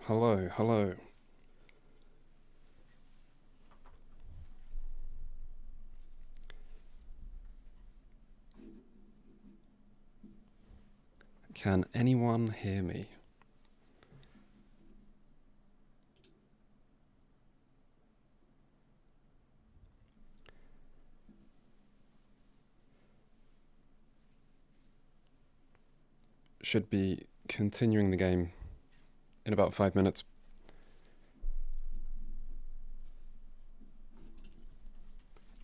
Hello, hello. Can anyone hear me? Should be continuing the game in about 5 minutes.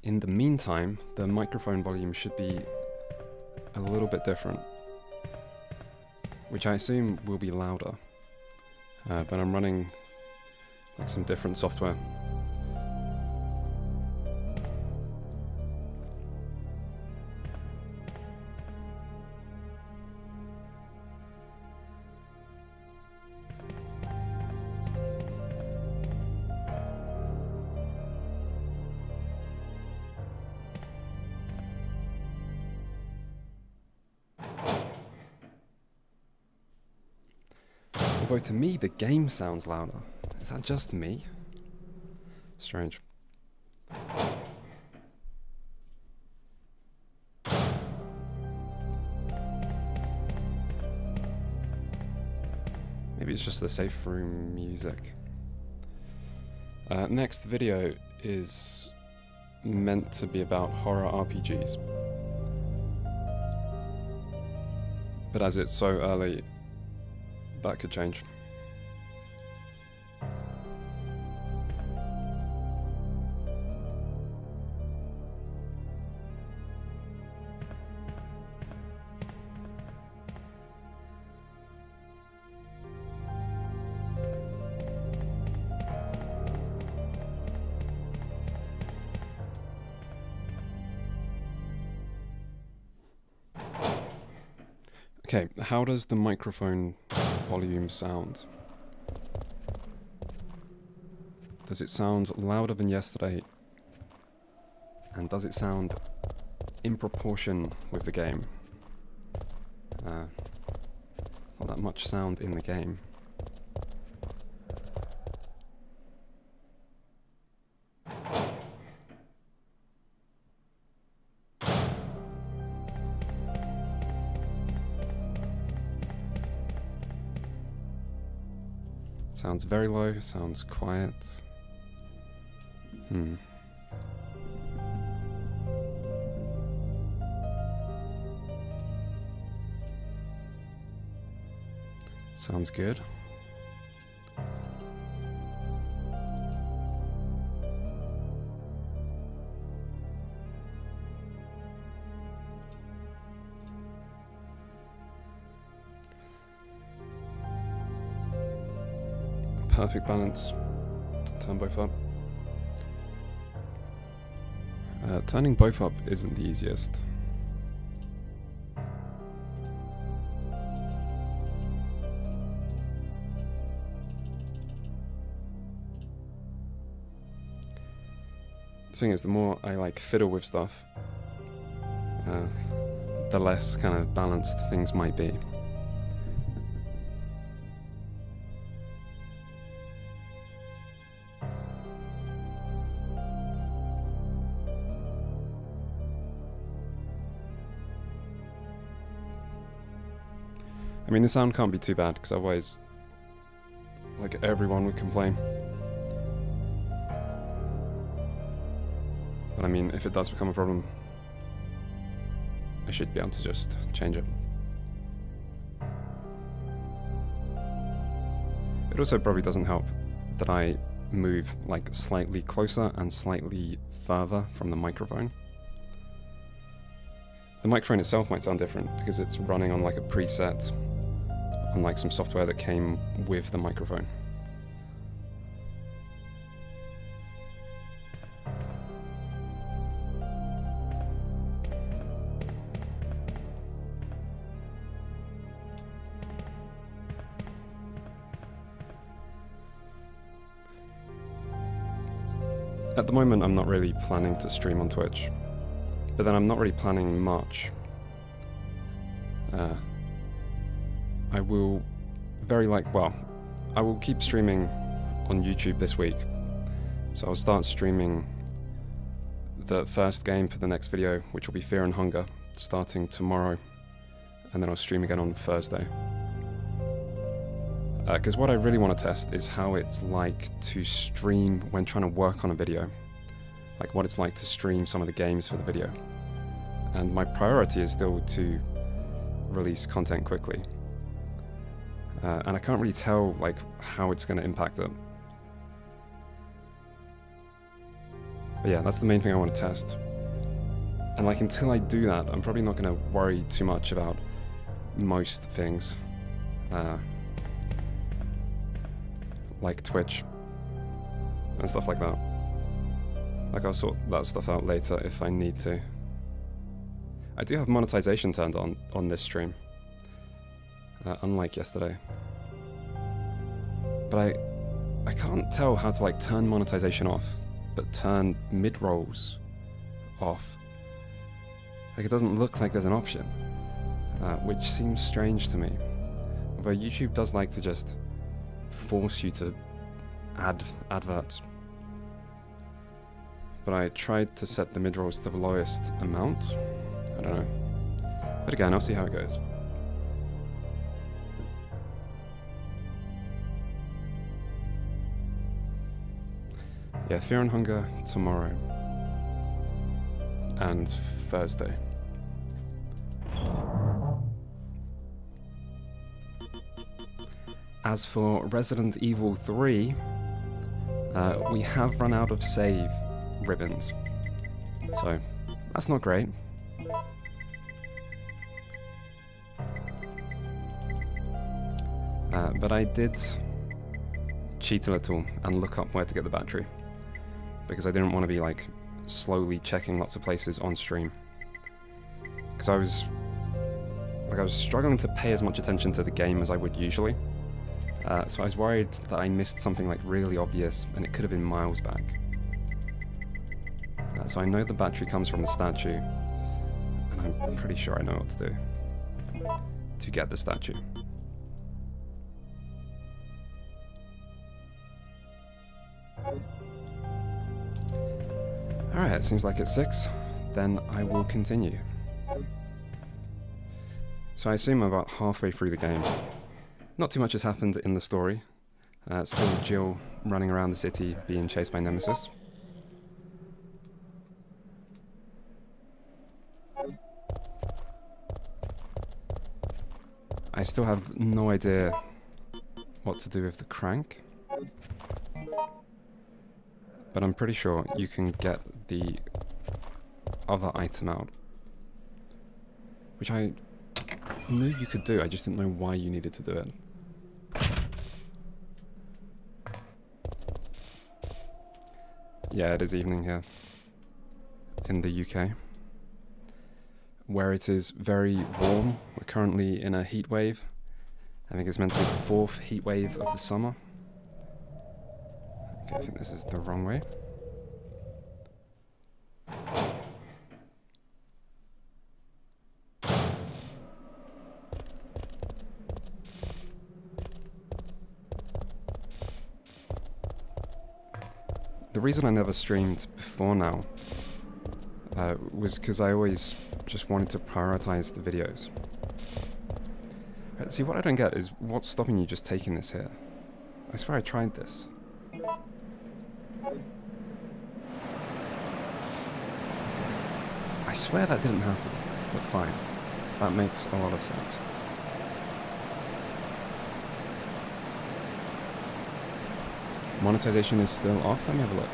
In the meantime, the microphone volume should be a little bit different, which I assume will be louder, but I'm running like some different software. Although to me, the game sounds louder. Is that just me? Strange. Maybe it's just the safe room music. Next video is meant to be about horror RPGs. But as it's so early, that could change. Okay, how does the microphone volume sound? Does it sound louder than yesterday? And does it sound in proportion with the game? There's not that much sound in the game. Sounds very low, sounds quiet. Sounds good. Perfect balance. Turn both up. Turning both up isn't the easiest. The thing is, the more I like fiddle with stuff, the less kind of balanced things might be. I mean, the sound can't be too bad, because otherwise, like, everyone would complain. But I mean, if it does become a problem, I should be able to just change it. It also probably doesn't help that I move, like, slightly closer and slightly further from the microphone. The microphone itself might sound different, because it's running on, like, a preset, on like some software that came with the microphone. At the moment, I'm not really planning to stream on Twitch, but then I'm not really planning much. I will well, I will keep streaming on YouTube this week. So I'll start streaming the first game for the next video, which will be Fear and Hunger, starting tomorrow. And then I'll stream again on Thursday. Because what I really want to test is how it's like to stream when trying to work on a video. Like what it's like to stream some of the games for the video. And my priority is still to release content quickly. And I can't really tell like how it's going to impact it. But yeah, that's the main thing I want to test. And like until I do that, I'm probably not going to worry too much about most things. Like Twitch and stuff like that. Like I'll sort that stuff out later if I need to. I do have monetization turned on this stream, unlike yesterday. But I can't tell how to like turn monetization off, but turn mid-rolls off. Like it doesn't look like there's an option, which seems strange to me. Although YouTube does like to just force you to add adverts. But I tried to set the mid-rolls to the lowest amount. I don't know. But again, I'll see how it goes. Yeah, Fear and Hunger tomorrow. And Thursday. As for Resident Evil 3, we have run out of save ribbons. So, that's not great. But I did cheat a little and look up where to get the battery. Because I didn't want to be like slowly checking lots of places on stream. Because I was struggling to pay as much attention to the game as I would usually. So I was worried that I missed something like really obvious and it could have been miles back. So I know the battery comes from the statue, and I'm pretty sure I know what to do to get the statue. Alright, it seems like it's 6. Then I will continue. So I assume I'm about halfway through the game. Not too much has happened in the story. Still Jill running around the city being chased by Nemesis. I still have no idea what to do with the crank. But I'm pretty sure you can get the other item out. Which I knew you could do, I just didn't know why you needed to do it. Yeah, it is evening here. In the UK. Where it is very warm. We're currently in a heat wave. I think it's meant to be the 4th heat wave of the summer. Okay, I think this is the wrong way. The reason I never streamed before now was because I always just wanted to prioritize the videos. See, what I don't get is what's stopping you just taking this here? I swear I tried this. I swear that didn't happen, but fine. That makes a lot of sense. Monetization is still off? Let me have a look.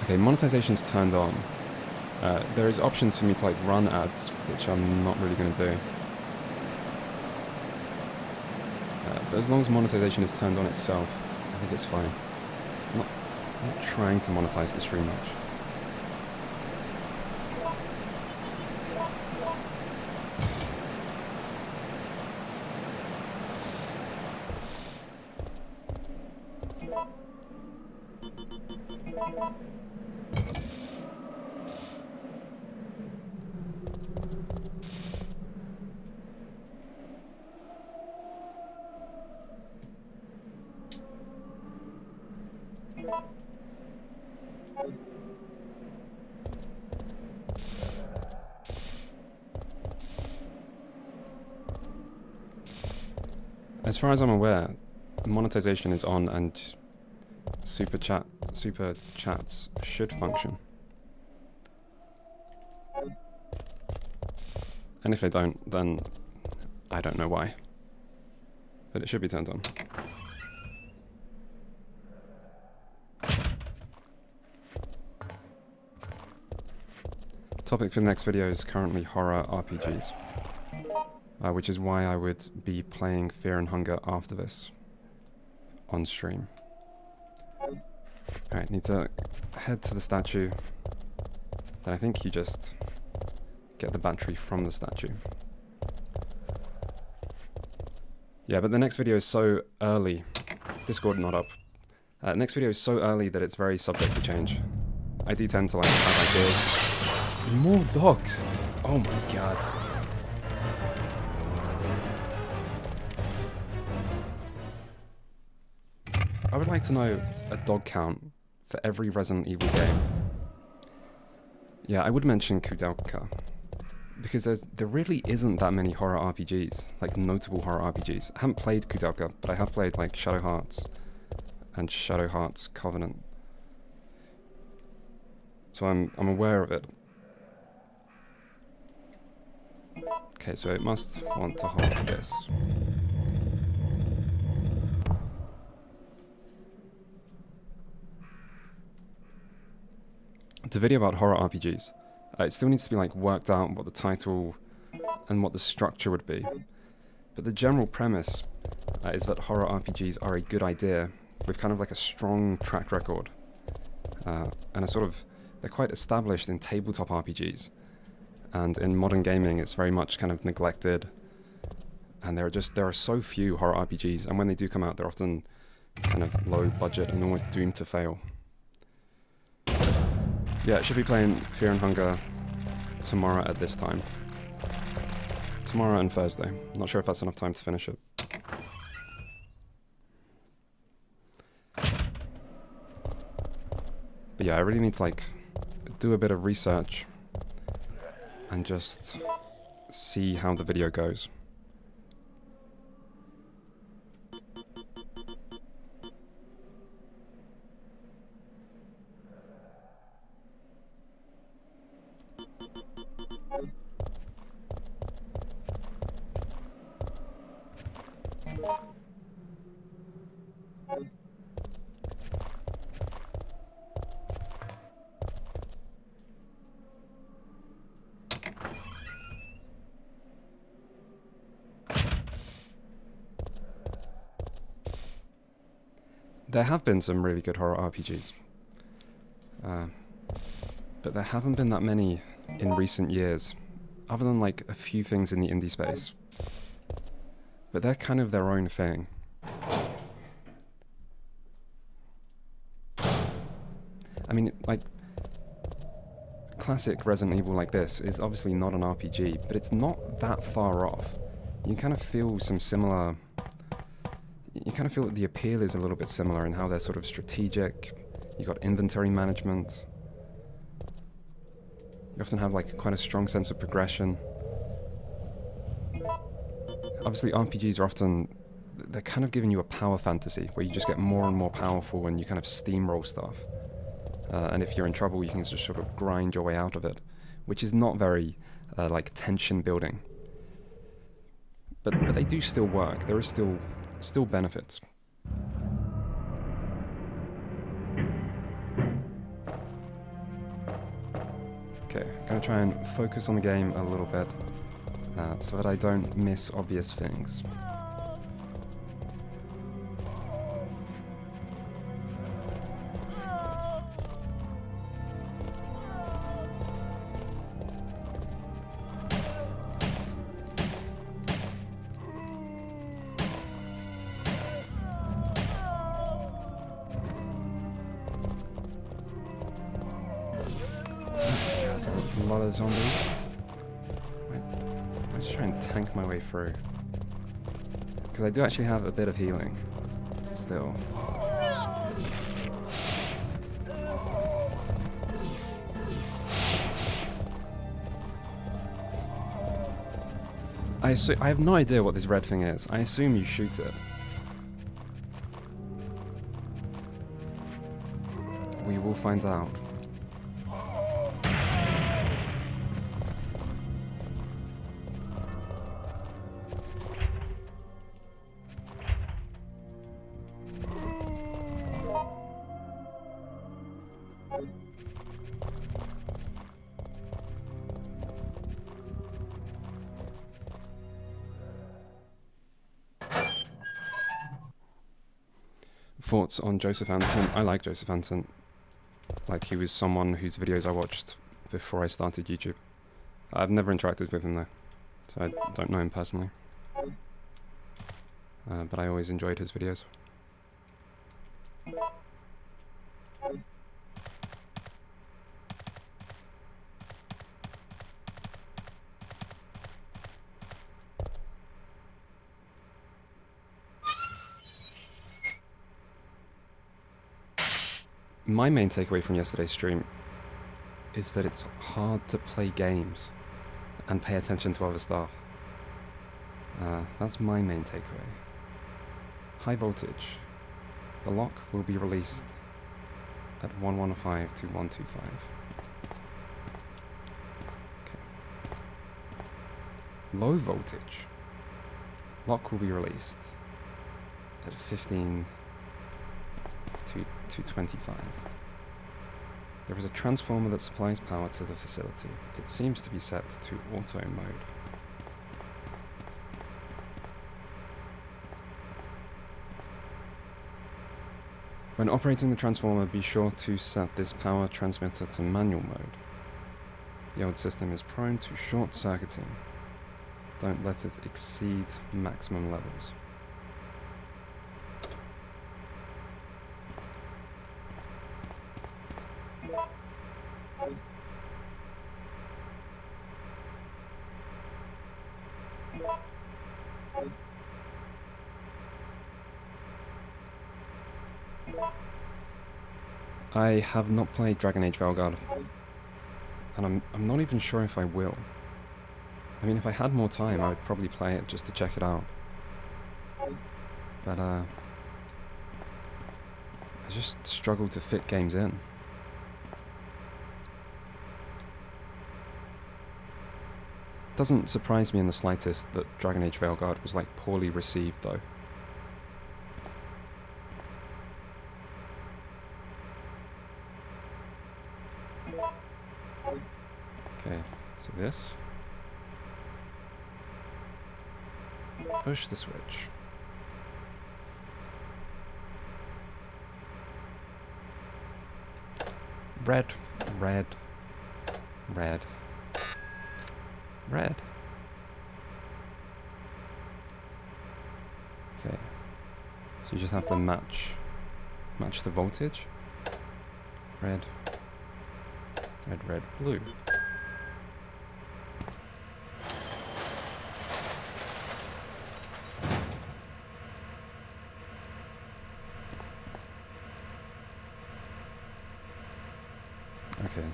Okay, monetization is turned on. There is options for me to like run ads, which I'm not really going to do. But as long as monetization is turned on itself, I think it's fine. I'm not trying to monetize the stream much. As far as I'm aware, monetization is on and super chats should function. And if they don't, then I don't know why. But it should be turned on. Topic for the next video is currently horror RPGs. Which is why I would be playing Fear and Hunger after this on stream. Alright, need to head to the statue. Then I think you just get the battery from the statue. Yeah, but the next video is so early. Discord not up. Next video is so early that it's very subject to change. I do tend to like have ideas. More dogs! Oh my god. I would like to know a dog count for every Resident Evil game. Yeah, I would mention Kudelka, because there really isn't that many horror RPGs, like notable horror RPGs. I haven't played Kudelka, but I have played like Shadow Hearts and Shadow Hearts Covenant. So I'm aware of it. Okay, so it must want to hold this. The video about horror RPGs, it still needs to be like worked out what the title and what the structure would be. But the general premise is that horror RPGs are a good idea with kind of like a strong track record. And they're quite established in tabletop RPGs. And in modern gaming it's very much kind of neglected. And there are so few horror RPGs, and when they do come out they're often kind of low budget and almost doomed to fail. Yeah, I should be playing Fear and Hunger tomorrow at this time. Tomorrow and Thursday. Not sure if that's enough time to finish it. But yeah, I really need to like do a bit of research and just see how the video goes. There have been some really good horror RPGs, but there haven't been that many in recent years, other than like a few things in the indie space. But they're kind of their own thing. I mean, like, classic Resident Evil like this is obviously not an RPG, but it's not that far off. You kind of feel some similar... You kind of feel that the appeal is a little bit similar in how they're sort of strategic. You got inventory management. You often have like quite a strong sense of progression. Obviously RPGs are often, they're kind of giving you a power fantasy where you just get more and more powerful and you kind of steamroll stuff. And if you're in trouble you can just sort of grind your way out of it, which is not very like tension building. But they do still work. There is still benefits. Okay, I'm gonna try and focus on the game a little bit so that I don't miss obvious things. A lot of zombies. I'll just try and tank my way through. Because I do actually have a bit of healing. Still. I have no idea what this red thing is. I assume you shoot it. We will find out. Thoughts on Joseph Anton? I like Joseph Anton. Like, he was someone whose videos I watched before I started YouTube. I've never interacted with him though, so I don't know him personally. But I always enjoyed his videos. My main takeaway from yesterday's stream is that it's hard to play games and pay attention to other stuff. That's my main takeaway. High voltage. The lock will be released at 115 to 125. Okay. Low voltage. Lock will be released at 15 to 225. There is a transformer that supplies power to the facility. It seems to be set to auto mode. When operating the transformer, be sure to set this power transmitter to manual mode. The old system is prone to short-circuiting. Don't let it exceed maximum levels. I have not played Dragon Age Veilguard, and I'm not even sure if I will. I mean, if I had more time, I would probably play it just to check it out. But I just struggle to fit games in. Doesn't surprise me in the slightest that Dragon Age Veilguard was like poorly received though. Okay, so this. Push the switch. Red, red, red, red. Okay, so you just have to match the voltage. Red, red, red, blue. Okay.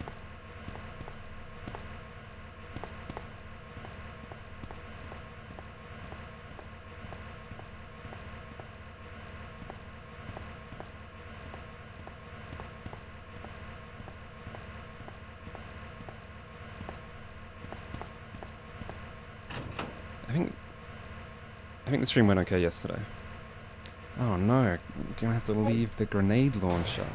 I think the stream went okay yesterday. Oh no, I'm gonna have to leave the grenade launcher.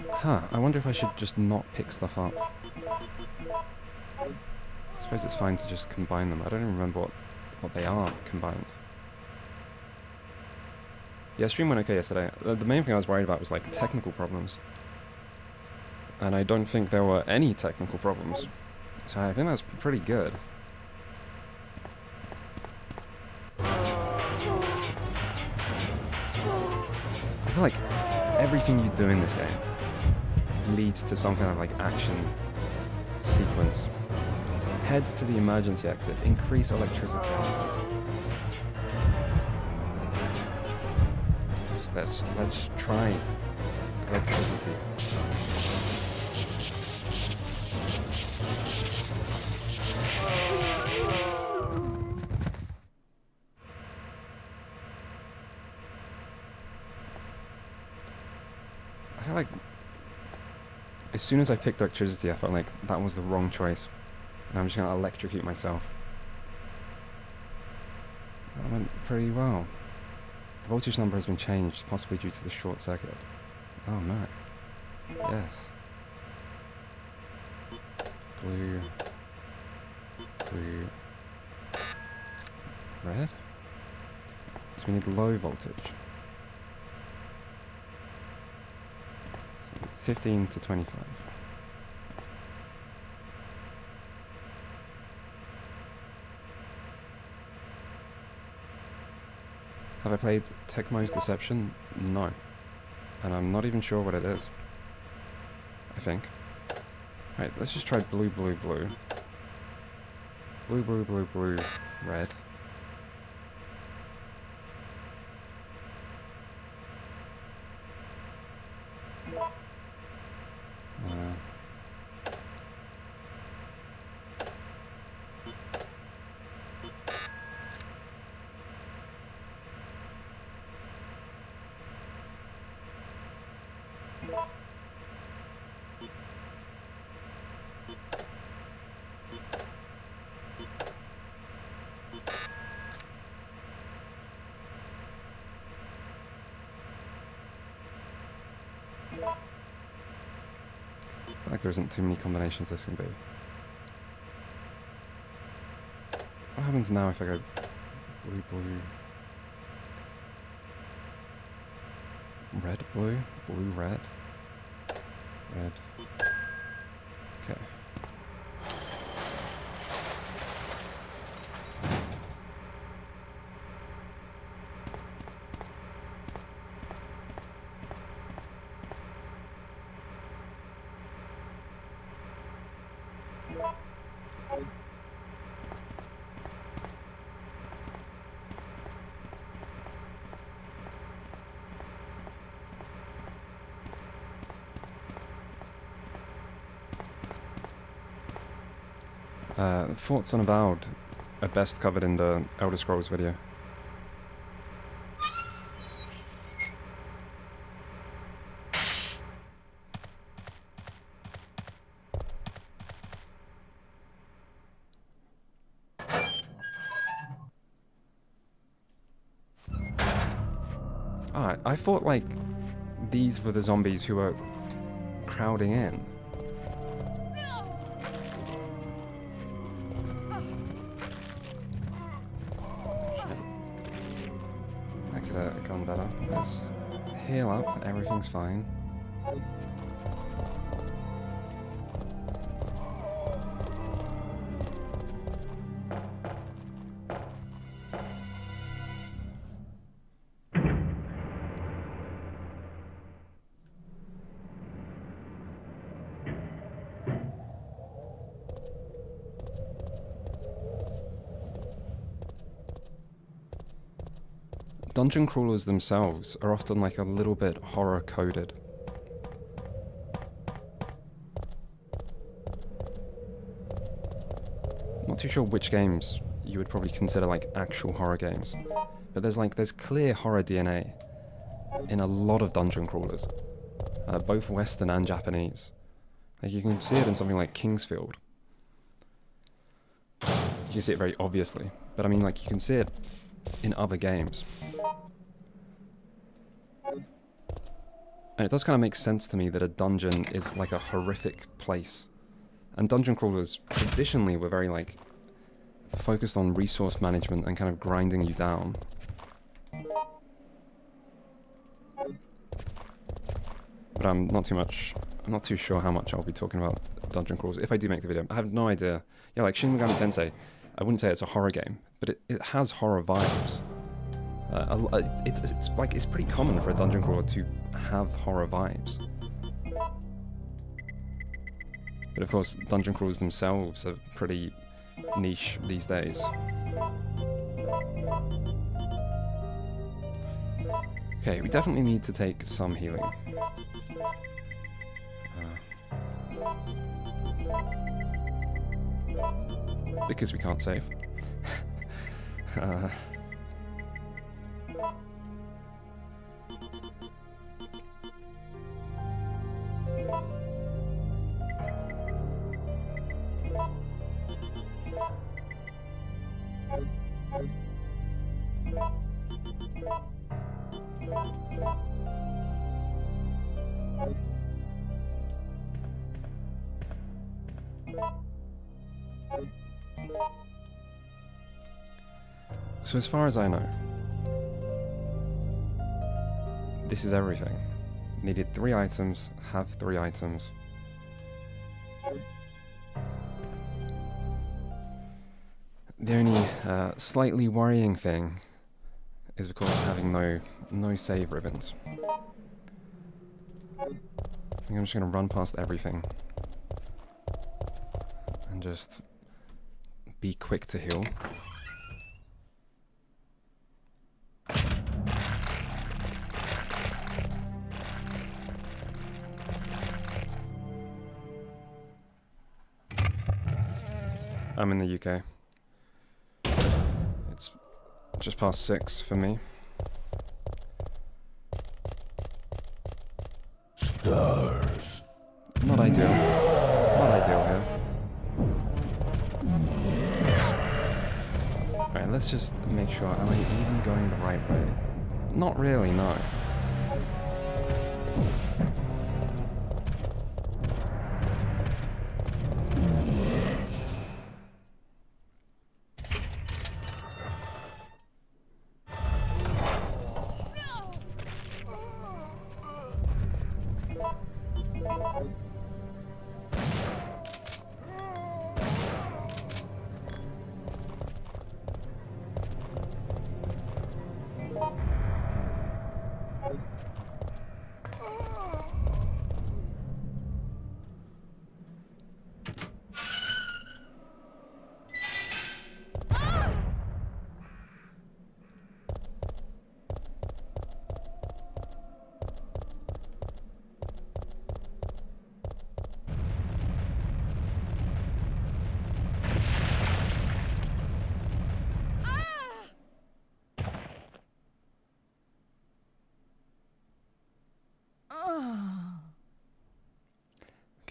Huh, I wonder if I should just not pick stuff up. I suppose it's fine to just combine them. I don't even remember what they are combined. Yeah, stream went okay yesterday. The main thing I was worried about was like technical problems. And I don't think there were any technical problems. So I think that's pretty good. I feel like everything you do in this game leads to some kind of like action sequence. Head to the emergency exit. Increase electricity. Let's try electricity. I feel like as soon as I picked electricity, I felt like that was the wrong choice. And I'm just gonna electrocute myself. That went pretty well. The voltage number has been changed, possibly due to the short circuit. Oh no. Yes. Blue. Blue. Red? So we need low voltage. 15 to 25. Have I played Tecmo's Deception? No. And I'm not even sure what it is. I think. Right, let's just try blue, blue, blue. Blue, blue, blue, blue, red. I feel like there isn't too many combinations this can be. What happens now if I go blue, blue, red, blue, blue, red, red. Okay. Thoughts on Avowed are best covered in the Elder Scrolls video. Ah, I thought like these were the zombies who were crowding in. Gone better. Let's heal up, everything's fine. Dungeon crawlers themselves are often like a little bit horror coded. Not too sure which games you would probably consider like actual horror games, but there's clear horror DNA in a lot of dungeon crawlers, both Western and Japanese. Like you can see it in something like Kingsfield. You can see it very obviously, but I mean like you can see it in other games. And it does kind of make sense to me that a dungeon is like a horrific place. And dungeon crawlers traditionally were very like focused on resource management and kind of grinding you down. But I'm not too sure how much I'll be talking about dungeon crawlers if I do make the video. I have no idea. Yeah, like Shin Megami Tensei, I wouldn't say it's a horror game, but it has horror vibes. It's pretty common for a dungeon crawler to have horror vibes. But of course, dungeon crawlers themselves are pretty niche these days. Okay, we definitely need to take some healing. Because we can't save. So as far as I know, this is everything. Needed 3 items, have 3 items. The only slightly worrying thing is, of course, having no save ribbons. I think I'm just going to run past everything and just be quick to heal. I'm in the UK. It's just past 6 for me. Stars. Not ideal. Not ideal here. Alright, let's just make sure. Am I even going the right way? Not really, no.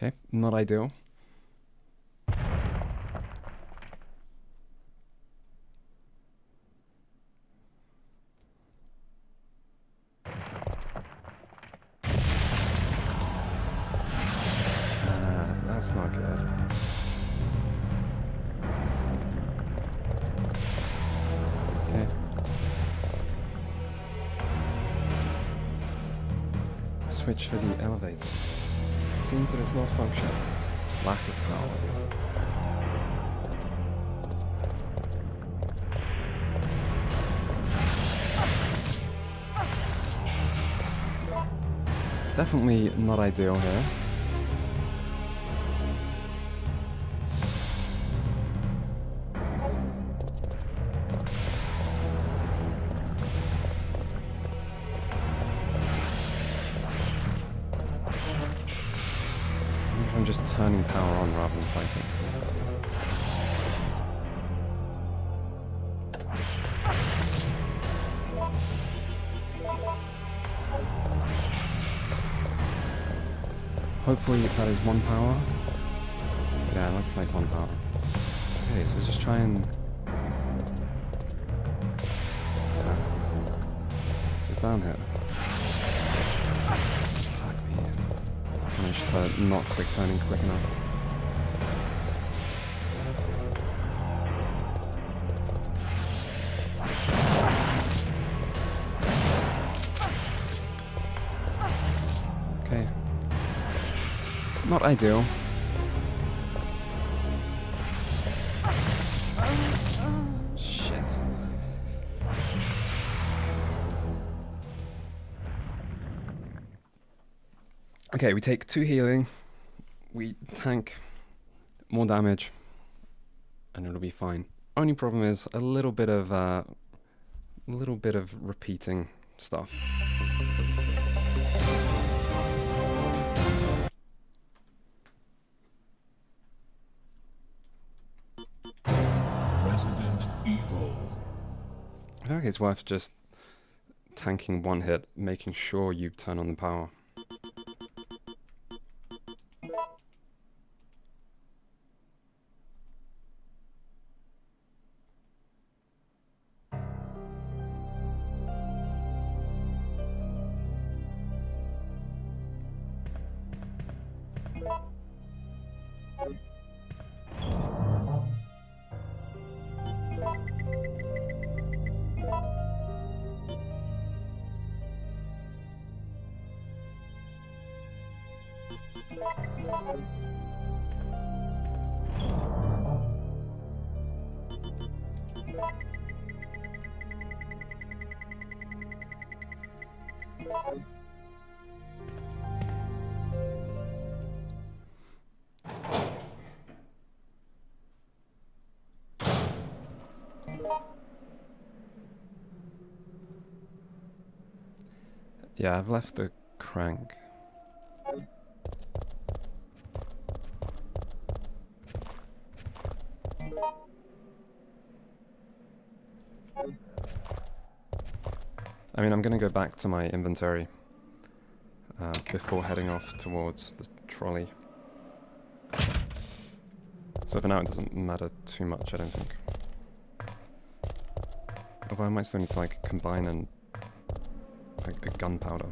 Okay, not ideal. That's not good. Okay. Switch for the elevator. Seems that it's not functioning. Lack of power. Definitely not ideal here. I'm just turning power on rather than fighting. Hopefully that is 1 power. Yeah, it looks like 1 power. Okay, so just try and... So it's down here. Managed to not quick turning quick enough. Okay. Not ideal. Shit. Okay, we take 2 healing, we tank more damage, and it'll be fine. Only problem is a little bit of repeating stuff. Resident Evil. I feel like it's worth just tanking one hit, making sure you turn on the power. Yeah, I've left the crank. I mean, I'm gonna go back to my inventory before heading off towards the trolley. So for now it doesn't matter too much, I don't think. Although I might still need to like combine and like a gunpowder.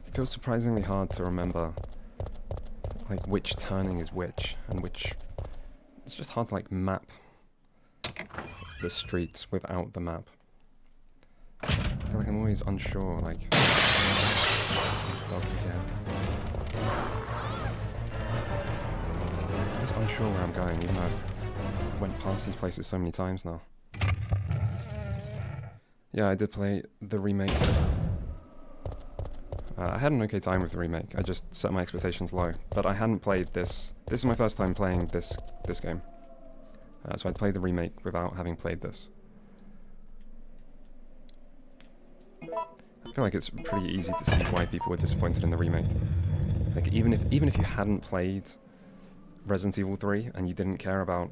It feels surprisingly hard to remember like which turning is which and which. It's just hard to like map the streets without the map. I feel like I'm always unsure, like dogs again. I'm always unsure where I'm going, even though I've went past these places so many times now. Yeah, I did play the remake. I had an okay time with the remake. I just set my expectations low, but I hadn't played this. This is my first time playing this game, so I played the remake without having played this. I feel like it's pretty easy to see why people were disappointed in the remake. Like even if you hadn't played Resident Evil 3 and you didn't care about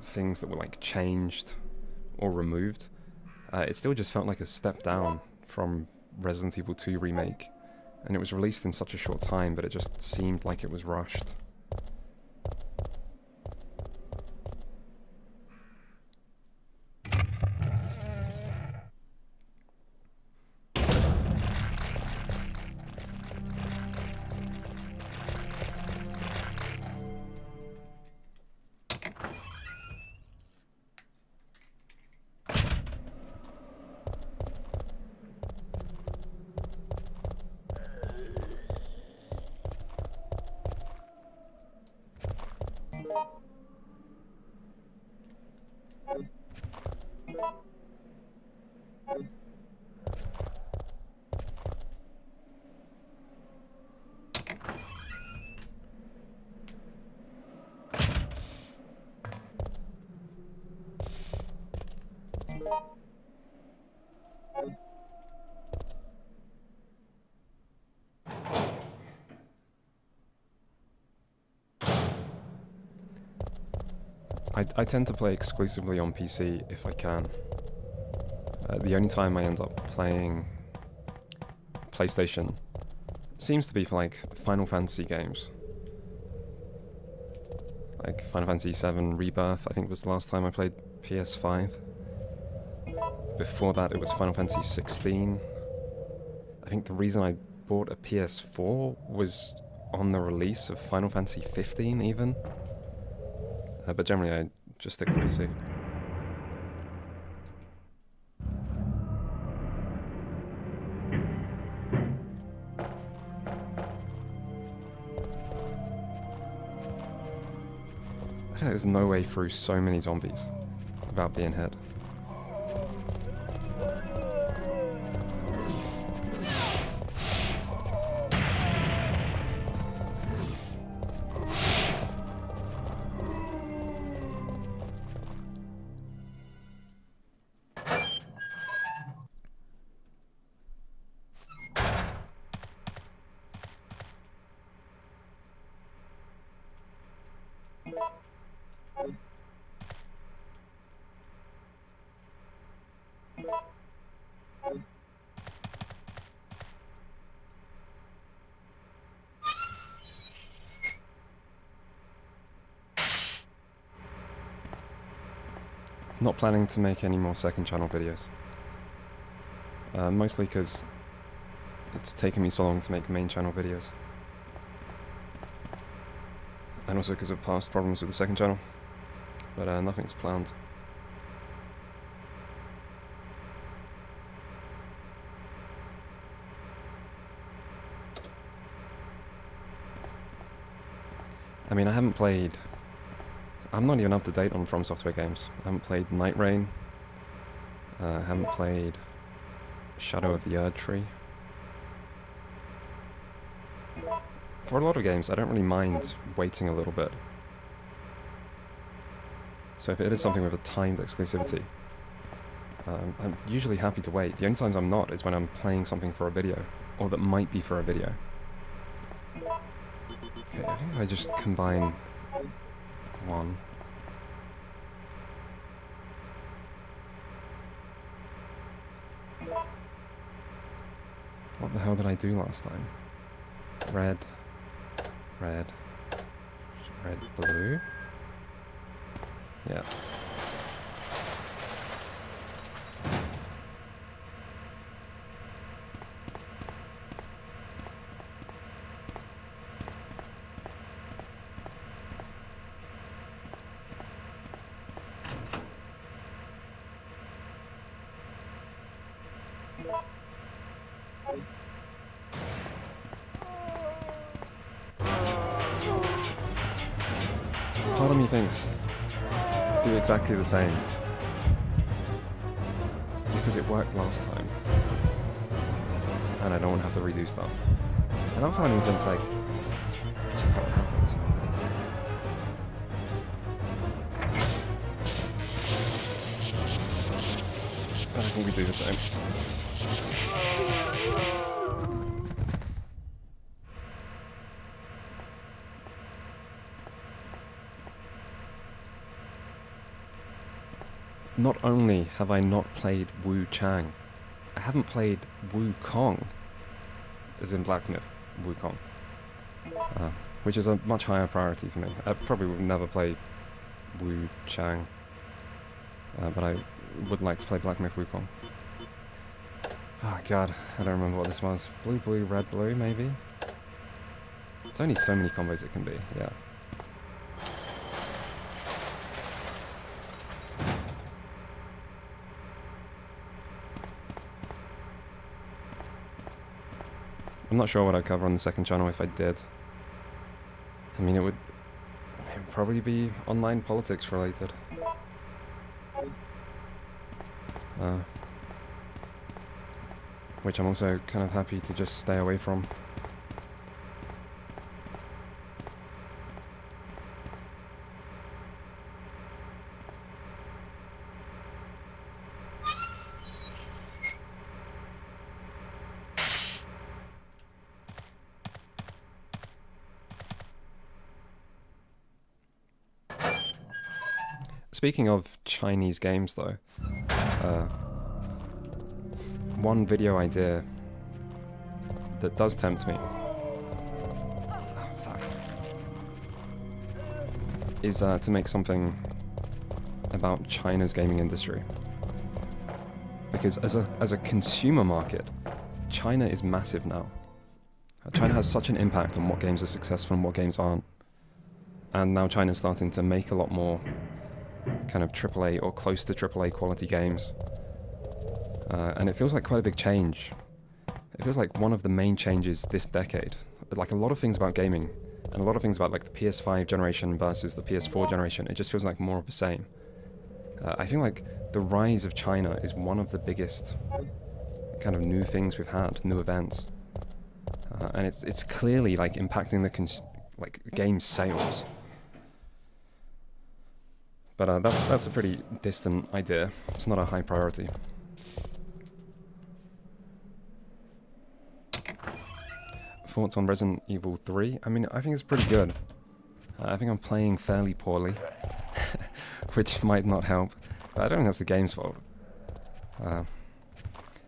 things that were like changed or removed, it still just felt like a step down from Resident Evil 2 remake, and it was released in such a short time, but it just seemed like it was rushed. I tend to play exclusively on PC if I can. The only time I end up playing PlayStation seems to be for like Final Fantasy games. Like Final Fantasy VII Rebirth, I think was the last time I played PS5. Before that it was Final Fantasy 16. I think the reason I bought a PS4 was on the release of Final Fantasy 15 even. But generally I just stick to PC. I feel like there's no way through so many zombies without being hit. Not planning to make any more second channel videos. Mostly because it's taken me so long to make main channel videos. And also because of past problems with the second channel. But nothing's planned. I mean, I haven't played... I'm not even up to date on From Software games. I haven't played Night Rain. I haven't played Shadow of the Erdtree. For a lot of games, I don't really mind waiting a little bit. So if it is something with a timed exclusivity, I'm usually happy to wait. The only times I'm not is when I'm playing something for a video, or that might be for a video. Okay, I think if I just combine one. What the hell did I do last time? Red, red, red, blue? Yeah. Part of me thinks do exactly the same because it worked last time and I don't want to have to redo stuff. And I'm finding things like check out what happens. And I think we do the same. Not only have I not played Wu Chang, I haven't played Wukong, as in Black Myth Wukong, which is a much higher priority for me. I probably would never play Wu Chang, but I would like to play Black Myth Wukong. Oh god, I don't remember what this was. Blue, blue, red, blue, maybe? It's only so many combos it can be, yeah. I'm not sure what I'd cover on the second channel if I did. I mean, it would probably be online politics related. Which I'm also kind of happy to just stay away from. Speaking of Chinese games though, one video idea that does tempt me is to make something about China's gaming industry. Because as a consumer market, China is massive now. China has such an impact on what games are successful and what games aren't. And now China's starting to make a lot more kind of AAA or close to AAA quality games. And it feels like quite a big change. It feels like one of the main changes this decade. Like a lot of things about gaming, and a lot of things about like the PS5 generation versus the PS4 generation, it just feels like more of the same. I feel like the rise of China is one of the biggest kind of new things we've had, new events. And it's clearly like impacting the game sales. But that's a pretty distant idea. It's not a high priority. Thoughts on Resident Evil 3? I mean, I think it's pretty good. I think I'm playing fairly poorly, which might not help, but I don't think that's the game's fault.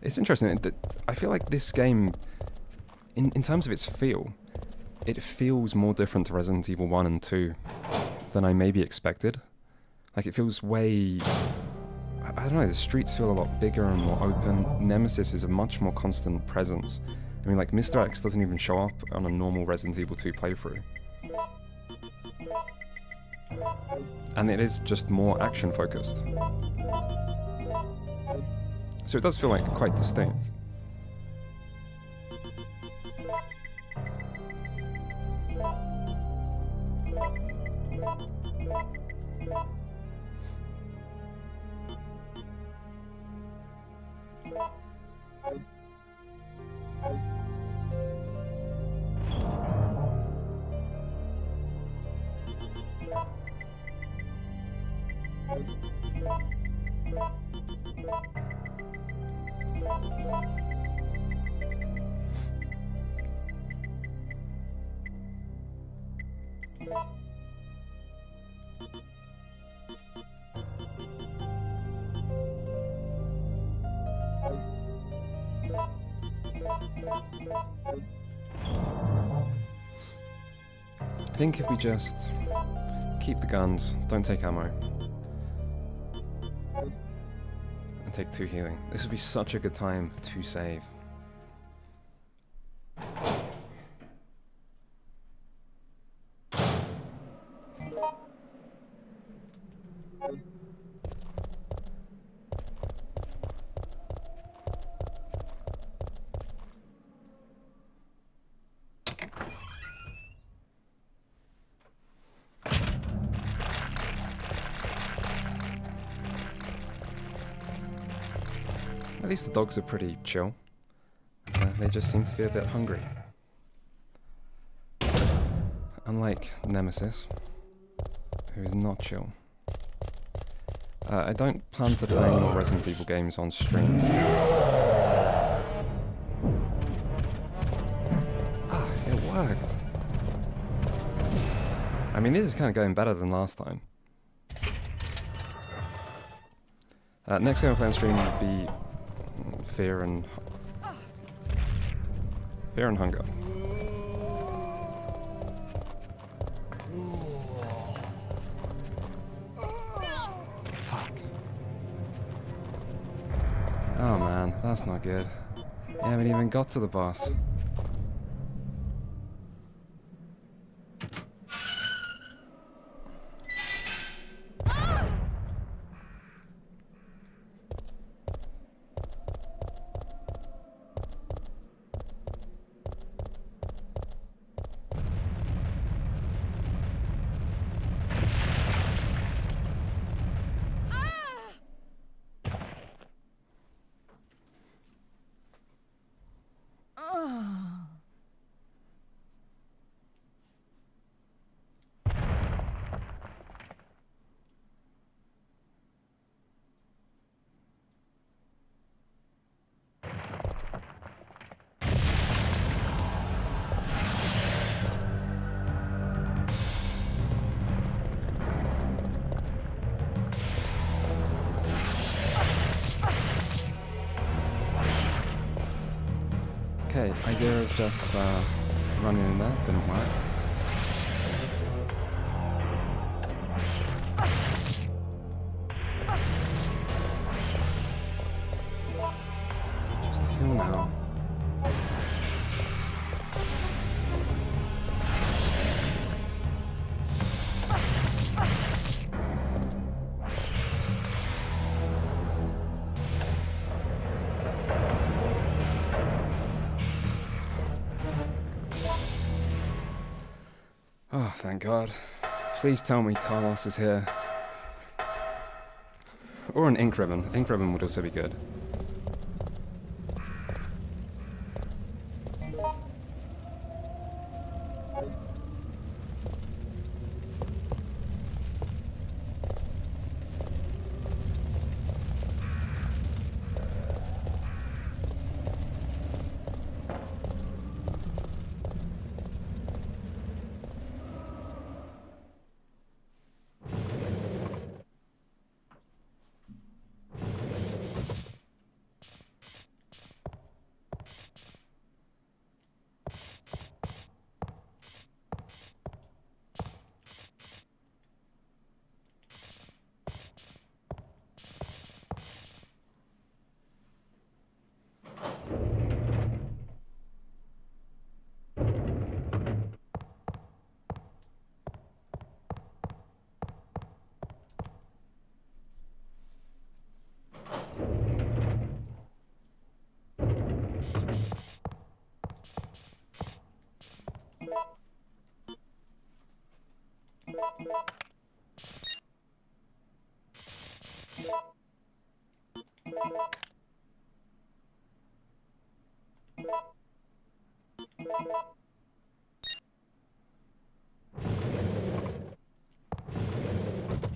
It's interesting that I feel like this game, in terms of its feel, it feels more different to Resident Evil 1 and 2 than I maybe expected. Like, it feels way... I don't know, the streets feel a lot bigger and more open. Nemesis is a much more constant presence. I mean, like, Mr. X doesn't even show up on a normal Resident Evil 2 playthrough. And it is just more action-focused. So it does feel like quite distinct. I think if we just keep the guns, don't take ammo, and take 2 healing, this would be such a good time to save. At least the dogs are pretty chill. They just seem to be a bit hungry. Unlike Nemesis, who is not chill. I don't plan to play any more Resident Evil games on stream. Ah, it worked! I mean, this is kind of going better than last time. Next game I play on stream would be Fear and Hunger. Fuck. Oh man, that's not good. You haven't even got to the boss. Okay, idea of just running in there didn't work. thank God. Please tell me Carlos is here. Or an ink ribbon. Ink ribbon would also be good.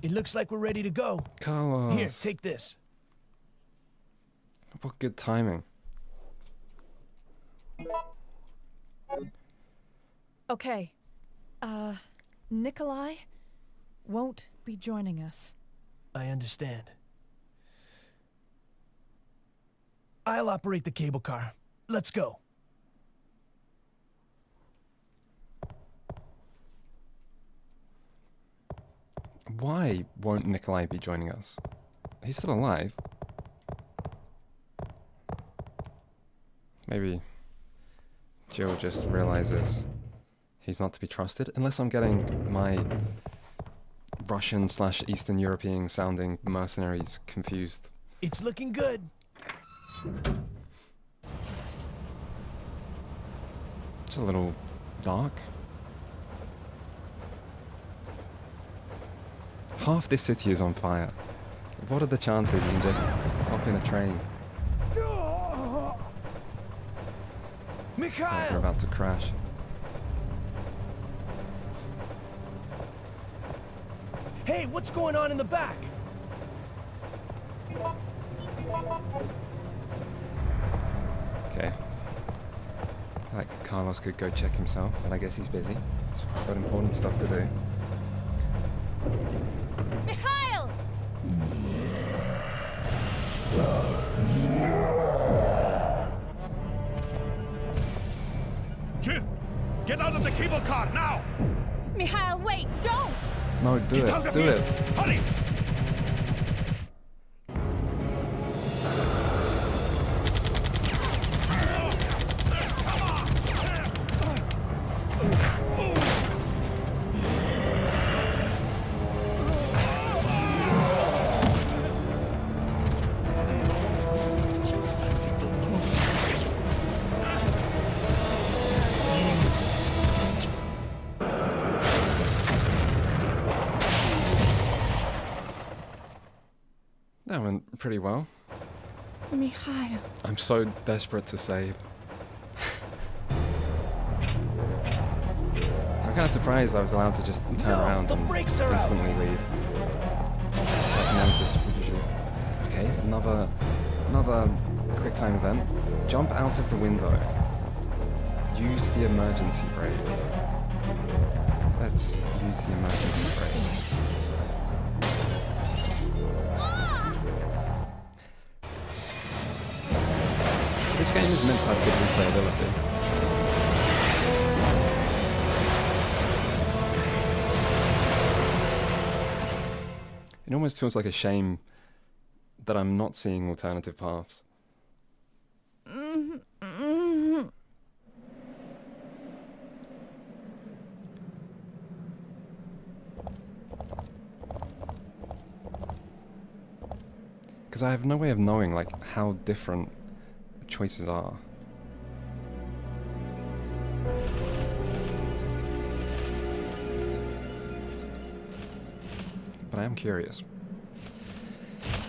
It looks like we're ready to go. Carlos. Here, take this. What good timing. Okay. Nikolai won't be joining us. I understand. I'll operate the cable car. Let's go. Why won't Nikolai be joining us? He's still alive. Maybe Jill just realizes he's not to be trusted, unless I'm getting my Russian/Eastern European sounding mercenaries confused. It's looking good. It's a little dark. Half this city is on fire. What are the chances you can just hop in a train? We're Mikhail! about to crash. Hey, what's going on in the back? Okay. Like Carlos could go check himself, but I guess he's busy. He's got important stuff to do. Mikhail! Jill, get out of the cable car now! Mikhail, wait! Don't! No, do Get out it, of do here! it. Hurry! Just a little closer. That went pretty well. Mikhail. I'm so desperate to save. I'm kind of surprised I was allowed to just turn No, around the and brakes are out. instantly leave. Recognizes usual. Okay, another quick time event. Jump out of the window. Use the emergency brake. Let's use the emergency brake. This game is meant to have good replayability. It almost feels like a shame that I'm not seeing alternative paths. Because I have no way of knowing like how different choices are. am curious.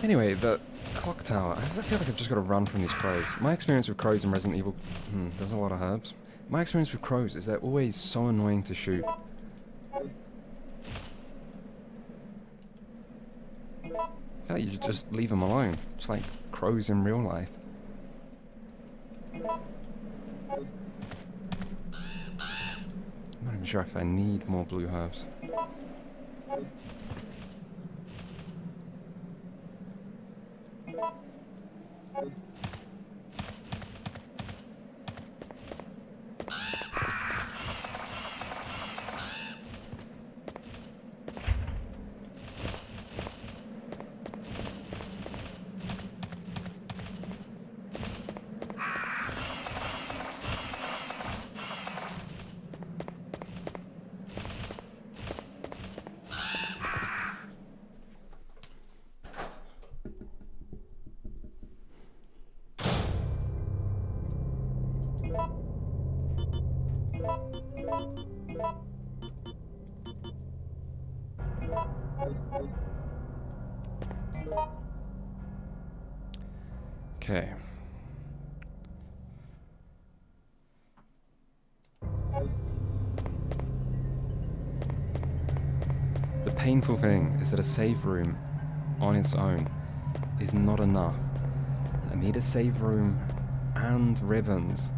Anyway, the clock tower. I feel like I've just got to run from these crows. My experience with crows in Resident Evil... there's a lot of herbs. My experience with crows is they're always so annoying to shoot. I feel like you should just leave them alone. Just like crows in real life. I'm not even sure if I need more blue herbs. Okay. The painful thing is that a save room on its own is not enough. I need a save room and ribbons.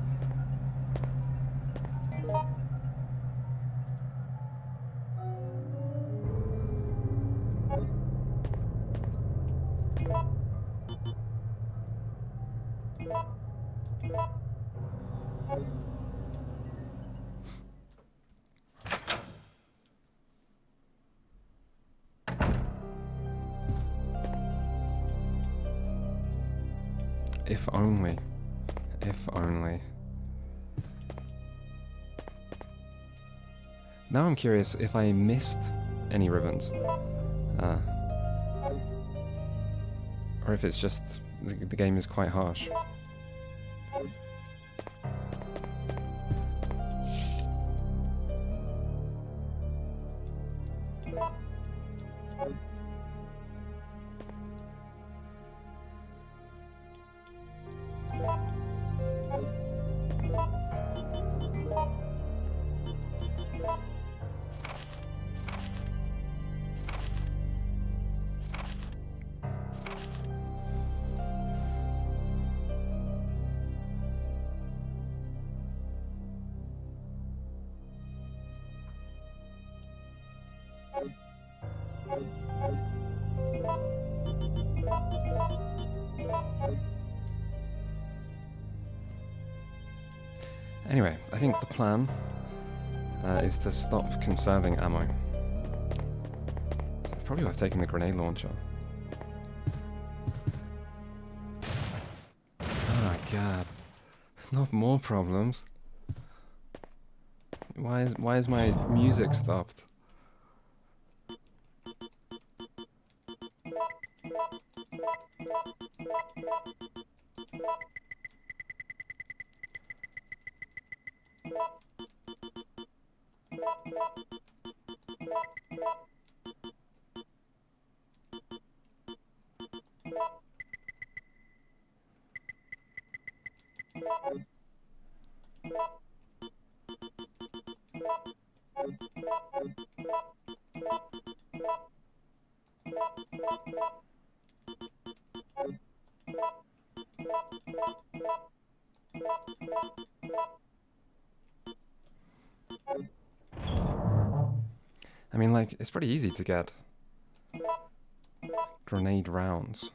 If only. If only. Now I'm curious if I missed any ribbons. Or if it's just the game is quite harsh. Anyway, I think the plan is to stop conserving ammo. Probably worth taking the grenade launcher. Oh god. Not more problems. Why is my music stopped? I mean, like, it's pretty easy to get grenade rounds.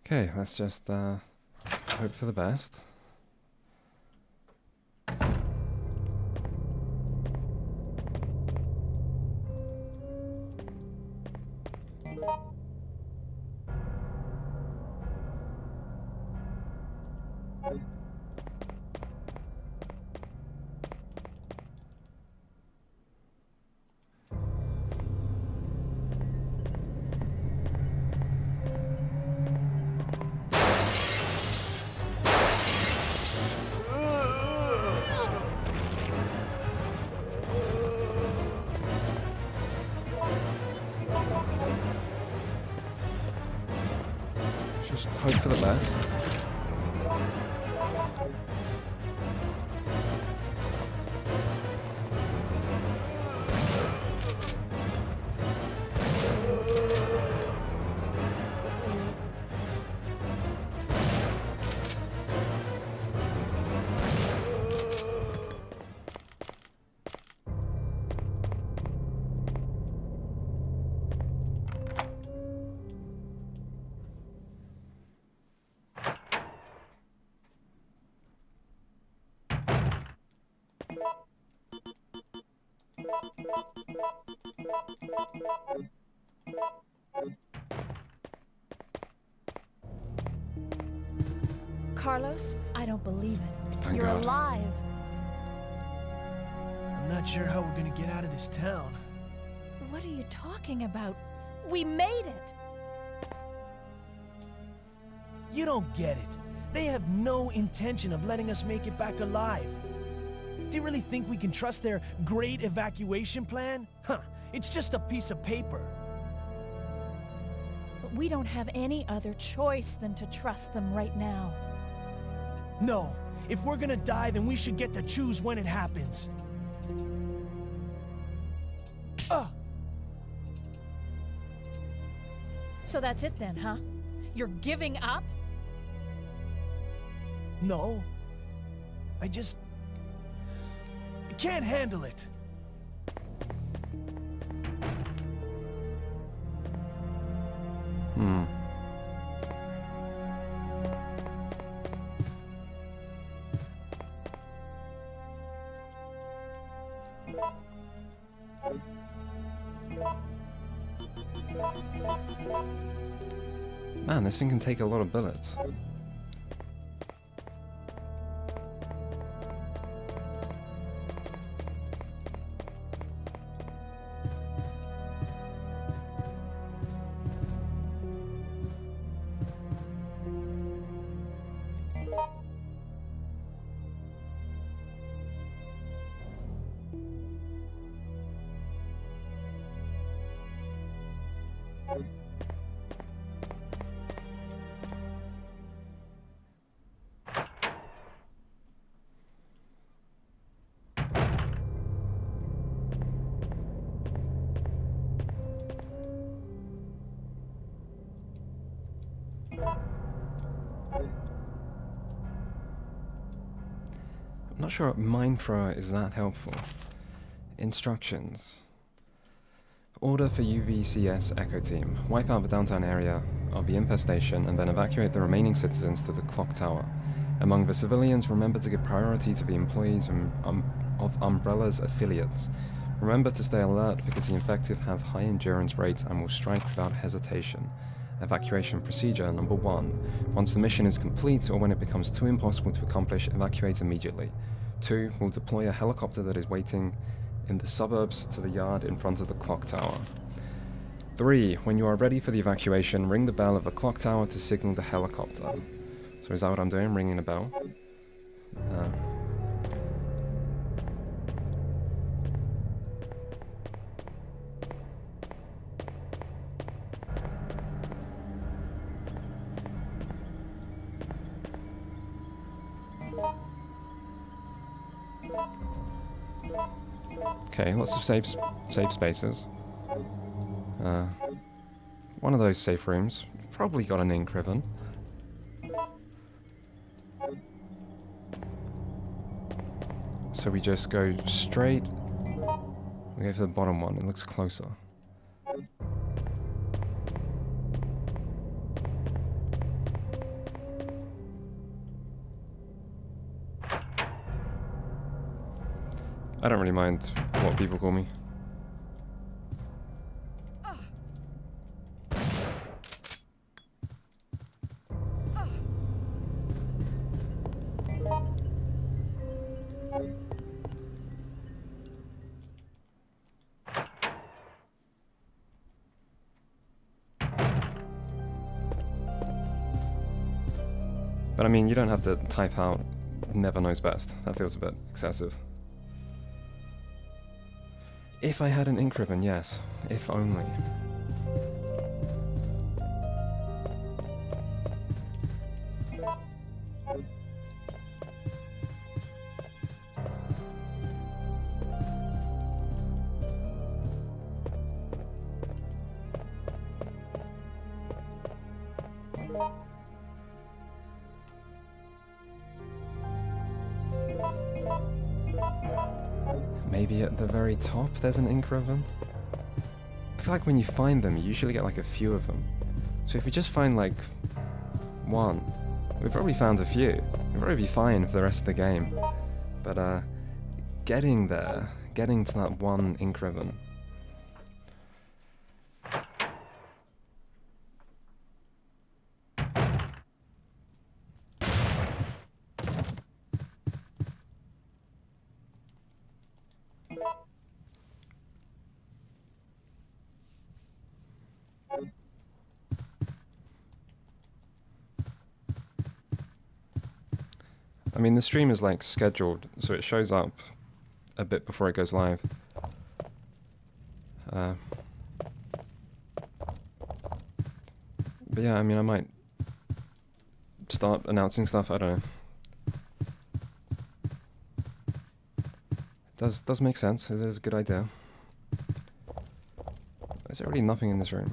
Okay, let's just hope for the best. Just hope for the best. Carlos, I don't believe it. Thank You're God. alive. I'm not sure how we're gonna get out of this town. What are you talking about? We made it. You don't get it. They have no intention of letting us make it back alive. Do you really think we can trust their great evacuation plan? Huh, it's just a piece of paper. But we don't have any other choice than to trust them right now. No, if we're gonna die, then we should get to choose when it happens. So that's it then, huh? You're giving up? No. I can't handle it. Man, this thing can take a lot of bullets. I'm not sure Mind Thrower is that helpful. Instructions. Order for UVCS Echo Team. Wipe out the downtown area of the infestation and then evacuate the remaining citizens to the clock tower. Among the civilians, remember to give priority to the employees of Umbrella's affiliates. Remember to stay alert because the infected have high endurance rates and will strike without hesitation. Evacuation procedure number 1. Once the mission is complete or when it becomes too impossible to accomplish, evacuate immediately. 2. We'll deploy a helicopter that is waiting in the suburbs to the yard in front of the clock tower. 3. When you are ready for the evacuation, ring the bell of the clock tower to signal the helicopter. So is that what I'm doing? Ringing the bell? Okay, lots of safe spaces. One of those safe rooms. Probably got an ink ribbon. So we just go straight. We go for the bottom one. It looks closer. I don't really mind what people call me. But I mean, you don't have to type out never knows best. That feels a bit excessive. If I had an ink ribbon, yes. If only. Maybe at the very top there's an ink ribbon? I feel like when you find them, you usually get like a few of them. So if we just find like one, we've probably found a few. We'll probably be fine for the rest of the game. But getting there, getting to that one ink ribbon. I mean, the stream is like scheduled, so it shows up a bit before it goes live. But yeah, I mean, I might start announcing stuff, I don't know. Does make sense, it is a good idea. Is there really nothing in this room?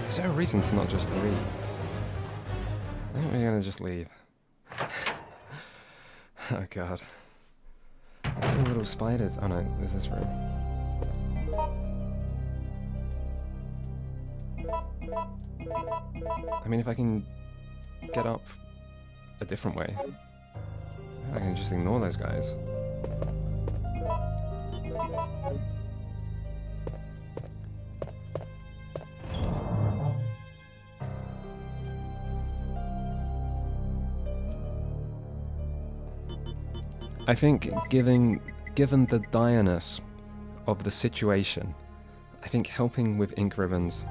Is there a reason to not just leave? I think we're gonna just leave. Oh god. There's still little spiders. Oh no, there's this room. I mean, if I can get up a different way, I can just ignore those guys. I think given the direness of the situation, I think helping with ink ribbons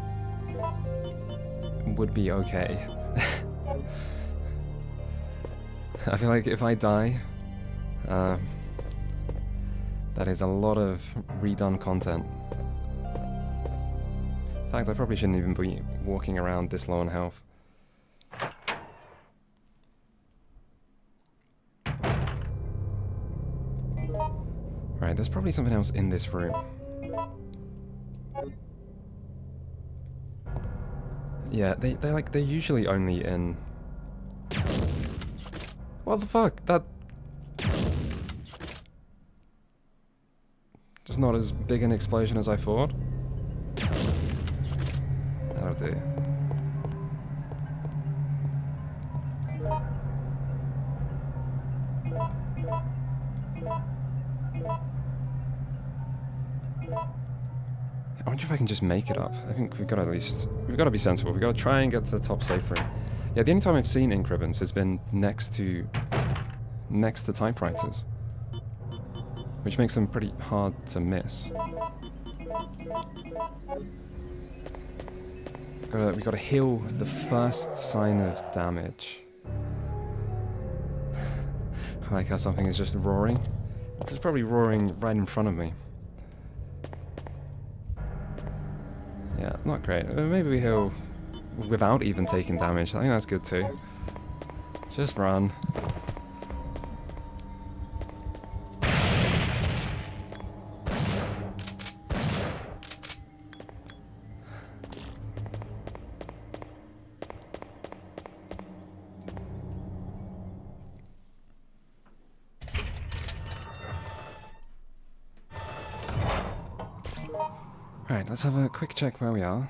would be okay. I feel like if I die, that is a lot of redone content. In fact, I probably shouldn't even be walking around this low on health. Right, there's probably something else in this room. Yeah, they're usually only in... What the fuck? That... Just not as big an explosion as I thought. That'll do. I wonder if I can just make it up. I think we've got to be sensible. We've got to try and get to the top safe room. Yeah, the only time I've seen ink ribbons has been next to typewriters, which makes them pretty hard to miss. We gotta heal the first sign of damage. I like how something is just roaring. It's probably roaring right in front of me. Yeah, not great. Maybe we heal without even taking damage. I think that's good too. Just run. Alright, let's have a quick check where we are.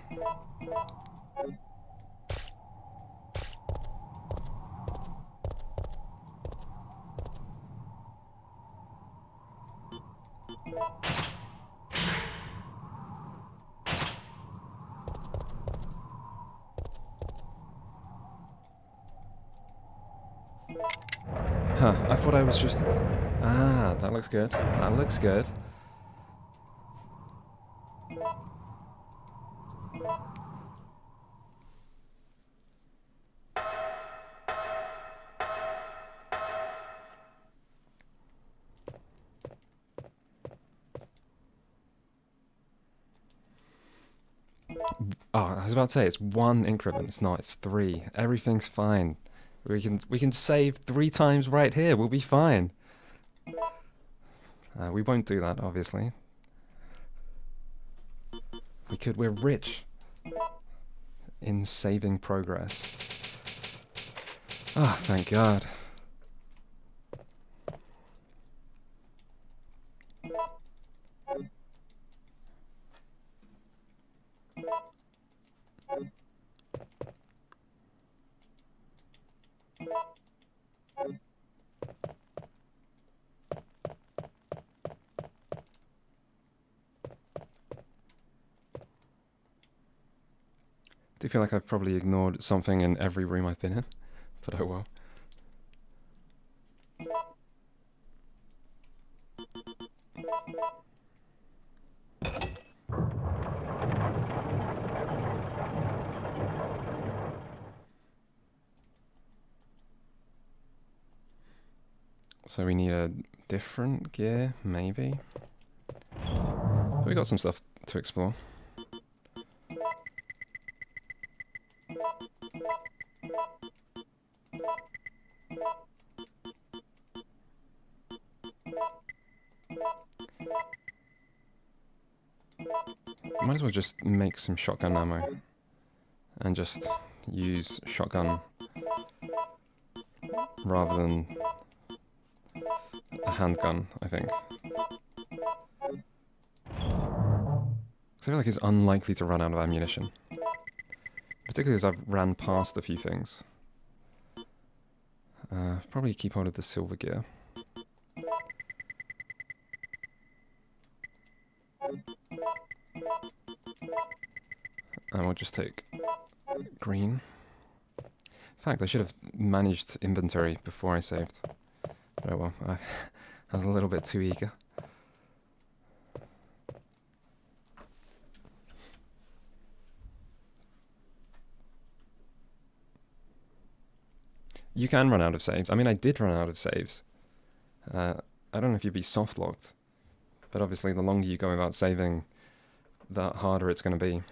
Huh, I thought I was just... Ah, that looks good. That looks good. Oh, I was about to say it's 1 increment. It's not. It's 3. Everything's fine. We can save 3 times right here. We'll be fine. We won't do that, obviously. We could. We're rich in saving progress. Ah, thank God. I do feel like I've probably ignored something in every room I've been in, but oh well. So we need a different gear, maybe? But we got some stuff to explore. Might as well just make some shotgun ammo and just use shotgun rather than a handgun, I think. I feel like it's unlikely to run out of ammunition. Particularly as I've ran past a few things. Probably keep hold of the silver gear. And we'll just take green. In fact, I should have managed inventory before I saved. But oh well, I was a little bit too eager. You can run out of saves. I mean, I did run out of saves. I don't know if you'd be soft locked, but obviously the longer you go about saving, the harder it's going to be.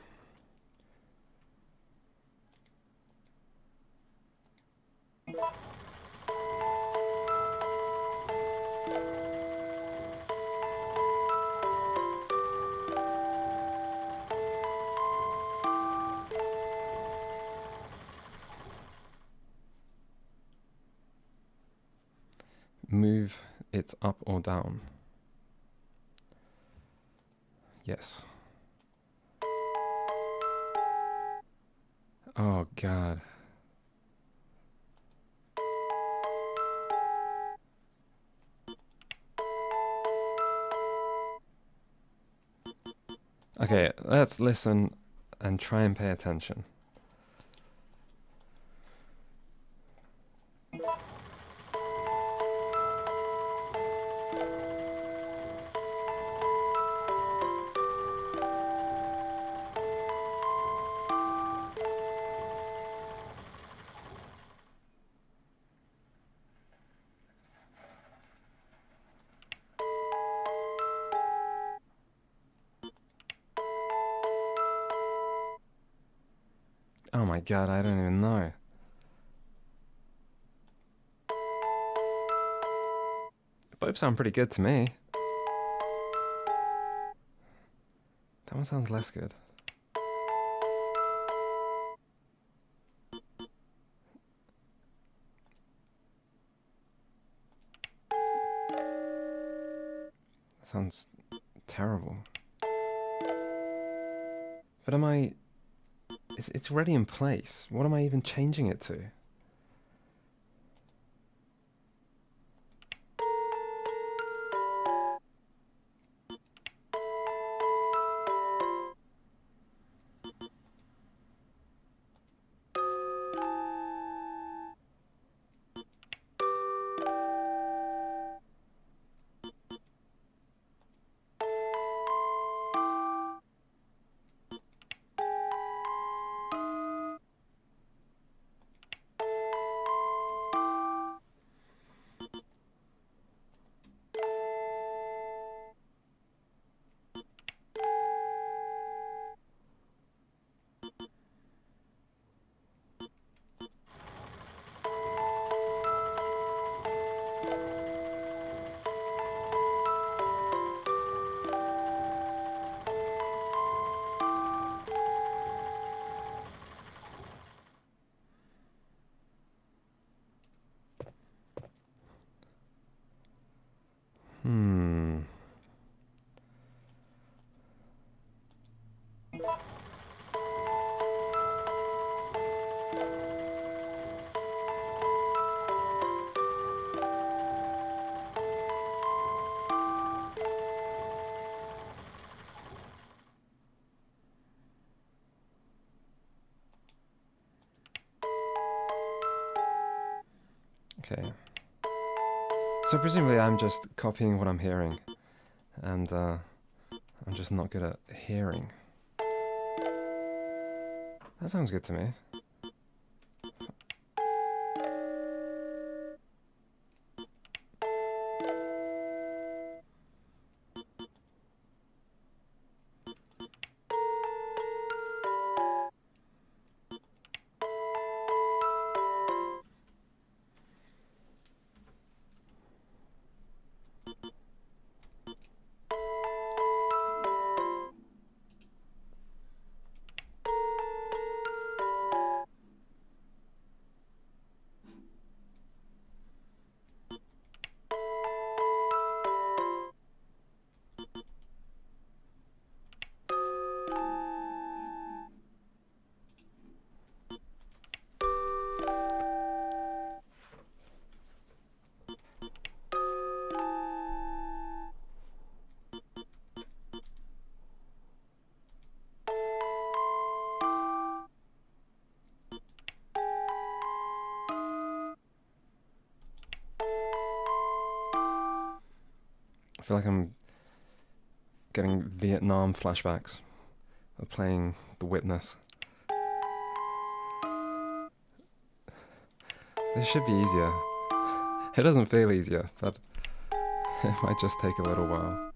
Move it up or down. Yes. Oh God. Okay, let's listen and try and pay attention. my god, I don't even know. Both sound pretty good to me. That one sounds less good. That sounds terrible. But am I... It's already in place. What am I even changing it to? Okay. So presumably I'm just copying what I'm hearing, and I'm just not good at hearing. That sounds good to me. I feel like I'm getting Vietnam flashbacks of playing The Witness. This should be easier. It doesn't feel easier, but it might just take a little while.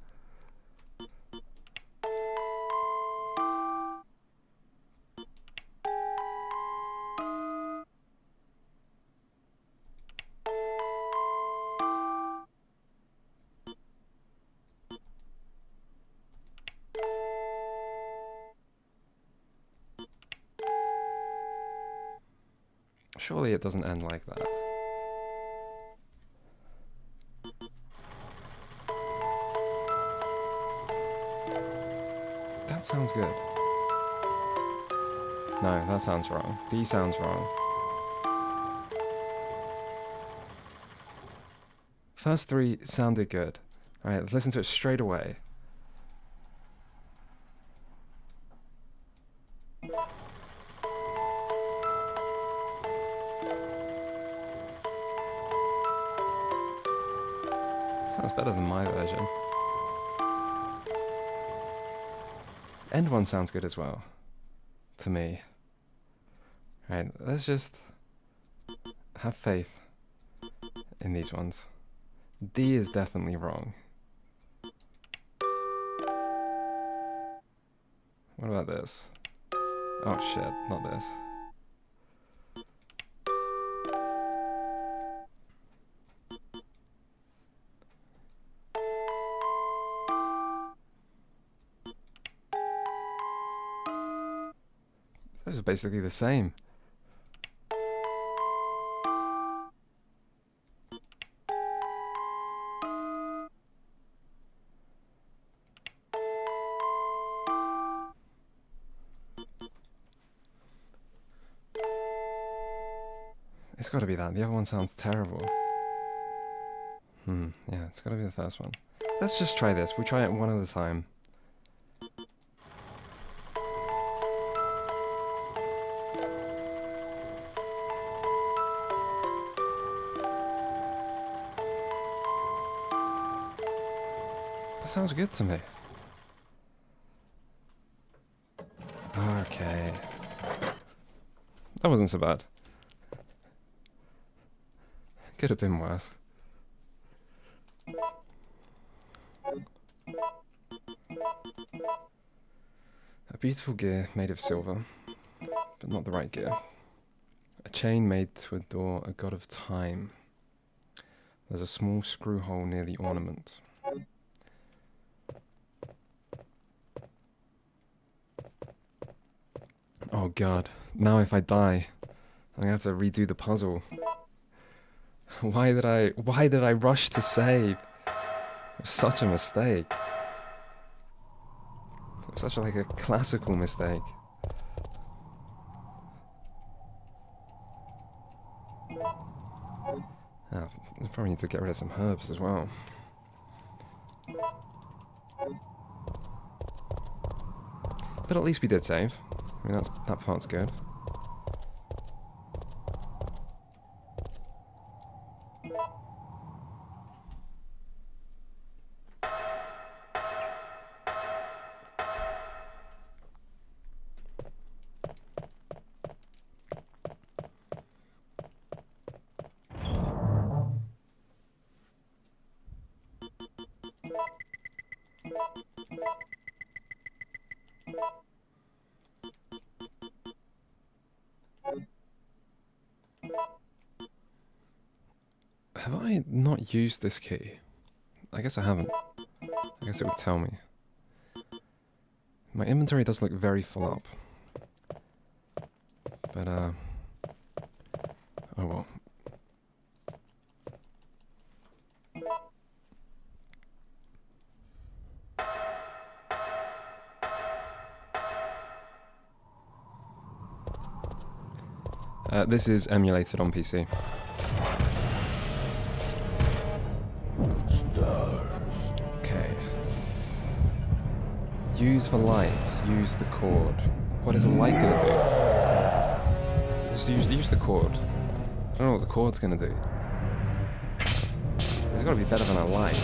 Surely it doesn't end like that. That sounds good. No, that sounds wrong. D sounds wrong. First three sounded good. Alright, let's listen to it straight away. Sounds better than my version. End one sounds good as well. To me. Right, let's just have faith in these ones. D is definitely wrong. What about this? Oh shit, not this. Those are basically the same. It's got to be that. The other one sounds terrible. Yeah, it's got to be the first one. Let's just try this. We'll try it one at a time. That sounds good to me. Okay. That wasn't so bad. Could have been worse. A beautiful gear made of silver, but not the right gear. A chain made to adore a god of time. There's a small screw hole near the ornament. Oh god, now if I die, I'm gonna have to redo the puzzle. Why did I rush to save? It was such a mistake. It was such like a classical mistake. I probably need to get rid of some herbs as well. But at least we did save. I mean, that part's good. Have I not used this key? I guess I haven't. I guess it would tell me. My inventory does look very full up. But, oh well. This is emulated on PC. Okay. Use the light. Use the cord. What is the light gonna do? Just use the cord. I don't know what the cord's gonna do. It's gotta be better than a light.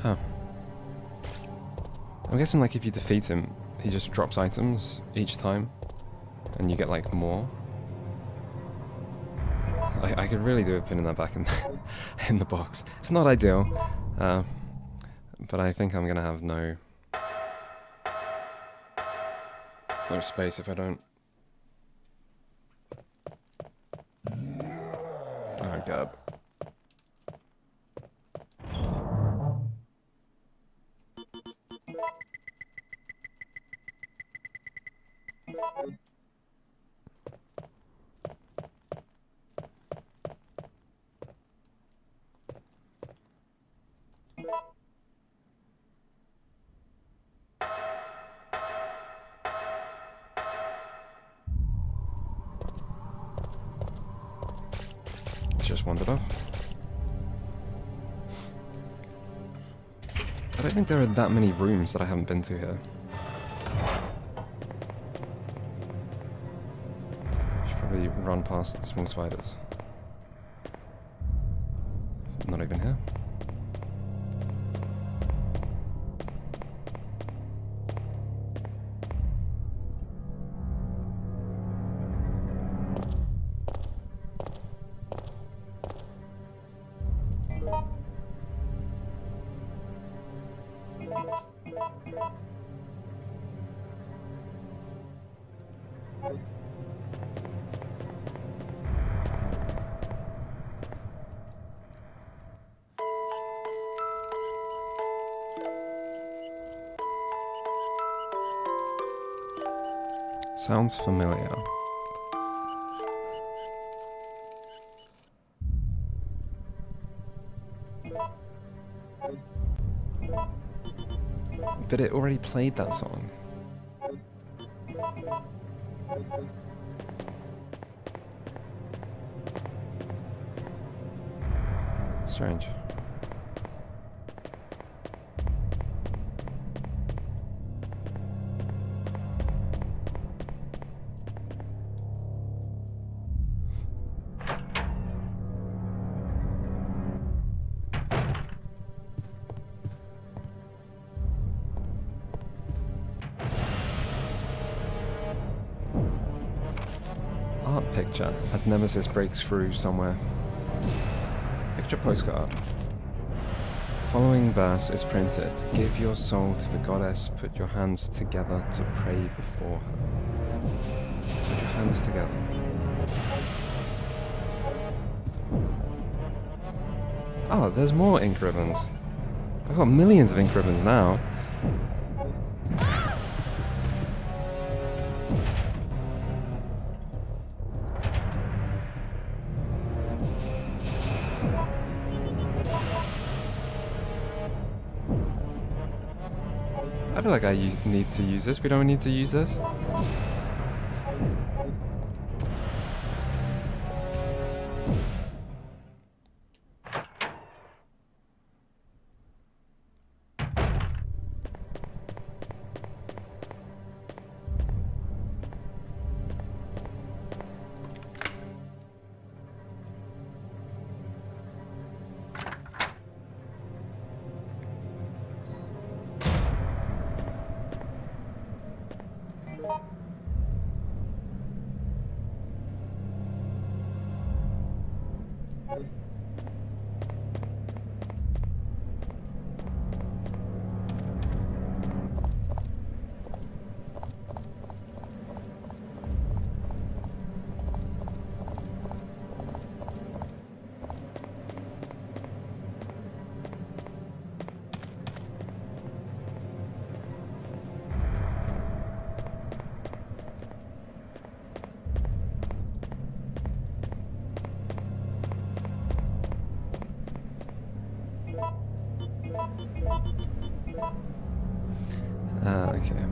Huh. I'm guessing like if you defeat him, he just drops items each time, and you get like more. I could really do with putting that back in in the box. It's not ideal, but I think I'm gonna have no space if I don't. Oh god. Just wandered off. I don't think there are that many rooms that I haven't been to here. Should probably run past the small spiders. Not even here. Sounds familiar. But it already played that song. Strange. Art picture as Nemesis breaks through somewhere. Picture postcard. Following verse is printed. Give your soul to the goddess, put your hands together to pray before her. Put your hands together. Oh, there's more ink ribbons. I've got millions of ink ribbons now. I feel like I need to use this. We don't need to use this. Okay.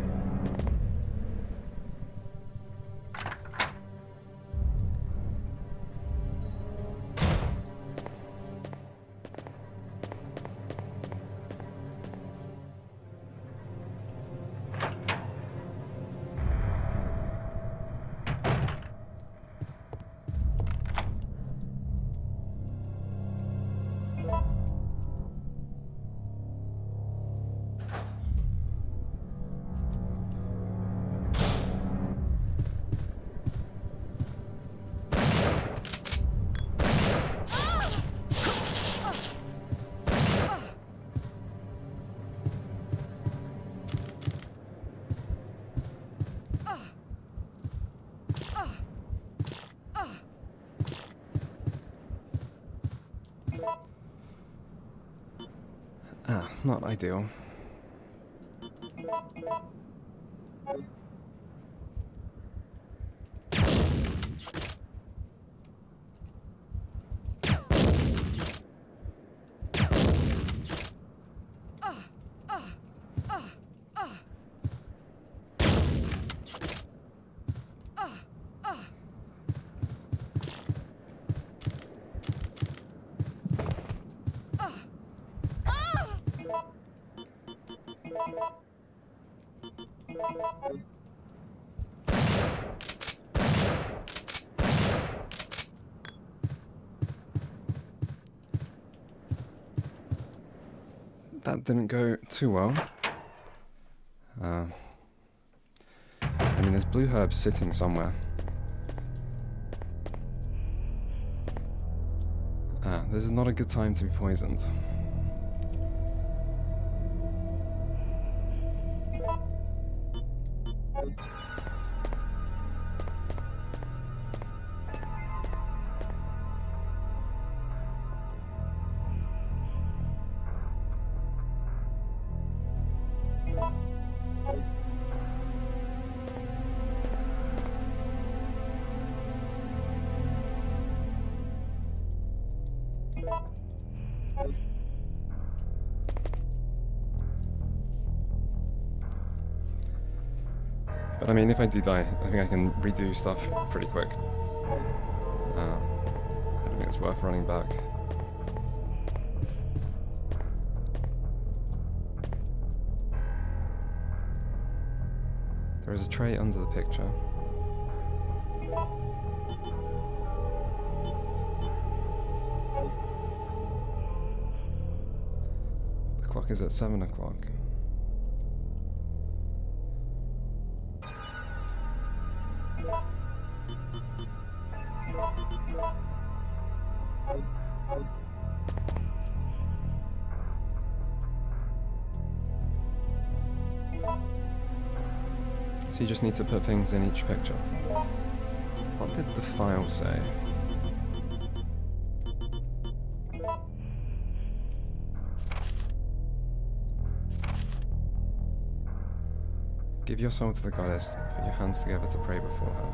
Not ideal. That didn't go too well. I mean, there's blue herbs sitting somewhere. This is not a good time to be poisoned. But I mean, if I do die, I think I can redo stuff pretty quick. I don't think it's worth running back. There is a tray under the picture. The clock is at 7 o'clock. So you just need to put things in each picture. What did the file say? Give your soul to the goddess, put your hands together to pray before her.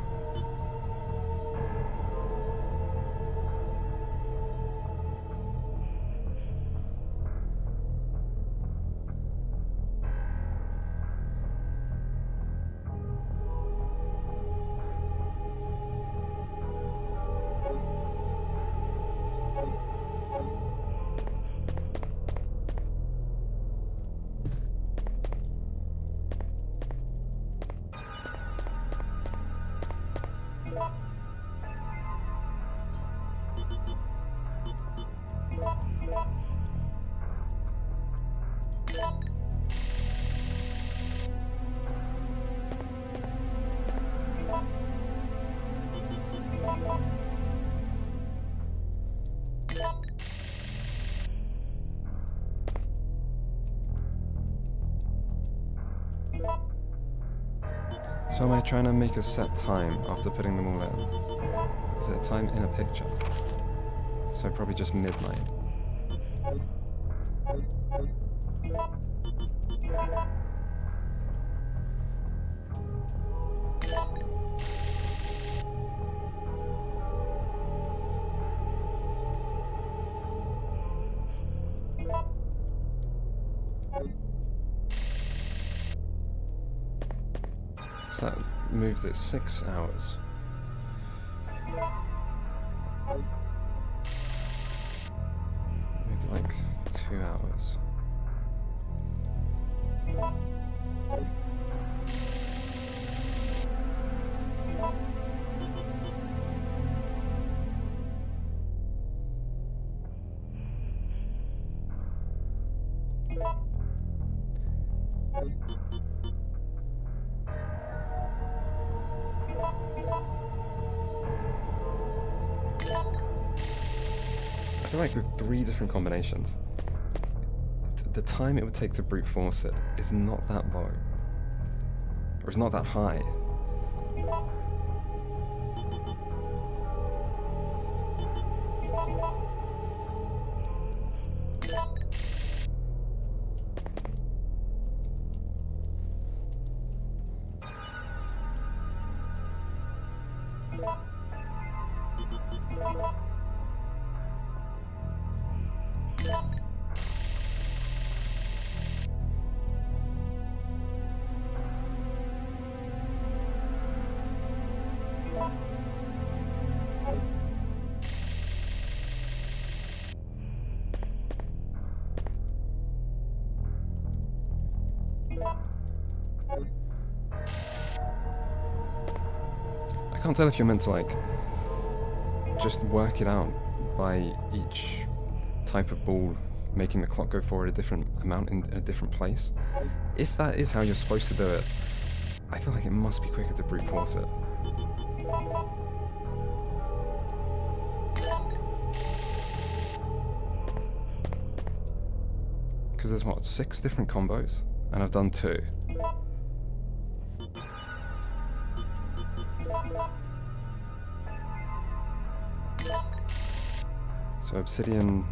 So am I trying to make a set time after putting them all in? Is it a time in a picture? So probably just midnight. So that moves it 6 hours. Moved it like 2 hours. I feel like with 3 different combinations, the time it would take to brute force it is not that low. Or it's not that high. I can't tell if you're meant to like just work it out by each type of ball making the clock go forward a different amount in a different place. If that is how you're supposed to do it, I feel like it must be quicker to brute force it. Because there's what, 6 different combos? And I've done 2. So obsidian,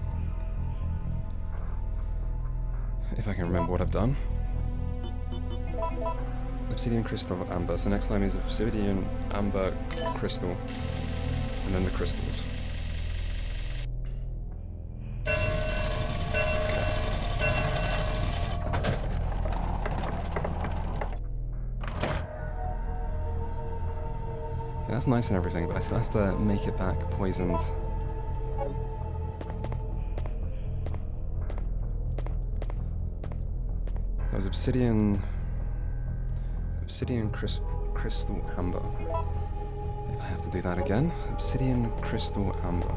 if I can remember what I've done. Obsidian, crystal, amber. So next time is obsidian, amber, crystal, and then the crystals. That's nice and everything, but I still have to make it back poisoned. That was obsidian crystal amber. If I have to do that again, obsidian crystal amber.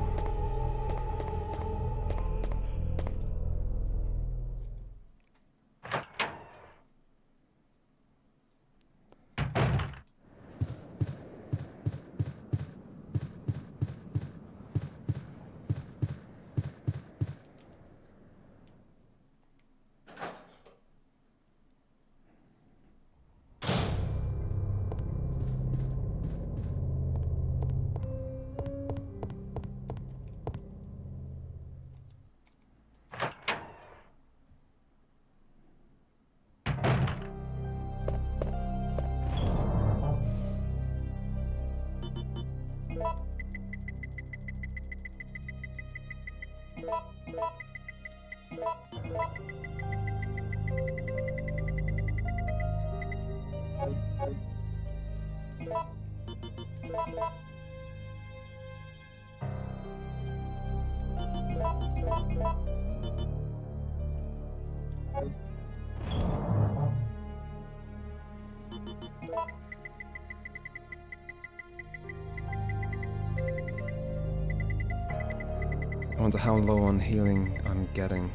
I wonder how low on healing I'm getting.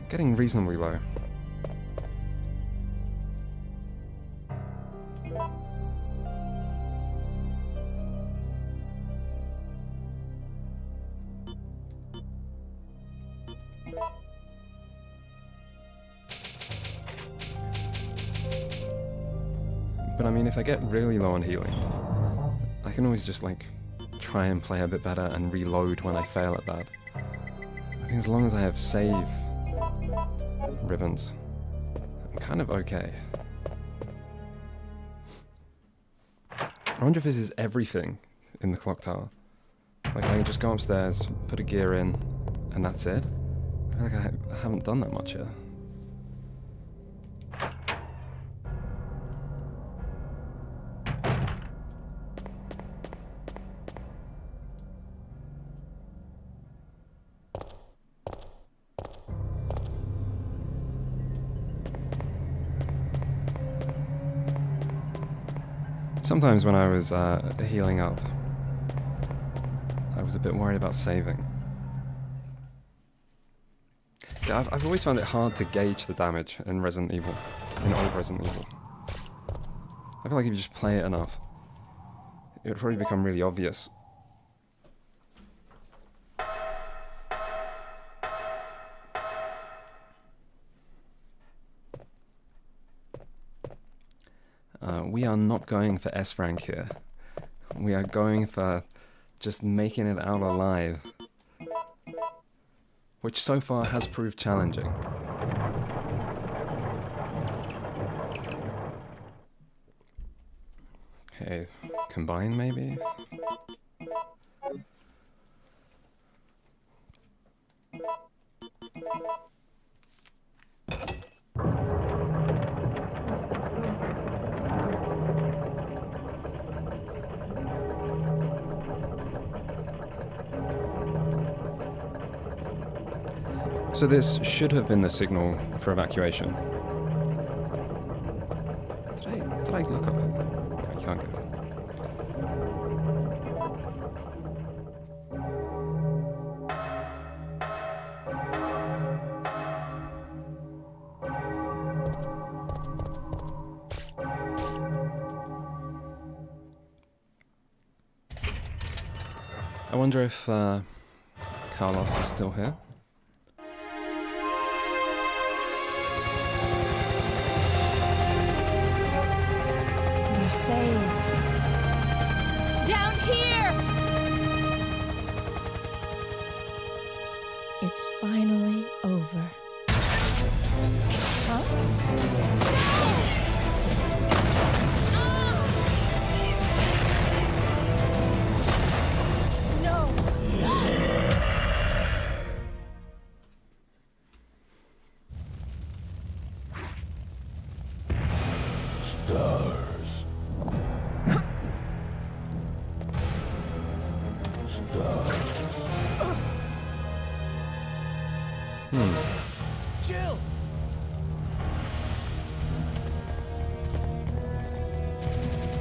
Getting reasonably low. But I mean, if I get really low on healing, I can always just like try and play a bit better and reload when I fail at that. I think as long as I have save ribbons, I'm kind of okay. I wonder if this is everything in the clock tower. Like I can just go upstairs, put a gear in, and that's it. I feel like I haven't done that much yet. Sometimes when I was healing up, I was a bit worried about saving. Yeah, I've always found it hard to gauge the damage in Resident Evil, in old Resident Evil. I feel like if you just play it enough, it would probably become really obvious. We are not going for S rank here. We are going for just making it out alive, which so far has proved challenging. Okay, combine maybe? So this should have been the signal for evacuation. Did I look up here? No, you can't go. I wonder if Carlos is still here. We're saved. Down here! It's finally over. Huh? No! Jill!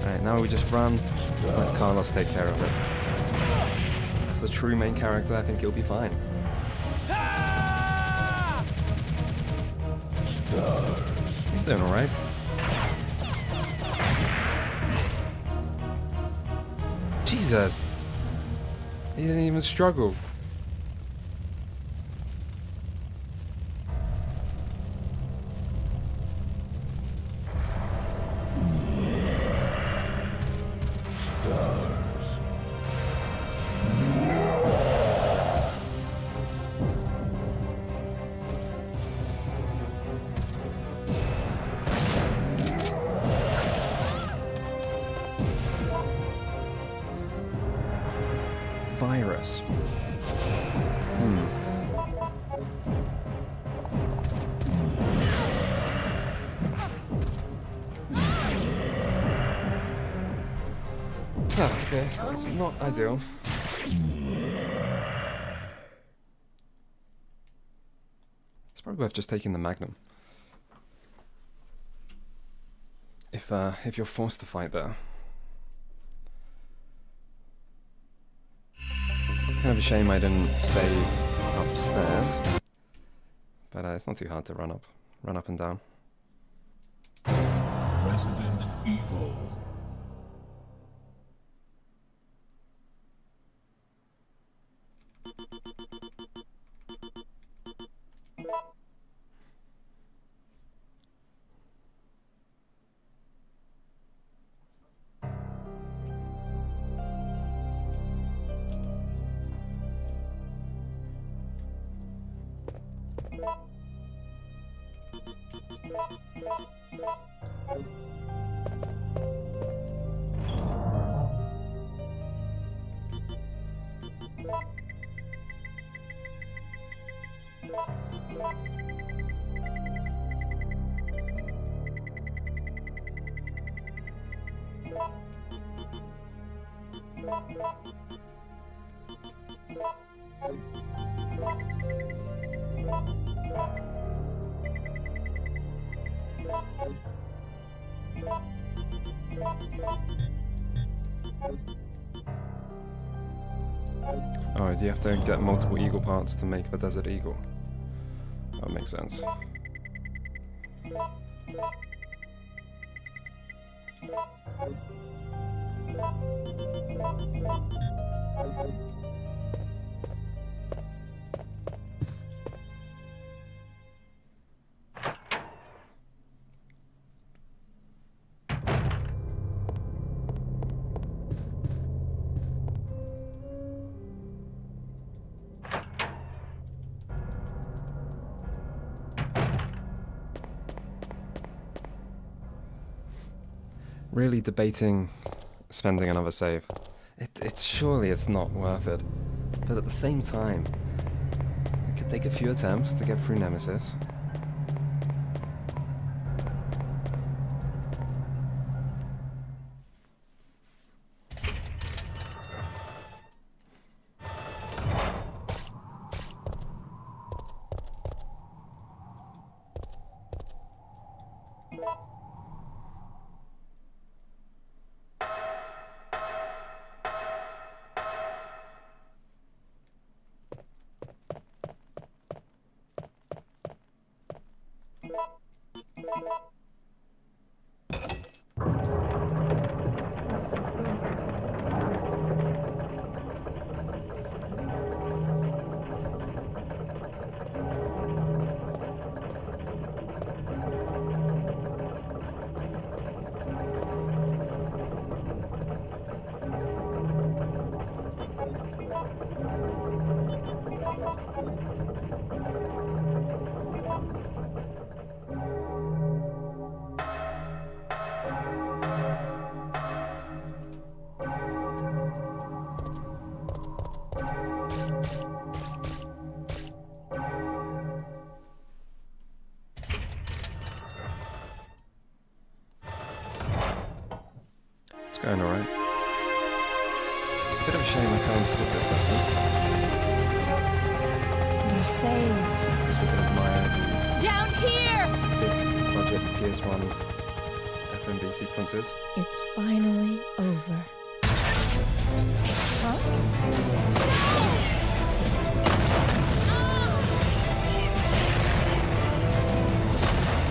Alright, now we just run, let Carlos take care of it. As the true main character, I think he'll be fine. Ah! He's doing alright. Jesus! He didn't even struggle. Virus. Ah, okay, that's not ideal. It's probably worth just taking the Magnum. If you're forced to fight there. Kind of a shame I didn't save upstairs, but it's not too hard to run up and down. Resident Evil. Oh, do you have to get multiple eagle parts to make the Desert Eagle? That makes sense. Really debating spending another save. Surely it's not worth it. But at the same time, it could take a few attempts to get through Nemesis. It's going alright. Bit of a shame I can't skip this cutscene. You're saved. PS1 FMV sequences. It's finally over. Huh?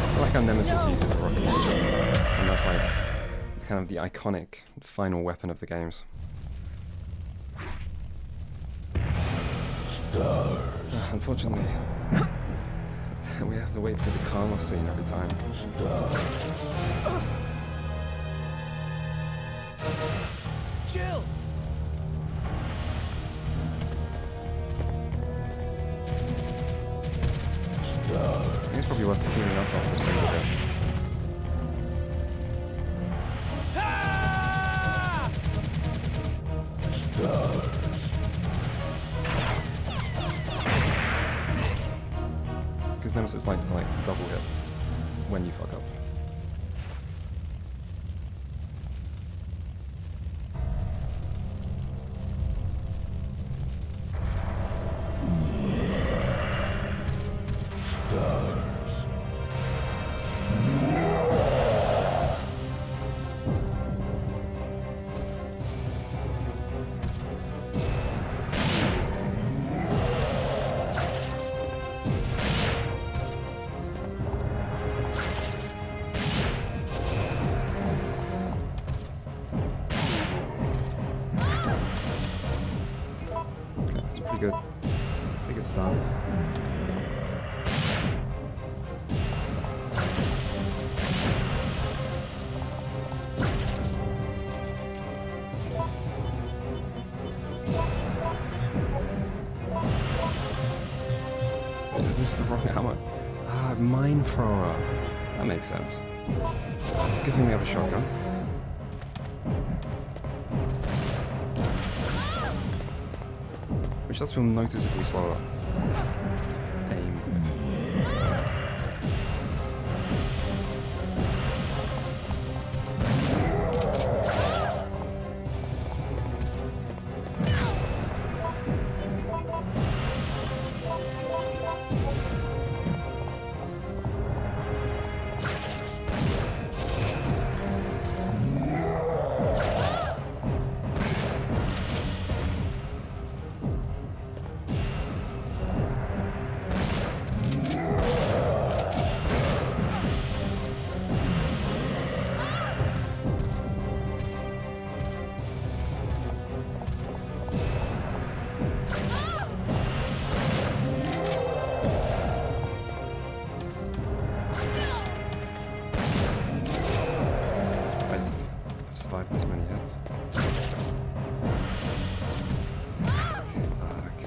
I feel like how Nemesis uses a rocket launcher, and that's like kind of the iconic final weapon of the games. Unfortunately, we have to wait for the Carlos scene every time. Chill! I think it's probably worth cleaning up after a single bit. Ah! Because Nemesis likes to like double hit when you fuck up. Pretty good start. This is the wrong ammo. Ah, mine thrower. That makes sense. Good thing we have a shotgun. Which does feel noticeably slower. Aim. Survived this many hits. Fuck.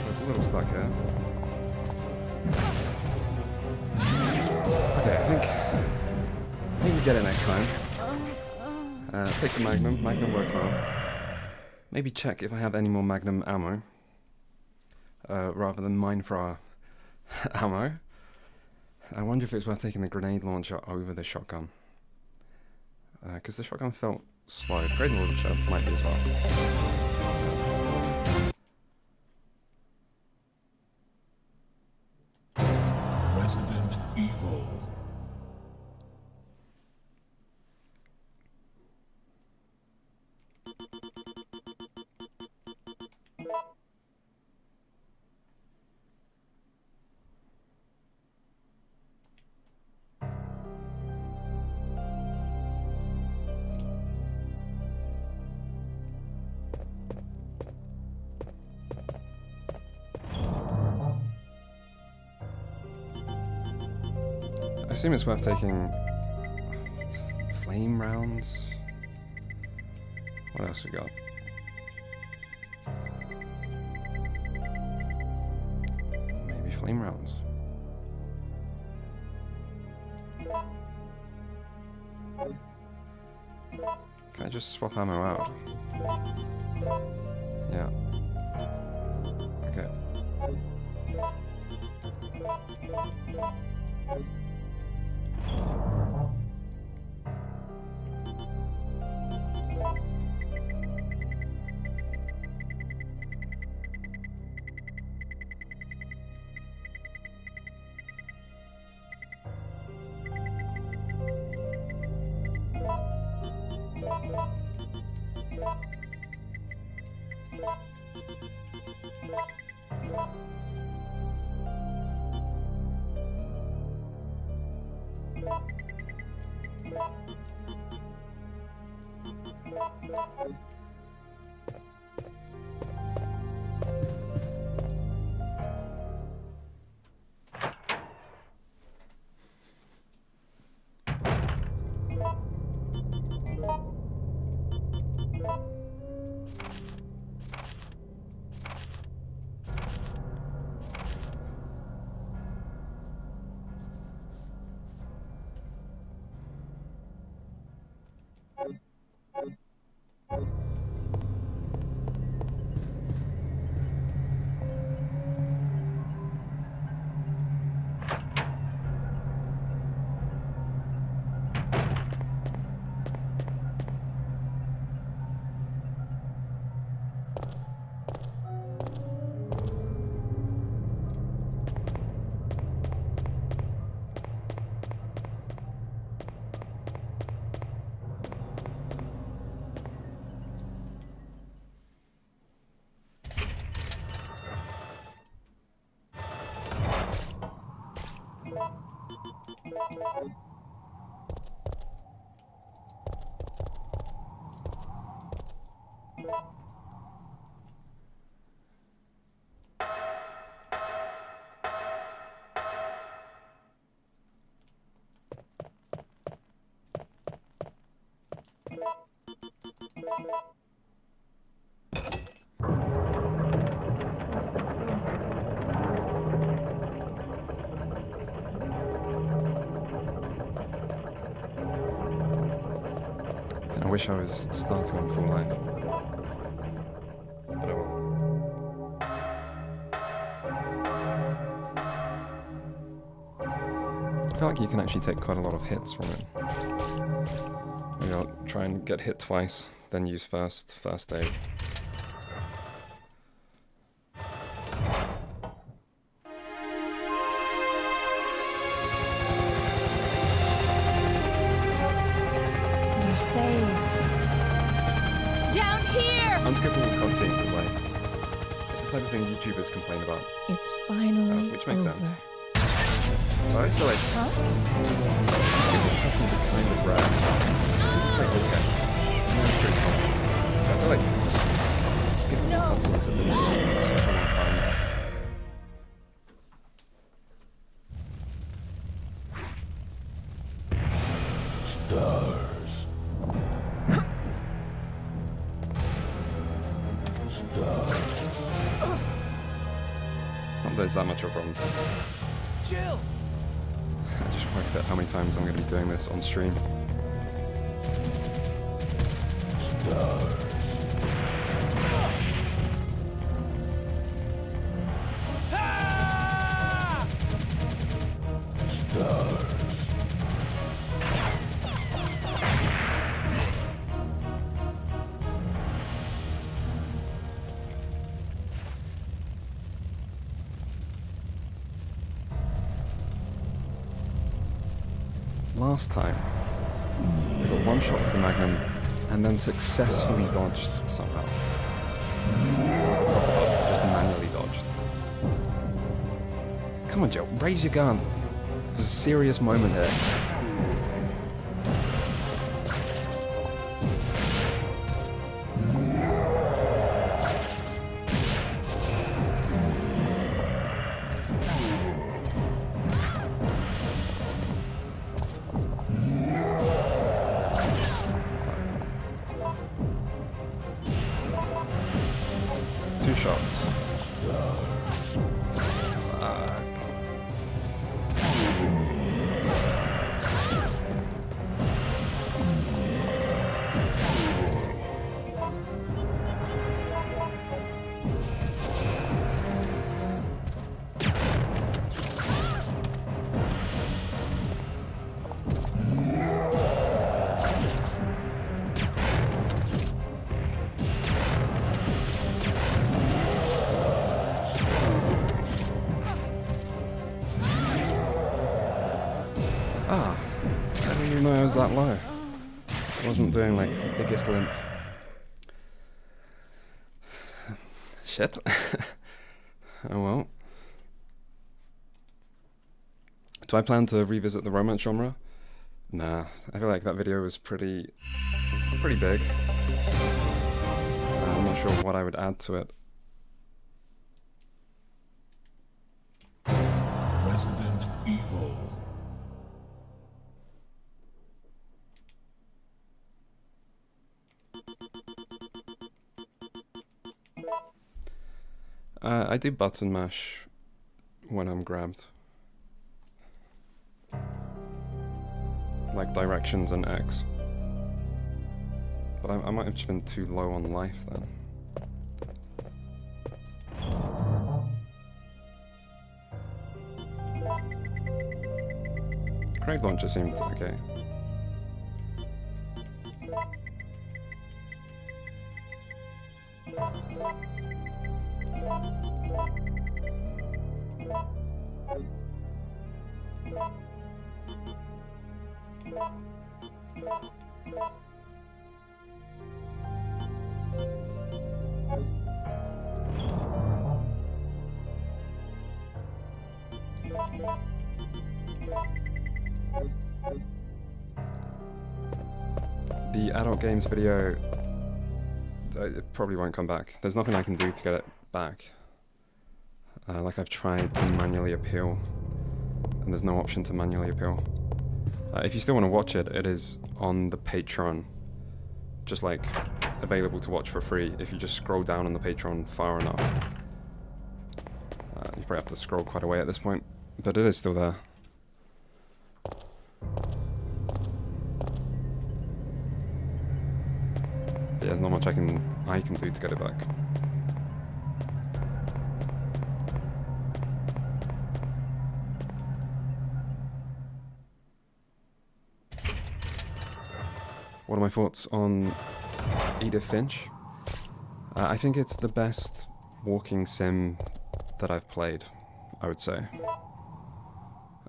A little stuck here. Okay, I think we get it next time. Take the Magnum. Magnum worked well. Maybe check if I have any more Magnum ammo. Rather than mine thrower ammo. I wonder if it's worth taking the grenade launcher over the shotgun. Because the shotgun felt slow. The grenade launcher might be as well. Resident Evil. I assume it's worth taking flame rounds. What else we got? Maybe flame rounds. Can I just swap ammo out? Yeah. Okay. I wish I was starting on full life. But I won't. I feel like you can actually take quite a lot of hits from it. Maybe I'll try and get hit twice, then use first aid. You're saved. Down here! Unskippable cutscenes is like, it's the type of thing YouTubers complain about. It's finally which makes over. sense. But I always feel like Huh? unskippable cutscenes are kind of rare. It's pretty okay. And they're pretty fun. But I feel like skippable cutscenes have been around for such a long time now. Not that it's that much of a problem. Chill! I just worry about how many times I'm going to be doing this on stream. Ah! Last time, they got one shot with the Magnum and then successfully dodged somehow. Just manually dodged. Come on, Joe, raise your gun. There's a serious moment here. Two shots. Fuck. Ah, I didn't even know I was that low. I wasn't doing like biggest limp. Shit. Oh well. Do I plan to revisit the romance genre? Nah, I feel like that video was pretty big. I'm not sure what I would add to it. Resident Evil. I do button mash when I'm grabbed. Like directions and X. But I might have just been too low on life then. Crate launcher seemed okay. The adult games video, it probably won't come back. There's nothing I can do to get it back. Like I've tried to manually appeal, and there's no option to manually appeal. If you still want to watch it, it is on the Patreon, just like available to watch for free. If you just scroll down on the Patreon far enough. You probably have to scroll quite a way at this point, but it is still there. Yeah, there's not much I can do to get it back. What are my thoughts on Edith Finch? I think it's the best walking sim that I've played, I would say.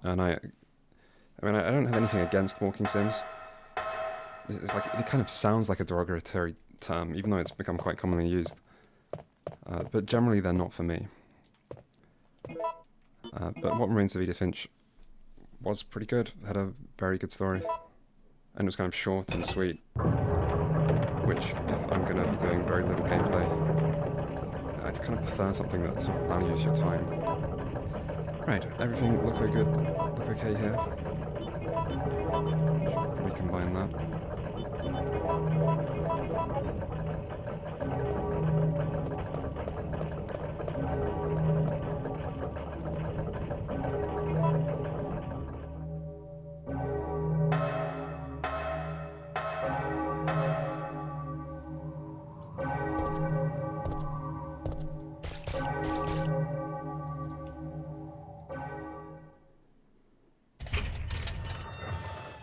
And I mean, I don't have anything against walking sims. It's like, it kind of sounds like a derogatory term, even though it's become quite commonly used. But generally, they're not for me. But What Remains of Edith Finch was pretty good, had a very good story, and it was kind of short and sweet, which, if I'm going to be doing very little gameplay, I'd kind of prefer something that sort of values your time. Right, everything look okay here. Probably combine that.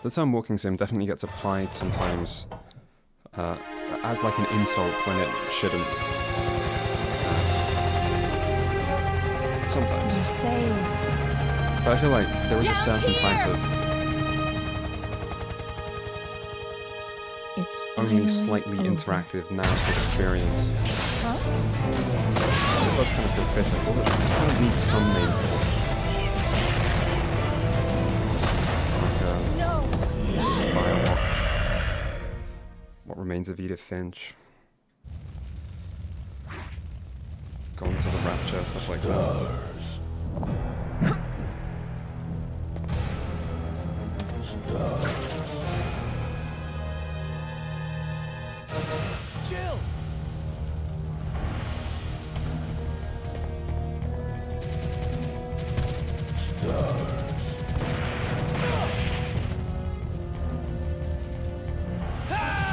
The term walking sim definitely gets applied sometimes as like an insult when it shouldn't. Sometimes. You're saved. But I feel like there was a certain type of It's only finally slightly over. interactive narrative experience. Huh? It does kind of feel fitting. Well, it kind of needs some name for it. No. Firewatch. What Remains of Edith Finch. Gone to the Rapture, stuff like that. Jill! Ah!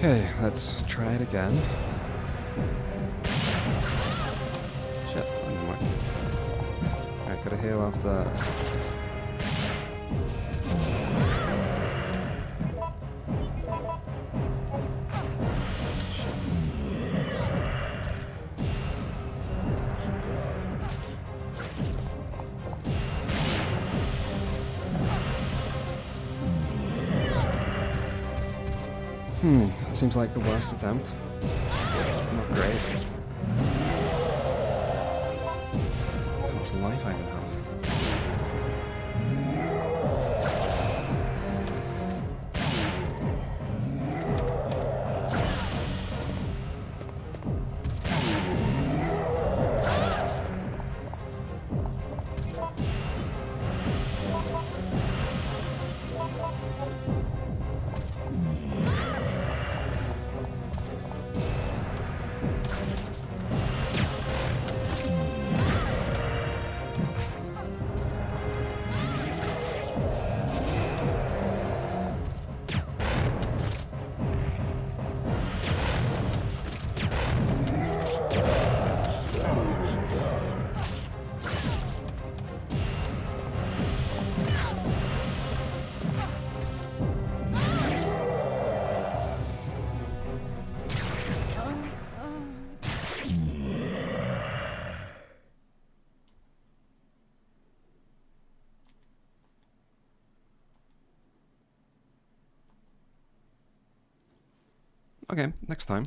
Okay, let's try it again. Shit, never mind. Alright, gotta heal after. Seems like the worst attempt. Not great. How much life I can have. Okay, next time.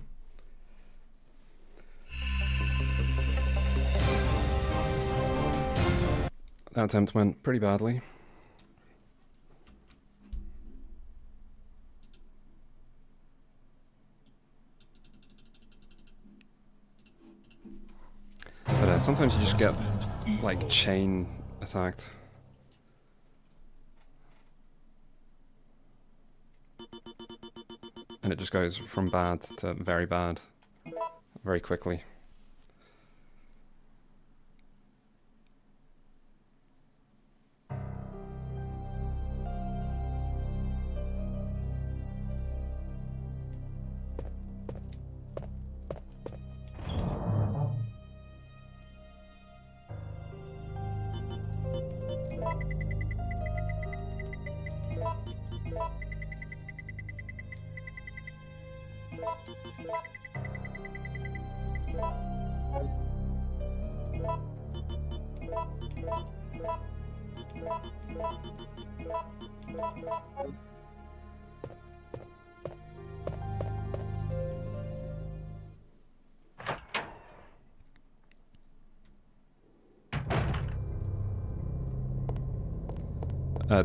That attempt went pretty badly. But sometimes you just get, like, chain attacked. And it just goes from bad to very bad very quickly.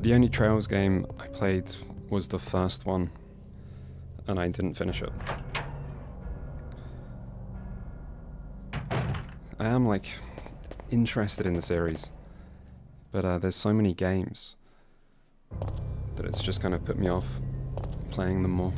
The only Trails game I played was the first one, and I didn't finish it. I am, like, interested in the series, but there's so many games that it's just kind of put me off playing them more.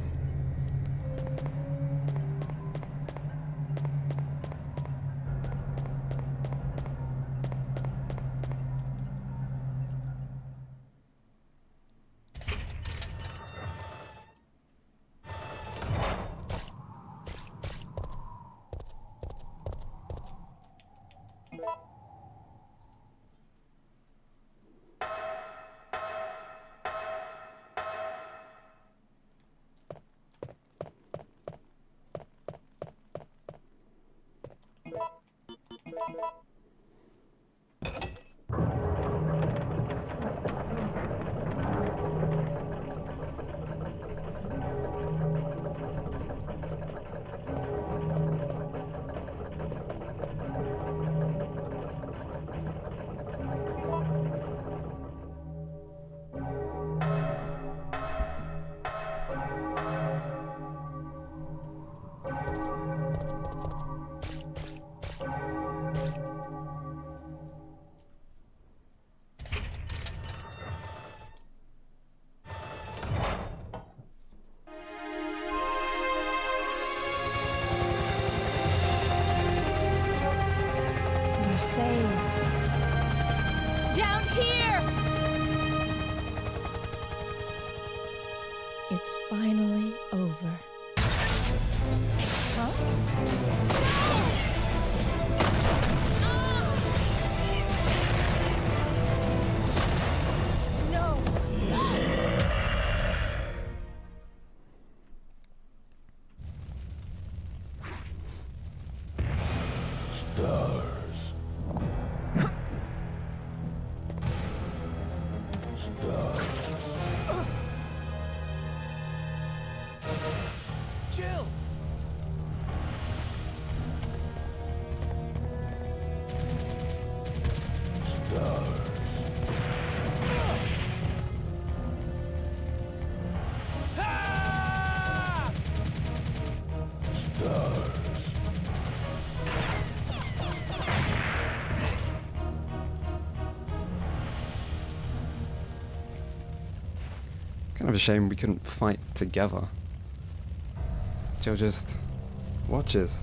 We're saved. Down here! It's finally over. No! Chill! Ah! Kind of a shame we couldn't fight together. Joe just watches.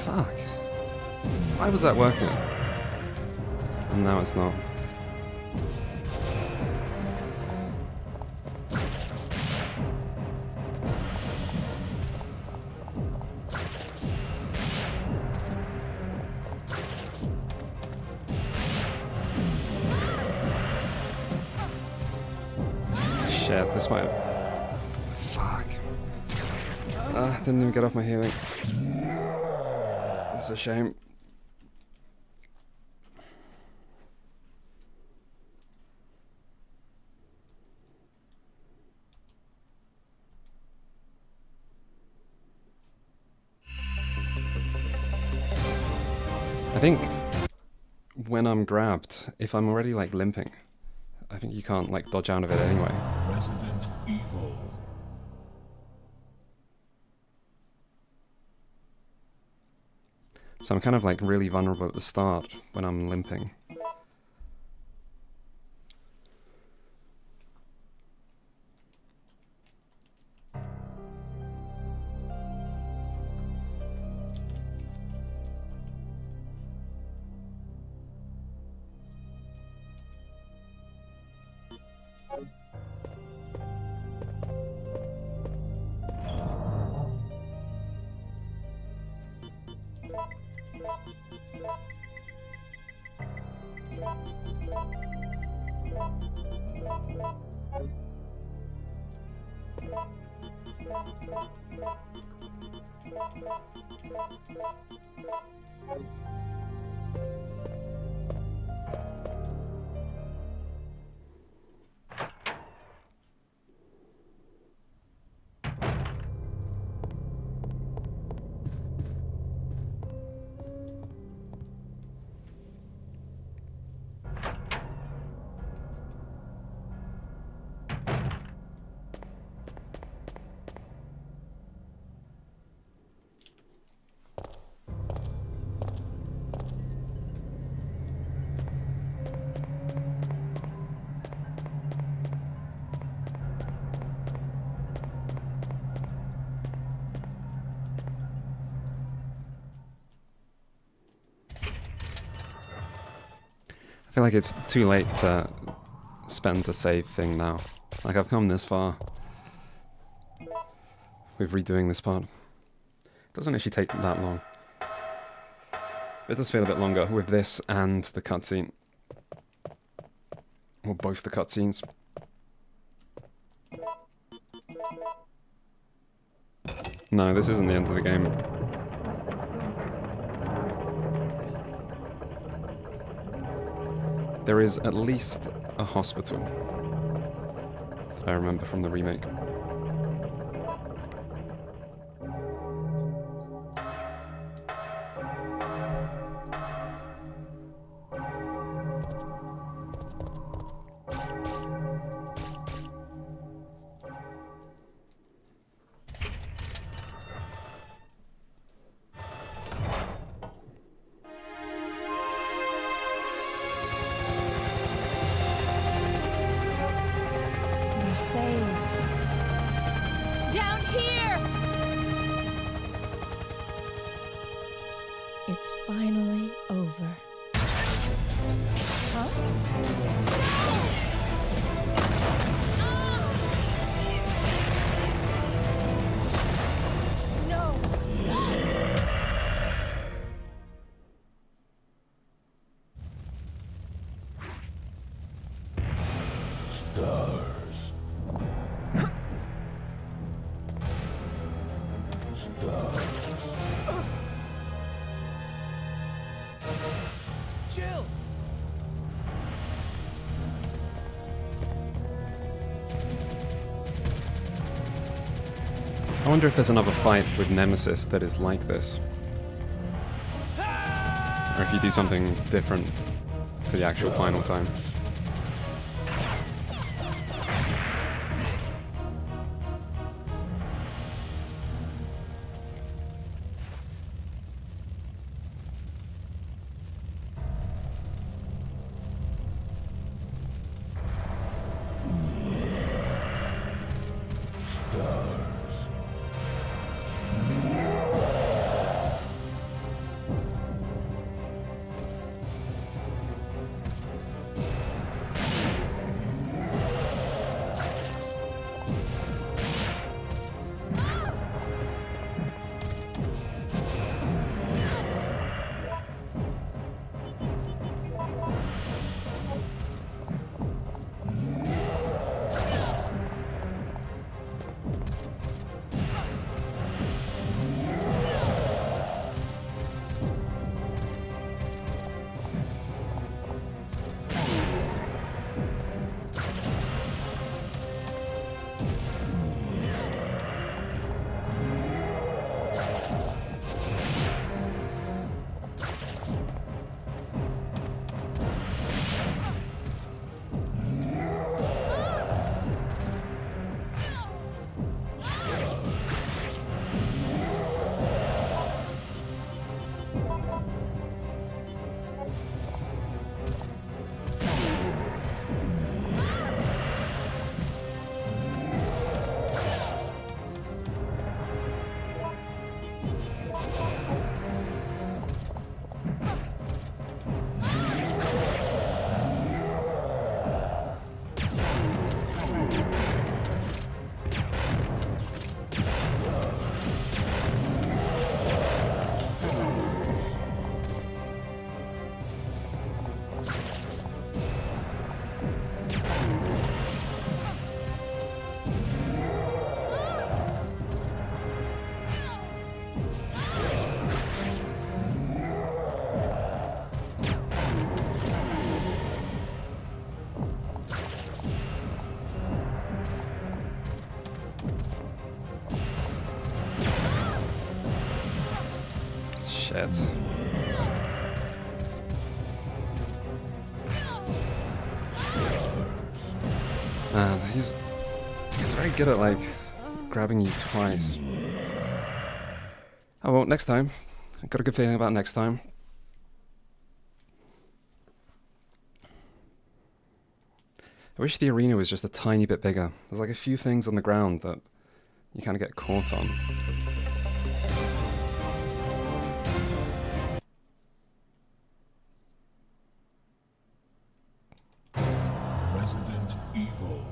Fuck. Why was that working? And now it's not. Shit, this might have... Fuck. Didn't even get off my healing. That's a shame. I think when I'm grabbed, if I'm already like limping, I think you can't like dodge out of it anyway. Resident Evil. So I'm kind of like really vulnerable at the start when I'm limping. I feel like it's too late to spend the save thing now. Like, I've come this far with redoing this part. It doesn't actually take that long. It does feel a bit longer with this and the cutscene. Or both the cutscenes. No, this isn't the end of the game. There is at least a hospital. I remember from the remake. We're saved. Down It's finally over. Huh? No! Jill! I wonder if there's another fight with Nemesis that is like this. Or if you do something different for the actual final time. Shit. He's very good at, like, grabbing you twice. Oh well, next time. I've got a good feeling about next time. I wish the arena was just a tiny bit bigger. There's like a few things on the ground that you kind of get caught on. Resident Evil.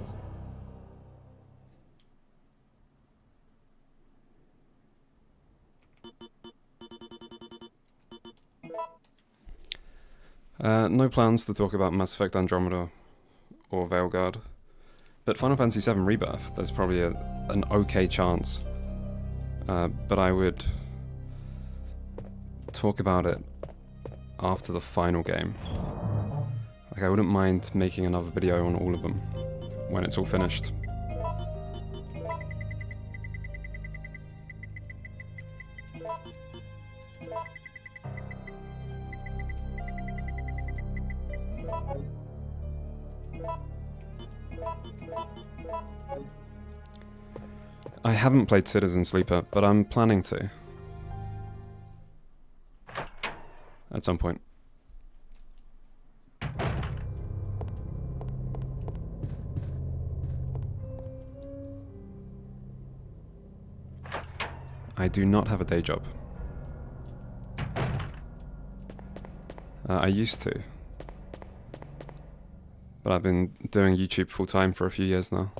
No plans to talk about Mass Effect Andromeda or Veilguard, but Final Fantasy VII Rebirth, there's probably an okay chance. But I would talk about it after the final game. Like, I wouldn't mind making another video on all of them when it's all finished. I haven't played Citizen Sleeper, but I'm planning to. At some point. I do not have a day job. I used to. But I've been doing YouTube full time for a few years now.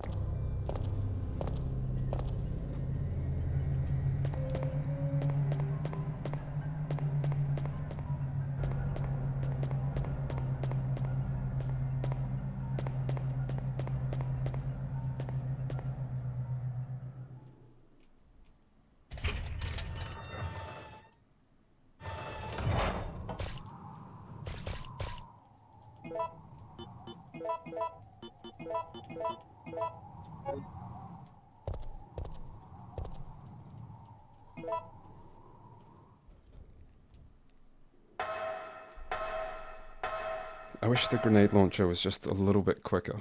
I wish the grenade launcher was just a little bit quicker.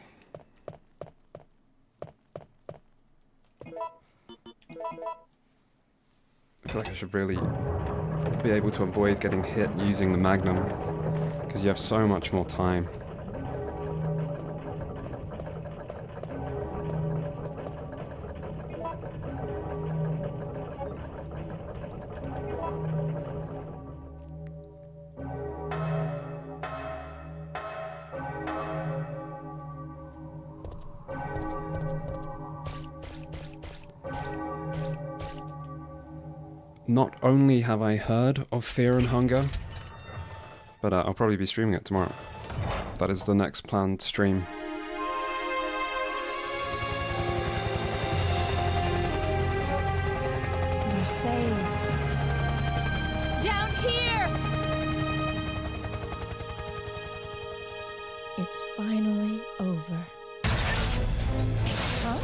I feel like I should really be able to avoid getting hit using the Magnum, because you have so much more time. Not only have I heard of Fear and Hunger, but I'll probably be streaming it tomorrow. That is the next planned stream. We're saved. Down here! It's finally over. Huh?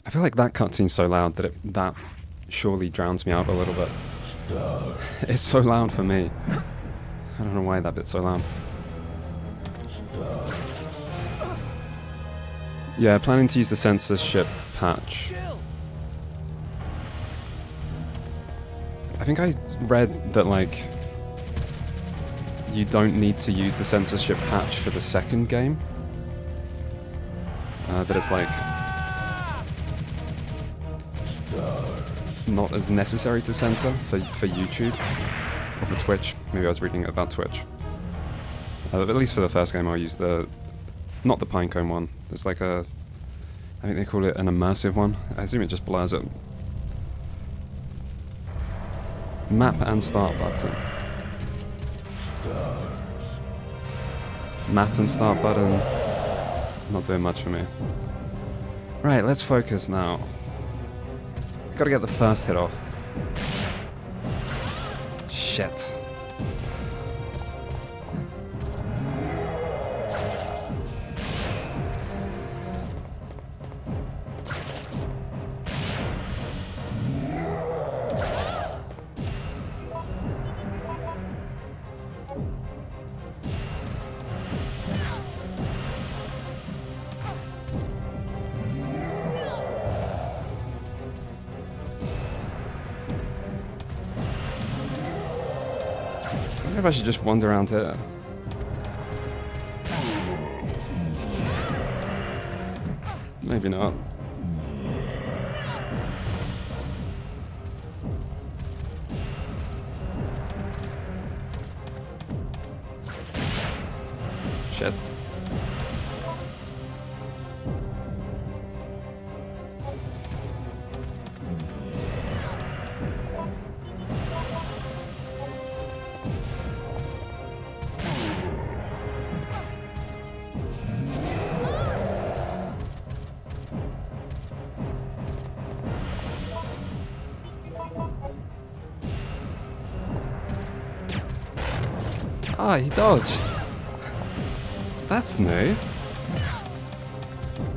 I feel like that cutscene's so loud that that surely drowns me out a little bit. It's so loud for me. I don't know why that bit's so loud. Yeah, planning to use the censorship patch. Chill. I think I read that, like, you don't need to use the censorship patch for the second game. That it's, like, not as necessary to censor for YouTube or for Twitch. Maybe I was reading it about Twitch. But at least for the first game I'll use not the Pinecone one. There's like I think they call it an immersive one. I assume it just blurs it. Map and start button. Map and start button. Not doing much for me. Right, let's focus now. Gotta get the first hit off. Shit. I wonder if I should just wander around here. Maybe not. Shit. Ah, he dodged. That's new.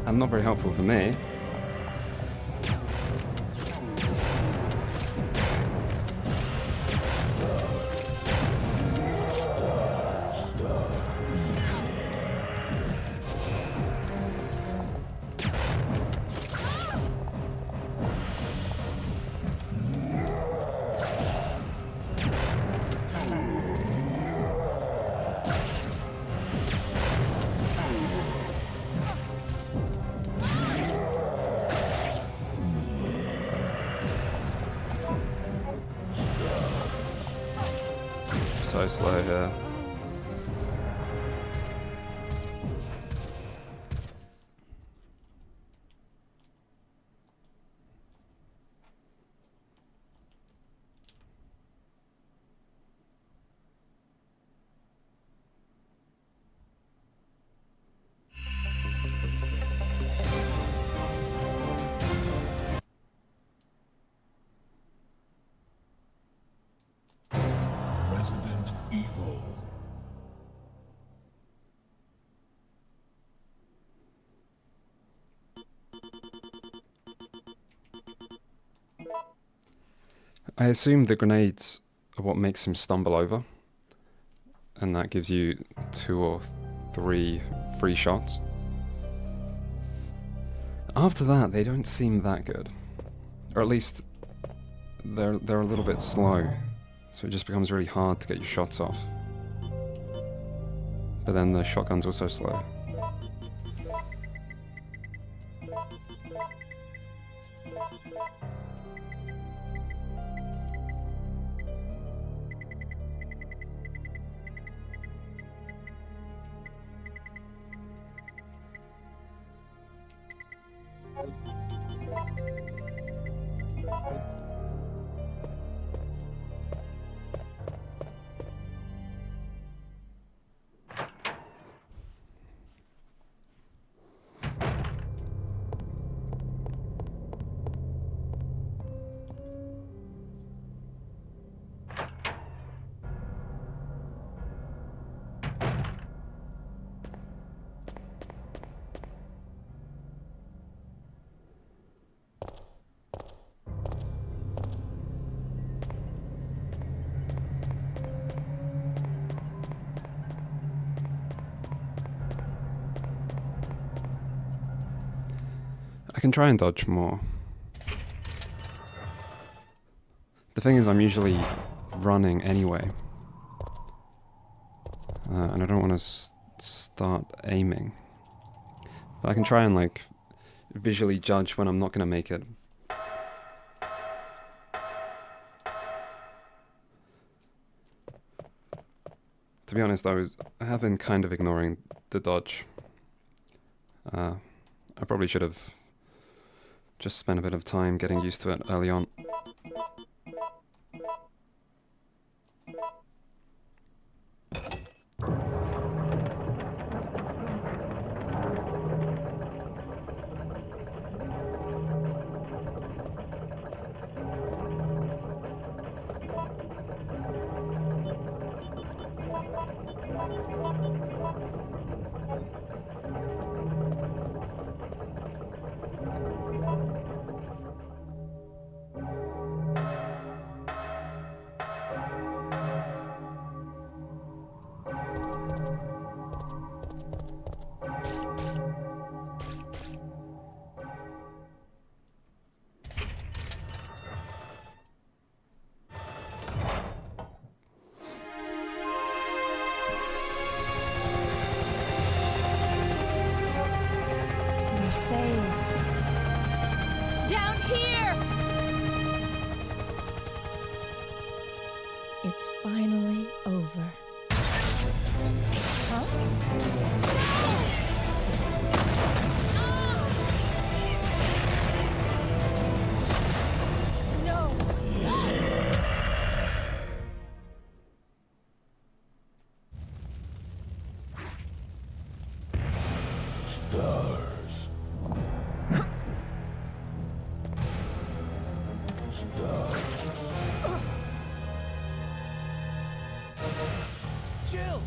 And not very helpful for me. so slow here. Resident Evil. I assume the grenades are what makes him stumble over, and that gives you 2 or 3 free shots. After that, they don't seem that good, or at least they're a little bit slow, so it just becomes really hard to get your shots off. But then the shotgun's also slow. I can try and dodge more. The thing is, I'm usually running anyway. And I don't want to start aiming. But I can try and, like, visually judge when I'm not going to make it. To be honest, I have been kind of ignoring the dodge. I probably should have just spent a bit of time getting used to it early on. We're saved. Down here! It's finally over. No! Jill!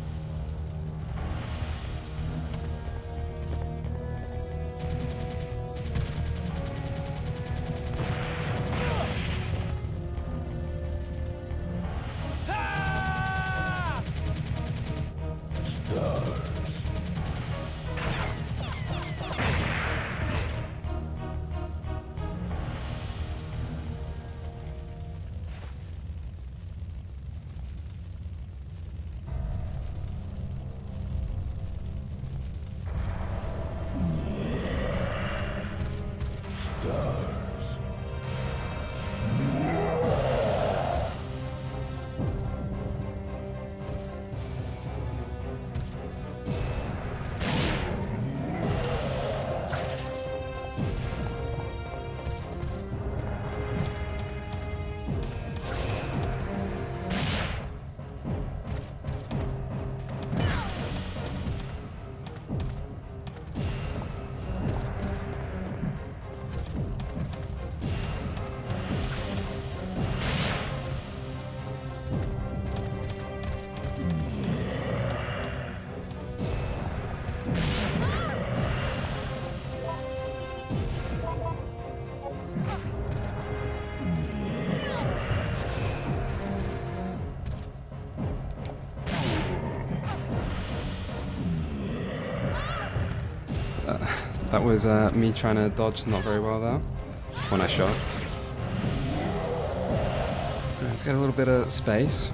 Ah! That was me trying to dodge not very well there when I shot. Let's get a little bit of space.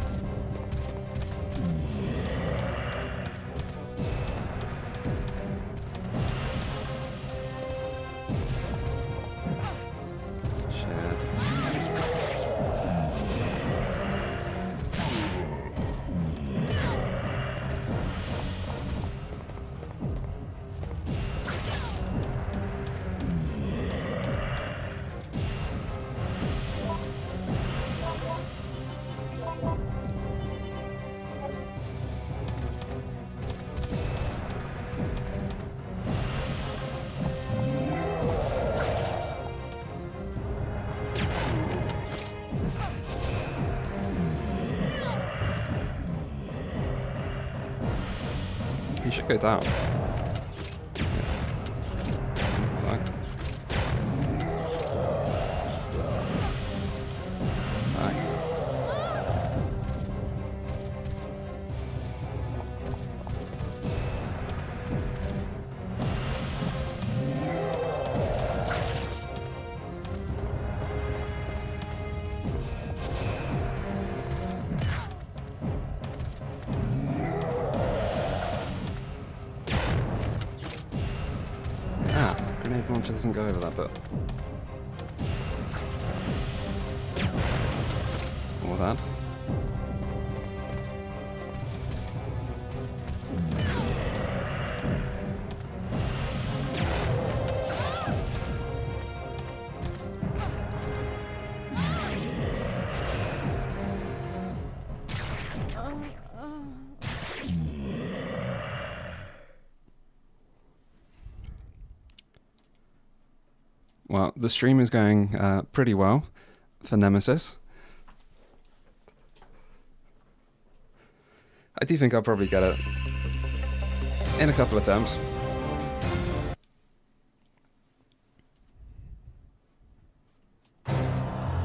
He should go down. Fuck. Fuck. Grenade launcher doesn't go over that bit. Or that. Well, the stream is going pretty well for Nemesis. I do think I'll probably get it in a couple of attempts.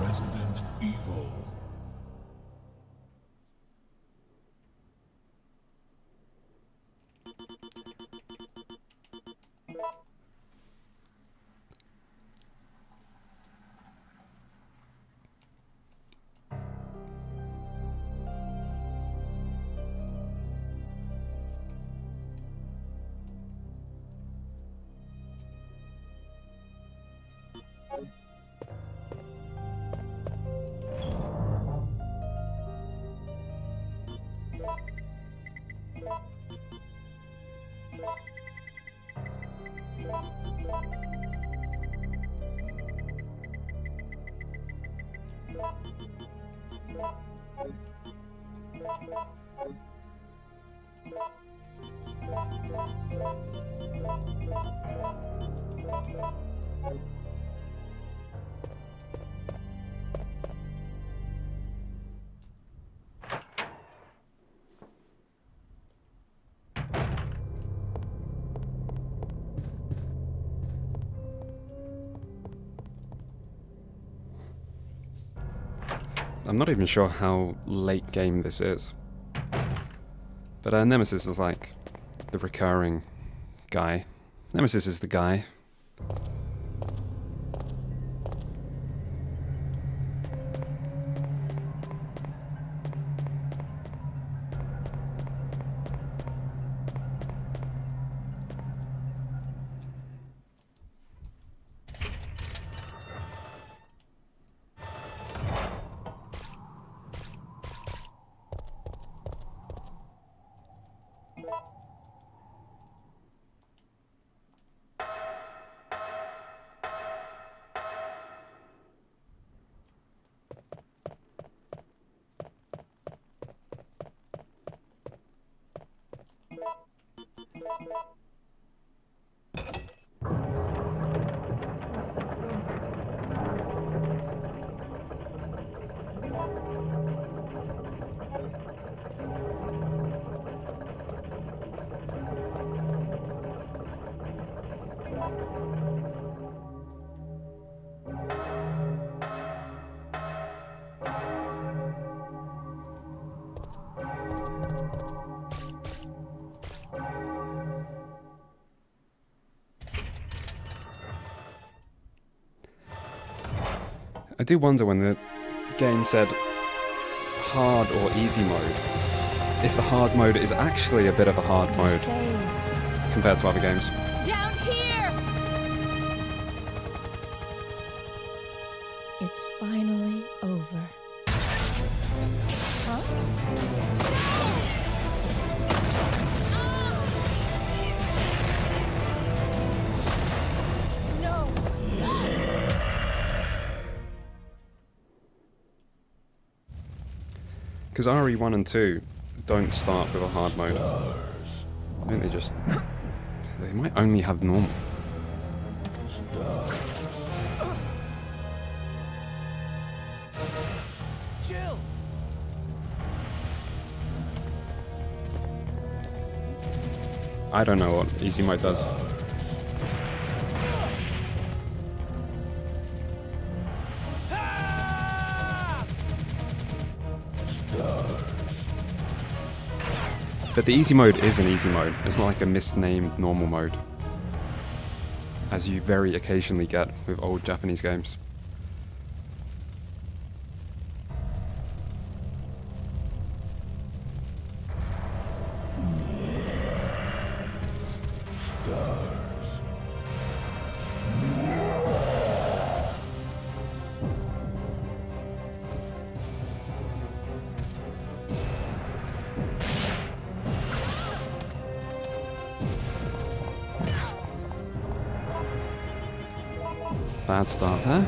Resident Evil. I'm not even sure how late game this is. But Nemesis is like the recurring guy. Nemesis is the guy. I do wonder when the game said hard or easy mode, if the hard mode is actually a bit of a hard You're mode saved. compared to other games. Down here! It's finally over. Huh? No! Because RE1 and 2 don't start with a hard mode. I think they might only have normal. Jill! I don't know what easy mode does. Ah! But the easy mode is an easy mode. It's not like a misnamed normal mode, as you very occasionally get with old Japanese games. Bad start there.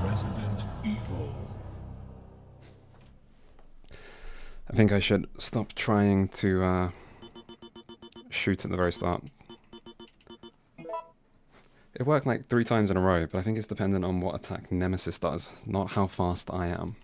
Resident Evil. I think I should stop trying to shoot at the very start. It worked like 3 times in a row, but I think it's dependent on what attack Nemesis does, not how fast I am.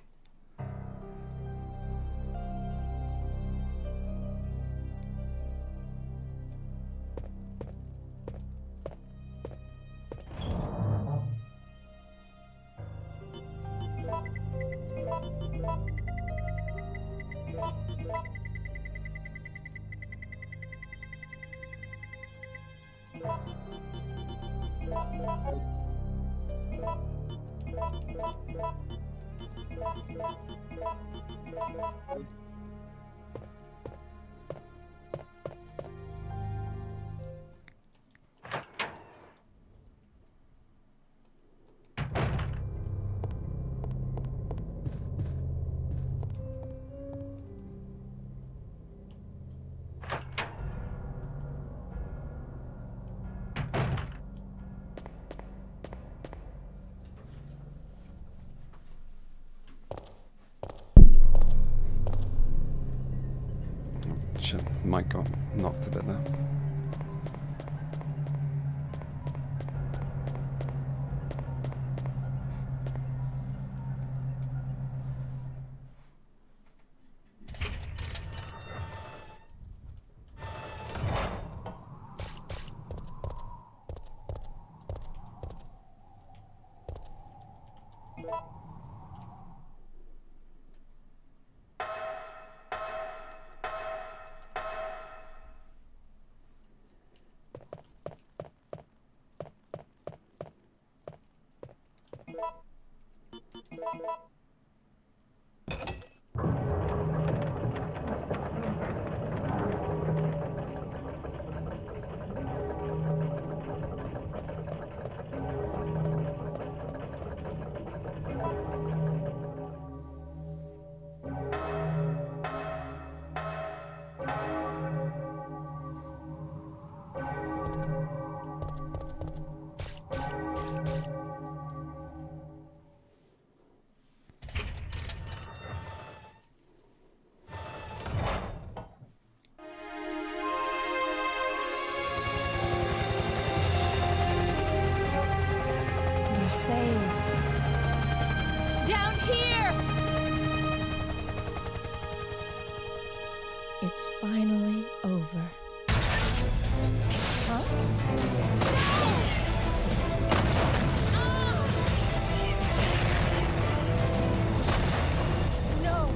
Shit, mic got knocked a bit there. We're saved. Down here! It's finally over. Huh? No!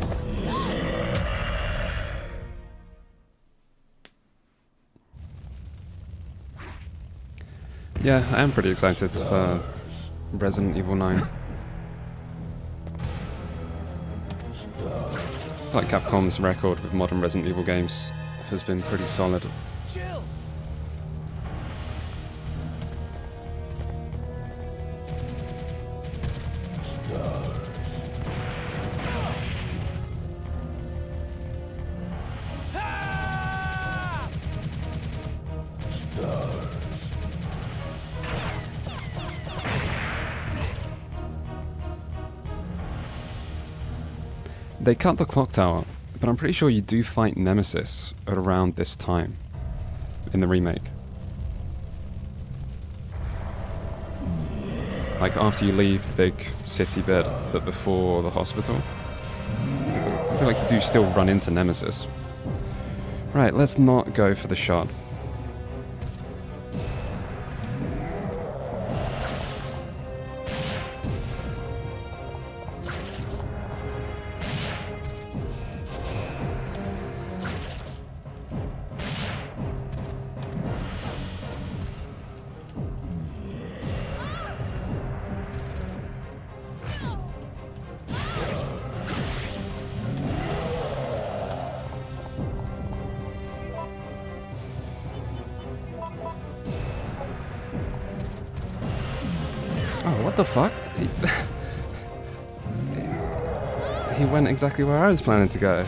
Yeah, I am pretty excited for Resident Evil 9. I feel like Capcom's record with modern Resident Evil games has been pretty solid. Chill! Ah! They cut the clock tower, but I'm pretty sure you do fight Nemesis at around this time in the remake. Like after you leave the big city bit, but before the hospital. I feel like you do still run into Nemesis. Right, let's not go for the shot. Oh, what the fuck? He went exactly where I was planning to go.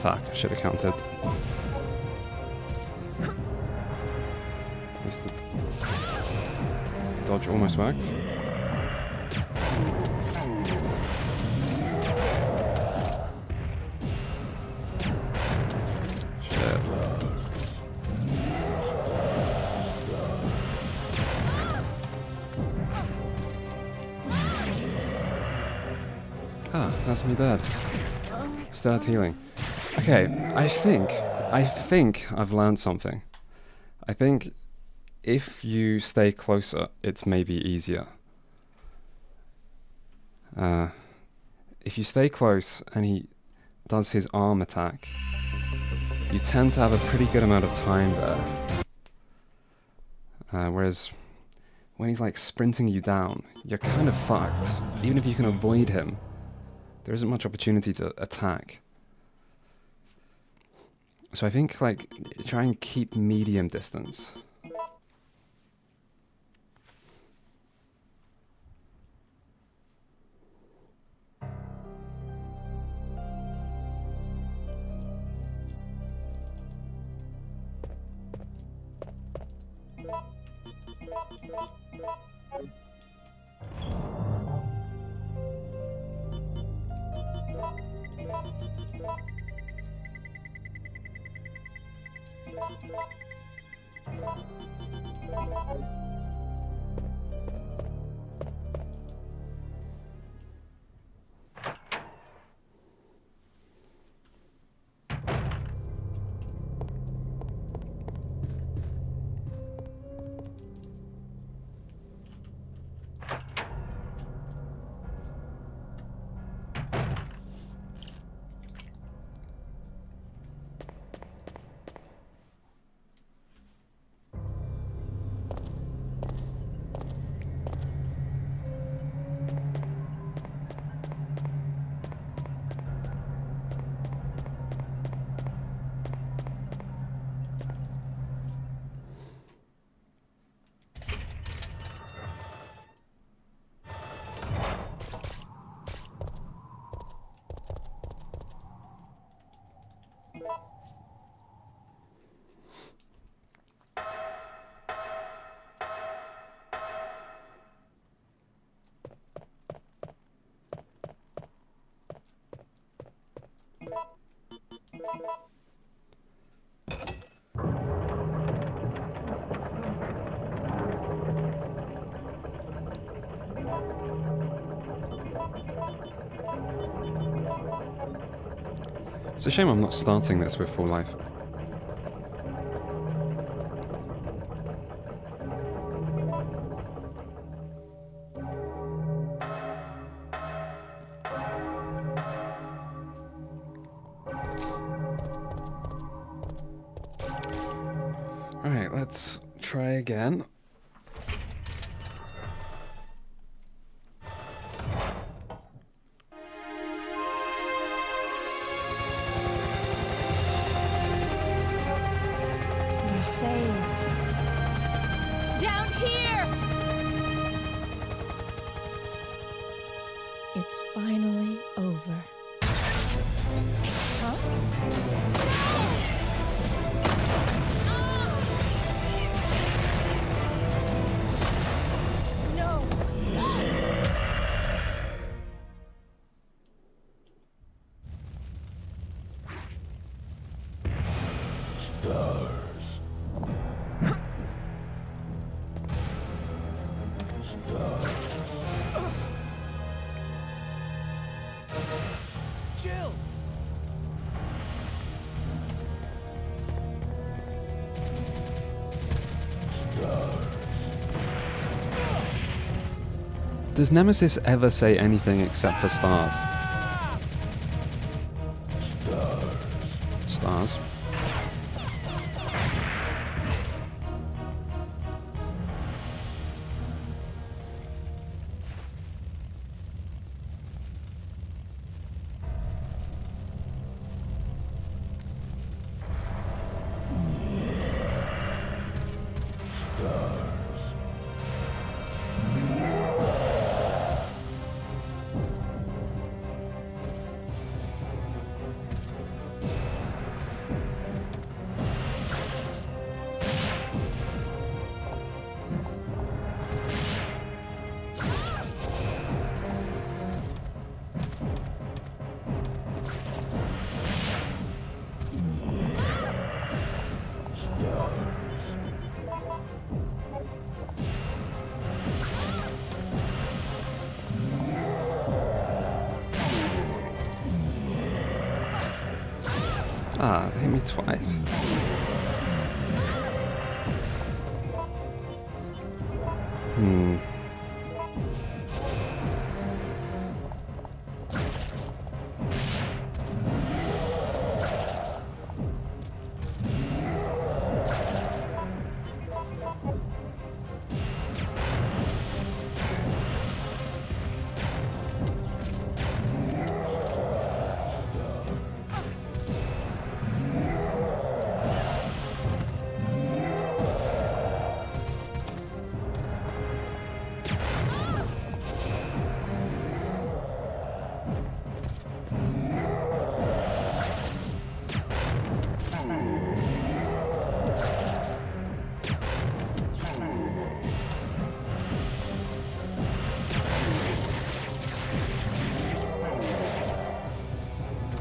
Fuck, I should have counted. At least the dodge almost worked. Shit. Ah, that's me dead. Still at healing. Okay, I think I've learned something. I think if you stay closer, it's maybe easier. If you stay close and he does his arm attack, you tend to have a pretty good amount of time there. Whereas when he's like sprinting you down, you're kind of fucked. Even if you can avoid him, there isn't much opportunity to attack. So I think, like, try and keep medium distance. It's a shame I'm not starting this with full life. Alright, let's try again. We're saved. Down here! It's finally over. Huh? No! Jill! Does Nemesis ever say anything except for stars? Stars. Ah, they hit me twice.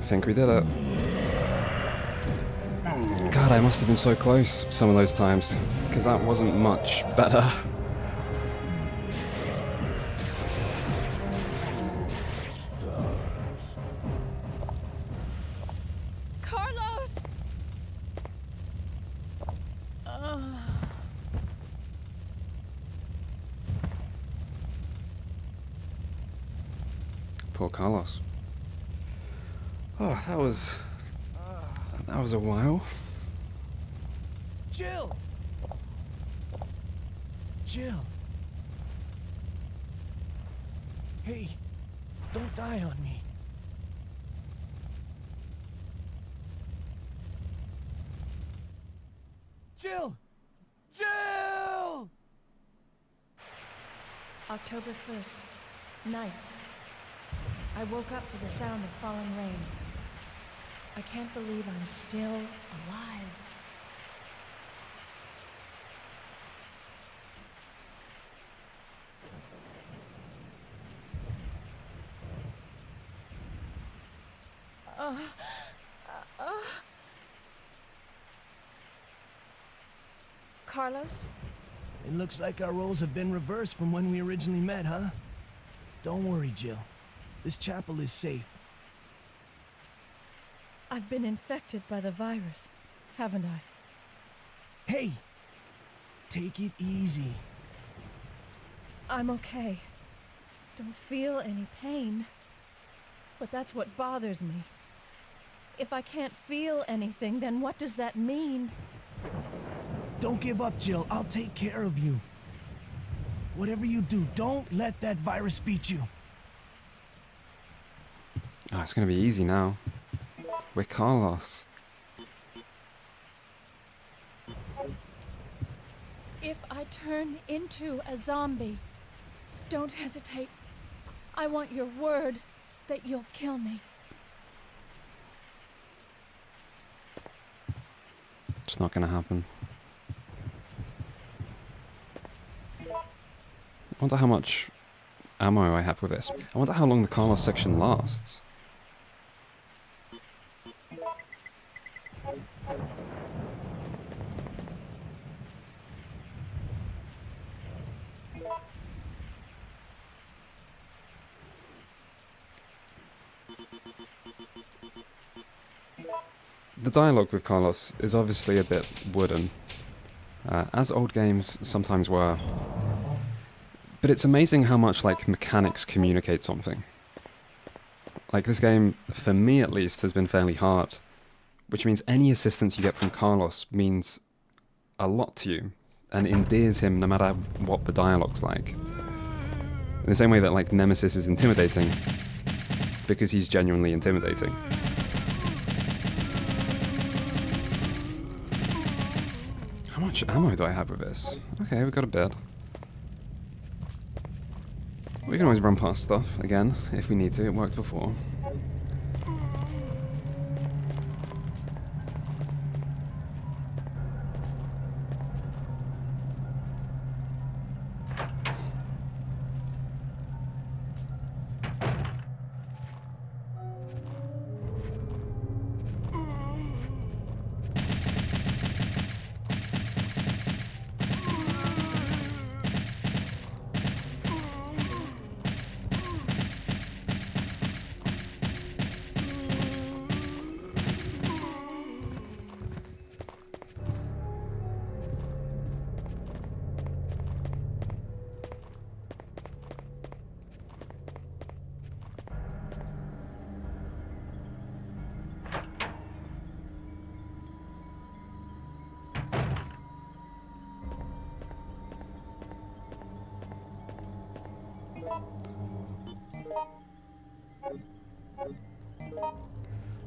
think we did it. God, I must have been so close some of those times, because that wasn't much better. Carlos! Poor Carlos. Oh, that was a while. Jill! Jill! Hey, don't die on me. Jill! Jill! October 1st, night. I woke up to the sound of falling rain. I can't believe I'm still alive. Carlos? It looks like our roles have been reversed from when we originally met, huh? Don't worry, Jill. This chapel is safe. I've been infected by the virus, haven't I? Hey! Take it easy. I'm okay. Don't feel any pain. But that's what bothers me. If I can't feel anything, then what does that mean? Don't give up, Jill. I'll take care of you. Whatever you do, don't let that virus beat you. Oh, it's gonna be easy now. We're Carlos. If I turn into a zombie, don't hesitate. I want your word that you'll kill me. It's not gonna happen. I wonder how much ammo I have with this. I wonder how long the Carlos section lasts. The dialogue with Carlos is obviously a bit wooden, as old games sometimes were. But it's amazing how much, like, mechanics communicate something. Like, this game, for me at least, has been fairly hard, which means any assistance you get from Carlos means a lot to you, and endears him no matter what the dialogue's like. In the same way that, like, Nemesis is intimidating, because he's genuinely intimidating. How much ammo do I have with this? Okay, we've got a bit. We can always run past stuff again if we need to. It worked before.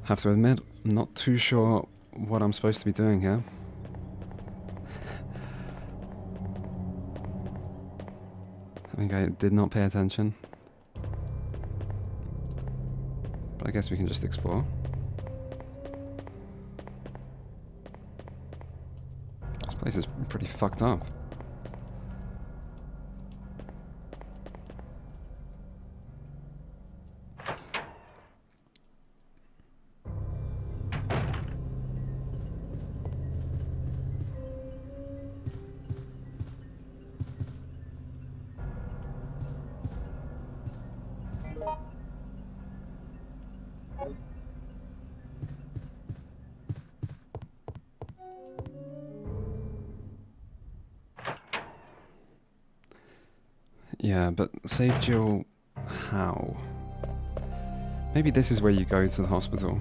Have to admit, I'm not too sure what I'm supposed to be doing here. I think I did not pay attention. But I guess we can just explore. This place is pretty fucked up. Yeah, but save Jill how? Maybe this is where you go to the hospital.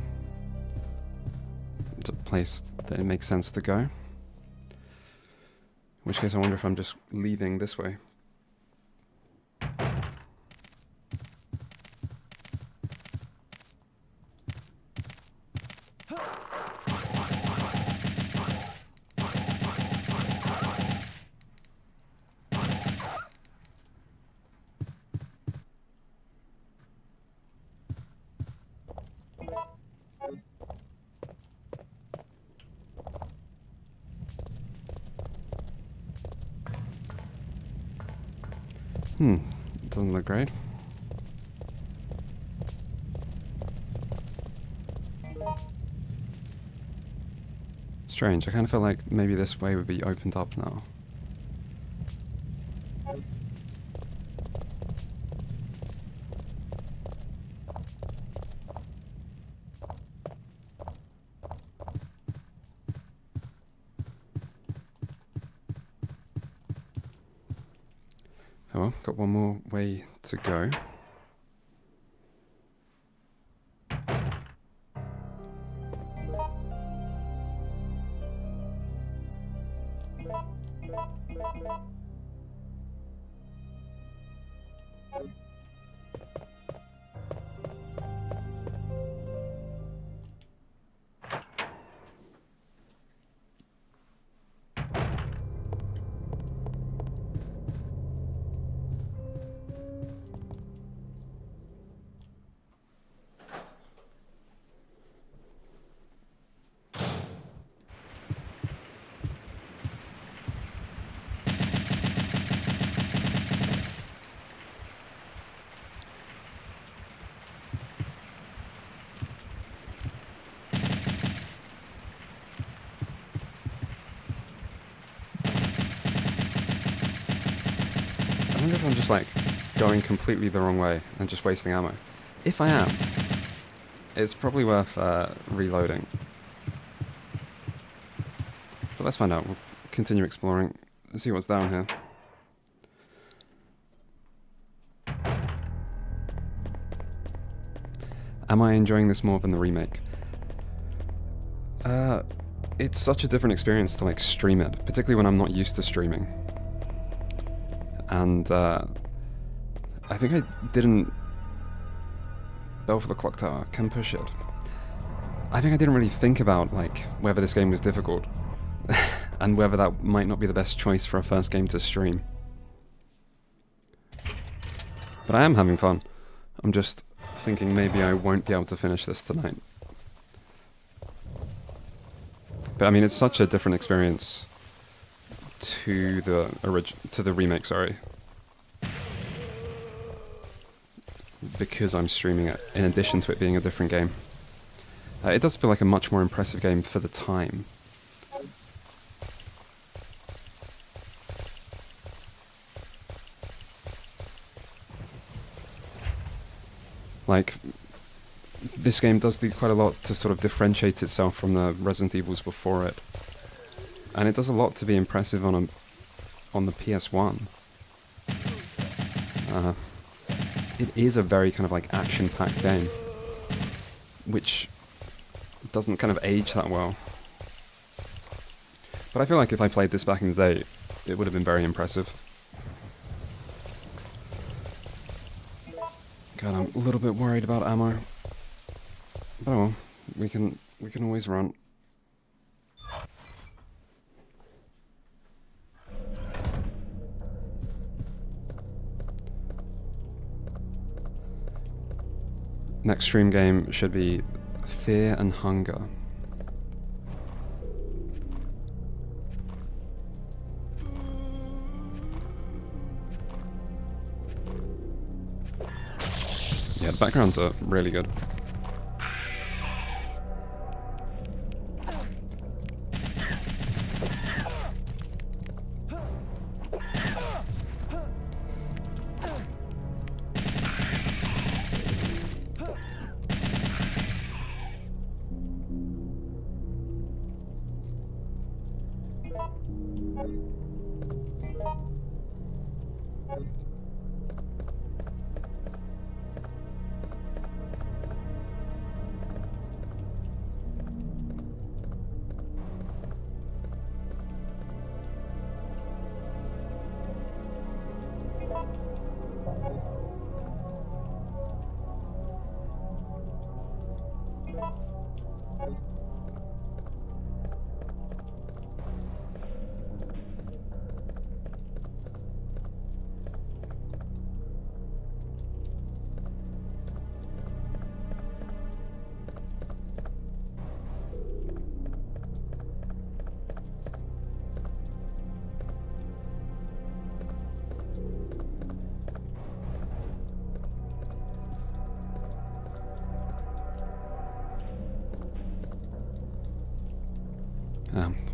It's a place that it makes sense to go. In which case I wonder if I'm just leaving this way. Doesn't look great. Strange, I kind of feel like maybe this way would be opened up now. Oh well, got one more way to go. I wonder if I'm just like going completely the wrong way and just wasting ammo. If I am, it's probably worth reloading. But let's find out. We'll continue exploring and see what's down here. Am I enjoying this more than the remake? It's such a different experience to like stream it, particularly when I'm not used to streaming. And I think I didn't... Bell for the clock tower, can push it. I think I didn't really think about like whether this game was difficult and whether that might not be the best choice for a first game to stream. But I am having fun. I'm just thinking maybe I won't be able to finish this tonight. But I mean, it's such a different experience to the remake, sorry. Because I'm streaming it, in addition to it being a different game. It does feel like a much more impressive game for the time. Like, this game does do quite a lot to sort of differentiate itself from the Resident Evils before it. And it does a lot to be impressive on the PS1. It is a very kind of like action-packed game, which doesn't kind of age that well. But I feel like if I played this back in the day, it would have been very impressive. God, I'm a little bit worried about ammo. But oh well, we can always run. Next stream game should be Fear and Hunger. Yeah, the backgrounds are really good.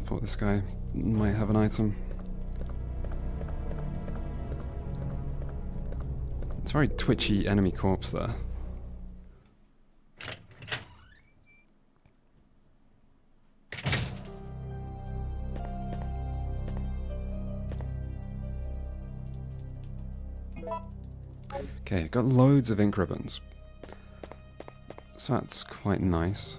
Thought this guy might have an item. It's a very twitchy enemy corpse there. Okay, got loads of ink ribbons. So that's quite nice.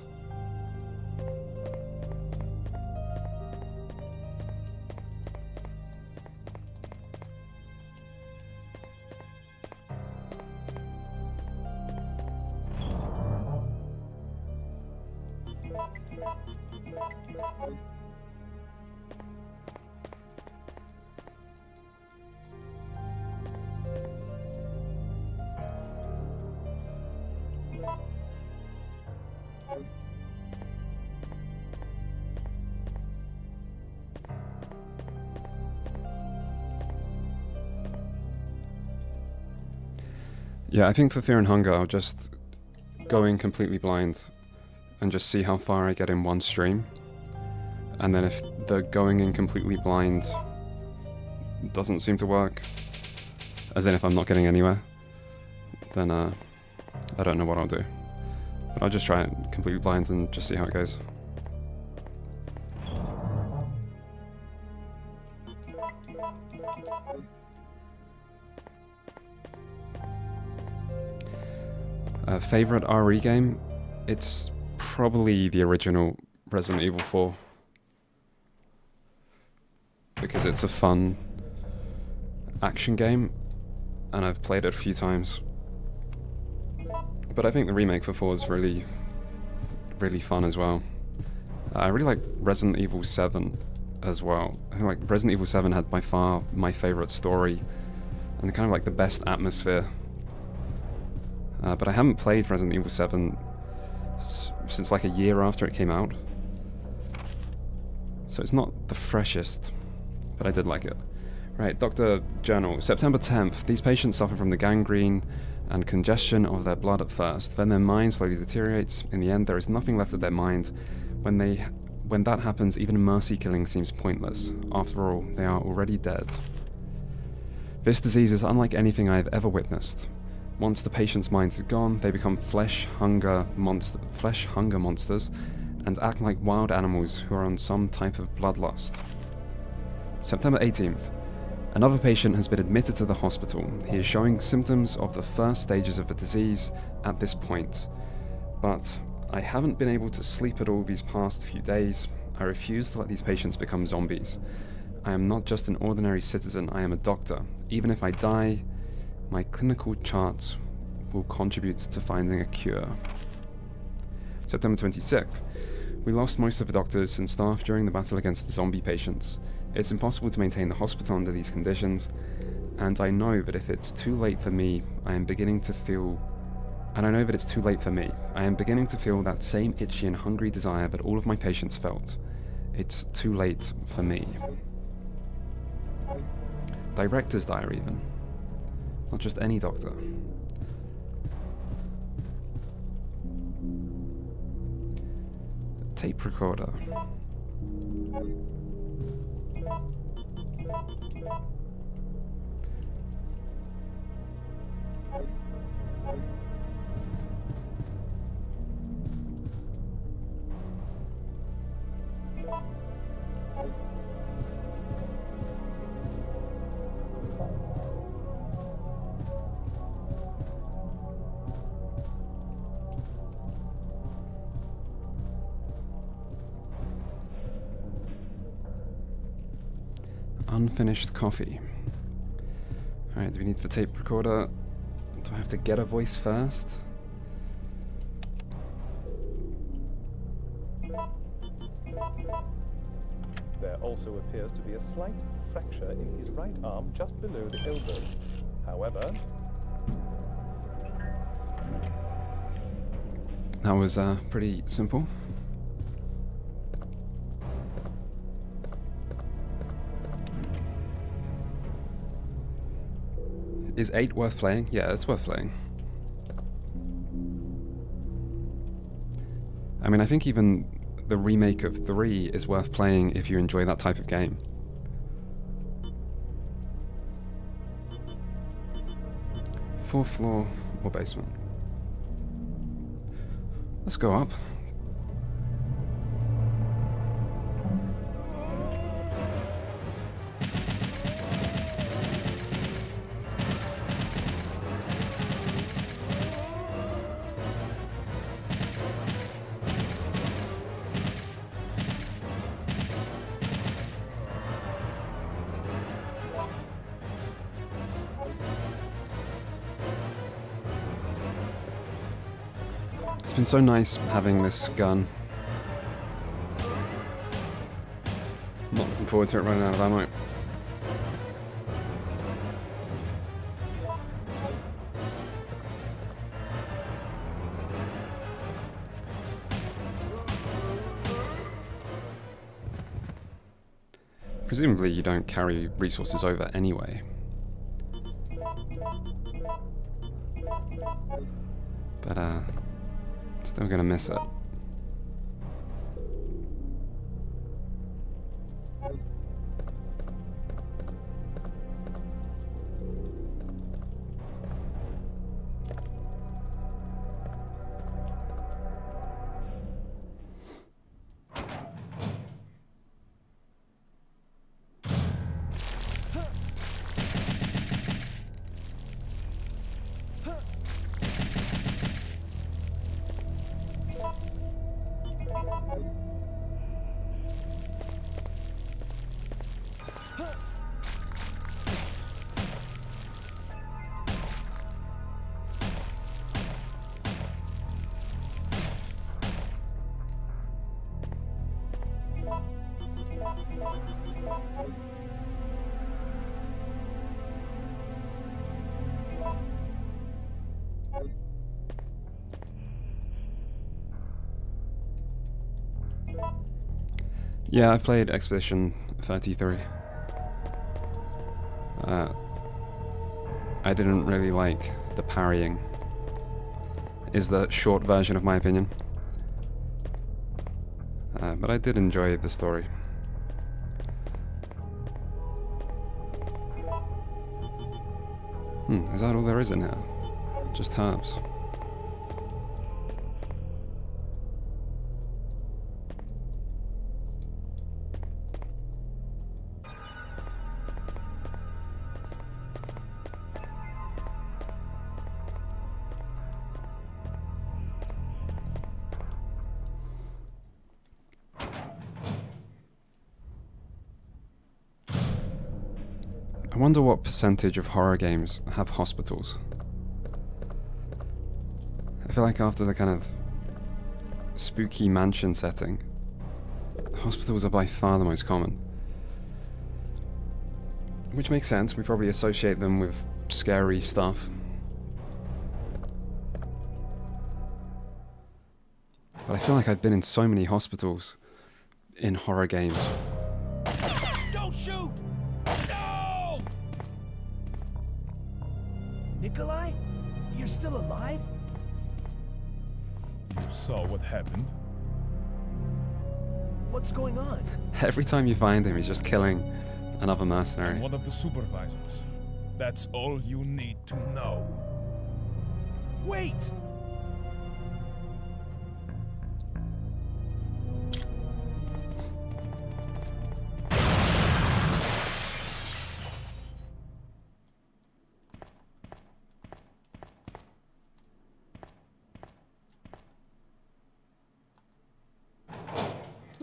Yeah, I think for Fear and Hunger, I'll just go in completely blind and just see how far I get in one stream. And then if the going in completely blind doesn't seem to work, as in if I'm not getting anywhere, then I don't know what I'll do. But I'll just try it completely blind and just see how it goes. Favorite RE game? It's probably the original Resident Evil 4. Because it's a fun action game, and I've played it a few times. But I think the remake for 4 is really, really fun as well. I really like Resident Evil 7 as well. I think like Resident Evil 7 had by far my favorite story, and kind of like the best atmosphere. But I haven't played Resident Evil 7 since like a year after it came out. So it's not the freshest, but I did like it. Right, Dr. Journal. September 10th. These patients suffer from the gangrene and congestion of their blood at first. Then their mind slowly deteriorates. In the end, there is nothing left of their mind. When that happens, even mercy killing seems pointless. After all, they are already dead. This disease is unlike anything I have ever witnessed. Once the patient's mind is gone, they become flesh hunger monsters and act like wild animals who are on some type of bloodlust. September 18th. Another patient has been admitted to the hospital. He is showing symptoms of the first stages of the disease at this point. But I haven't been able to sleep at all these past few days. I refuse to let these patients become zombies. I am not just an ordinary citizen, I am a doctor. Even if I die, my clinical charts will contribute to finding a cure. September 26th. We lost most of the doctors and staff during the battle against the zombie patients. It's impossible to maintain the hospital under these conditions, and I know that if it's too late for me, I am beginning to feel that same itchy and hungry desire that all of my patients felt. It's too late for me. Director's diary even. Not just any doctor. Tape recorder. Unfinished coffee. Alright, do we need the tape recorder? Do I have to get a voice first? There also appears to be a slight fracture in his right arm just below the elbow. However, that was pretty simple. Is 8 worth playing? Yeah, it's worth playing. I mean, I think even the remake of 3 is worth playing if you enjoy that type of game. Fourth floor or basement? Let's go up. It's been so nice having this gun. Not looking forward to it running out of ammo. Presumably you don't carry resources over anyway. But still gonna miss it. Yeah, I've played Expedition 33. I didn't really like the parrying, is the short version of my opinion. But I did enjoy the story. Is that all there is in here? Just herbs. I wonder what percentage of horror games have hospitals. I feel like after the kind of spooky mansion setting, hospitals are by far the most common. Which makes sense, we probably associate them with scary stuff. But I feel like I've been in so many hospitals in horror games. Don't shoot! No! Nikolai? You're still alive? You saw what happened? What's going on? Every time you find him, he's just killing another mercenary. One of the supervisors. That's all you need to know. Wait!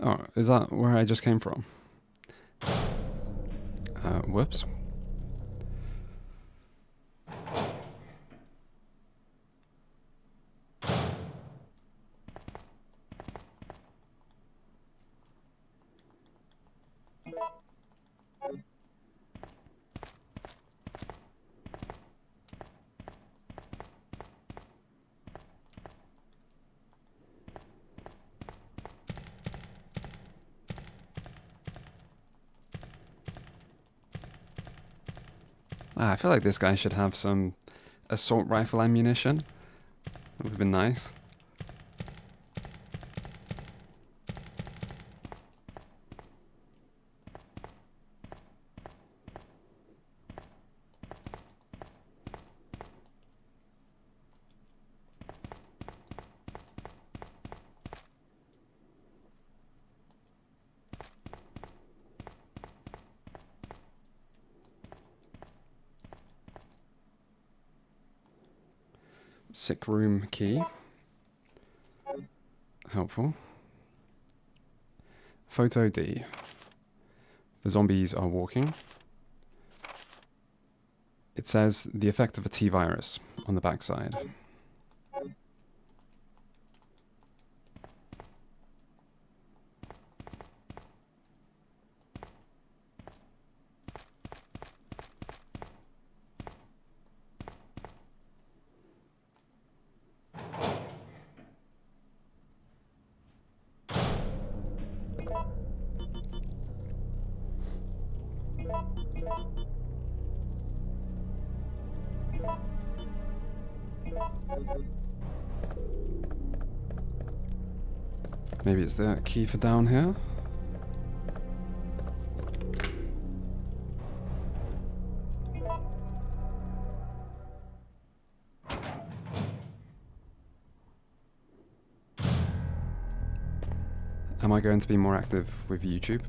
Oh, is that where I just came from? Whoops. I feel like this guy should have some assault rifle ammunition. That would have been nice. Sick room key. Helpful. Photo D. The zombies are walking. It says the effect of a T-virus on the backside. Maybe it's the key for down here? Am I going to be more active with YouTube?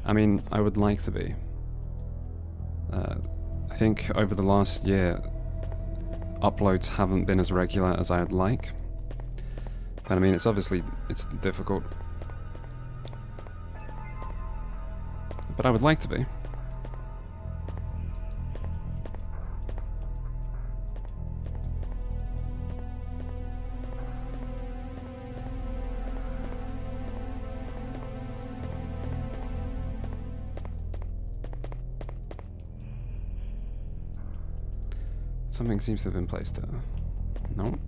I mean, I would like to be. I think over the last year, uploads haven't been as regular as I would like. But I mean, it's difficult. But I would like to be. Something seems to have been placed there. No.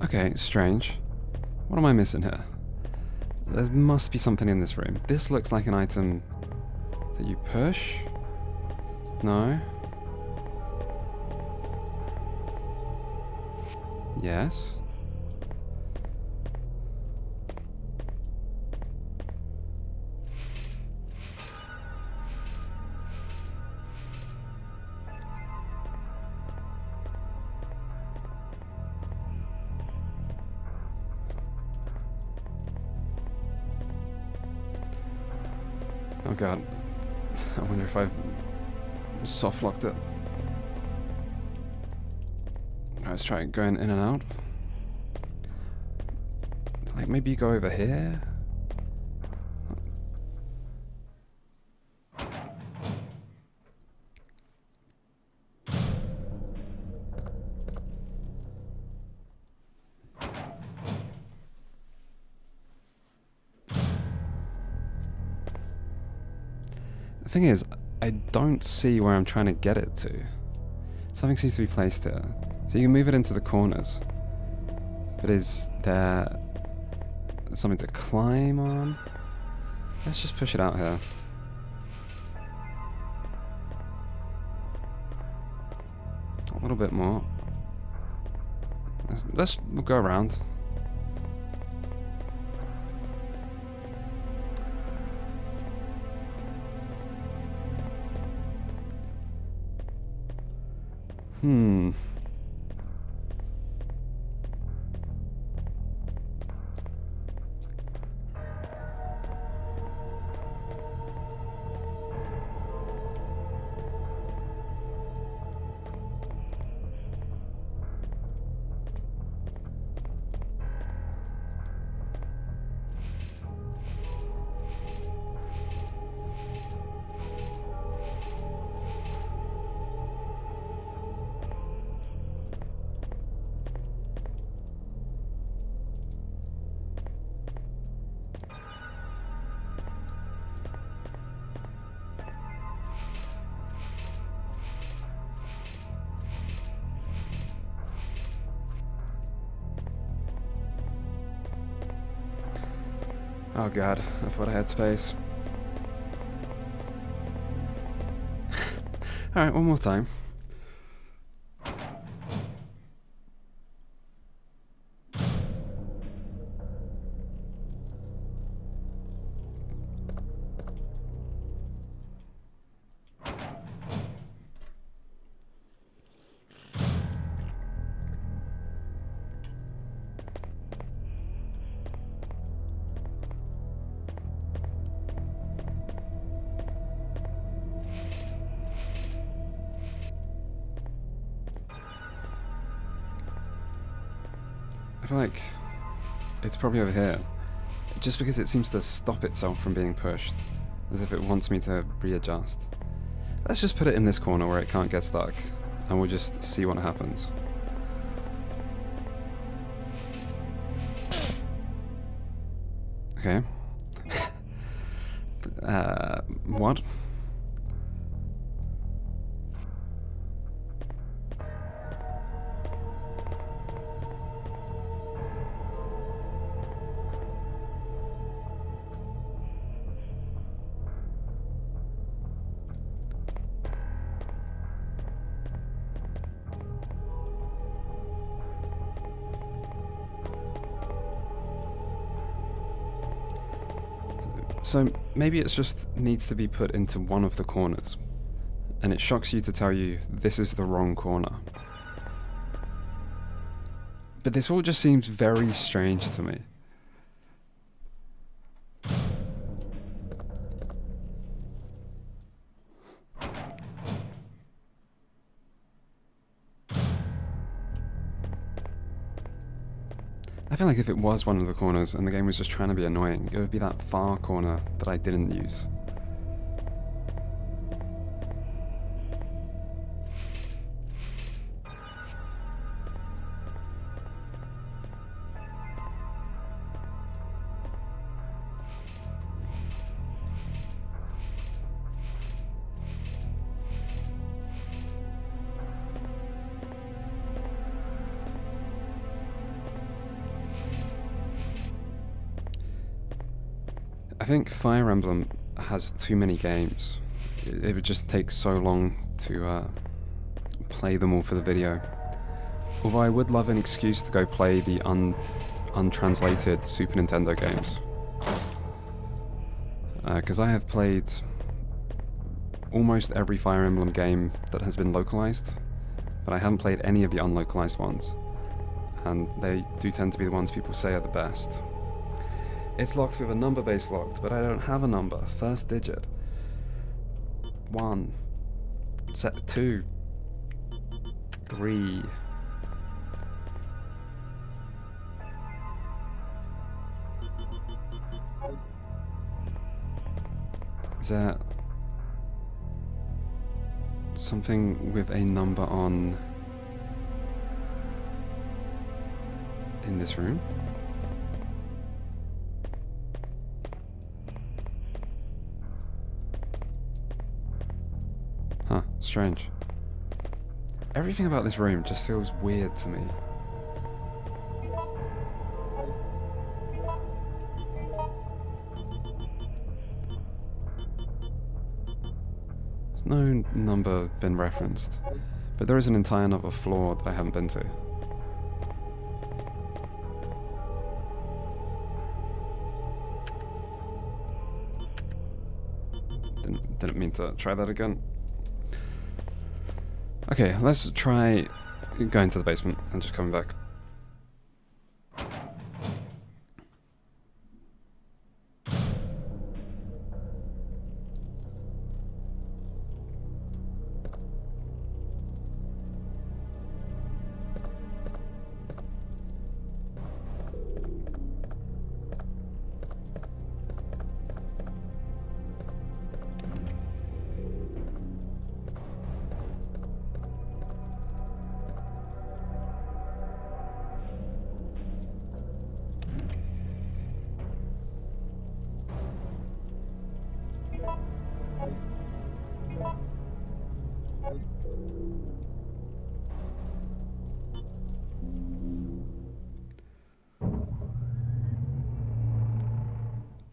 Okay, strange. What am I missing here? There must be something in this room. This looks like an item that you push? No? Yes? Oh god. I wonder if I've soft-locked it. Let's try going in and out. Like, maybe you go over here? The thing is, I don't see where I'm trying to get it to. Something seems to be placed here. So you can move it into the corners. But is there something to climb on? Let's just push it out here. A little bit more. We'll go around. Oh god, I thought I had space. Alright, one more time. I feel like it's probably over here. Just because it seems to stop itself from being pushed. As if it wants me to readjust. Let's just put it in this corner where it can't get stuck. And we'll just see what happens. Okay. What? So maybe it just needs to be put into one of the corners, and it shocks you to tell you this is the wrong corner. But this all just seems very strange to me. I feel like if it was one of the corners and the game was just trying to be annoying, it would be that far corner that I didn't use. I think Fire Emblem has too many games. It would just take so long to play them all for the video. Although I would love an excuse to go play the untranslated Super Nintendo games. Because I have played almost every Fire Emblem game that has been localized, but I haven't played any of the unlocalized ones. And they do tend to be the ones people say are the best. It's locked with a number base locked, but I don't have a number. First digit. 1. Set 2. 3. Is there something with a number on in this room? Huh, strange. Everything about this room just feels weird to me. There's no number been referenced, but there is an entire other floor that I haven't been to. Didn't mean to try that again. Okay, let's try going to the basement and just coming back.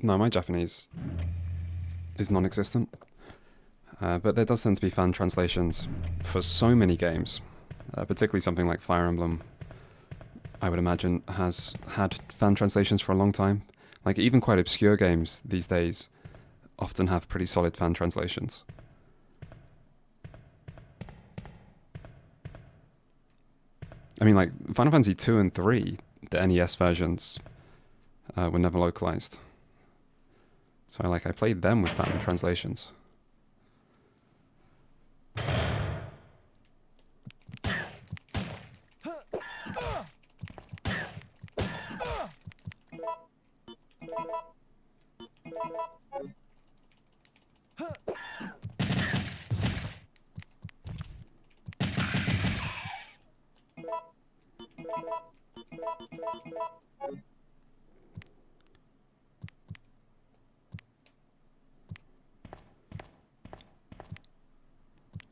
No, my Japanese is non-existent, but there does tend to be fan translations for so many games, particularly something like Fire Emblem, I would imagine, has had fan translations for a long time. Like, even quite obscure games these days often have pretty solid fan translations. I mean, like, Final Fantasy 2 and 3, the NES versions, were never localized. So I played them with fan translations.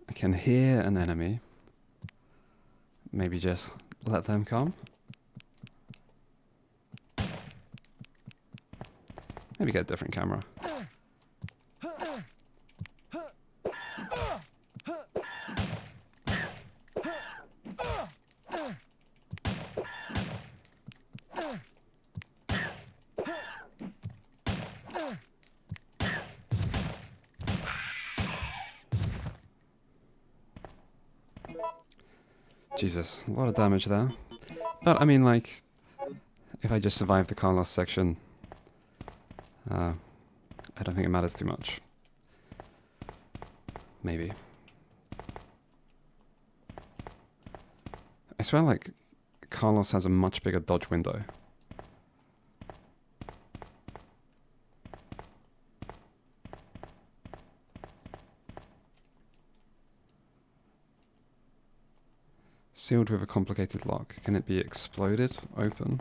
I can hear an enemy. Maybe just let them come. Maybe get a different camera. Jesus, a lot of damage there. But I mean, like, if I just survive the Carlos section, I don't think it matters too much. Maybe. I swear, like, Carlos has a much bigger dodge window. Sealed with a complicated lock. Can it be exploded open?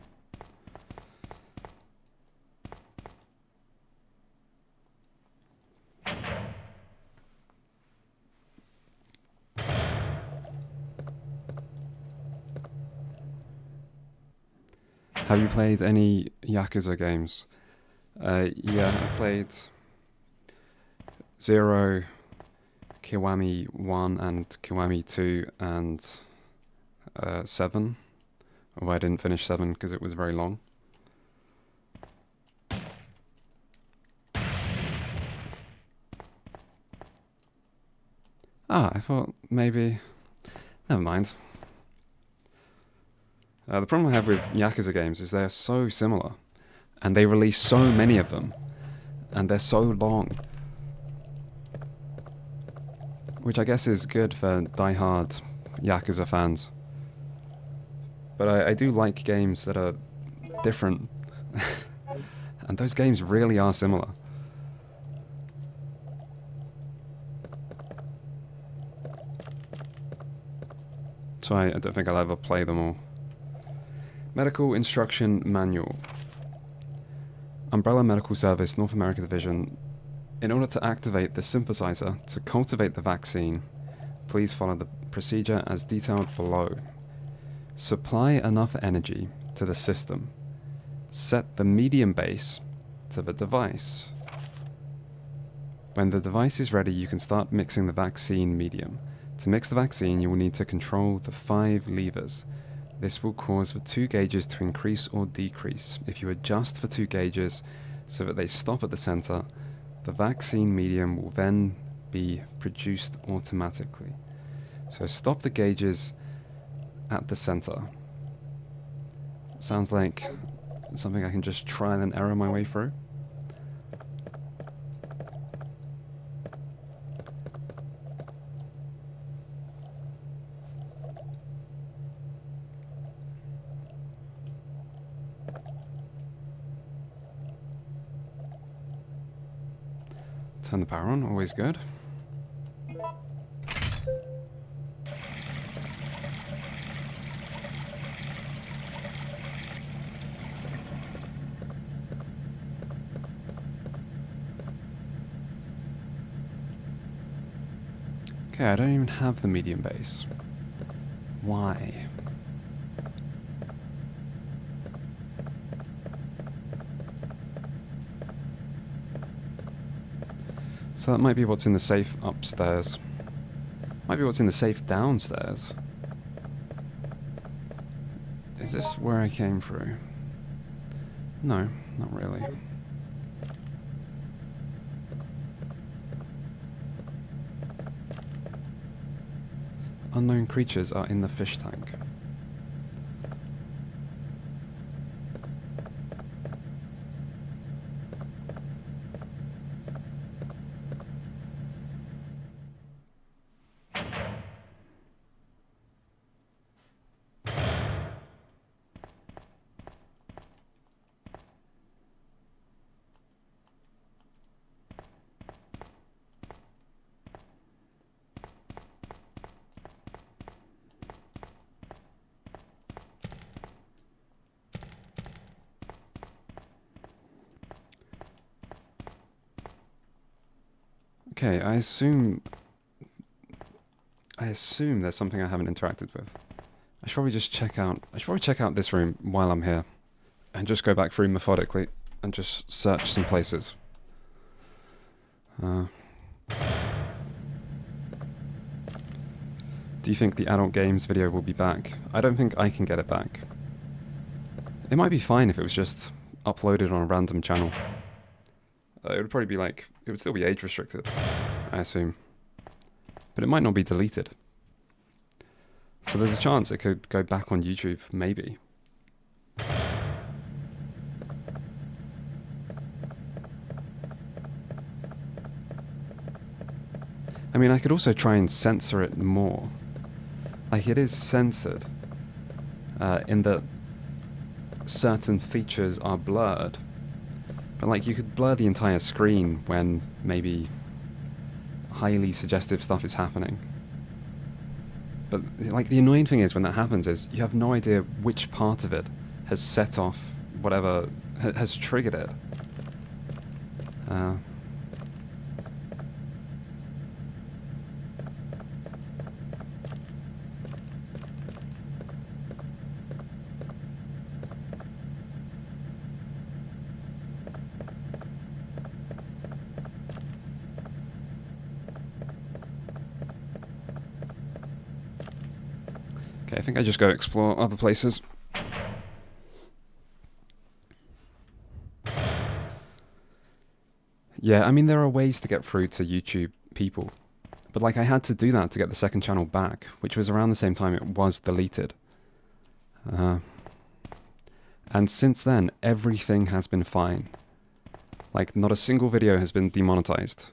Have you played any Yakuza games? Yeah, I played 0, Kiwami 1 and Kiwami 2 and 7. Although I didn't finish 7 because it was very long. Ah, I thought maybe... Never mind. The problem I have with Yakuza games is they're so similar, and they release so many of them, and they're so long. Which I guess is good for die-hard Yakuza fans. But I do like games that are different, and those games really are similar. So I don't think I'll ever play them all. Medical Instruction Manual. Umbrella Medical Service, North America Division. In order to activate the synthesizer to cultivate the vaccine, please follow the procedure as detailed below. Supply enough energy to the system. Set the medium base to the device. When the device is ready, you can start mixing the vaccine medium. To mix the vaccine, you will need to control the 5 levers. This will cause the 2 gauges to increase or decrease. If you adjust the 2 gauges so that they stop at the center, the vaccine medium will then be produced automatically. So stop the gauges at the center. Sounds like something I can just trial and error my way through. Turn the power on, always good. Okay, I don't even have the medium base. Why? So that might be what's in the safe upstairs. Might be what's in the safe downstairs. Is this where I came through? No, not really. Unknown creatures are in the fish tank. Okay, I assume there's something I haven't interacted with. I should probably just check out this room while I'm here, and just go back through methodically and just search some places. Do you think the adult games video will be back? I don't think I can get it back. It might be fine if it was just uploaded on a random channel. It would probably be like, it would still be age restricted, I assume. But it might not be deleted. So there's a chance it could go back on YouTube, maybe. I mean, I could also try and censor it more. Like, it is censored, in that certain features are blurred. But, like, you could blur the entire screen when maybe highly suggestive stuff is happening. But, like, the annoying thing is when that happens is you have no idea which part of it has set off whatever has triggered it. Okay, I think I just go explore other places. Yeah, I mean, there are ways to get through to YouTube people. But, like, I had to do that to get the second channel back, which was around the same time it was deleted. And since then, everything has been fine. Like, not a single video has been demonetized.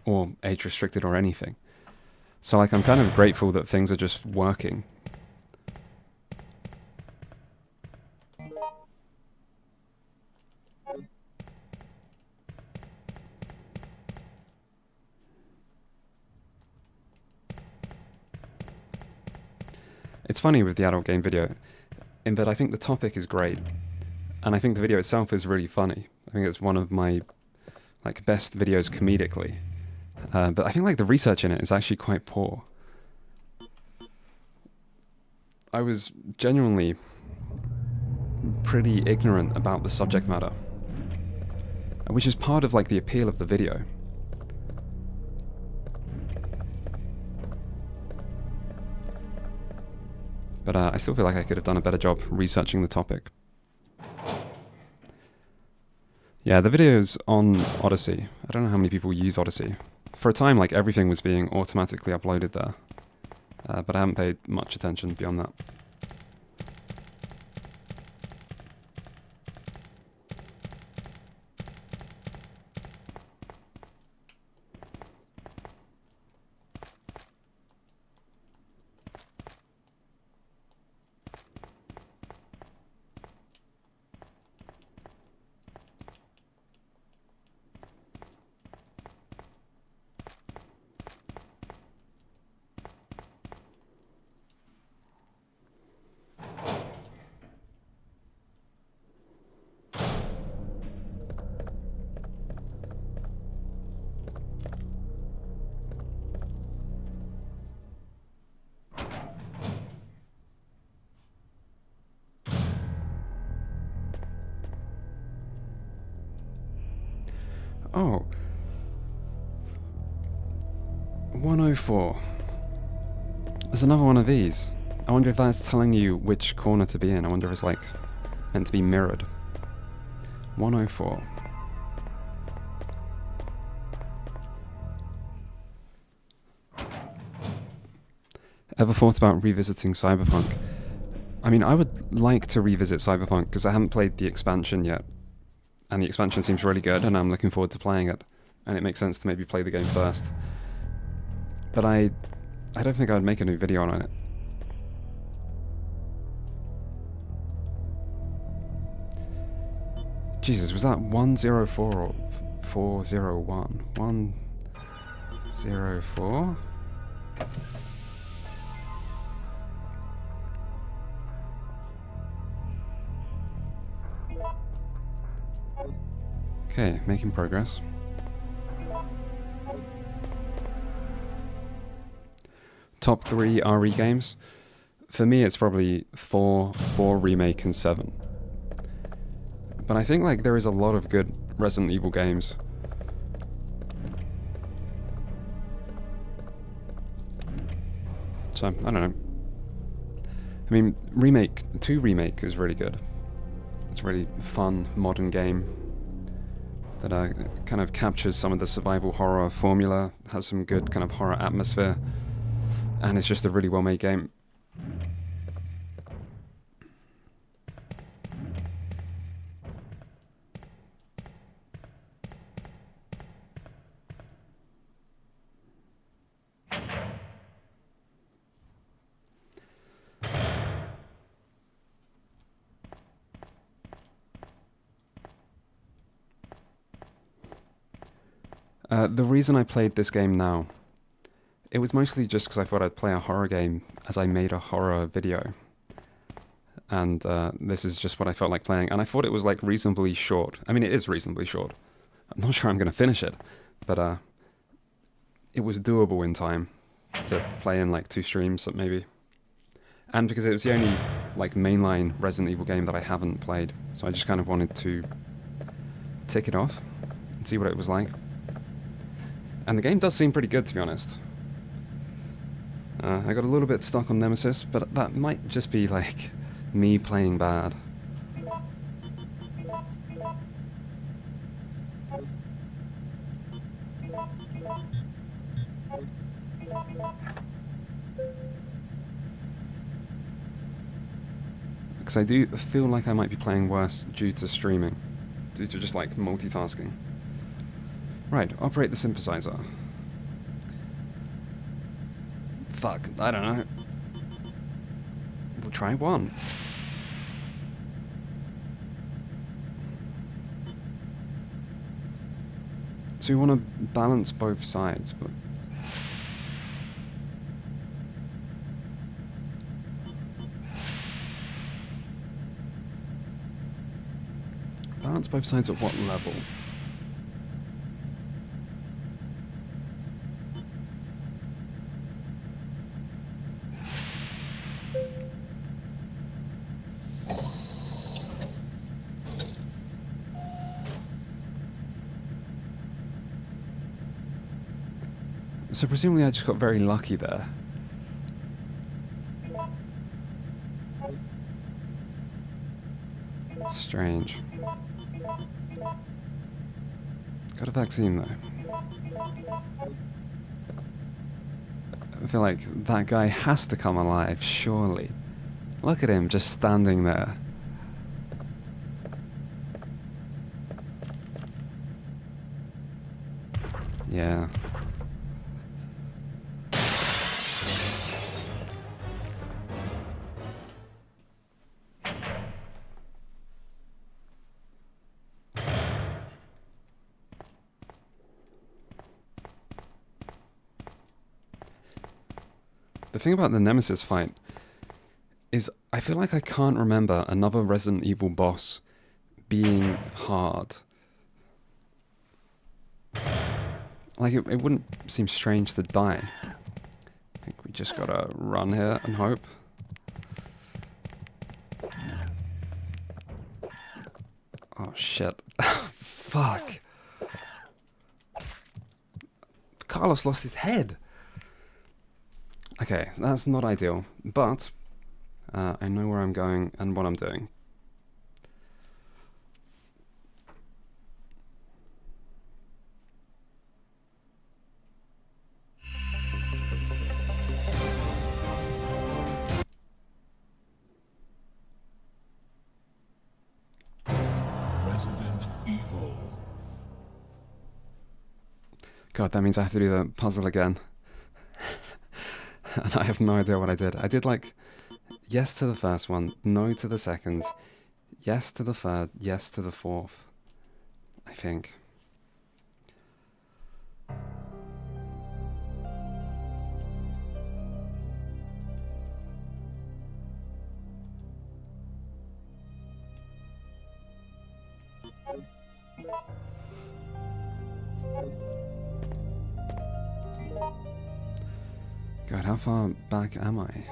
Or age restricted or anything. So, like, I'm kind of grateful that things are just working. It's funny with the adult game video, in that I think the topic is great, and I think the video itself is really funny. I think it's one of my, like, best videos comedically. But I think, like, the research in it is actually quite poor. I was genuinely pretty ignorant about the subject matter, which is part of, like, the appeal of the video. But I still feel like I could have done a better job researching the topic. Yeah, the video's on Odyssey. I don't know how many people use Odyssey. For a time, like, everything was being automatically uploaded there. But I haven't paid much attention beyond that. Oh. 104. There's another one of these. I wonder if that's telling you which corner to be in. I wonder if it's, like, meant to be mirrored. 104. Ever thought about revisiting Cyberpunk? I mean, I would like to revisit Cyberpunk because I haven't played the expansion yet. And the expansion seems really good, and I'm looking forward to playing it. And it makes sense to maybe play the game first. But I don't think I'd make a new video on it. Jesus, was that 104 or 401? 104? Okay, making progress. top 3 RE games, for me it's probably 4 Remake, and 7. But I think like there is a lot of good Resident Evil games. So, I don't know. I mean, 2 Remake is really good. It's a really fun, modern game that kind of captures some of the survival horror formula, has some good kind of horror atmosphere, and it's just a really well-made game. The reason I played this game now, it was mostly just because I thought I'd play a horror game as I made a horror video. And this is just what I felt like playing. And I thought it was like reasonably short. I mean, it is reasonably short. I'm not sure I'm going to finish it. But it was doable in time to play in like 2 streams maybe. And because it was the only like mainline Resident Evil game that I haven't played. So I just kind of wanted to tick it off and see what it was like. And the game does seem pretty good, to be honest. I got a little bit stuck on Nemesis, but that might just be like me playing bad. Because I do feel like I might be playing worse due to streaming, due to just like multitasking. Right, operate the synthesizer. Fuck, I don't know. We'll try 1. So we want to balance both sides, but... Balance both sides at what level? So presumably I just got very lucky there. Strange. Got a vaccine though. I feel like that guy has to come alive, surely. Look at him just standing there. Yeah. The thing about the Nemesis fight is I feel like I can't remember another Resident Evil boss being hard. Like, it wouldn't seem strange to die. I think we just gotta run here and hope. Oh, shit. Fuck. Carlos lost his head. Okay, that's not ideal, but I know where I'm going and what I'm doing. Resident Evil. God, that means I have to do the puzzle again. And I have no idea what I did. I did like yes to the first one, no to the second, yes to the third, yes to the fourth, I think. God, God, how far back am I?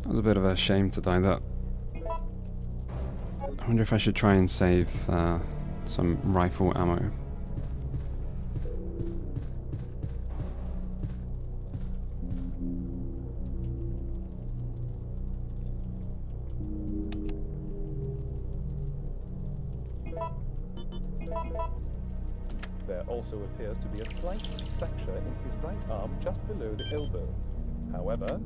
That was a bit of a shame to die that. I wonder if I should try and save some rifle ammo. There also appears to be a slight fracture in his right arm just below the elbow. However,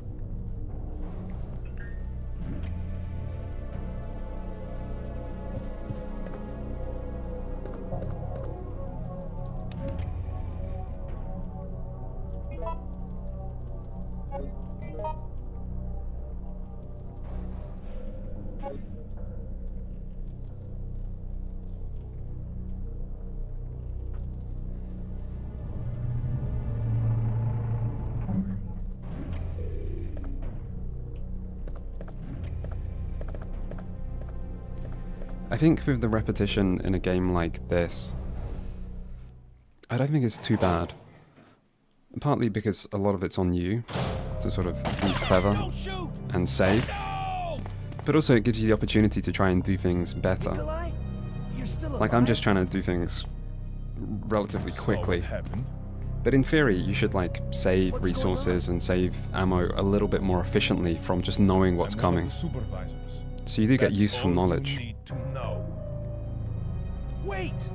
I think with the repetition in a game like this, I don't think it's too bad. Partly because a lot of it's on you to sort of be clever Don't shoot! and save, No! but also it gives you the opportunity to try and do things better. Nikolai? You're still alive? Like, I'm just trying to do things relatively So quickly. what happened? But in theory, you should like save What's going resources and save ammo a little bit more efficiently from just knowing what's I'm one of coming. the supervisors. So you do get That's useful all you knowledge. need to know. Wait!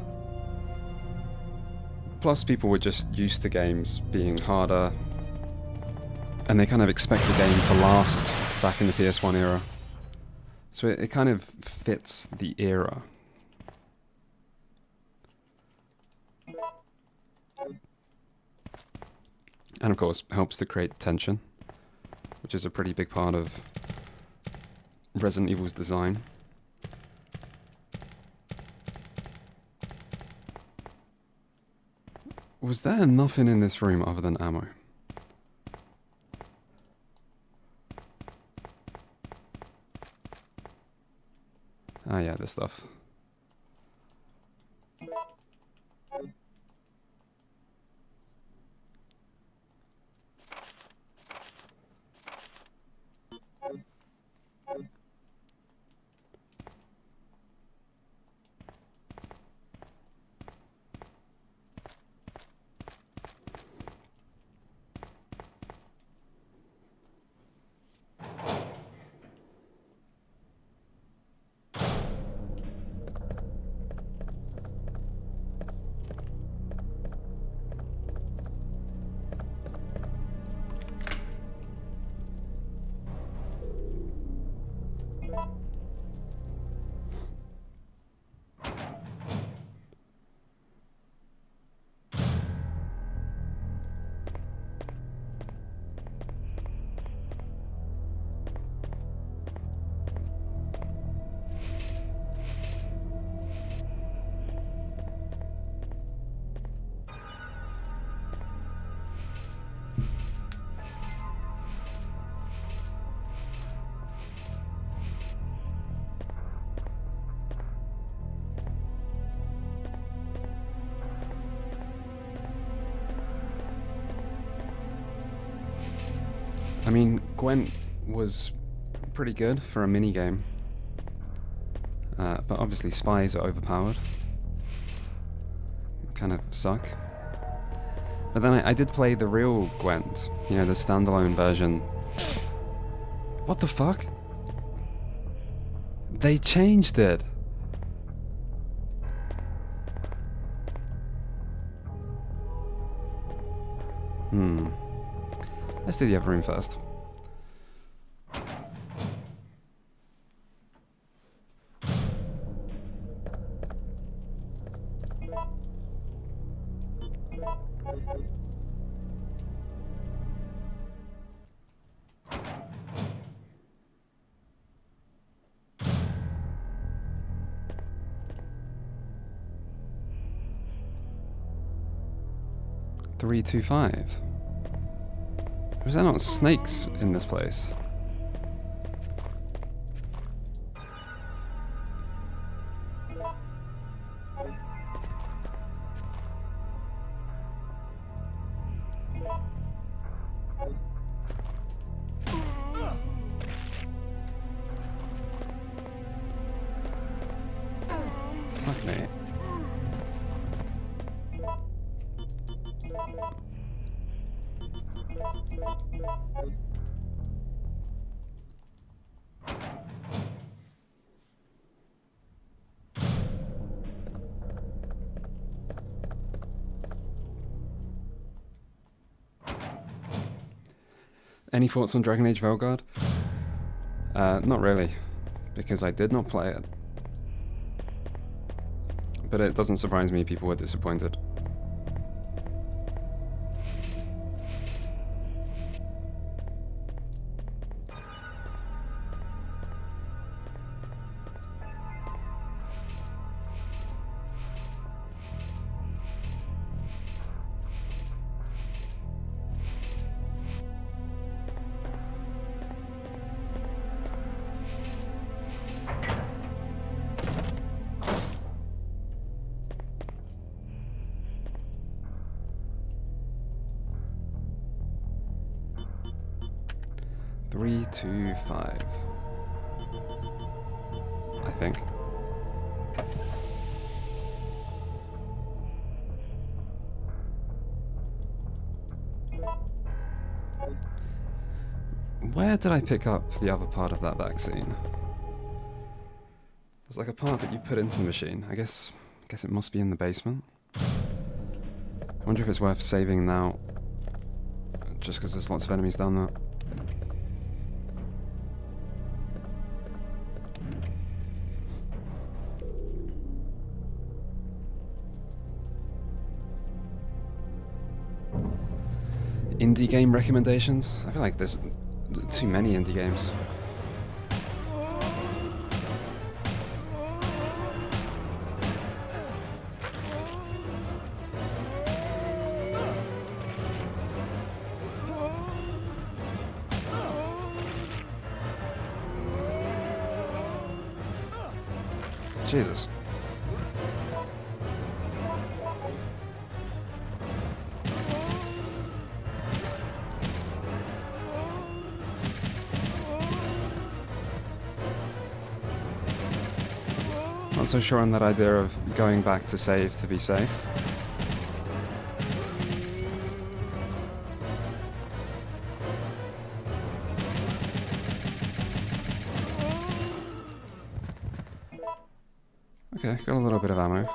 Plus, people were just used to games being harder, and they kind of expect a game to last back in the PS1 era. So it kind of fits the era. And of course, helps to create tension, which is a pretty big part of Resident Evil's design. Was there nothing in this room other than ammo? Ah yeah, this stuff. I mean, Gwent was pretty good for a minigame, but obviously spies are overpowered. Kind of suck. But then I did play the real Gwent, you know, the standalone version. What the fuck? They changed it! Let's do the other room first. Three, 2, 5. Was there not snakes in this place? Fuck me. Any thoughts on Dragon Age Velguard? Not really, because I did not play it. But it doesn't surprise me people were disappointed. Three, 2, 5. I think. Where did I pick up the other part of that vaccine? There's like a part that you put into the machine. I guess it must be in the basement. I wonder if it's worth saving now, just because there's lots of enemies down there. Indie game recommendations? I feel like there's too many indie games. Jesus. Not so sure on that idea of going back to save to be safe. Okay, got a little bit of ammo.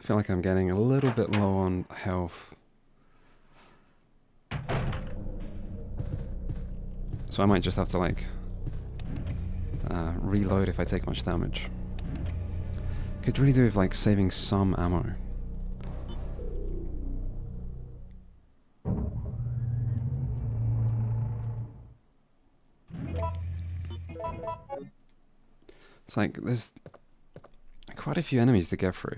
feel like I'm getting a little bit low on health. So I might just have to like reload if I take much damage. Could really do with like saving some ammo. It's like there's quite a few enemies to get through.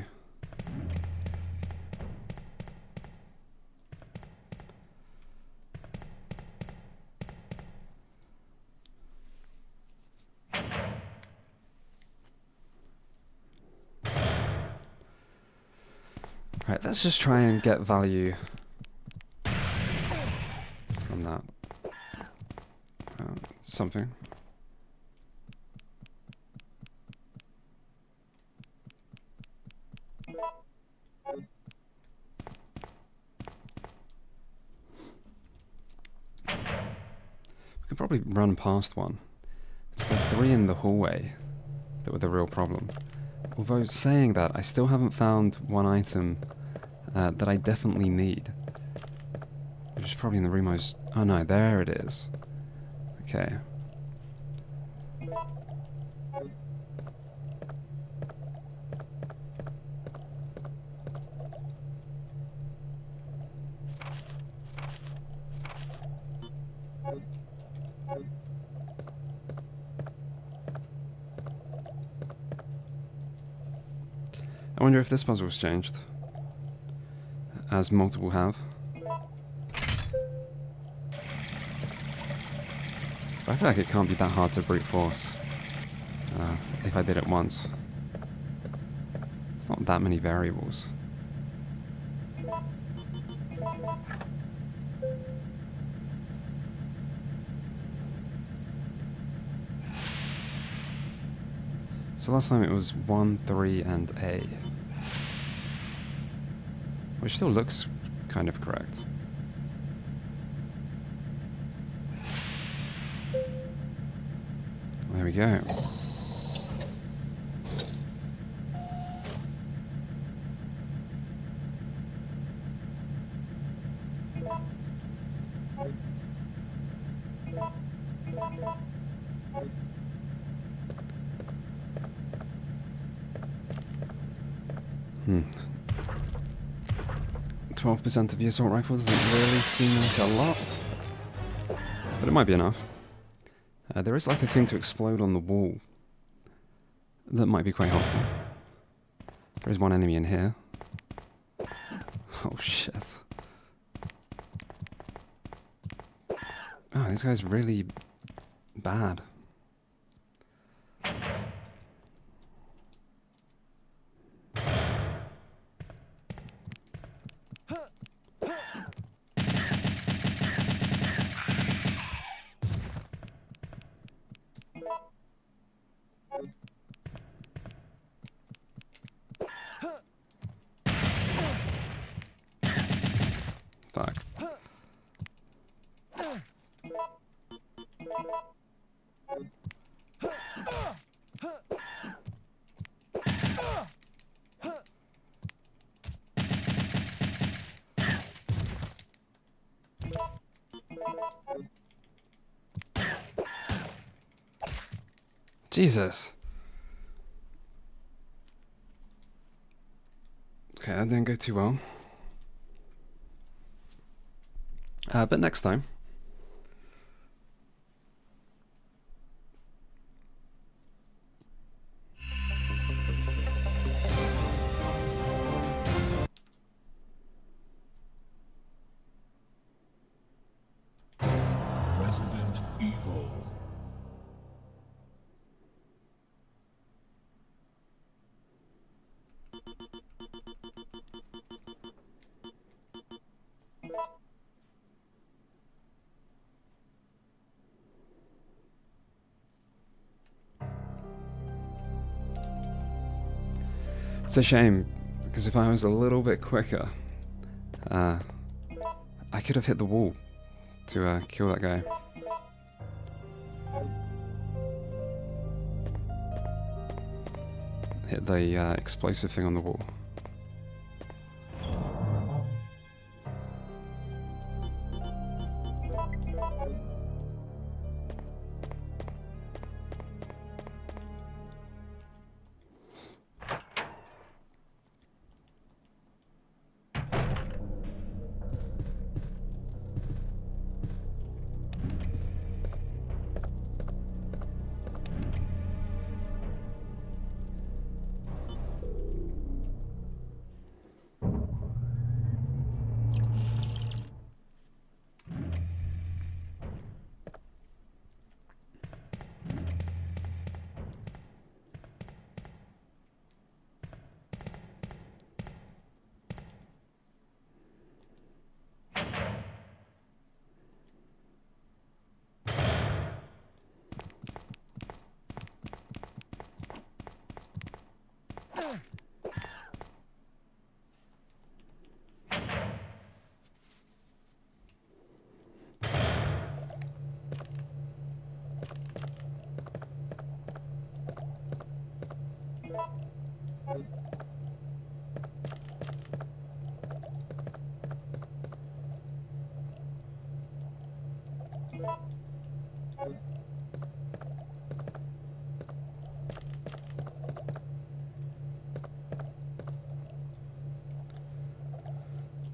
Right, let's just try and get value from that. Something. We could probably run past one. It's the 3 in the hallway that were the real problem. Although saying that, I still haven't found one item that I definitely need. Which is probably in the room I was... Oh no, there it is. Okay. I wonder if this puzzle's changed, as multiple have. But I feel like it can't be that hard to brute force if I did it once. It's not that many variables. So last time it was 1, 3, and A. Which still looks kind of correct. There we go. Hmm. 12% of the assault rifle doesn't really seem like a lot, but it might be enough. There is like a thing to explode on the wall that might be quite helpful. There is one enemy in here. Oh shit. Oh, this guy's really bad. Fuck. Jesus. Okay, that didn't go too well. But next time. Resident Evil. It's a shame, because if I was a little bit quicker, I could have hit the wall to kill that guy. Hit the explosive thing on the wall.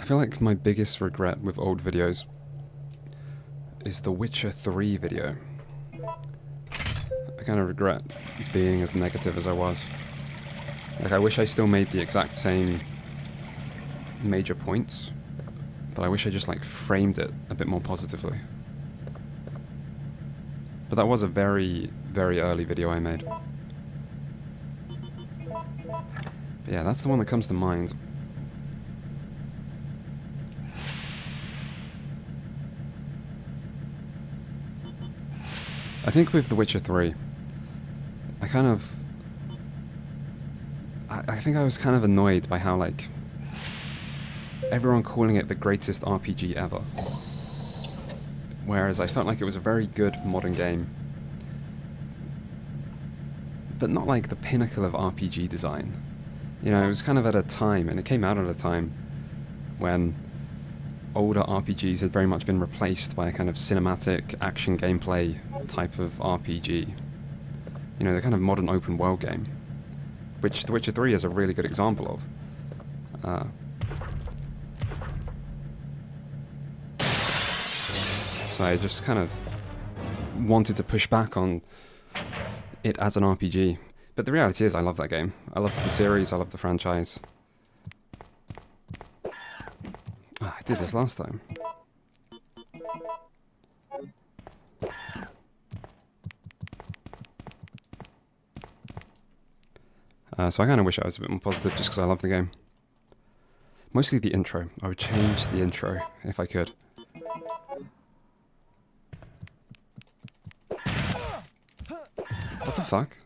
feel like my biggest regret with old videos is the Witcher 3 video. I kind of regret being as negative as I was. Like, I wish I still made the exact same major points, but I wish I just, like, framed it a bit more positively. But that was a very, very early video I made. But yeah, that's the one that comes to mind. I think with The Witcher 3, I think I was kind of annoyed by how, like, everyone calling it the greatest RPG ever. Whereas I felt like it was a very good modern game, but not like the pinnacle of RPG design. You know, it was kind of at a time, and it came out at a time when older RPGs had very much been replaced by a kind of cinematic action gameplay type of RPG. You know, the kind of modern open world game, which The Witcher 3 is a really good example of. So I just kind of wanted to push back on it as an RPG. But the reality is I love that game. I love the series, I love the franchise. I did this last time. So I kind of wish I was a bit more positive just because I love the game. Mostly the intro. I would change the intro if I could. What the fuck?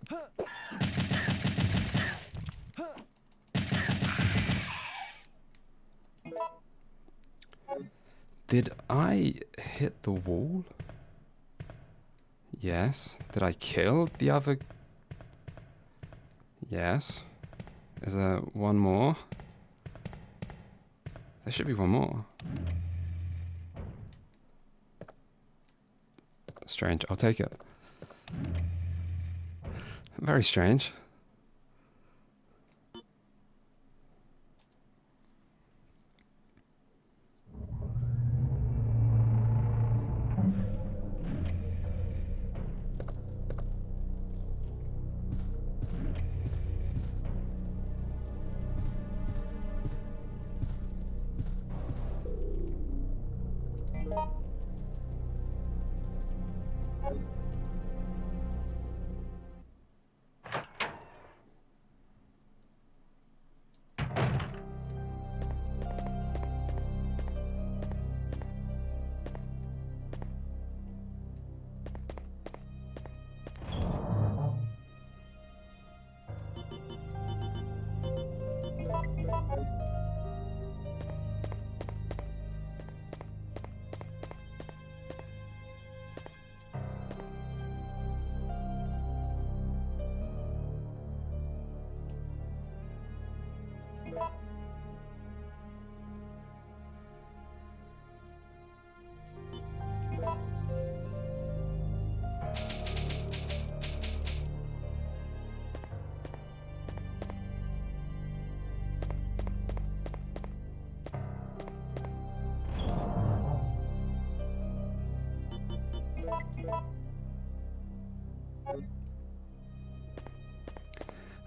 Did I hit the wall? Yes. Did I kill the other? Yes. Is there one more? There should be one more. Strange. I'll take it. Very strange.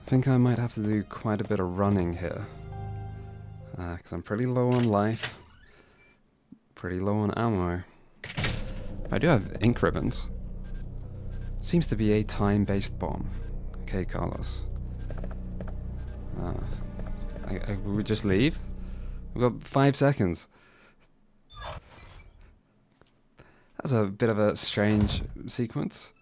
I think I might have to do quite a bit of running here. Because I'm pretty low on life. Pretty low on ammo. I do have ink ribbons. Seems to be a time-based bomb. Okay, Carlos. We would just leave? We've got 5 seconds. That's a bit of a strange sequence.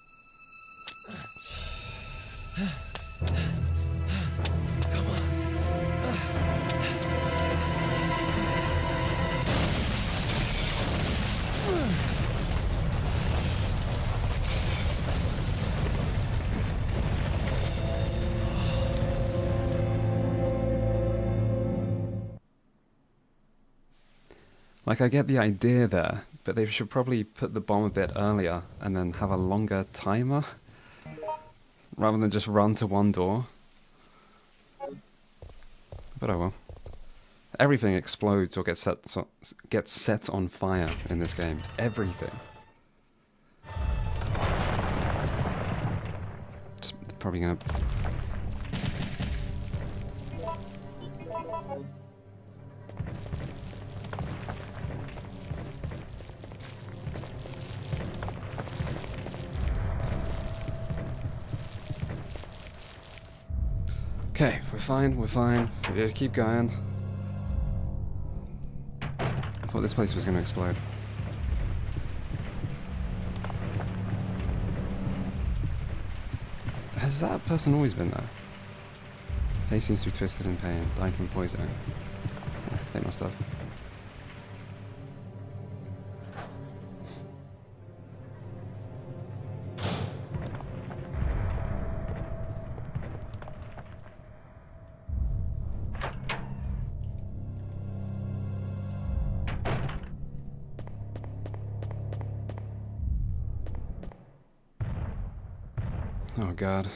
Like, I get the idea there, but they should probably put the bomb a bit earlier and then have a longer timer, rather than just run to one door. But oh well. Everything explodes or gets set on fire in this game. Everything. Just probably gonna. Okay, we're fine, we're fine. Yeah, keep going. I thought this place was going to explode. Has that person always been there? Face seems to be twisted in pain. Died from poisoning. Yeah, they must have. Oh god.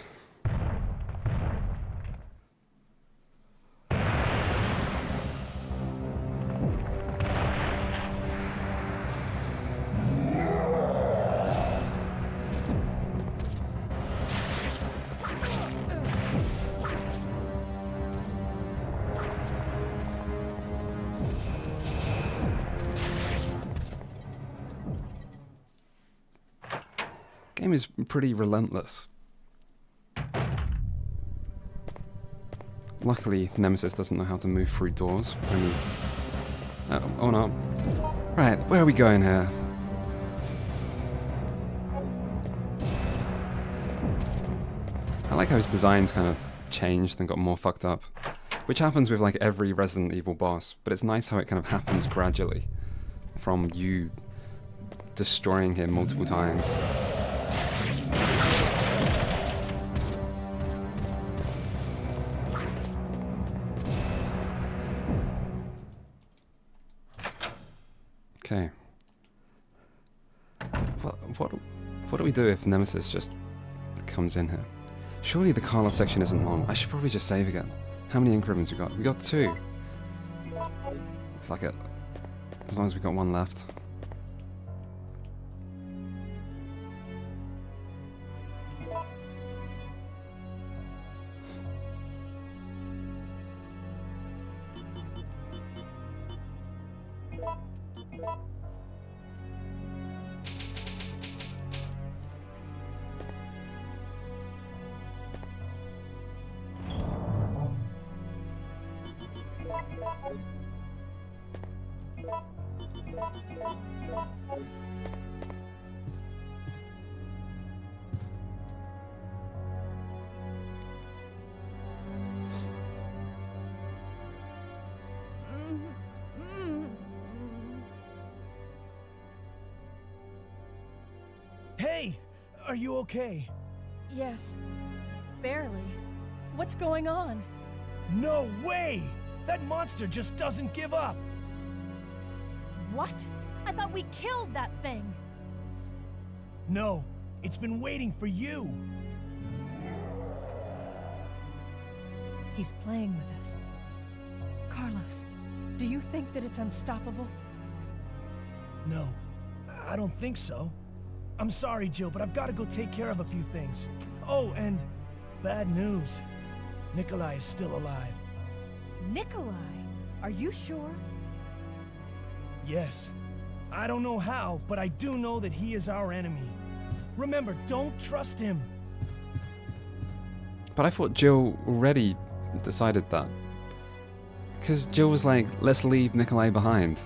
Game is pretty relentless. Luckily, Nemesis doesn't know how to move through doors. Only... oh no. Right, where are we going here? I like how his designs kind of changed and got more fucked up. Which happens with like every Resident Evil boss, but it's nice how it kind of happens gradually. From you destroying him multiple times. Okay. What do we do if Nemesis just comes in here? Surely the Carlos section isn't long. I should probably just save again. How many increments we got? We got 2. Fuck it. As long as we got 1 left. Hey! Are you okay? Yes. Barely. What's going on? No way! That monster just doesn't give up! What? I thought we killed that thing! No, it's been waiting for you! He's playing with us. Carlos, do you think that it's unstoppable? No, I don't think so. I'm sorry, Jill, but I've got to go take care of a few things. Oh, and bad news. Nikolai is still alive. Nikolai? Are you sure? Yes. I don't know how, but I do know that he is our enemy. Remember, don't trust him. But I thought Jill already decided that. Because Jill was like, let's leave Nikolai behind.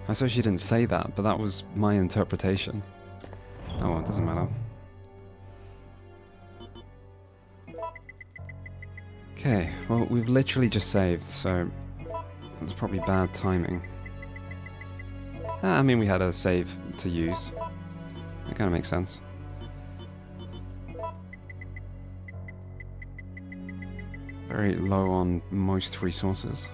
I suppose she didn't say that, but that was my interpretation. Oh well, it doesn't matter. Okay, well, we've literally just saved, so it was probably bad timing. I mean, we had a save to use. That kind of makes sense. Very low on most resources.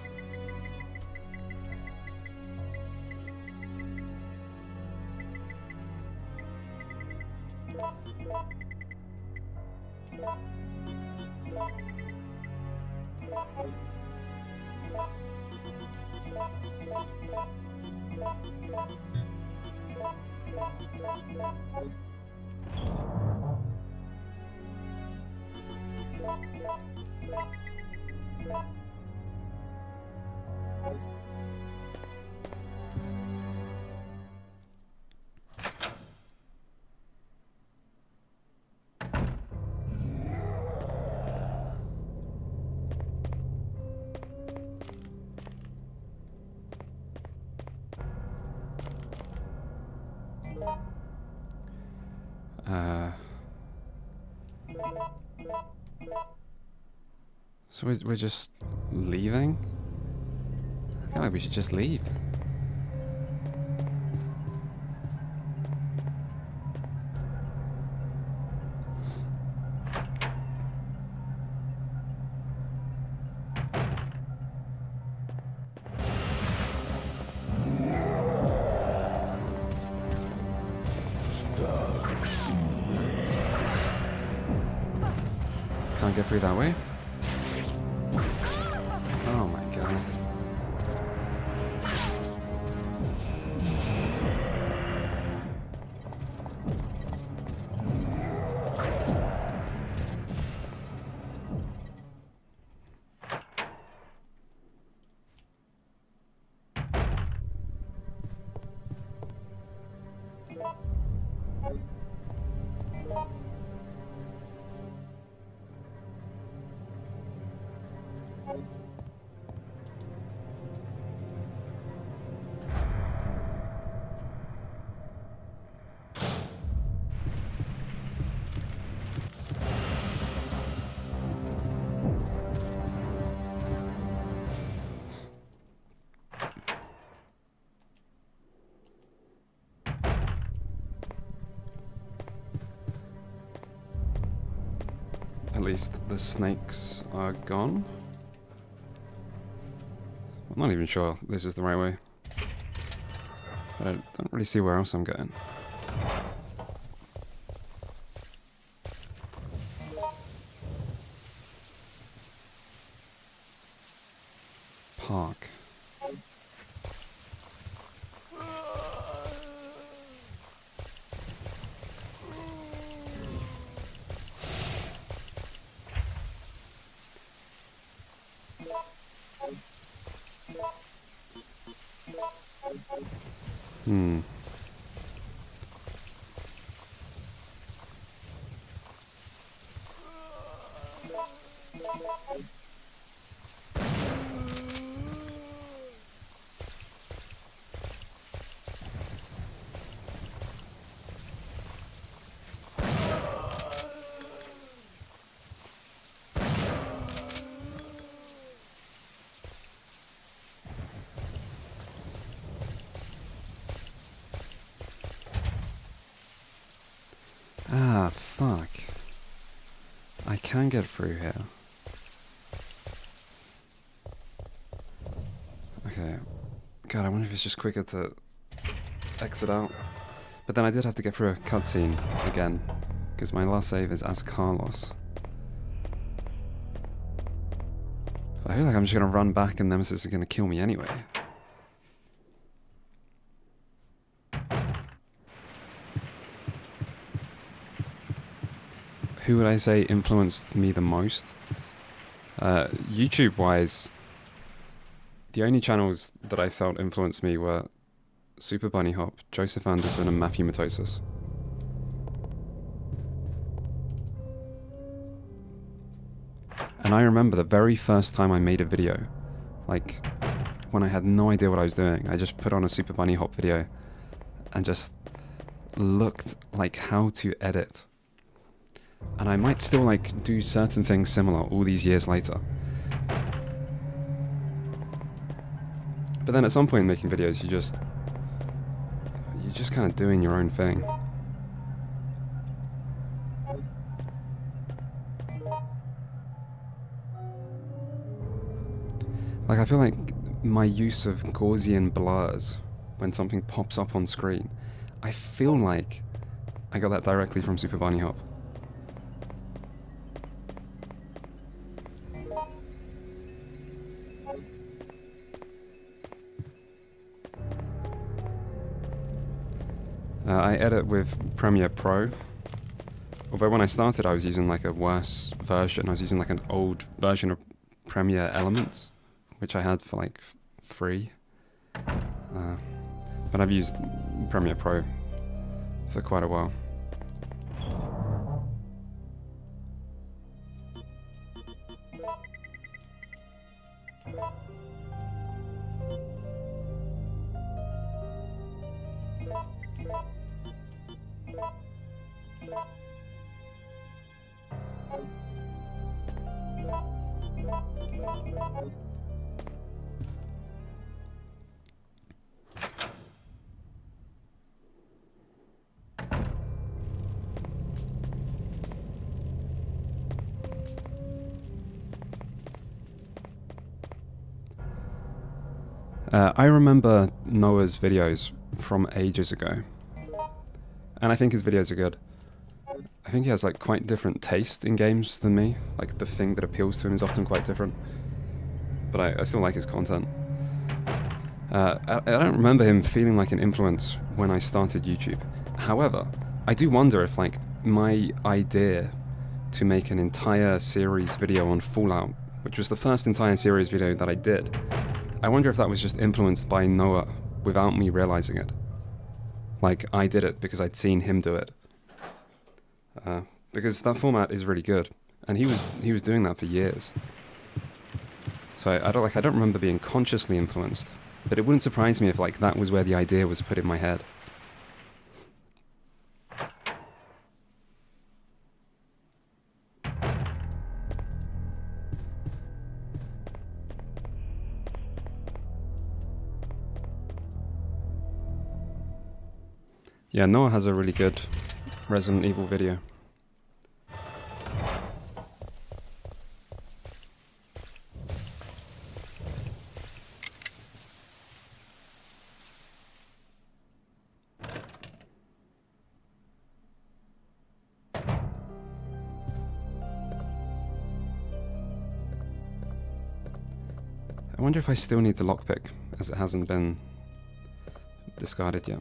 So we're just leaving? I feel like we should just leave. Can't get through that way? Oh my god. At least the snakes are gone. I'm not even sure this is the right way. But I don't really see where else I'm going. Park. Hmm. Ah, fuck. I can get through here. Okay. God, I wonder if it's just quicker to exit out. But then I did have to get through a cutscene again, because my last save is as Carlos. I feel like I'm just gonna run back and Nemesis is gonna kill me anyway. Who would I say influenced me the most? YouTube-wise, the only channels that I felt influenced me were Super Bunny Hop, Joseph Anderson, and Matthew Matosis. And I remember the very first time I made a video, like when I had no idea what I was doing, I just put on a Super Bunny Hop video and just looked like how to edit. And I might still like do certain things similar all these years later. But then at some point in making videos, you're just kind of doing your own thing. Like I feel like my use of Gaussian blurs when something pops up on screen, I feel like I got that directly from Super Bunny Hop. I edit with Premiere Pro. Although when I started I was using like a worse version. I was using like an old version of Premiere Elements, which I had for like free. But I've used Premiere Pro for quite a while. I remember Noah's videos from ages ago, and I think his videos are good. I think he has like quite different taste in games than me. Like the thing that appeals to him is often quite different, but I still like his content. I don't remember him feeling like an influence when I started YouTube. However, I do wonder if like my idea to make an entire series video on Fallout, which was the first entire series video that I did, I wonder if that was just influenced by Noah without me realizing it. Like, I did it because I'd seen him do it. Because that format is really good, and he was doing that for years. So I don't remember being consciously influenced, but it wouldn't surprise me if like that was where the idea was put in my head. Yeah, Noah has a really good Resident Evil video. I wonder if I still need the lockpick, as it hasn't been discarded yet.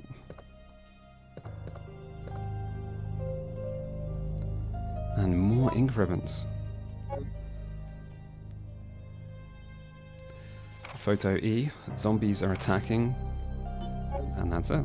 And more ink ribbons. Photo E, zombies are attacking, and that's it.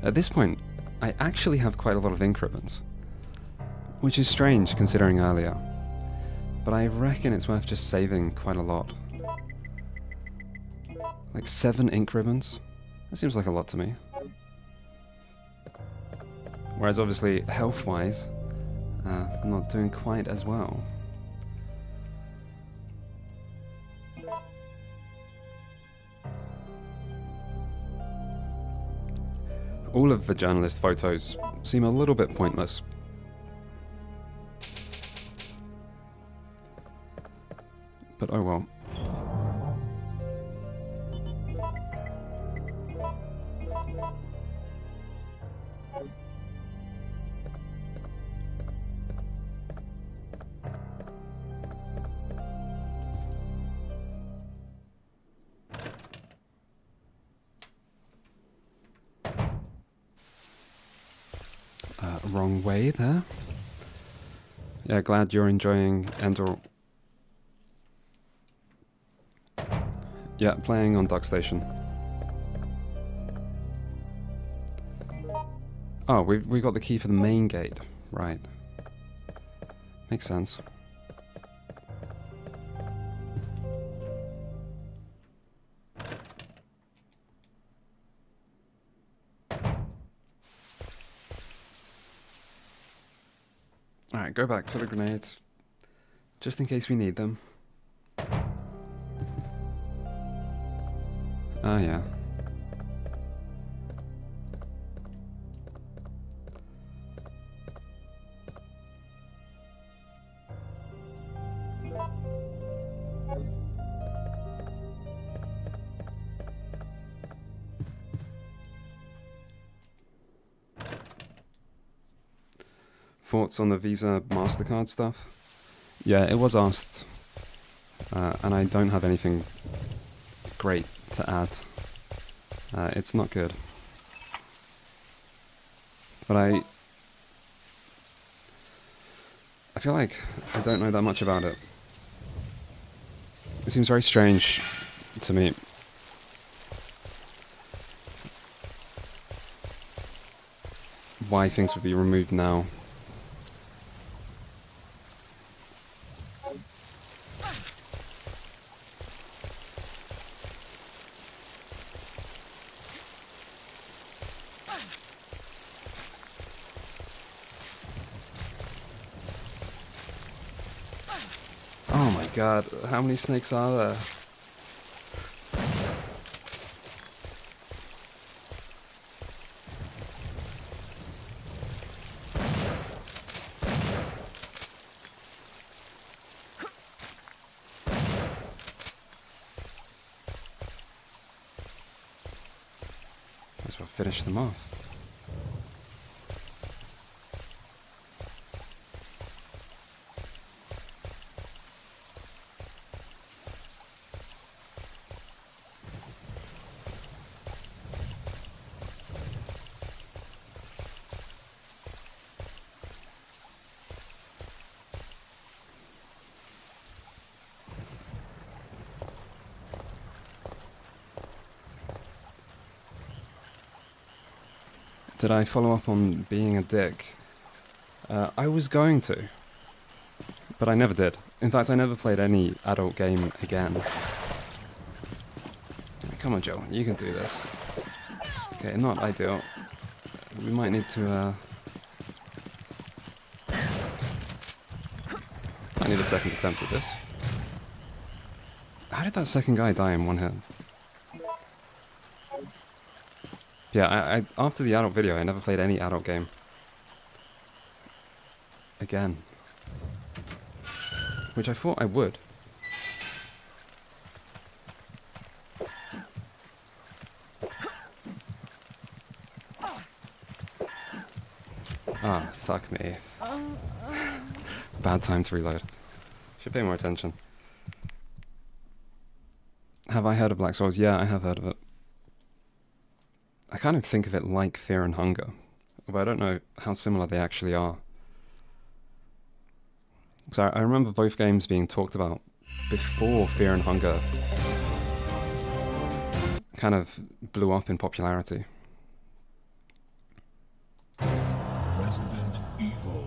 At this point, I actually have quite a lot of ink ribbons, which is strange considering earlier, but I reckon it's worth just saving quite a lot. Like 7 ink ribbons? That seems like a lot to me. Whereas obviously, health-wise, I'm not doing quite as well. All of the journalist photos seem a little bit pointless. But oh well. Wrong way there. Yeah, glad you're enjoying Endor. Yeah, playing on DuckStation. Oh, we got the key for the main gate. Right. Makes sense. Alright, go back for the grenades. Just in case we need them. Ah, yeah. Thoughts on the Visa MasterCard stuff? Yeah, it was asked, and I don't have anything great to add. It's not good. But I feel like I don't know that much about it. It seems very strange to me. Why things would be removed now. Oh my god, how many snakes are there? Might as well finish them off. Did I follow up on being a dick? I was going to, but I never did. In fact, I never played any adult game again. Come on, Joe, you can do this. Okay, not ideal. We might need to, I need a second attempt at this. How did that second guy die in one hit? Yeah, I after the adult video, I never played any adult game again. Which I thought I would. Ah, fuck me. Bad time to reload. Should pay more attention. Have I heard of Black Souls? Yeah, I have heard of it. I kind of think of it like Fear and Hunger, but I don't know how similar they actually are. So I remember both games being talked about before Fear and Hunger kind of blew up in popularity. Resident Evil.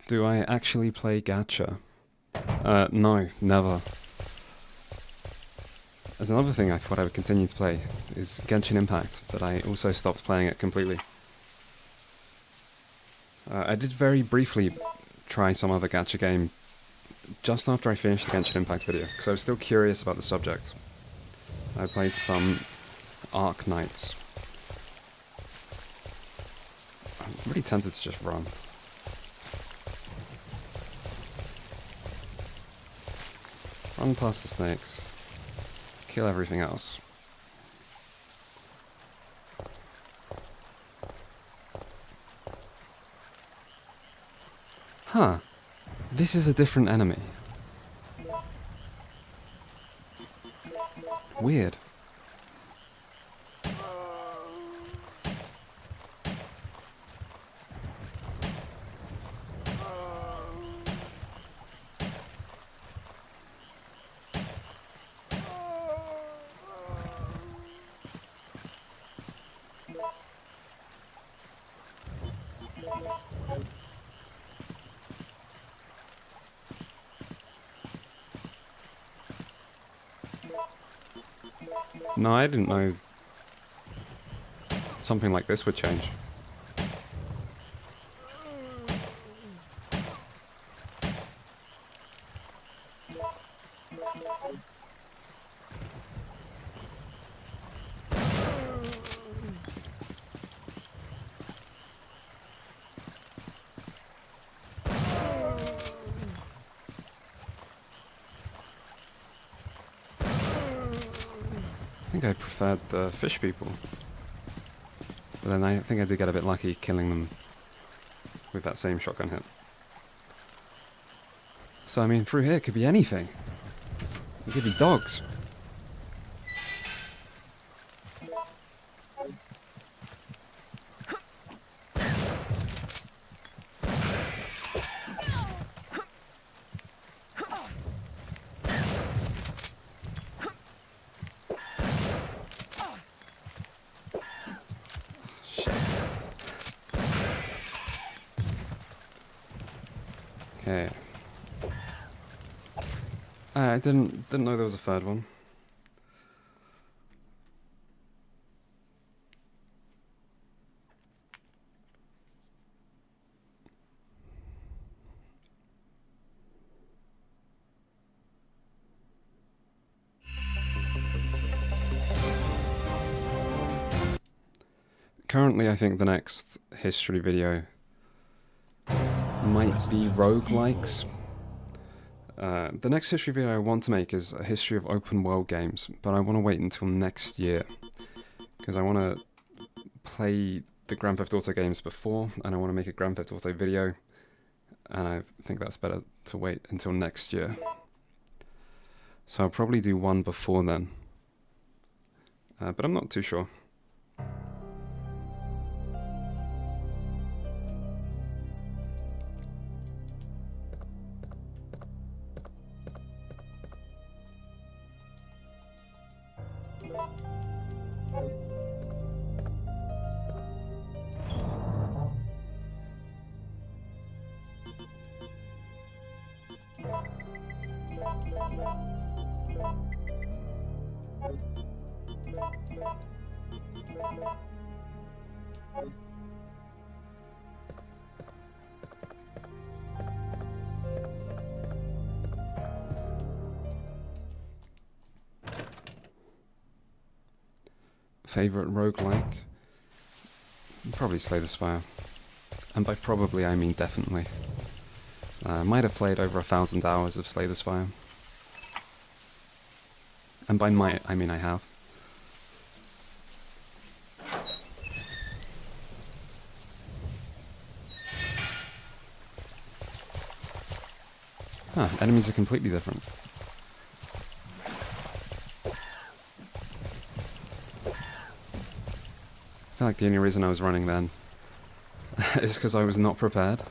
Do I actually play gacha? No, never. There's another thing I thought I would continue to play, is Genshin Impact, but I also stopped playing it completely. I did very briefly try some other gacha game just after I finished the Genshin Impact video, because I was still curious about the subject. I played some Arc Knights. I'm really tempted to just run. Run past the snakes. Kill everything else. Huh. This is a different enemy. Weird. No, I didn't know something like this would change. I think I preferred the fish people. But then I think I did get a bit lucky killing them with that same shotgun hit. So I mean, through here could be anything. It could be dogs. Okay. I didn't know there was a third one. Currently, I think the next history video might be roguelikes. The next history video I want to make is a history of open world games, but I want to wait until next year because I want to play the Grand Theft Auto games before, and I want to make a Grand Theft Auto video, and I think that's better to wait until next year. So I'll probably do one before then, but I'm not too sure. Favorite roguelike? Probably Slay the Spire. And by probably I mean definitely. Might have played over 1,000 hours of Slay the Spire. And by might I mean I have. Huh, enemies are completely different. I feel like the only reason I was running then is because I was not prepared.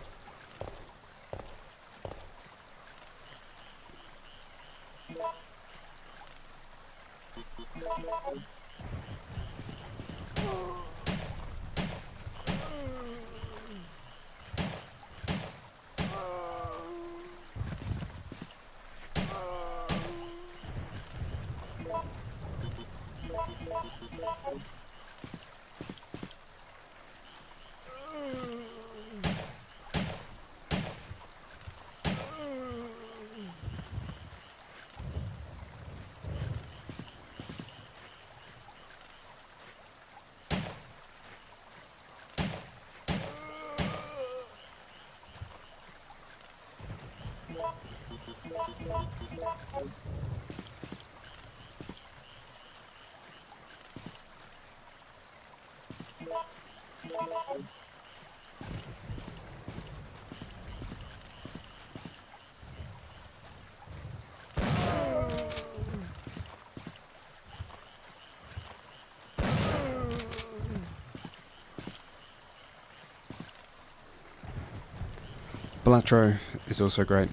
Balatro is also great.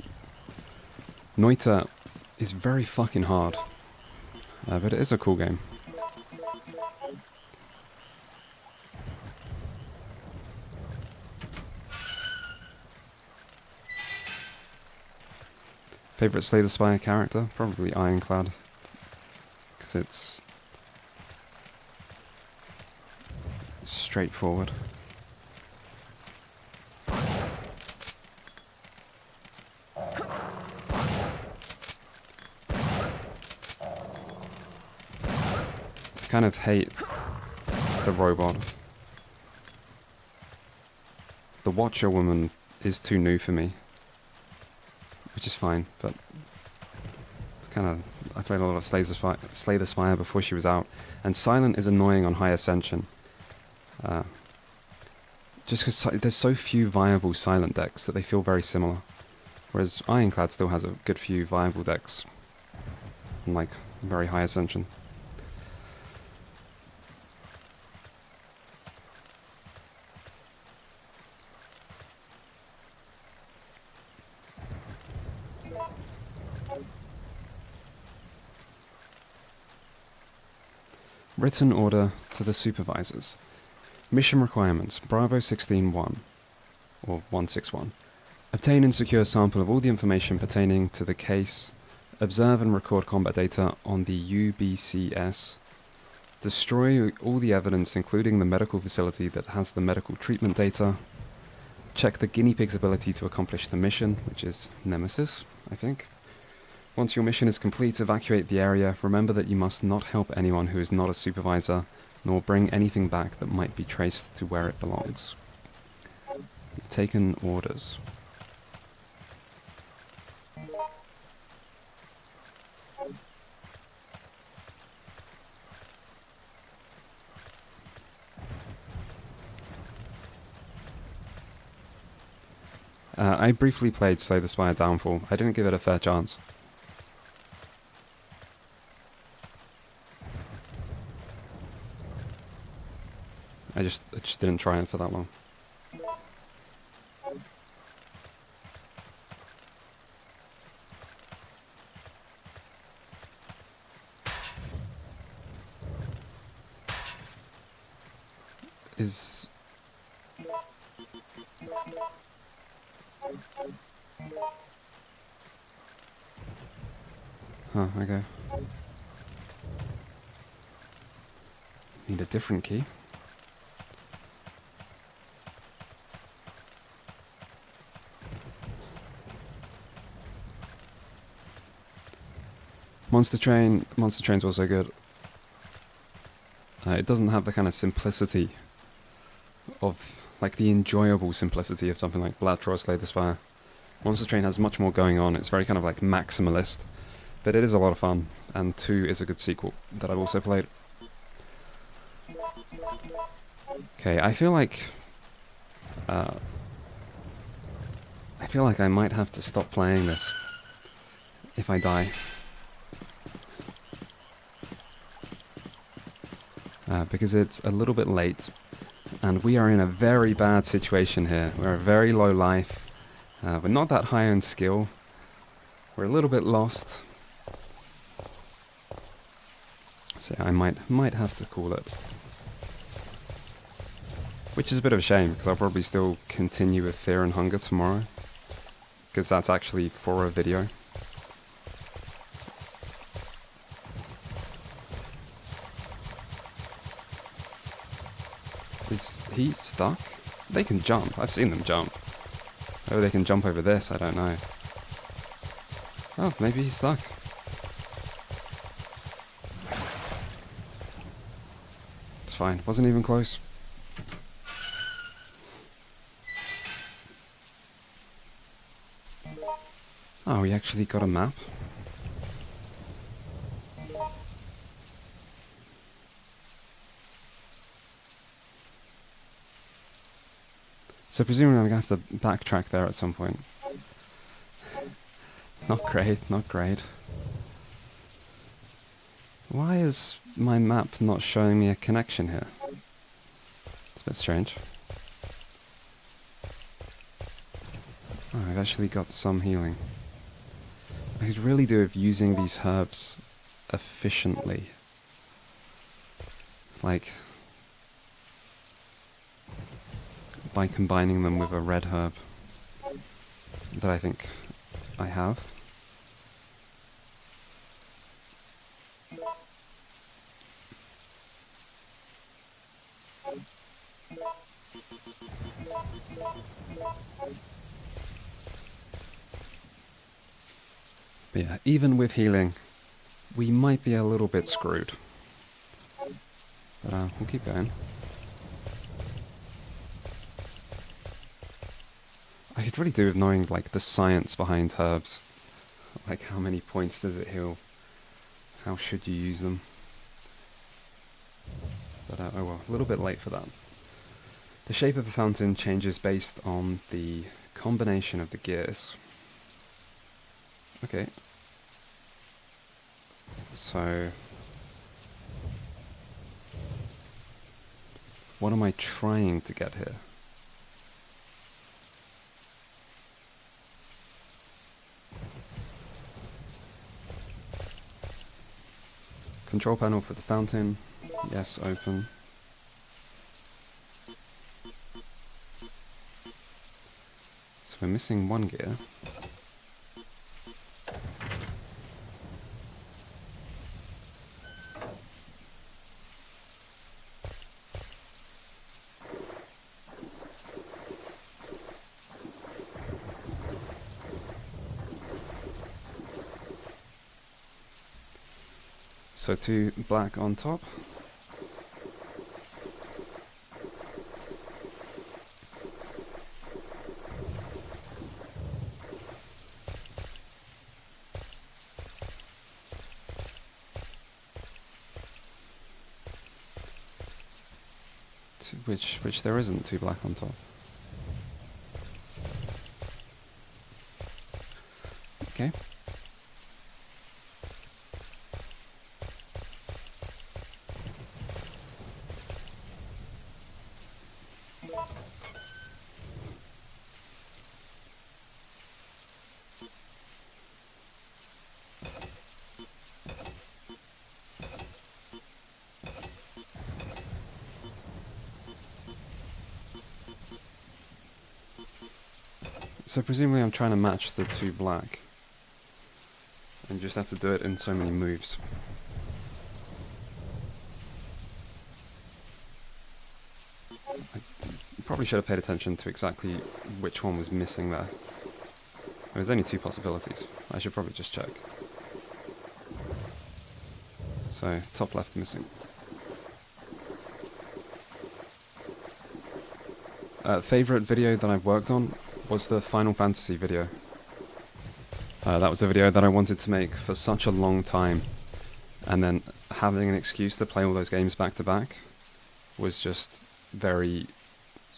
Noita is very fucking hard, but it is a cool game. Favorite Slay the Spire character? Probably Ironclad, because it's straightforward. I kind of hate the robot. The Watcher woman is too new for me, which is fine, but it's kind of... I played a lot of Slay the Spire before she was out, and Silent is annoying on High Ascension. Just because there's so few viable Silent decks that they feel very similar, whereas Ironclad still has a good few viable decks on like very High Ascension. Written order to the supervisors. Mission requirements: Bravo 16-1, or 161. Obtain and secure a sample of all the information pertaining to the case. Observe and record combat data on the UBCS. Destroy all the evidence, including the medical facility that has the medical treatment data. Check the guinea pig's ability to accomplish the mission, which is Nemesis, I think. Once your mission is complete, evacuate the area. Remember that you must not help anyone who is not a supervisor, nor bring anything back that might be traced to where it belongs. You've taken orders. I briefly played Slay the Spire Downfall. I didn't give it a fair chance. I just didn't try it for that long. Is... Huh, okay. Need a different key. Monster Train's also good. It doesn't have the kind of simplicity of, like the enjoyable simplicity of something like Latro or Slay the Spire. Monster Train has much more going on. It's very kind of like maximalist, but it is a lot of fun. And 2 is a good sequel that I've also played. Okay, I feel like I might have to stop playing this if I die. Because it's a little bit late, and we are in a very bad situation here. We're very low life, we're not that high on skill, we're a little bit lost, so I might have to call it. Which is a bit of a shame, because I'll probably still continue with Fear and Hunger tomorrow, because that's actually for a video. Is he stuck? They can jump. I've seen them jump. Oh, they can jump over this, I don't know. Oh, maybe he's stuck. It's fine. Wasn't even close. Oh, we actually got a map. So presumably I'm going to have to backtrack there at some point. Not great, not great. Why is my map not showing me a connection here? It's a bit strange. Oh, I've actually got some healing. I could really do with using these herbs efficiently. Like, by combining them with a red herb that I think I have. But yeah, even with healing, we might be a little bit screwed. But we'll keep going. I could really do with knowing like the science behind herbs. Like how many points does it heal? How should you use them? But oh well, a little bit late for that. The shape of the fountain changes based on the combination of the gears. Okay. So what am I trying to get here? Control panel for the fountain. Yes, open. So we're missing one gear. So 2 black on top. Which there isn't 2 black on top. Okay. So presumably I'm trying to match the 2 black. And just have to do it in so many moves. I probably should have paid attention to exactly which one was missing there. There's only 2 possibilities. I should probably just check. So, top left missing. Favorite video that I've worked on was the Final Fantasy video. That was a video that I wanted to make for such a long time, and then having an excuse to play all those games back to back was just very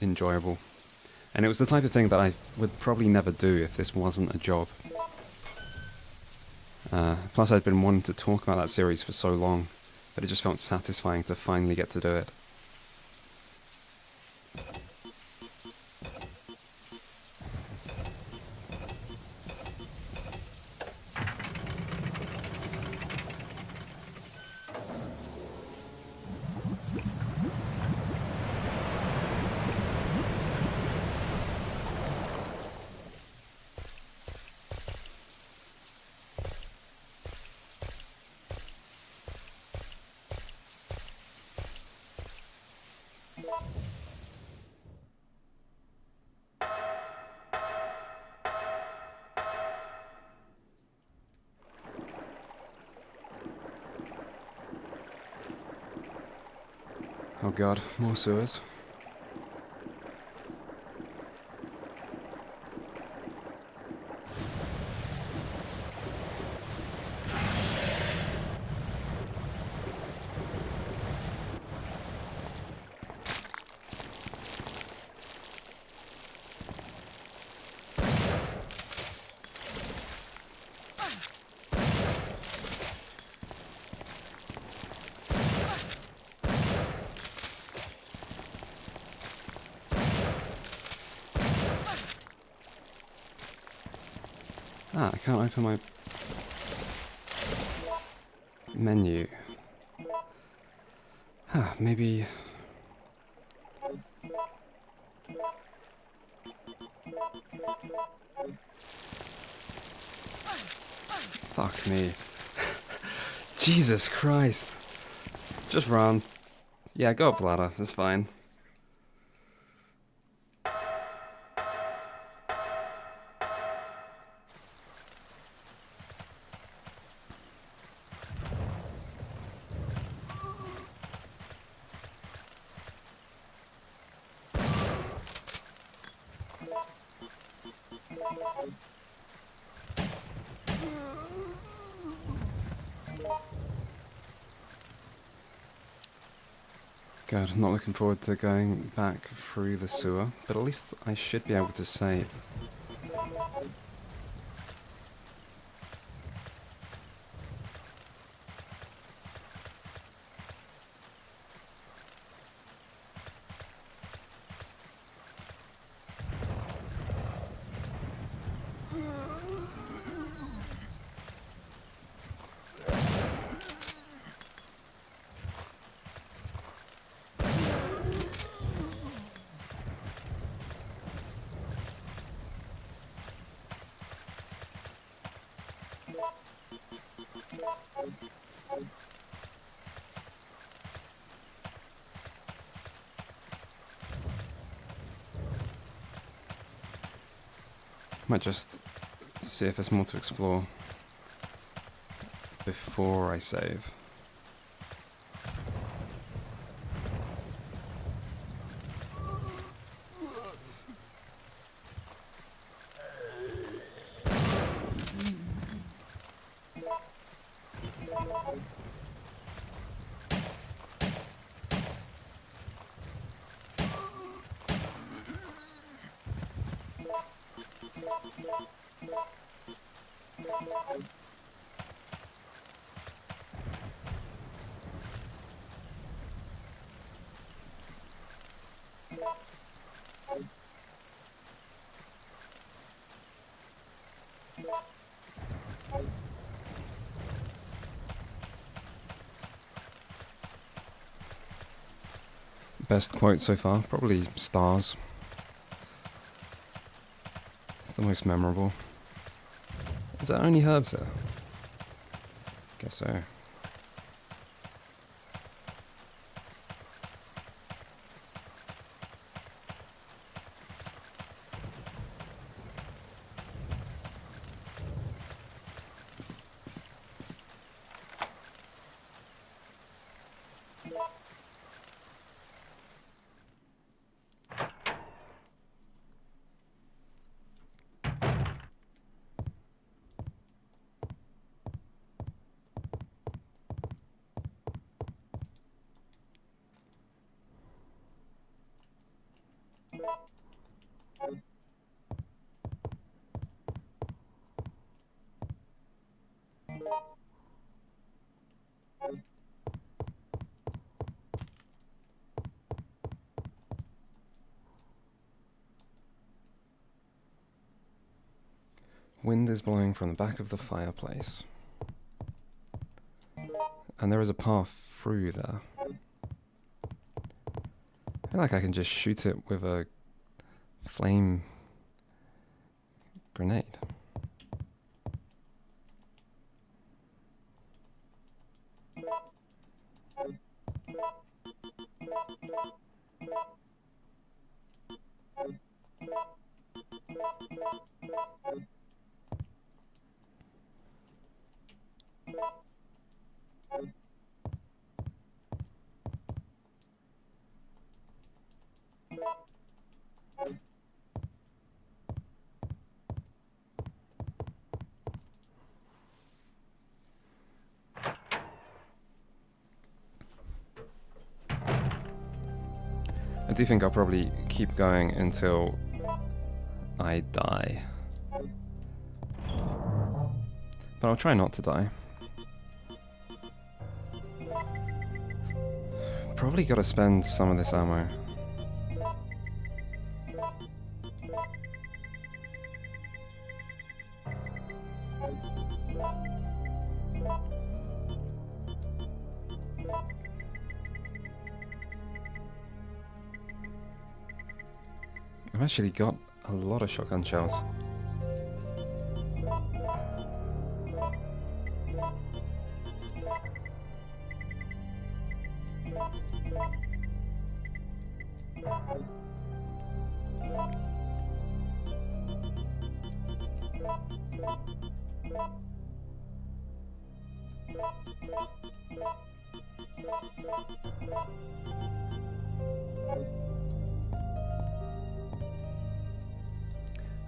enjoyable. And it was the type of thing that I would probably never do if this wasn't a job. Plus I'd been wanting to talk about that series for so long that it just felt satisfying to finally get to do it. Oh god, more sewers. Ah, I can't open my menu. Maybe... Fuck me. Jesus Christ. Just run. Yeah, go up the ladder, it's fine. Good, not looking forward to going back through the sewer, but at least I should be able to save. Might just see if there's more to explore before I save. Best quote so far, probably stars. It's the most memorable. Is that only herbs here? Guess so. Wind is blowing from the back of the fireplace. And there is a path through there. I feel like I can just shoot it with a flame grenade. I do think I'll probably keep going until I die. But I'll try not to die. Probably gotta spend some of this ammo. I've actually got a lot of shotgun shells.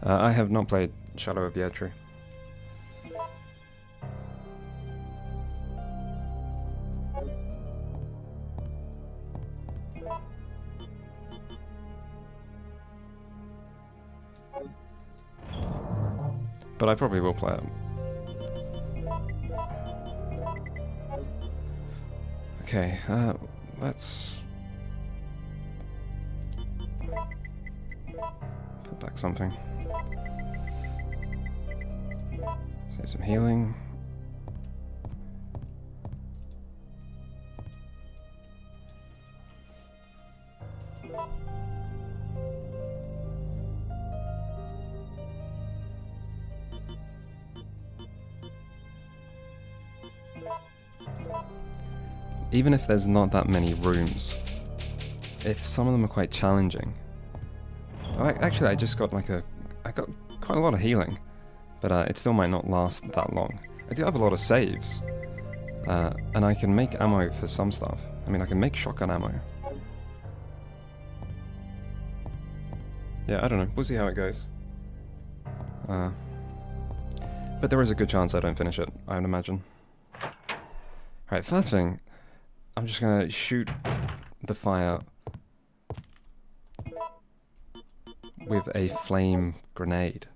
I have not played Shadow of the Erdtree. but I probably will play it. Okay, let's put back something. Save some healing. Even if there's not that many rooms, if some of them are quite challenging. Actually, I just got I got quite a lot of healing, but it still might not last that long. I do have a lot of saves, and I can make ammo for some stuff. I mean, I can make shotgun ammo. Yeah, I don't know. We'll see how it goes. But there is a good chance I don't finish it, I would imagine. Alright, first thing, I'm just gonna shoot the fire with a flame grenade.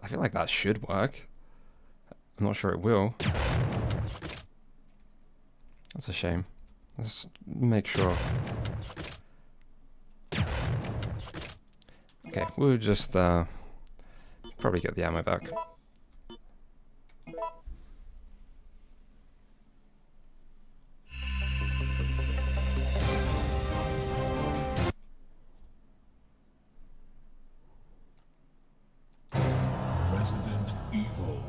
I feel like that should work. I'm not sure it will. That's a shame. Let's make sure. Okay, we'll just probably get the ammo back. Resident Evil.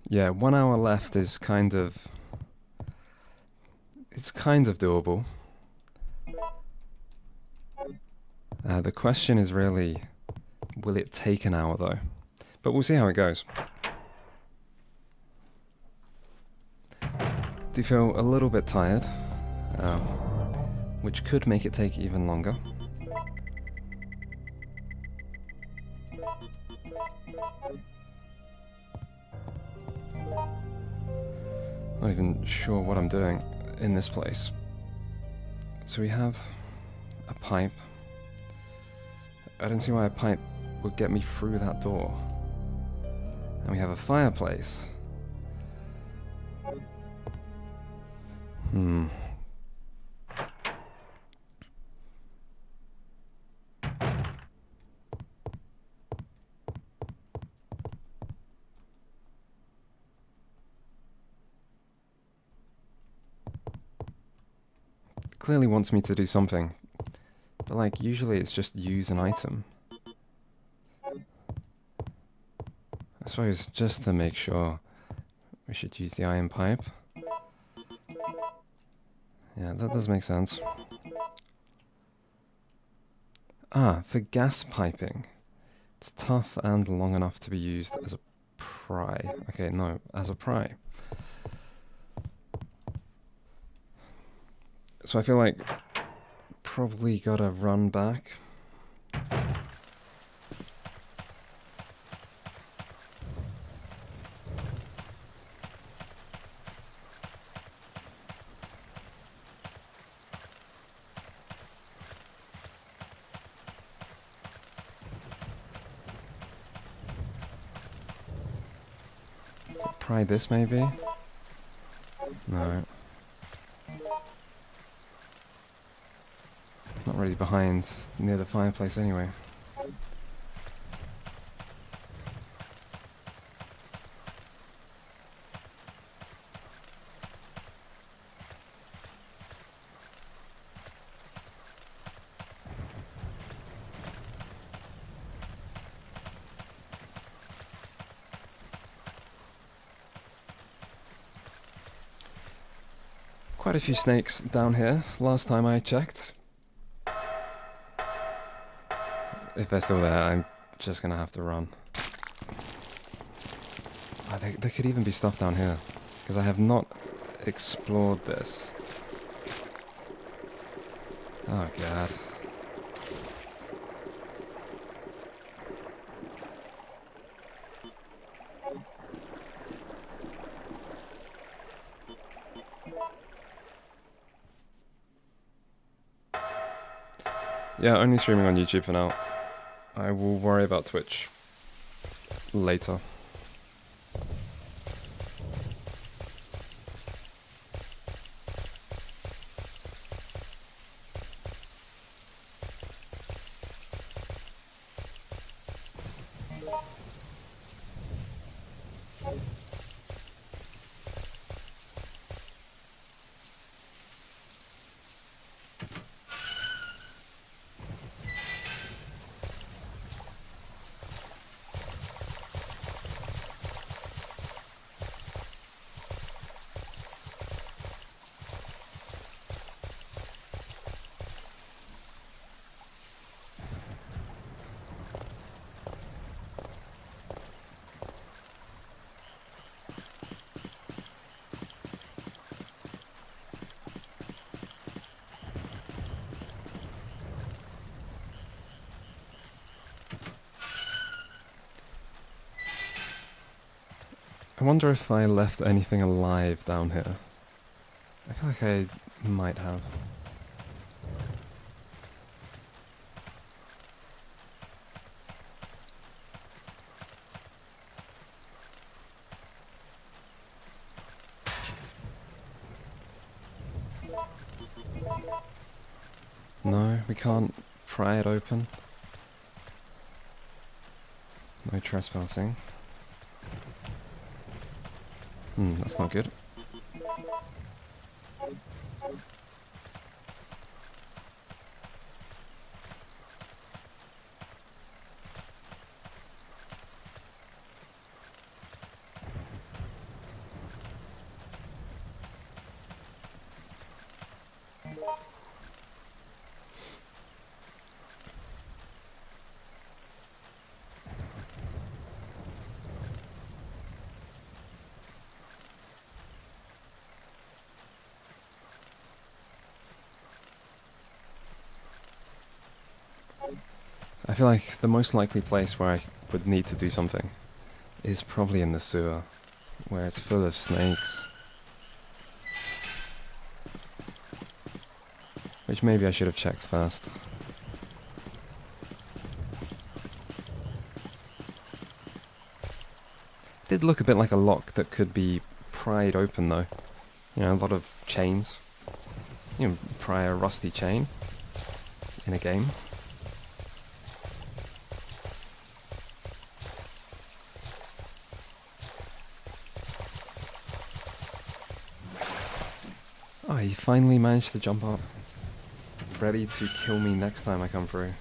Yeah, 1 hour left is kind of... It's kind of doable. The question is really, will it take an hour though? But we'll see how it goes. Do feel a little bit tired, which could make it take even longer. Not even sure what I'm doing in this place. So we have a pipe. I don't see why a pipe would get me through that door. And we have a fireplace. Clearly wants me to do something, but like usually it's just use an item. I suppose just to make sure we should use the iron pipe. Yeah, that does make sense. Ah, for gas piping. It's tough and long enough to be used as a pry. Okay, no, as a pry. So I feel like probably gotta run back. Pry this maybe? No. Not really behind, near the fireplace anyway. Quite a few snakes down here, last time I checked. if they're still there, I'm just gonna have to run. Oh, there could even be stuff down here, because I have not explored this. Oh god. Yeah, only streaming on YouTube for now. I will worry about Twitch later. I wonder if I left anything alive down here. I feel like I might have. No, we can't pry it open. No trespassing. That's not good. I feel like the most likely place where I would need to do something is probably in the sewer, where it's full of snakes. Which maybe I should have checked first. It did look a bit like a lock that could be pried open though. You know, a lot of chains. You know, pry a rusty chain in a game. Oh, he finally managed to jump up. Ready to kill me next time I come through.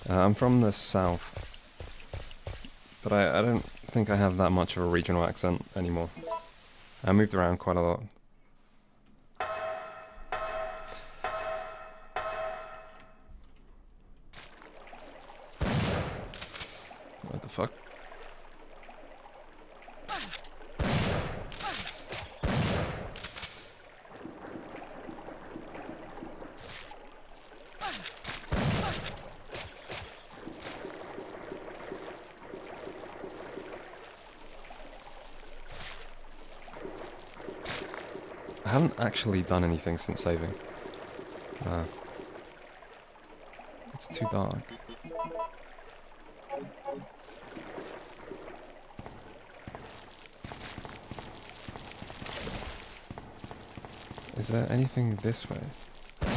I'm from the south, but I don't think I have that much of a regional accent anymore. I moved around quite a lot. What the fuck? I haven't actually done anything since saving. It's too dark. Is there anything this way? I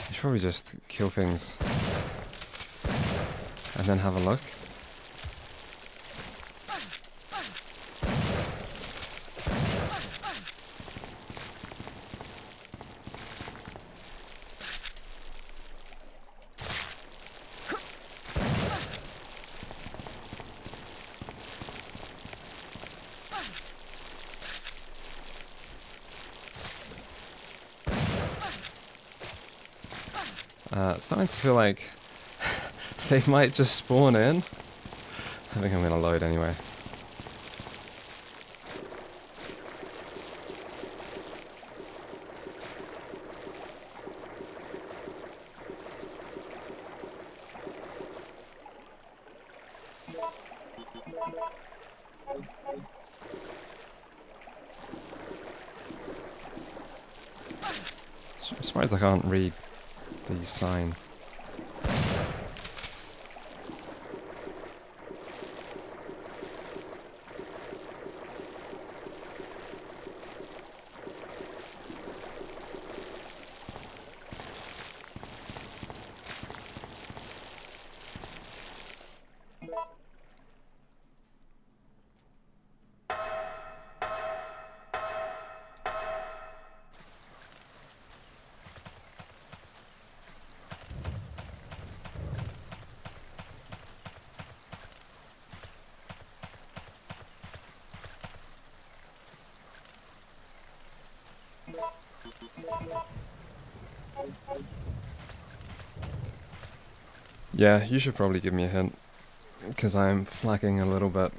should probably just kill things and then have a look. Starting to feel like they might just spawn in. I think I'm going to load anyway. I'm surprised I can't read the sign. Yeah, you should probably give me a hint, because I'm flagging a little bit.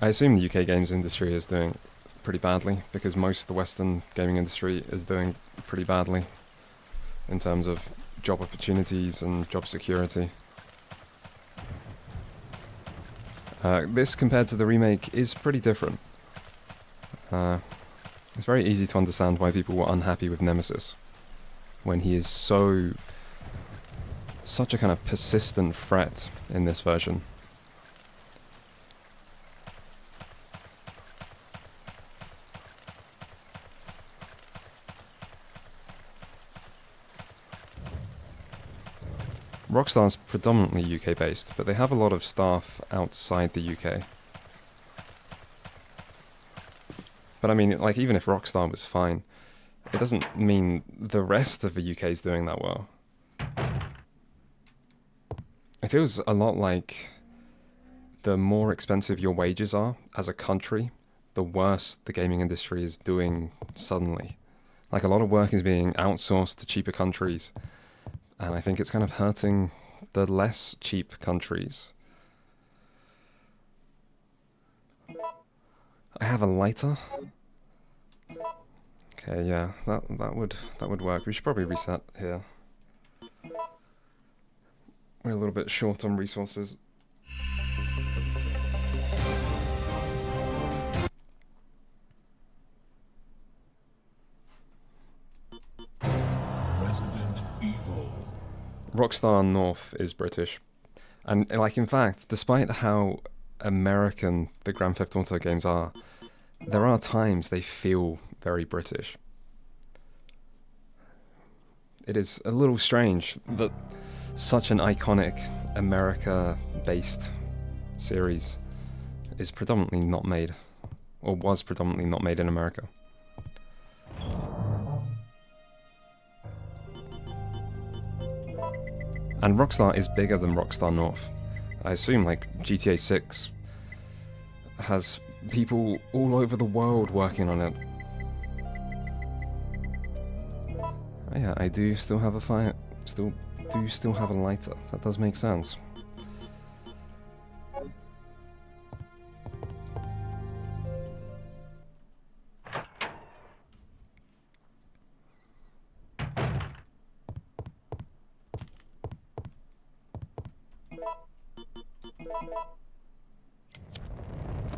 I assume the UK games industry is doing pretty badly, because most of the Western gaming industry is doing pretty badly in terms of job opportunities and job security. This, compared to the remake, is pretty different. It's very easy to understand why people were unhappy with Nemesis, when he is such a kind of persistent threat in this version. Rockstar's predominantly UK based, but they have a lot of staff outside the UK. But I mean, like, even if Rockstar was fine, it doesn't mean the rest of the UK is doing that well. It feels a lot like the more expensive your wages are as a country, the worse the gaming industry is doing suddenly. Like, a lot of work is being outsourced to cheaper countries, and I think it's kind of hurting the less cheap countries. I have a lighter. Okay, yeah, that would work. We should probably reset here. We're a little bit short on resources. Resident Evil. Rockstar North is British. And, like, in fact, despite how American the Grand Theft Auto games are, there are times they feel very British. It is a little strange that such an iconic America-based series is predominantly not made, or was predominantly not made in America. And Rockstar is bigger than Rockstar North. I assume, like, GTA 6 has people all over the world working on it. Oh yeah, I do still have a fire. Still have a lighter. That does make sense.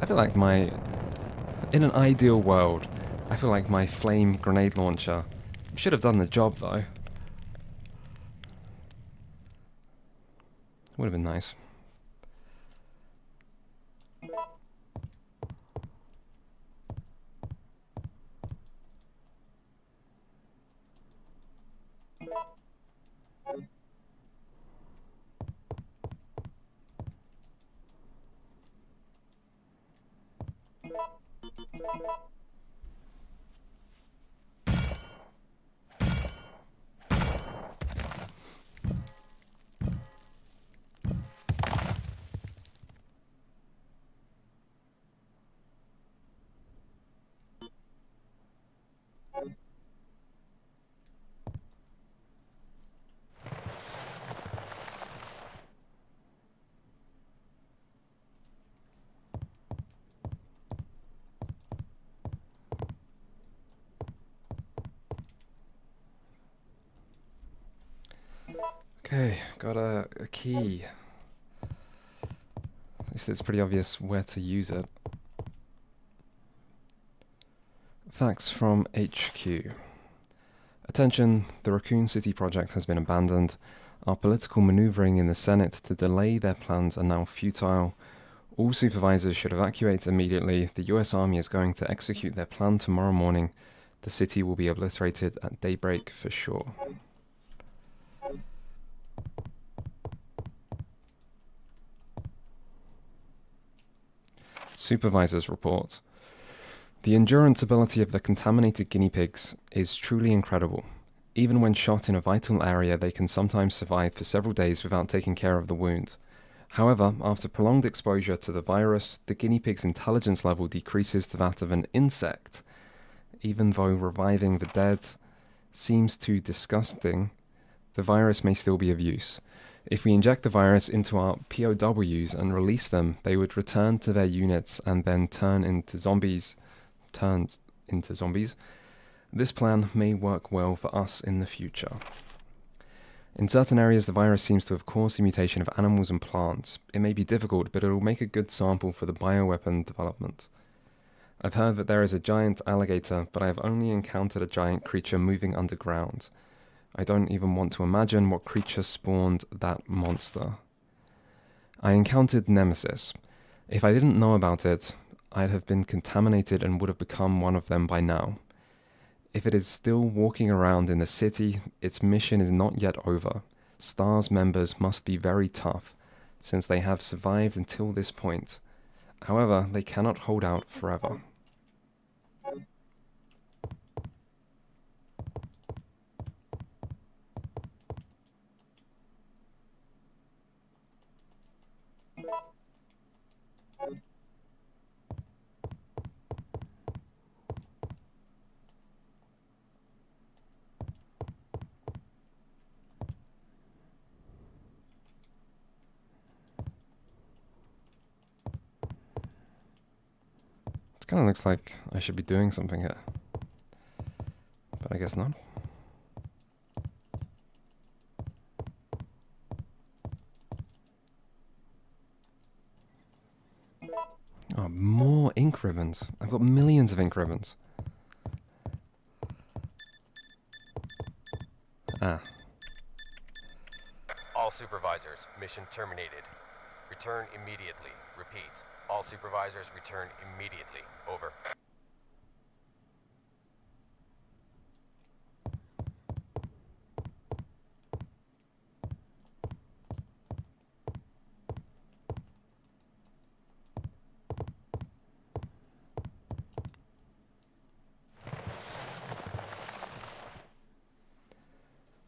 I feel like in an ideal world, I feel like my flame grenade launcher should have done the job, though. Would have been nice. Okay, got a key. At least it's pretty obvious where to use it. Facts from HQ. Attention, the Raccoon City project has been abandoned. Our political maneuvering in the Senate to delay their plans are now futile. All supervisors should evacuate immediately. The US Army is going to execute their plan tomorrow morning. The city will be obliterated at daybreak for sure. Supervisors report. The endurance ability of the contaminated guinea pigs is truly incredible. Even when shot in a vital area, they can sometimes survive for several days without taking care of the wound. However, after prolonged exposure to the virus, the guinea pig's intelligence level decreases to that of an insect. Even though reviving the dead seems too disgusting, the virus may still be of use. If we inject the virus into our POWs and release them, they would return to their units and then turn into zombies. This plan may work well for us in the future. In certain areas, the virus seems to have caused the mutation of animals and plants. It may be difficult, but it will make a good sample for the bioweapon development. I've heard that there is a giant alligator, but I have only encountered a giant creature moving underground. I don't even want to imagine what creature spawned that monster. I encountered Nemesis. If I didn't know about it, I'd have been contaminated and would have become one of them by now. If it is still walking around in the city, its mission is not yet over. STARS members must be very tough, since they have survived until this point. However, they cannot hold out forever. Kind of looks like I should be doing something here, but I guess not. Oh, more ink ribbons. I've got millions of ink ribbons. Ah. All supervisors, mission terminated. Return immediately. Repeat. All supervisors return immediately. Over.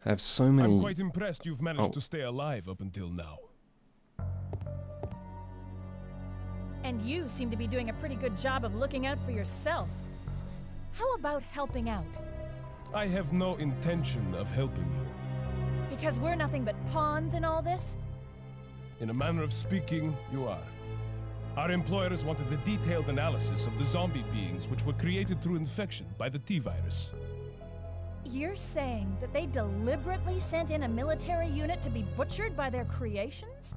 I have so many... I'm quite impressed you've managed to stay alive up until now. And you seem to be doing a pretty good job of looking out for yourself. How about helping out? I have no intention of helping you. Because we're nothing but pawns in all this? In a manner of speaking, you are. Our employers wanted a detailed analysis of the zombie beings which were created through infection by the T-virus. You're saying that they deliberately sent in a military unit to be butchered by their creations?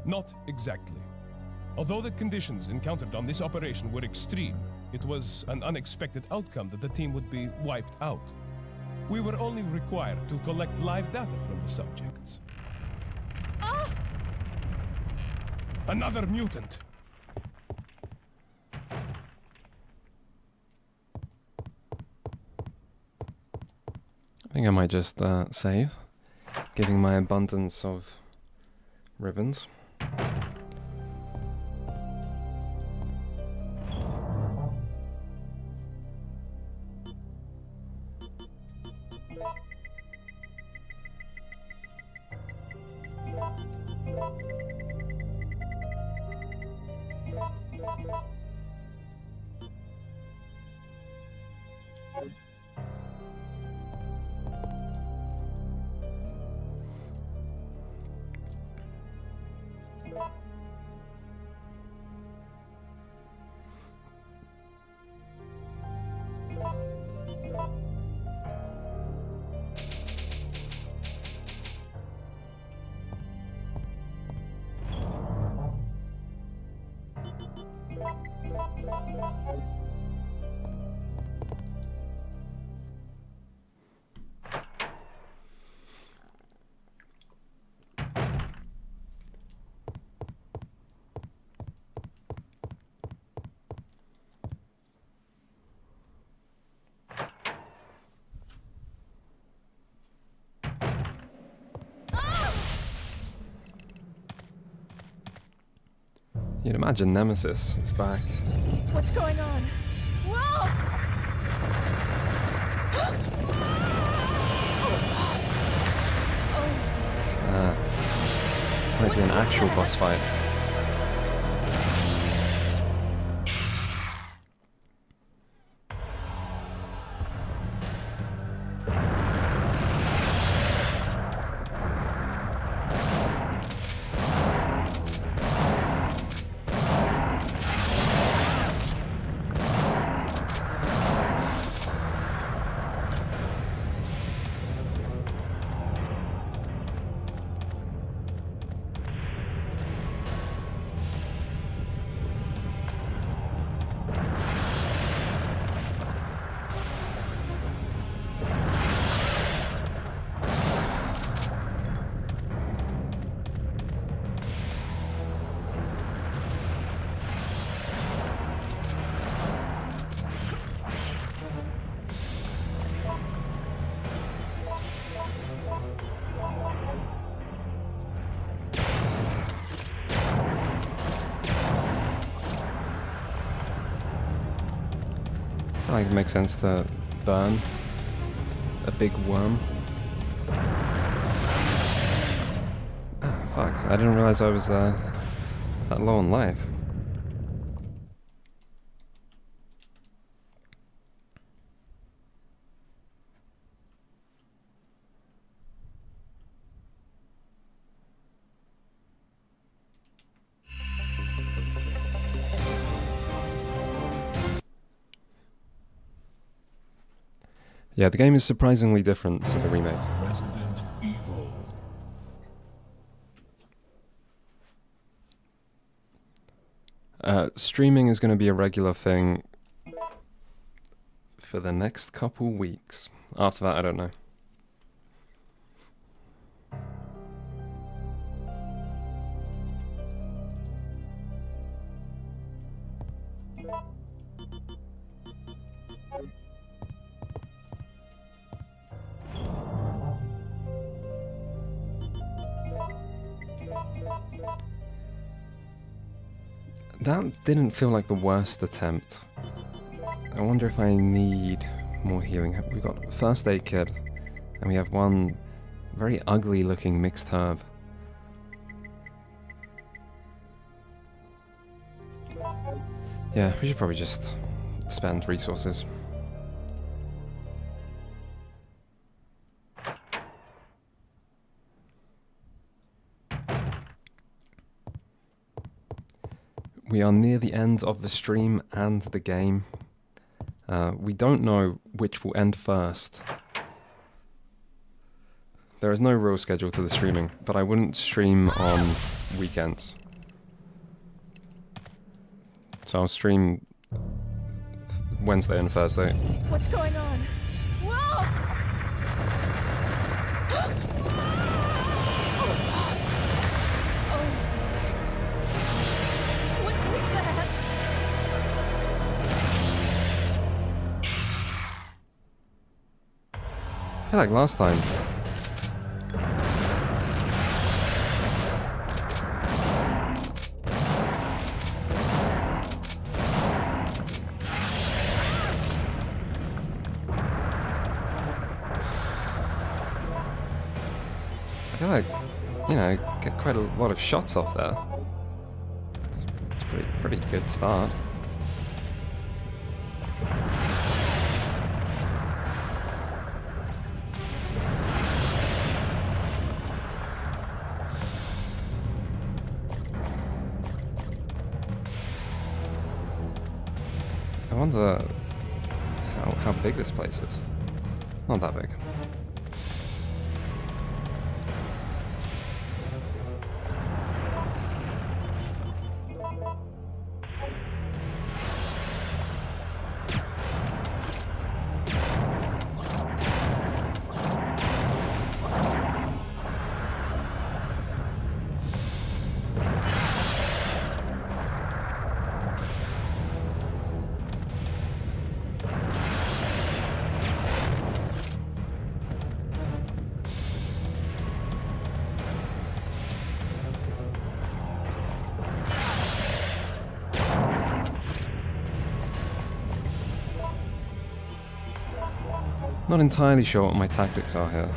Not exactly. Although the conditions encountered on this operation were extreme, it was an unexpected outcome that the team would be wiped out. We were only required to collect live data from the subjects. Ah! Another mutant! I think I might just save, giving my abundance of ribbons. You'd imagine Nemesis is back. What's going on? Whoa! Might be an actual boss fight. I think it makes sense to burn a big worm. Ah, fuck. I didn't realize I was that low on life. Yeah, the game is surprisingly different to the remake. Resident Evil. Streaming is going to be a regular thing for the next couple weeks. After that, I don't know. That didn't feel like the worst attempt. I wonder if I need more healing. We've got First Aid Kit, and we have one very ugly looking mixed herb. Yeah, we should probably just spend resources. We are near the end of the stream and the game. We don't know which will end first. There is no real schedule to the streaming, but I wouldn't stream on weekends. So I'll stream Wednesday and Thursday. What's going on? Whoa! What is that? I feel like last time. I feel like, you know, get quite a lot of shots off there. It's pretty good start. I wonder how big this place is. Not that big. Not entirely sure what my tactics are here.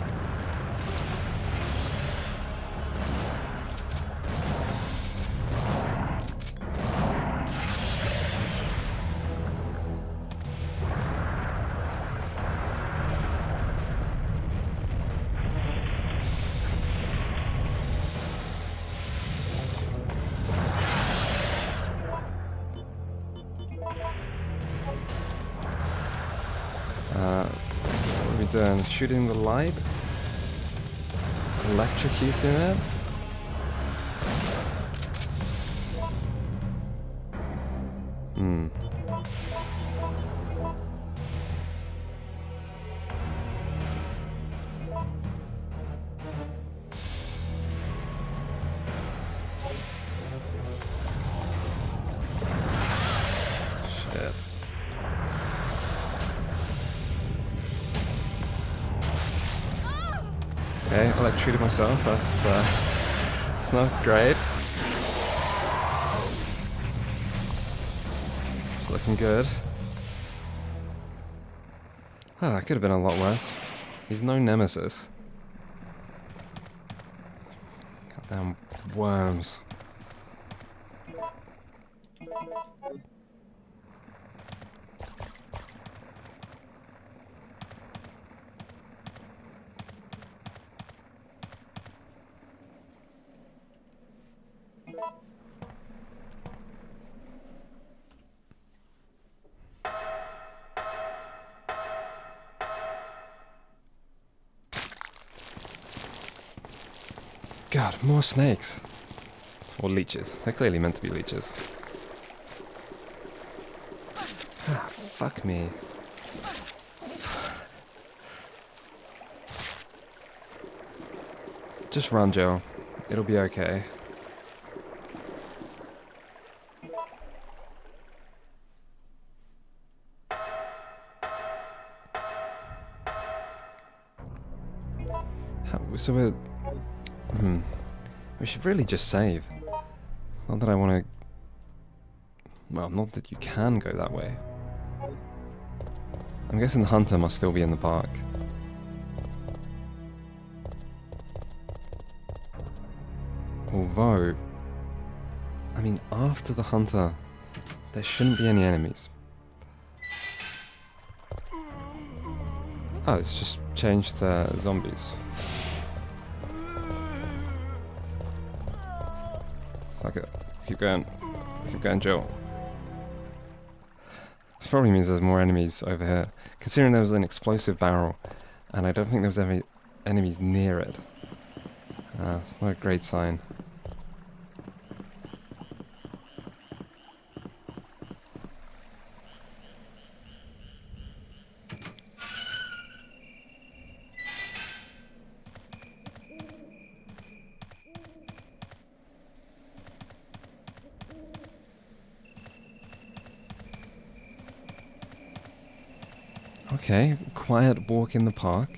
What are we doing? Shooting the light? Electrocuting it? Hmm. Shit. Okay, I electrocuted myself. It's not great. It's looking good. Ah, that could have been a lot worse. He's no nemesis. Goddamn worms. God, more snakes. Or leeches. They're clearly meant to be leeches. Ah, fuck me. Just run, Joe. It'll be okay. So we're... We should really just save. Not that I want to... Well, not that you can go that way. I'm guessing the hunter must still be in the park. Although... I mean, after the hunter, there shouldn't be any enemies. Oh, it's just changed the zombies. Fuck it. Keep going. Keep going, Joe. This probably means there's more enemies over here. Considering there was an explosive barrel, and I don't think there was any enemies near it. It's not a great sign. Okay, quiet walk in the park.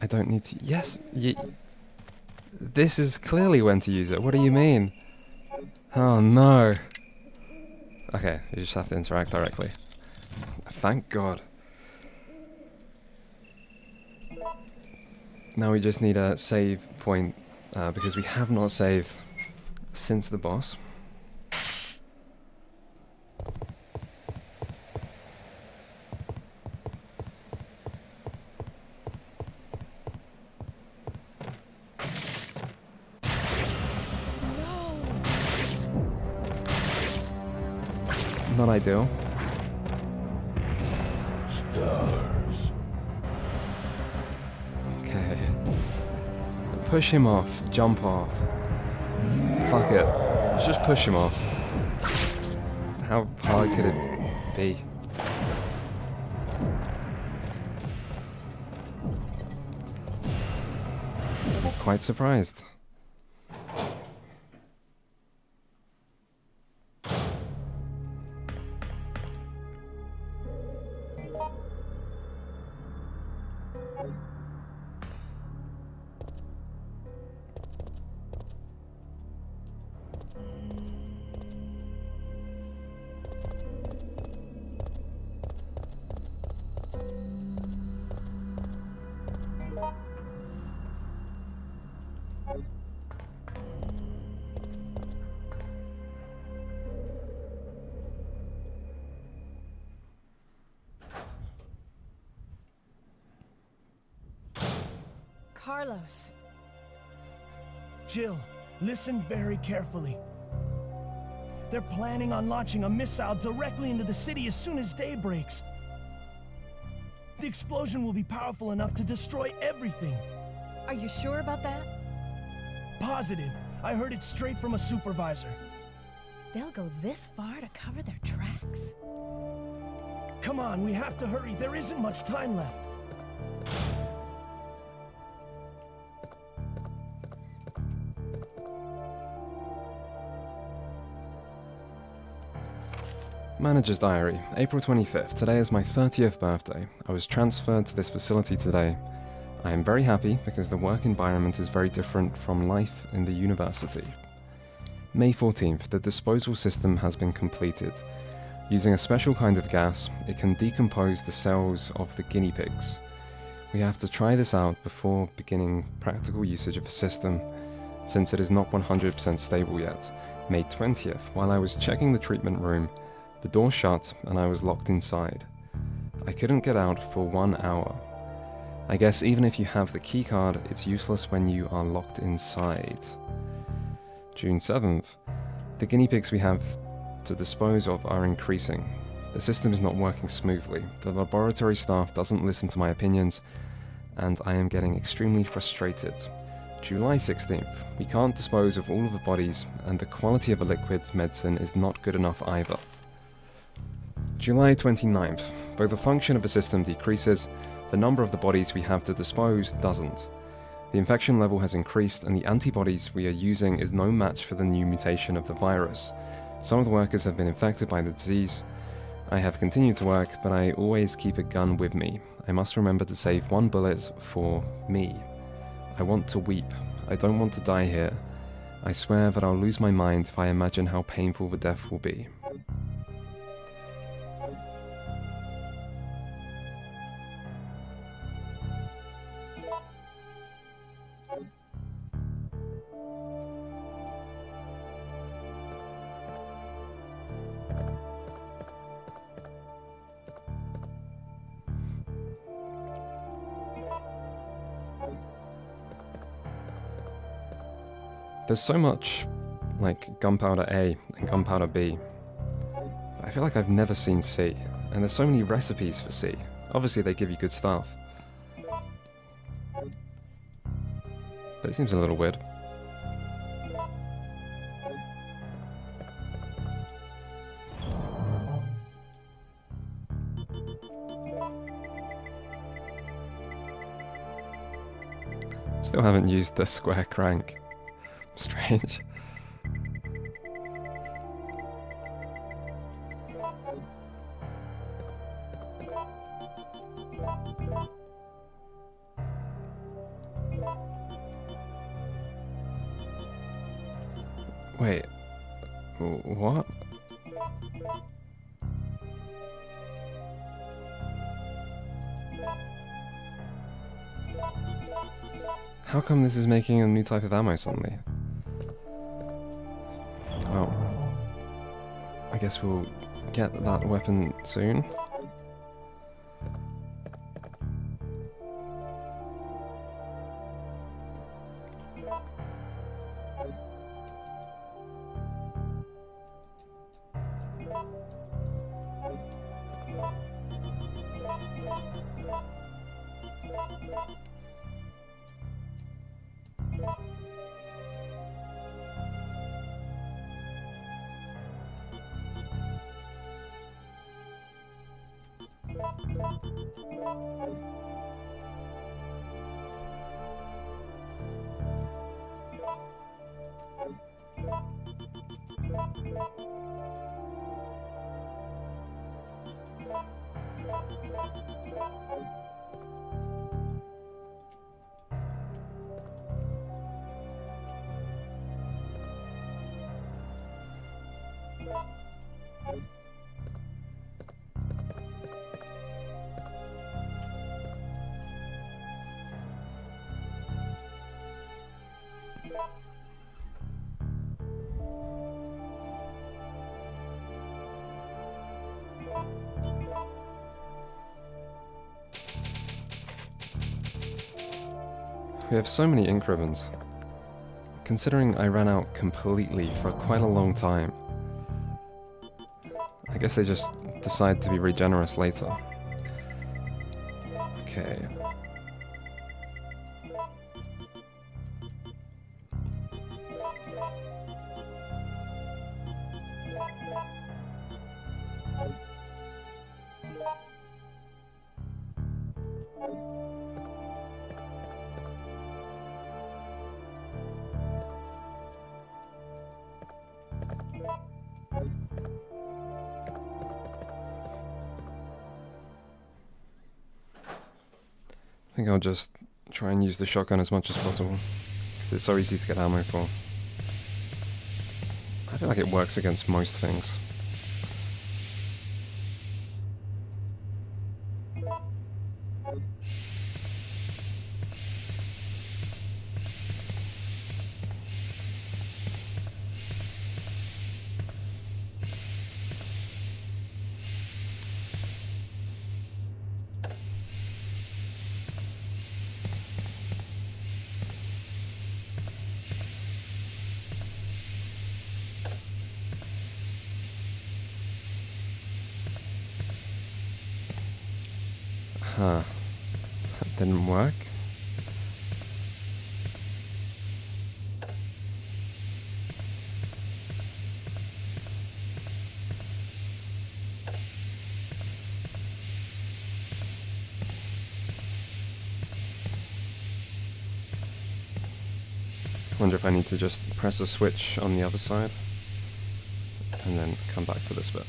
I don't need to... Yes! This is clearly when to use it. What do you mean? Oh no! Okay, you just have to interact directly. Thank God. Now we just need a save point, because we have not saved since the boss. Not ideal. Okay. Push him off. Jump off. Fuck it. Just push him off. How hard could it be? I'm quite surprised. Carlos. Jill, listen very carefully. They're planning on launching a missile directly into the city as soon as day breaks. The explosion will be powerful enough to destroy everything. Are you sure about that? Positive. I heard it straight from a supervisor. They'll go this far to cover their tracks? Come on, we have to hurry. There isn't much time left. Manager's Diary, April 25th. Today is my 30th birthday. I was transferred to this facility today. I am very happy because the work environment is very different from life in the university. May 14th. The disposal system has been completed. Using a special kind of gas, it can decompose the cells of the guinea pigs. We have to try this out before beginning practical usage of the system, since it is not 100% stable yet. May 20th. While I was checking the treatment room, the door shut and I was locked inside. I couldn't get out for 1 hour. I guess even if you have the keycard, it's useless when you are locked inside. June 7th. The guinea pigs we have to dispose of are increasing. The system is not working smoothly. The laboratory staff doesn't listen to my opinions, and I am getting extremely frustrated. July 16th. We can't dispose of all of the bodies, and the quality of a liquid medicine is not good enough either. July 29th. Though the function of the system decreases, the number of the bodies we have to dispose doesn't. The infection level has increased and the antibodies we are using is no match for the new mutation of the virus. Some of the workers have been infected by the disease. I have continued to work, but I always keep a gun with me. I must remember to save 1 bullet for me. I want to weep. I don't want to die here. I swear that I'll lose my mind if I imagine how painful the death will be. There's so much, like, Gunpowder A and Gunpowder B. But I feel like I've never seen C. And there's so many recipes for C. Obviously they give you good stuff. But it seems a little weird. Still haven't used the square crank. Strange. Wait. What? How come this is making a new type of ammo suddenly? Well, I guess we'll get that weapon soon. We have so many ink ribbons. Considering I ran out completely for quite a long time. I guess they just decide to be regenerous later. Okay. I think I'll just try and use the shotgun as much as possible, because it's so easy to get ammo for. I feel like it works against most things. Huh. That didn't work. I wonder if I need to just press a switch on the other side and then come back for this bit.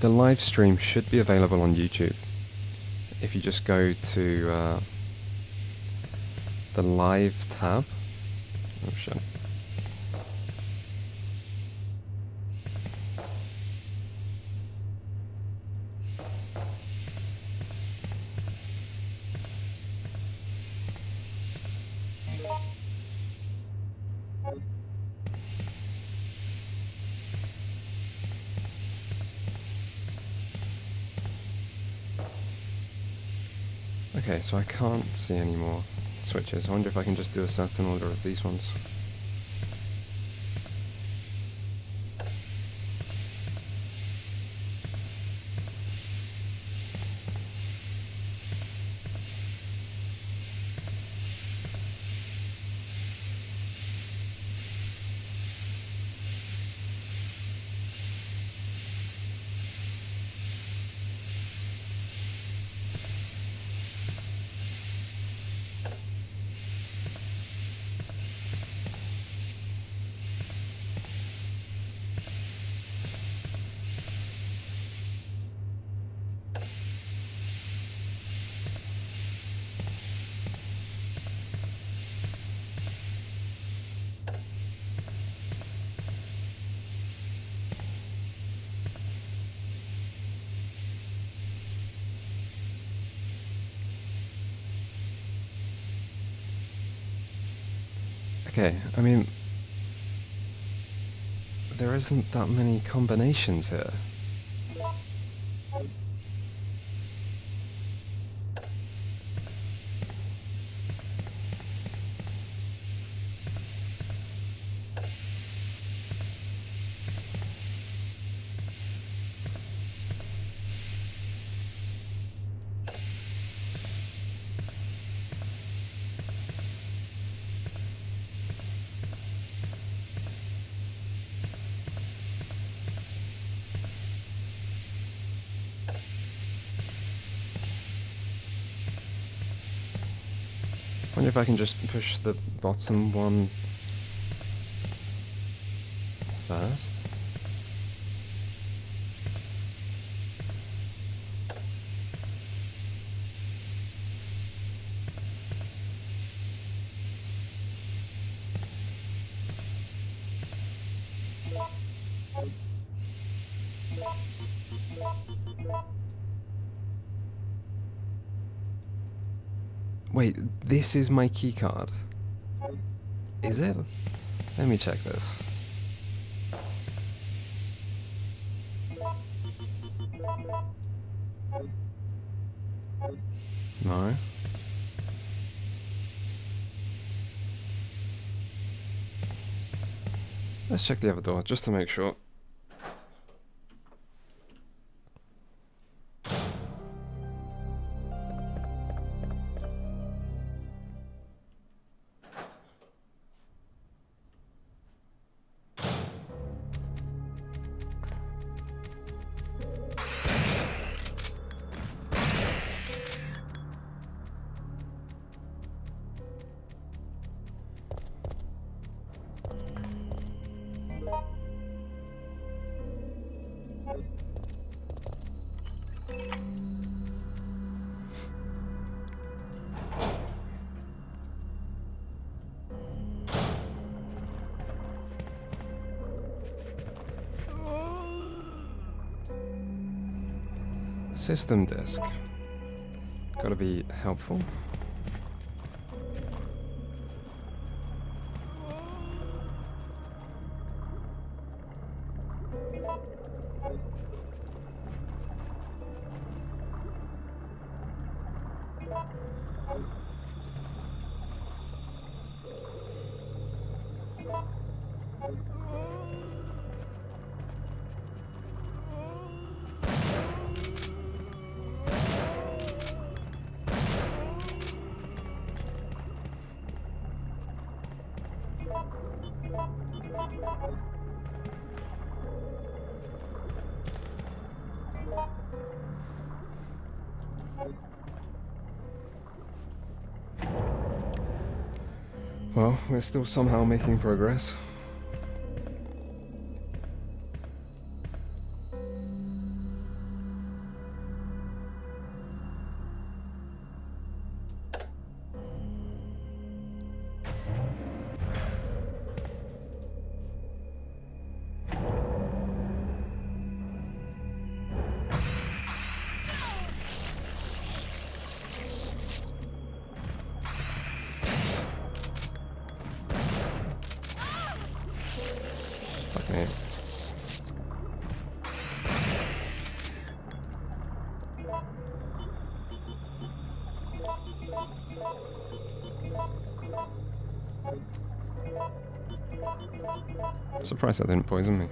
The live stream should be available on YouTube. If you just go to the live tab. Oh shit. Okay, so I can't see any more switches. I wonder if I can just do a certain order of these ones. Okay, I mean, there isn't that many combinations here. I wonder if I can just push the bottom one first. Wait, this is my keycard. Is it? Let me check this. No. Let's check the other door just to make sure. System disk. Gotta be helpful. Well, we're still somehow making progress. Fuck me. Surprised that didn't poison me.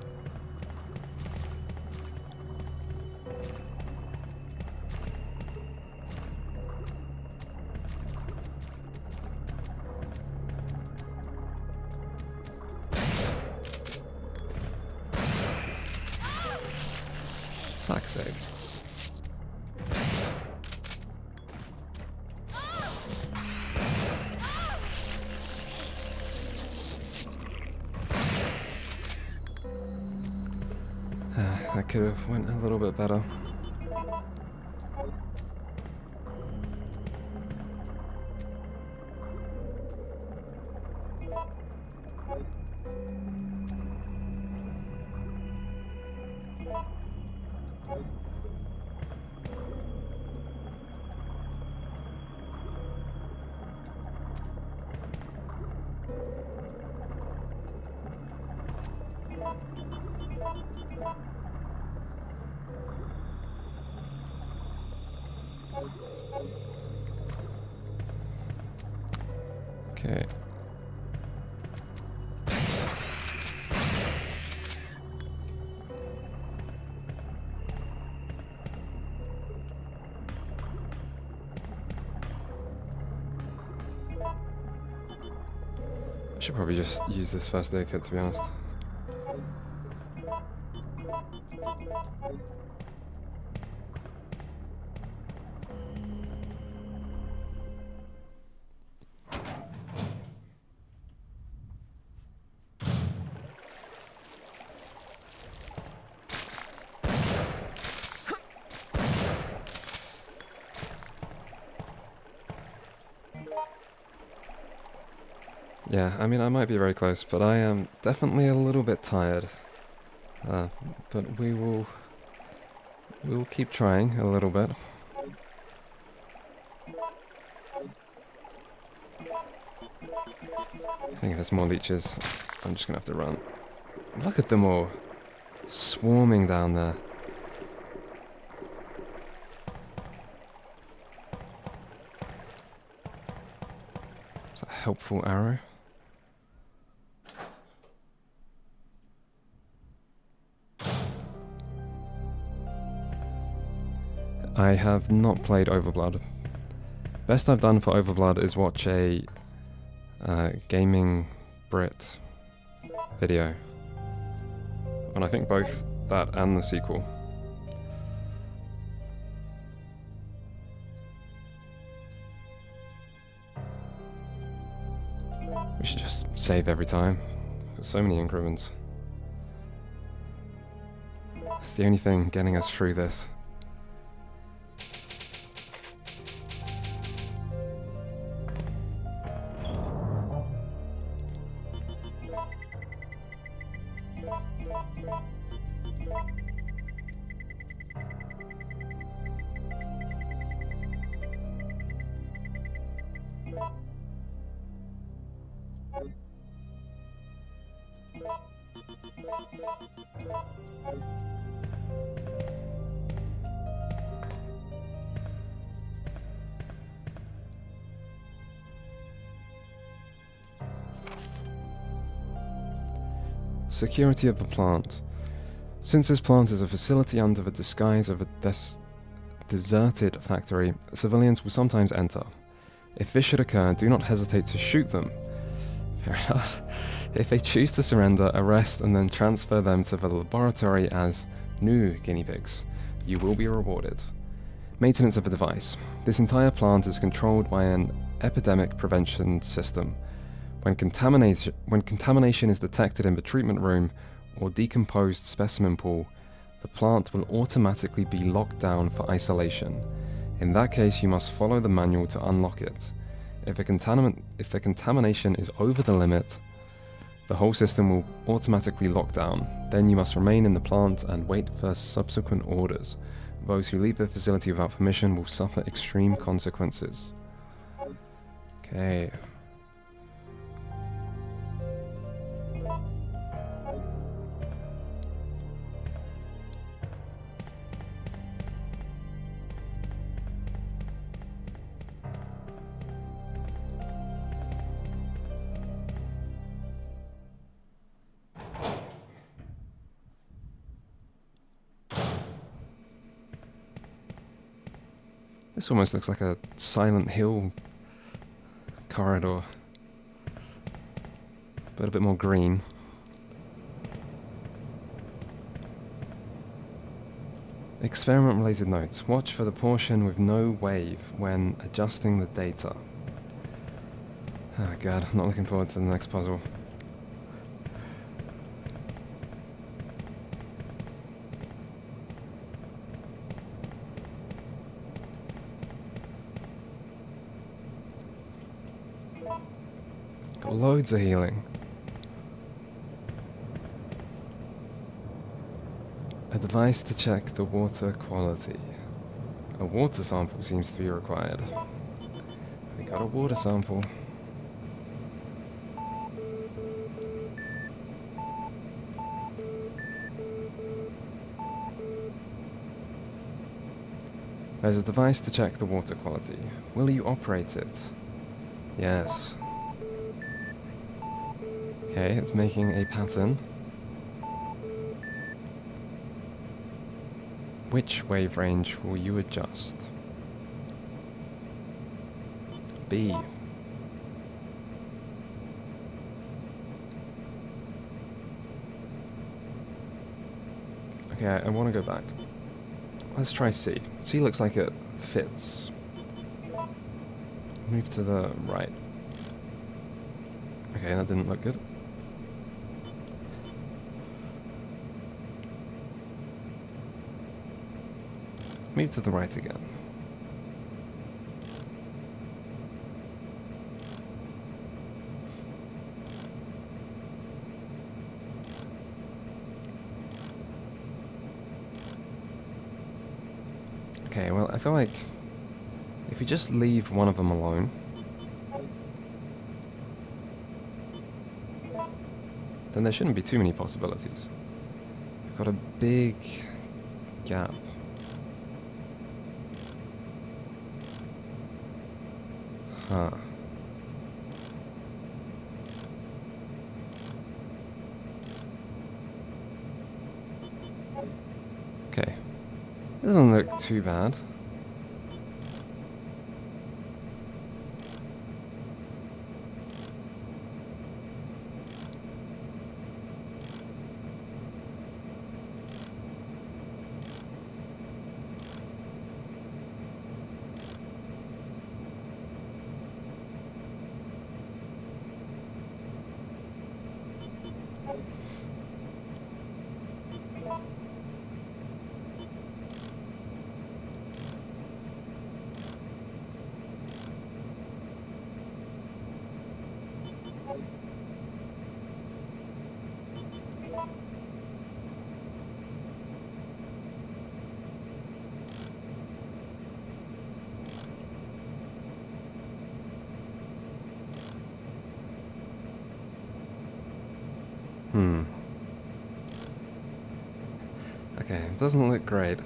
Fuck's sake. That could have went a little bit better. Okay. I should probably just use this first aid kit, to be honest. Yeah, I mean, I might be very close, but I am definitely a little bit tired. But we will keep trying a little bit. I think if there's more leeches, I'm just gonna have to run. Look at them all swarming down there. Is that a helpful arrow? I have not played Overblood. Best I've done for Overblood is watch a gaming Brit video. And I think both that and the sequel. We should just save every time. There's so many increments. It's the only thing getting us through this. Security of the plant. Since this plant is a facility under the disguise of a deserted factory, civilians will sometimes enter. If this should occur, do not hesitate to shoot them. Fair enough. If they choose to surrender, arrest and then transfer them to the laboratory as new guinea pigs. You will be rewarded. Maintenance of the device. This entire plant is controlled by an epidemic prevention system. When contamination is detected in the treatment room or decomposed specimen pool, the plant will automatically be locked down for isolation. In that case, you must follow the manual to unlock it. If the contamination is over the limit, the whole system will automatically lock down. Then you must remain in the plant and wait for subsequent orders. Those who leave the facility without permission will suffer extreme consequences. Okay. This almost looks like a Silent Hill corridor, but a bit more green. Experiment-related notes. Watch for the portion with no wave when adjusting the data. Oh god, I'm not looking forward to the next puzzle. Got loads of healing. A device to check the water quality. A water sample seems to be required. We got a water sample. There's a device to check the water quality. Will you operate it? Yes. Okay, it's making a pattern. Which wave range will you adjust? B. Okay, I want to go back. Let's try C. C looks like it fits. Move to the right. Okay, that didn't look good. Move to the right again. Okay, well, I feel like if we just leave one of them alone, then there shouldn't be too many possibilities. We've got a big gap. Huh. Okay. Doesn't look too bad. Okay, it doesn't look great.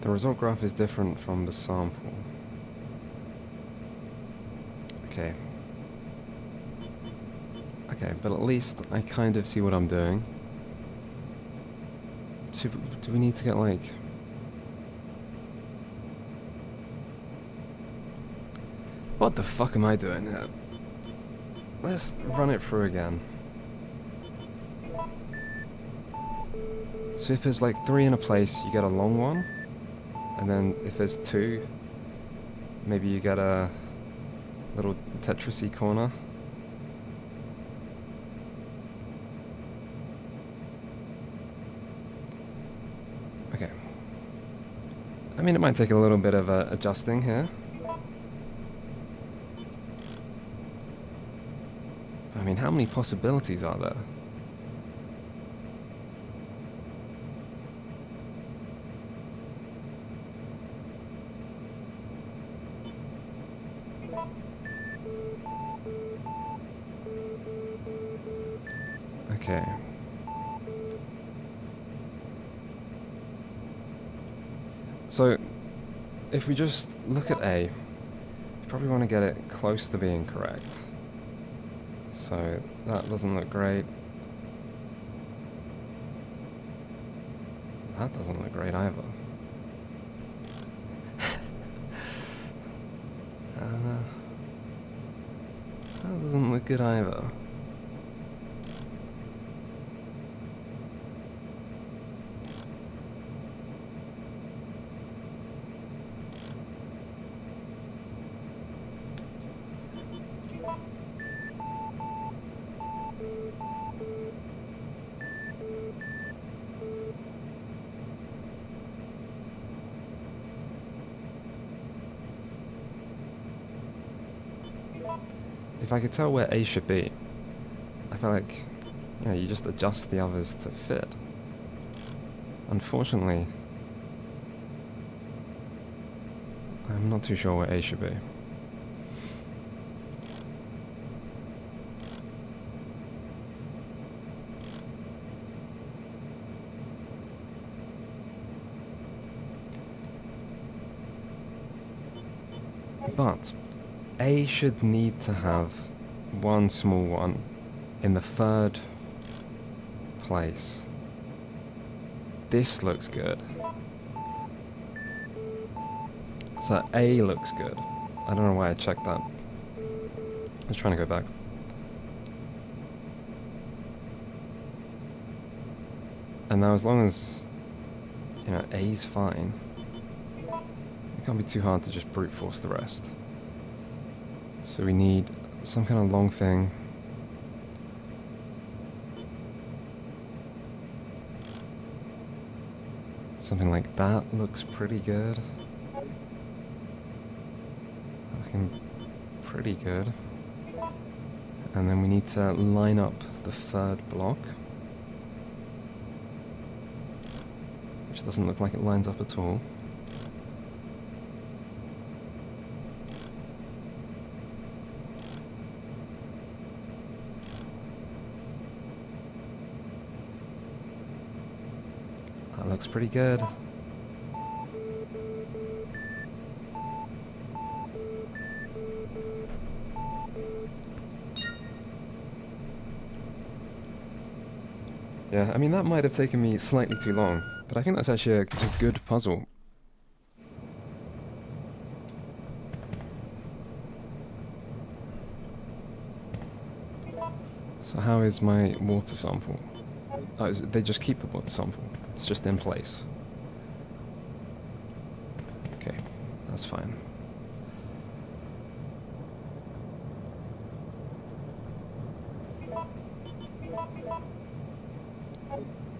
The result graph is different from the sample. Okay. Okay, but at least I kind of see what I'm doing. Do we need to get like... What the fuck am I doing here? Let's run it through again. So if there's like 3 in a place, you get a long one. And then if there's 2, maybe you get a little Tetris-y corner. Okay. I mean, it might take a little bit of adjusting here. I mean, how many possibilities are there? Okay. So, if we just look at A, you probably want to get it close to being correct. So, that doesn't look great. That doesn't look great either. That doesn't look good either. If I could tell where A should be, I feel like, yeah, you just adjust the others to fit. Unfortunately, I'm not too sure where A should be. But A should need to have one small one in the 3rd place. This looks good. So A looks good. I don't know why I checked that. I was trying to go back. And now as long as, you know, A's fine, it can't be too hard to just brute force the rest. So we need some kind of long thing. Something like that looks pretty good. Looking pretty good. And then we need to line up the third block, which doesn't look like it lines up at all. That looks pretty good. Yeah, I mean, that might have taken me slightly too long, but I think that's actually a good puzzle. So how is my water sample? Oh, they just keep the water sample. It's just in place. Okay, that's fine.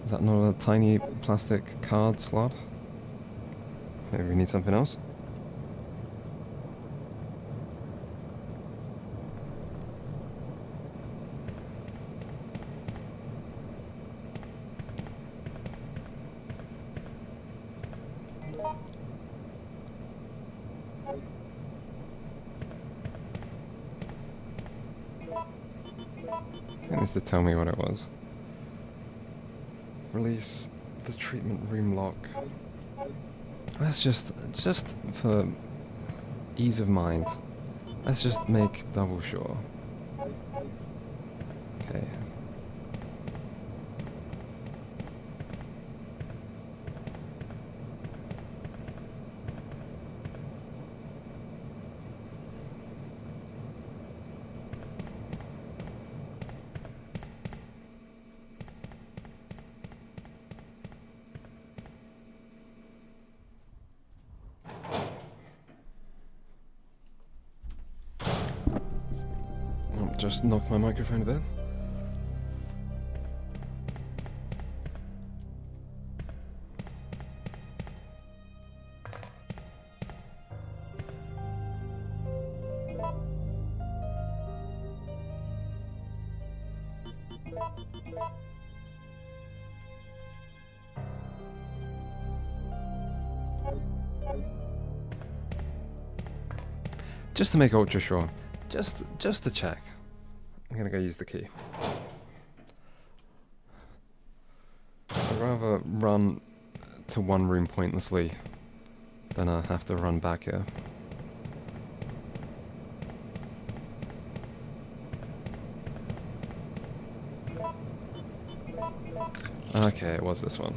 Is that not a tiny plastic card slot? Maybe we need something else? It needs to tell me what it was. Release the treatment room lock. That's just for ease of mind. Let's just make double sure. Okay. Just knocked my microphone a bit. Just to make ultra sure, just to check. I'm gonna go use the key. I'd rather run to one room pointlessly than have to run back here. Okay, it was this one.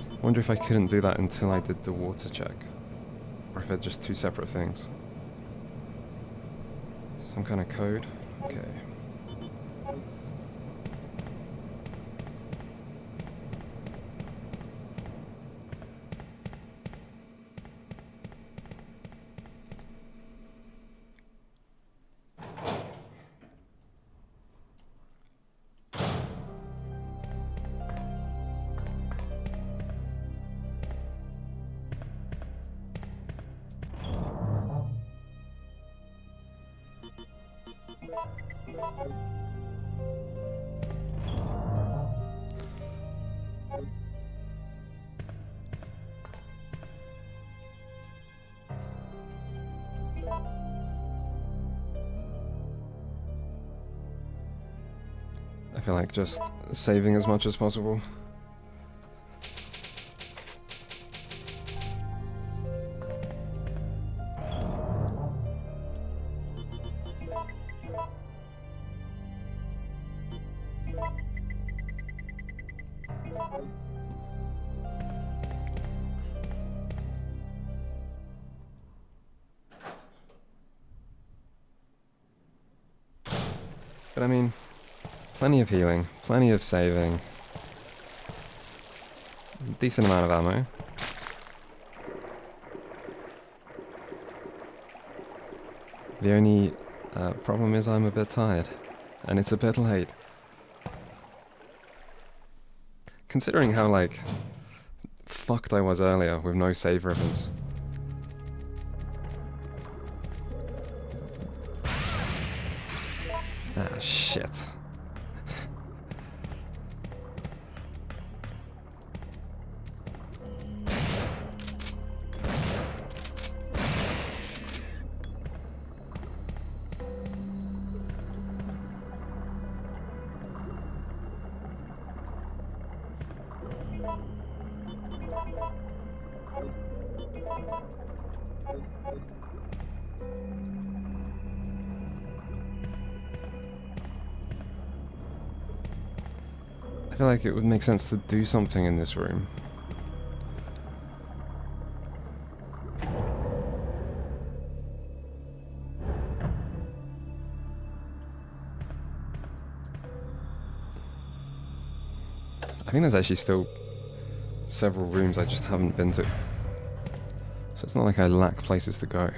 I wonder if I couldn't do that until I did the water check, or if they're just two separate things. Some kind of code? Okay. I feel like just saving as much as possible. But I mean, Plenty of healing, plenty of saving. Decent amount of ammo. The only problem is I'm a bit tired, and it's a bit late. Considering how, like, fucked I was earlier with no save ribbons. Ah, shit. I feel like it would make sense to do something in this room. I think there's actually still several rooms I just haven't been to. So it's not like I lack places to go.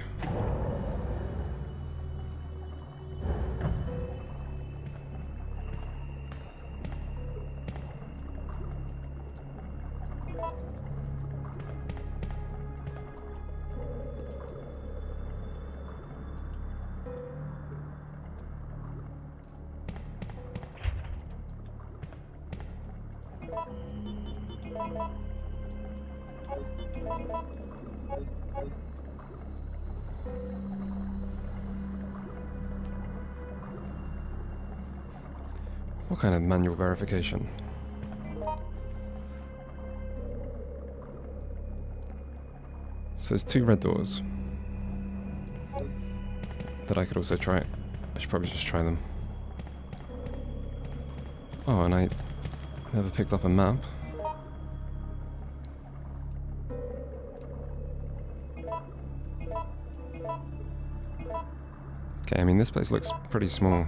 What kind of manual verification? So there's 2 red doors that I could also try. I should probably just try them. Oh, and I never picked up a map. Okay, I mean this place looks pretty small.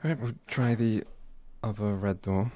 Alright, we'll try the other red door.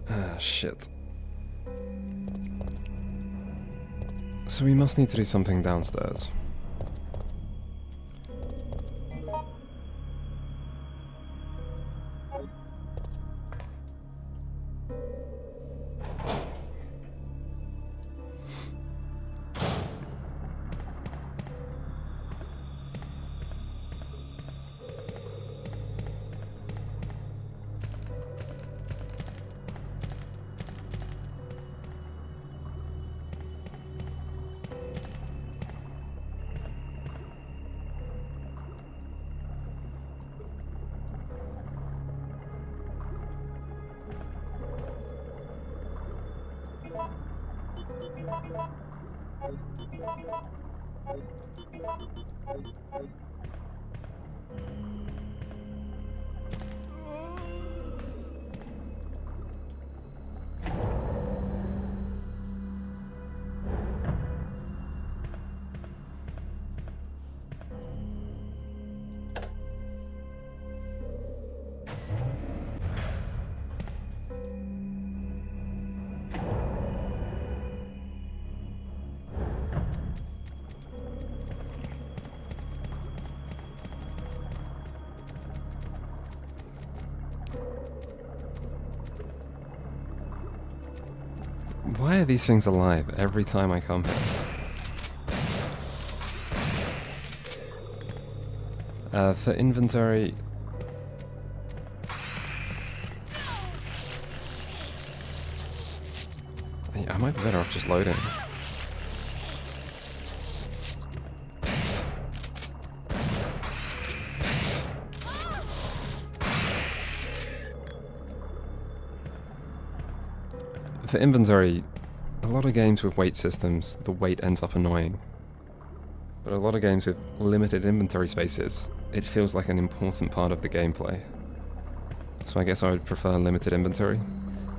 Ah, shit. So we must need to do something downstairs. Why are these things alive every time I come here? For inventory... I might be better off just loading. For inventory, a lot of games with weight systems, the weight ends up annoying. But a lot of games with limited inventory spaces, it feels like an important part of the gameplay. So I guess I would prefer limited inventory,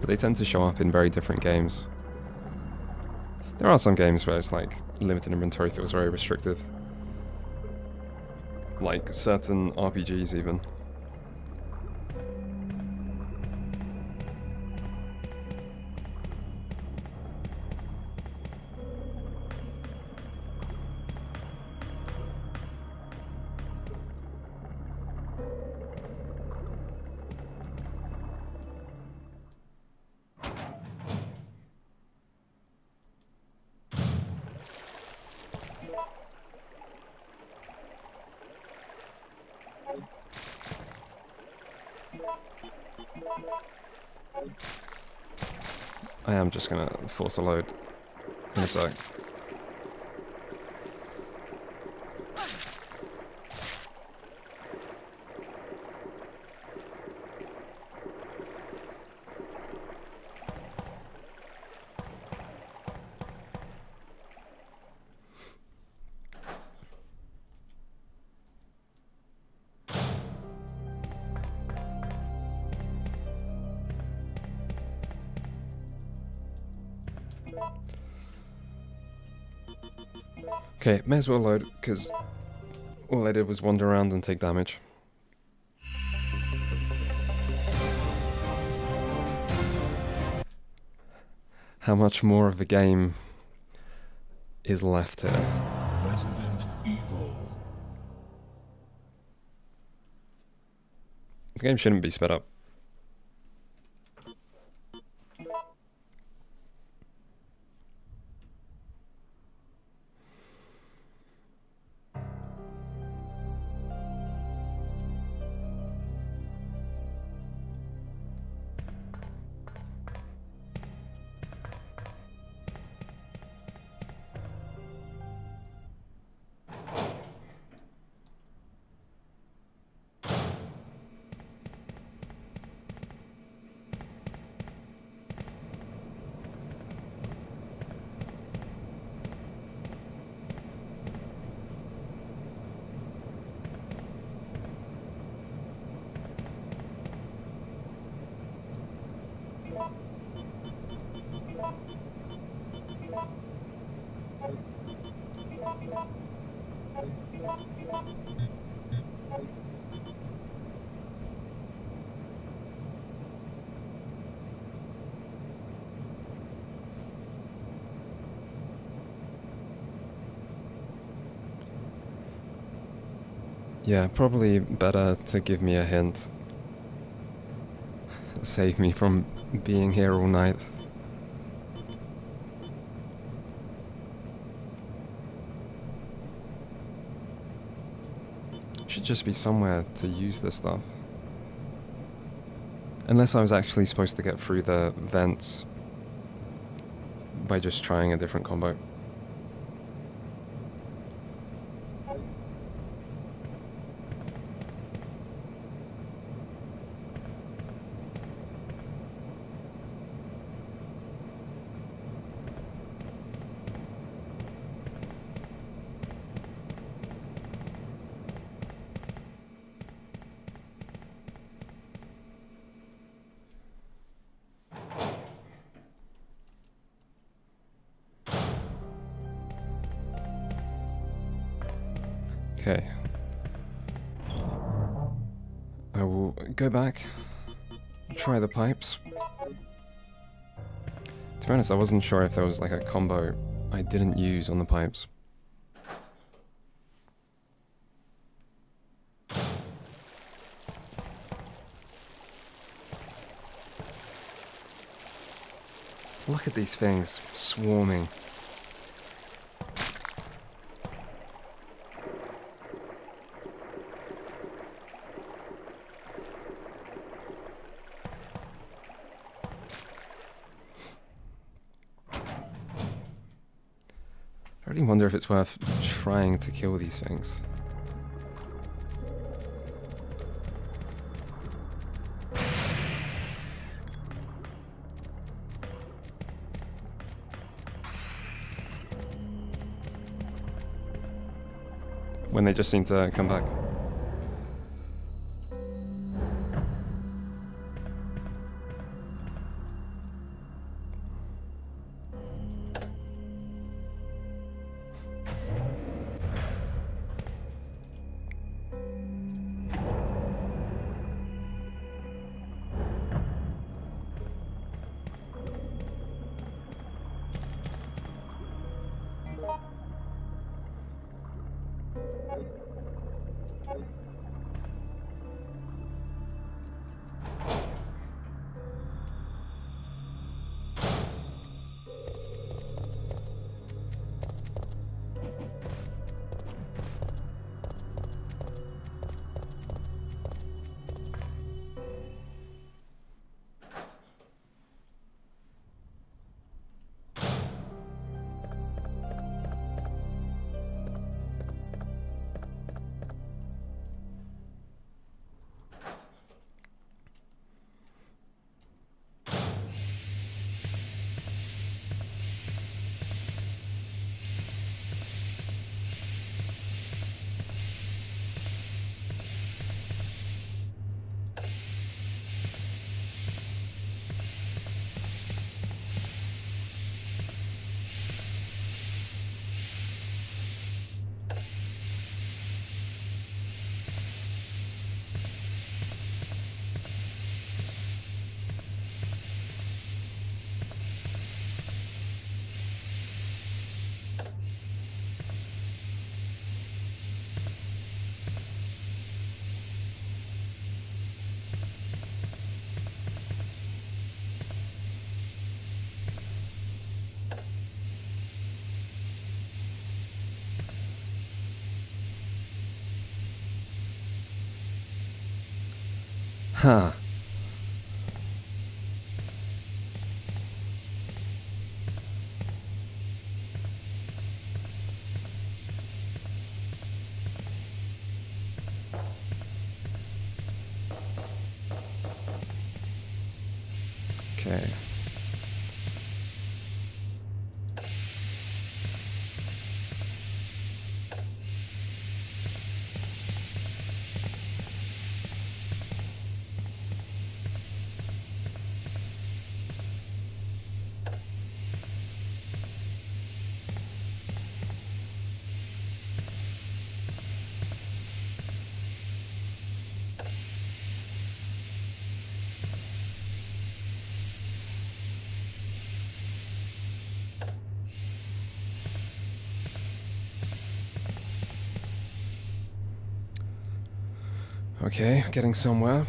but they tend to show up in very different games. There are some games where it's like, limited inventory feels very restrictive. Like certain RPGs even. I am just gonna force a load in a sec. Okay, may as well load, because all I did was wander around and take damage. How much more of the game is left here? Resident Evil. The game shouldn't be sped up. Yeah, probably better to give me a hint. Save me from being here all night. Should just be somewhere to use this stuff. Unless I was actually supposed to get through the vents by just trying a different combo. Okay. I will go back, try the pipes. To be honest, I wasn't sure if there was like a combo I didn't use on the pipes. Look at these things swarming. I really wonder if it's worth trying to kill these things. When they just seem to come back. Huh. Okay. Okay, getting somewhere.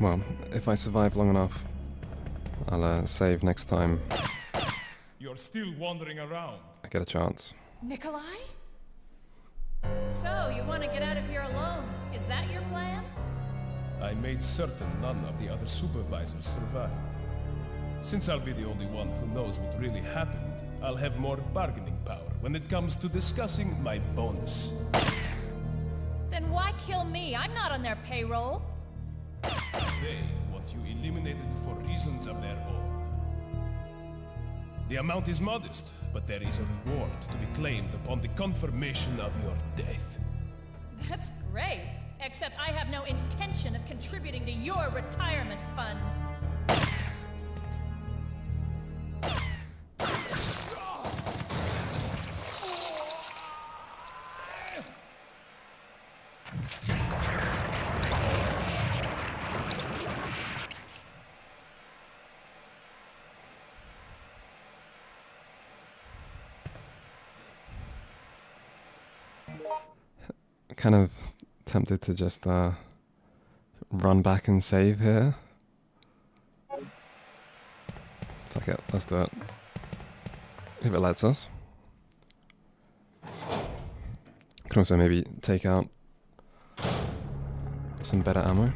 Well, if I survive long enough, I'll save next time You're still wandering around. I get a chance. Nikolai? So, you want to get out of here alone? Is that your plan? I made certain none of the other supervisors survived. Since I'll be the only one who knows what really happened, I'll have more bargaining power when it comes to discussing my bonus. Then why kill me? I'm not on their payroll. They want you eliminated for reasons of their own. The amount is modest, but there is a reward to be claimed upon the confirmation of your death. That's great. Except I have no intention of contributing to your retirement fund. Kind of tempted to just run back and save here. Fuck it, let's do it. If it lets us. Can also maybe take out some better ammo.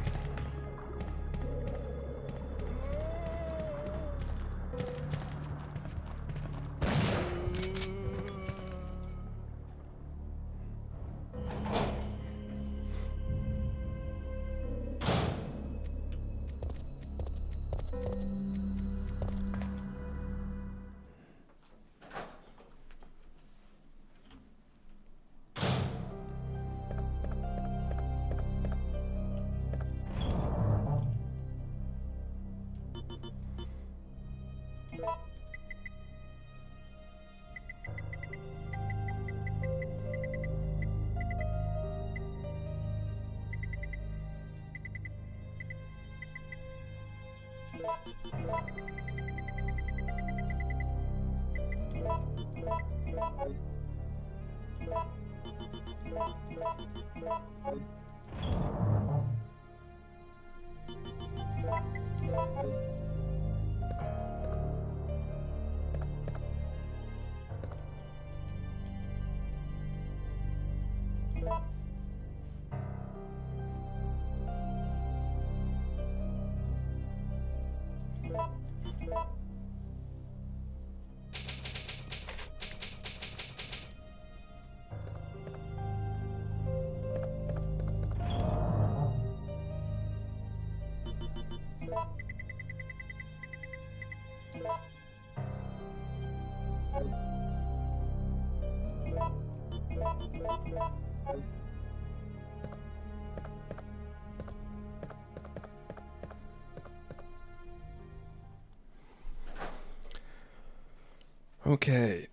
Okay.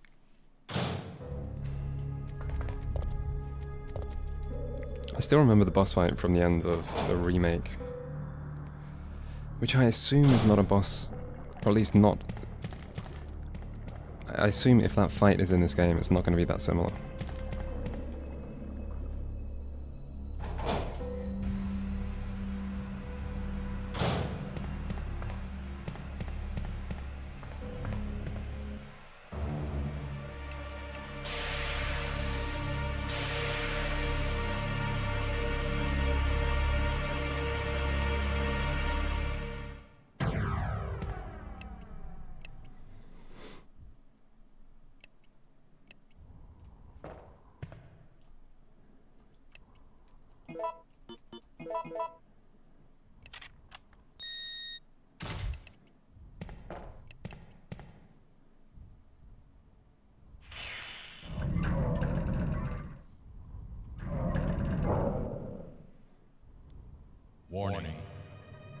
I still remember the boss fight from the end of the remake, which I assume is not a boss, or at least not. I assume if that fight is in this game, it's not going to be that similar. Warning.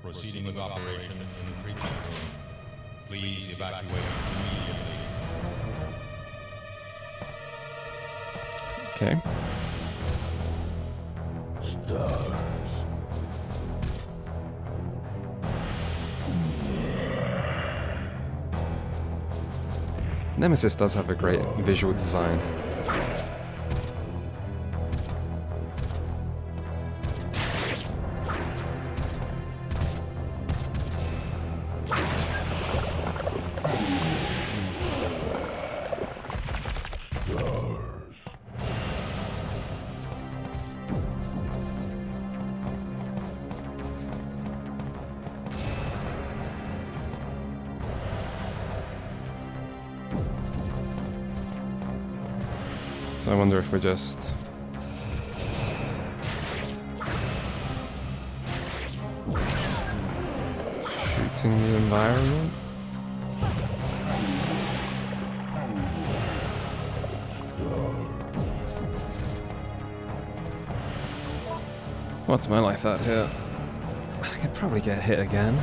Proceeding with operation in the treatment room. Please evacuate immediately. Okay. Nemesis does have a great visual design. So I wonder if we're just... shooting the environment? What's my life at here? I could probably get hit again.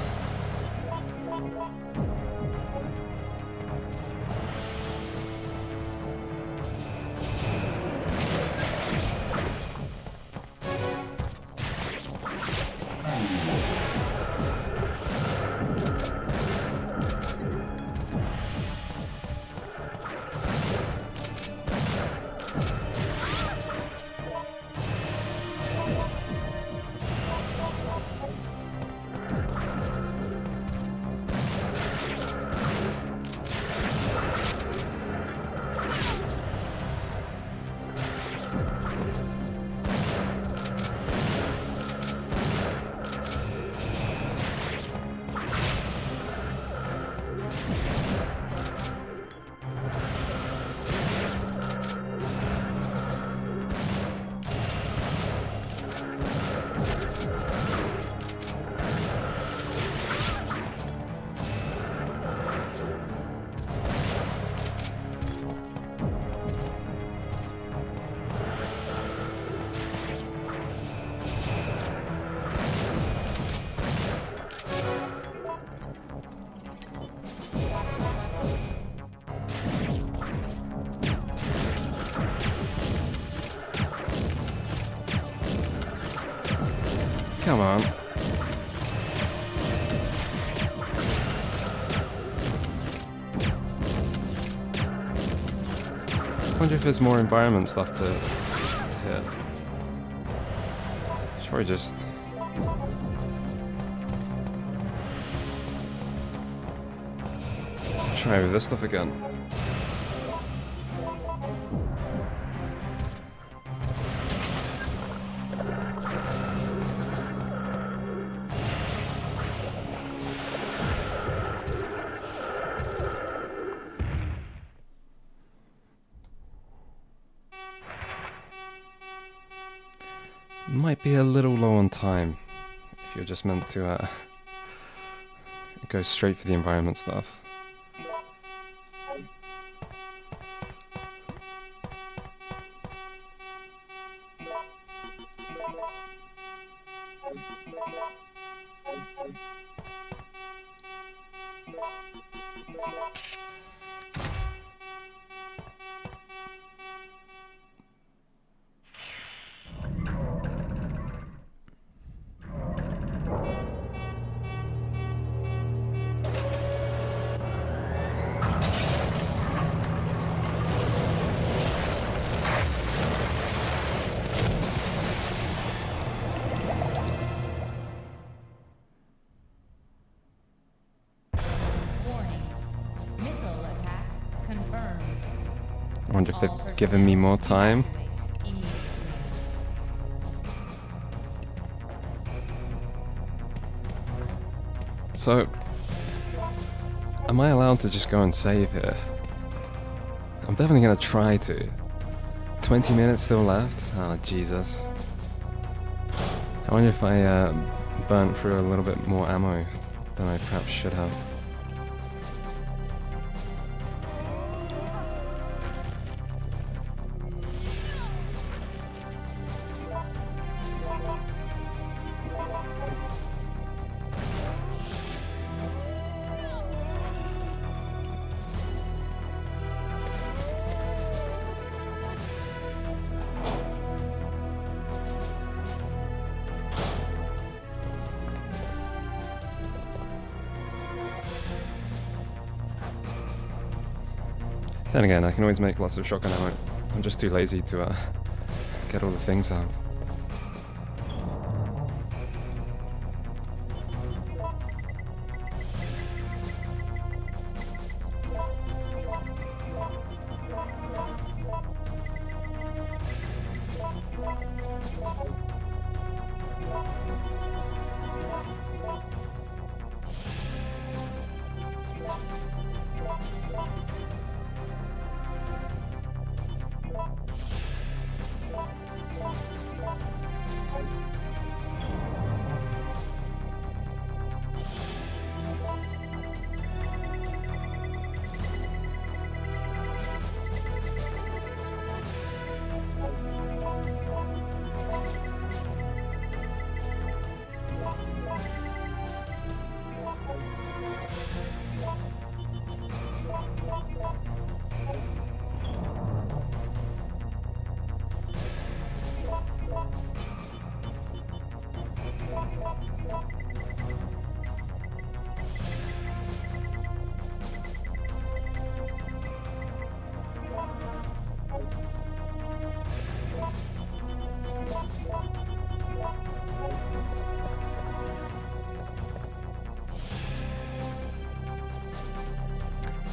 Come on. I wonder if there's more environment stuff to hit. Should probably just... try with this stuff again. Might be a little low on time if you're just meant to go straight for the environment stuff. I wonder if they've given me more time. So, am I allowed to just go and save here? I'm definitely gonna try to. 20 minutes still left? Oh, Jesus. I wonder if I burnt through a little bit more ammo than I perhaps should have. Then again, I can always make lots of shotgun ammo. I'm just too lazy to get all the things out.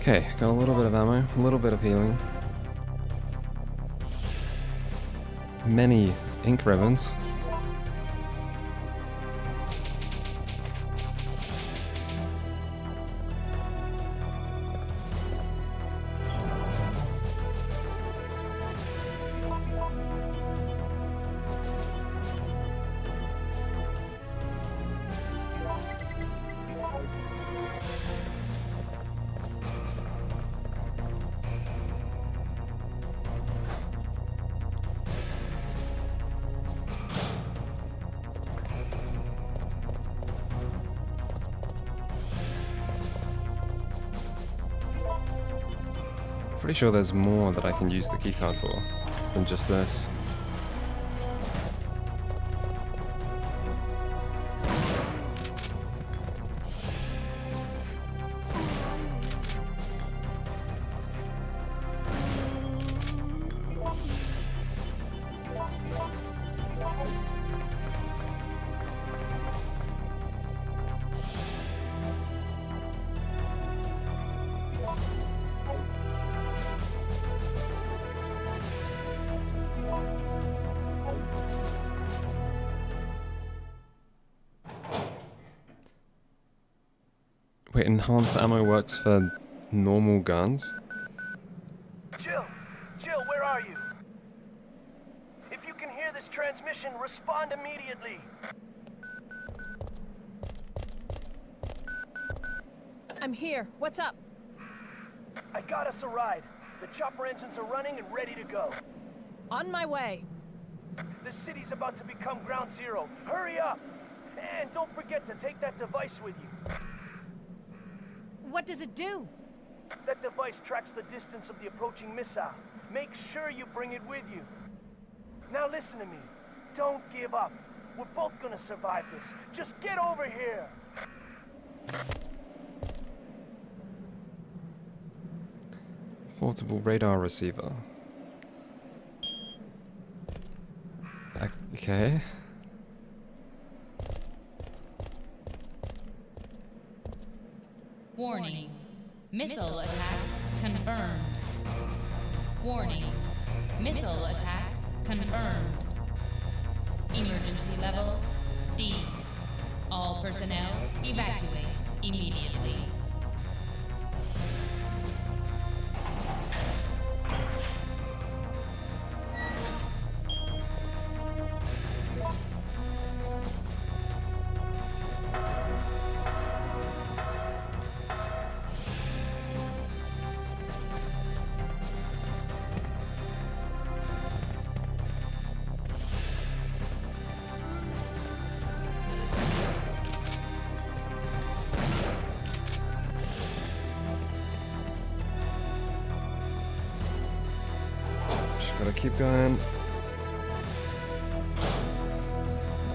Okay, got a little bit of ammo, a little bit of healing. Many ink ribbons. Pretty sure there's more that I can use the keycard for than just this. Wait, enhanced ammo works for normal guns? Jill! Jill, where are you? If you can hear this transmission, respond immediately. I'm here. What's up? I got us a ride. The chopper engines are running and ready to go. On my way. The city's about to become ground zero. Hurry up! And don't forget to take that device with you. What does it do? That device tracks the distance of the approaching missile. Make sure you bring it with you. Now listen to me. Don't give up. We're both gonna survive this. Just get over here! Portable radar receiver. Okay. Warning. Missile attack confirmed. Warning. Missile attack confirmed. Emergency level D. All personnel evacuate immediately. Just gotta keep going.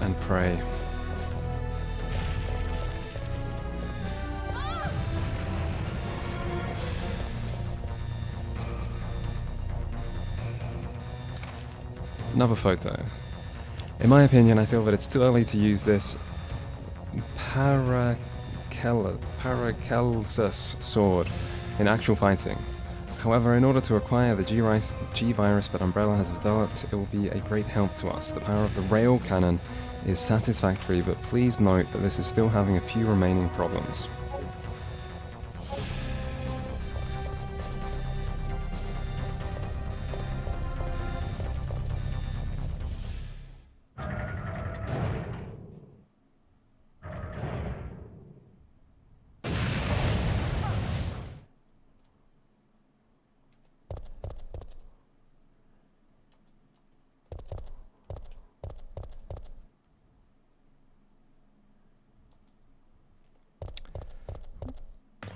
And pray. Another photo. In my opinion, I feel that it's too early to use this Paracelsus sword in actual fighting. However, in order to acquire the G-Virus that Umbrella has developed, it will be a great help to us. The power of the rail cannon is satisfactory, but please note that this is still having a few remaining problems.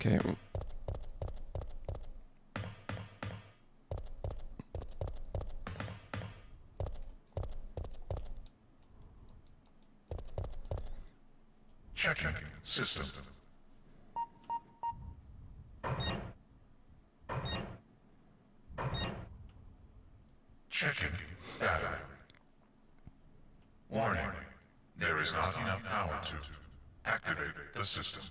Okay. Checking system. Checking battery. Warning, there is not enough power to activate the system.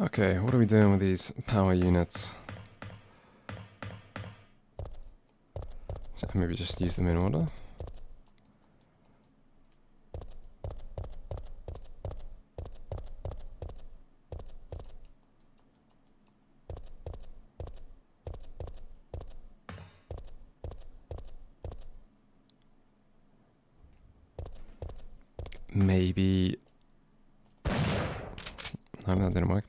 Okay, what are we doing with these power units? Maybe just use them in order. Maybe... No, that didn't work.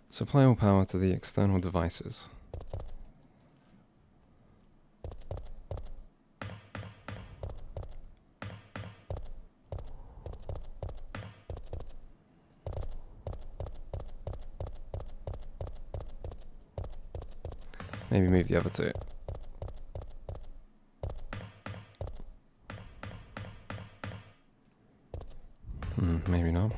Supply all power to the external devices. Maybe move the other two. Maybe not.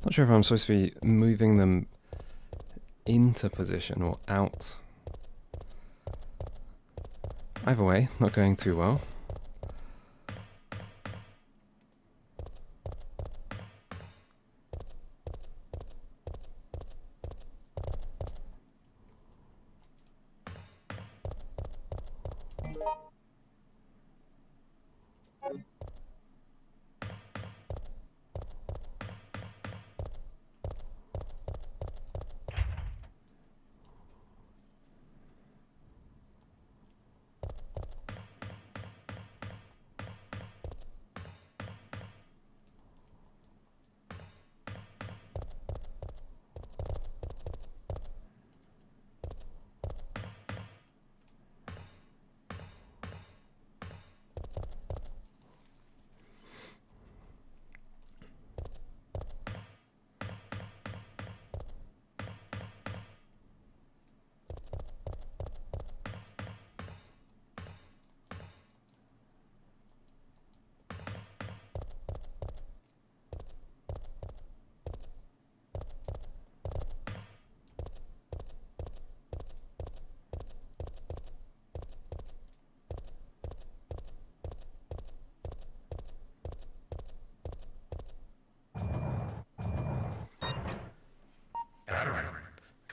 Not sure if I'm supposed to be moving them into position or out. Either way, not going too well.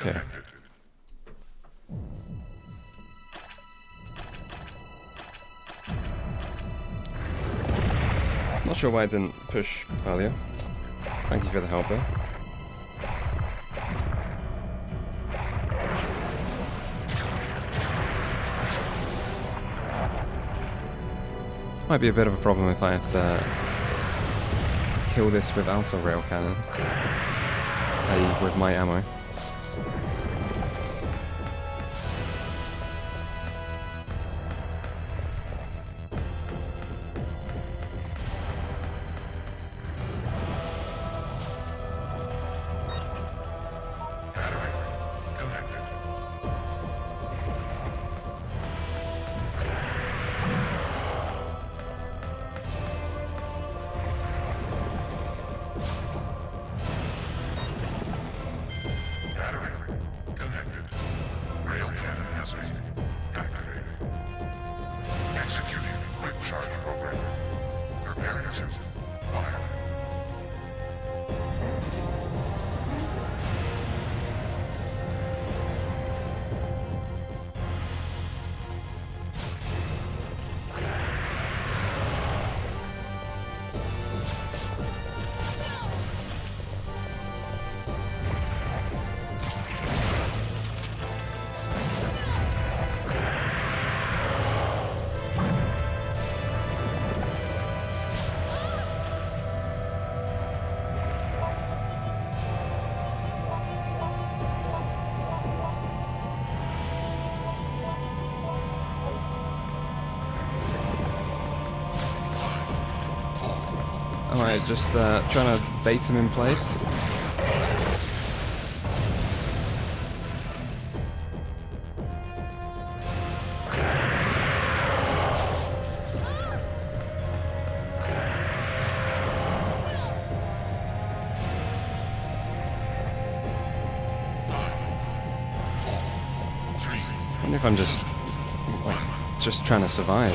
Okay. Not sure why I didn't push earlier. Thank you for the help though. Might be a bit of a problem if I have to kill this without a rail cannon. i.e. with my ammo. Executing quick charge program. Preparing to fire. Alright, just trying to bait him in place. I wonder if I'm just trying to survive.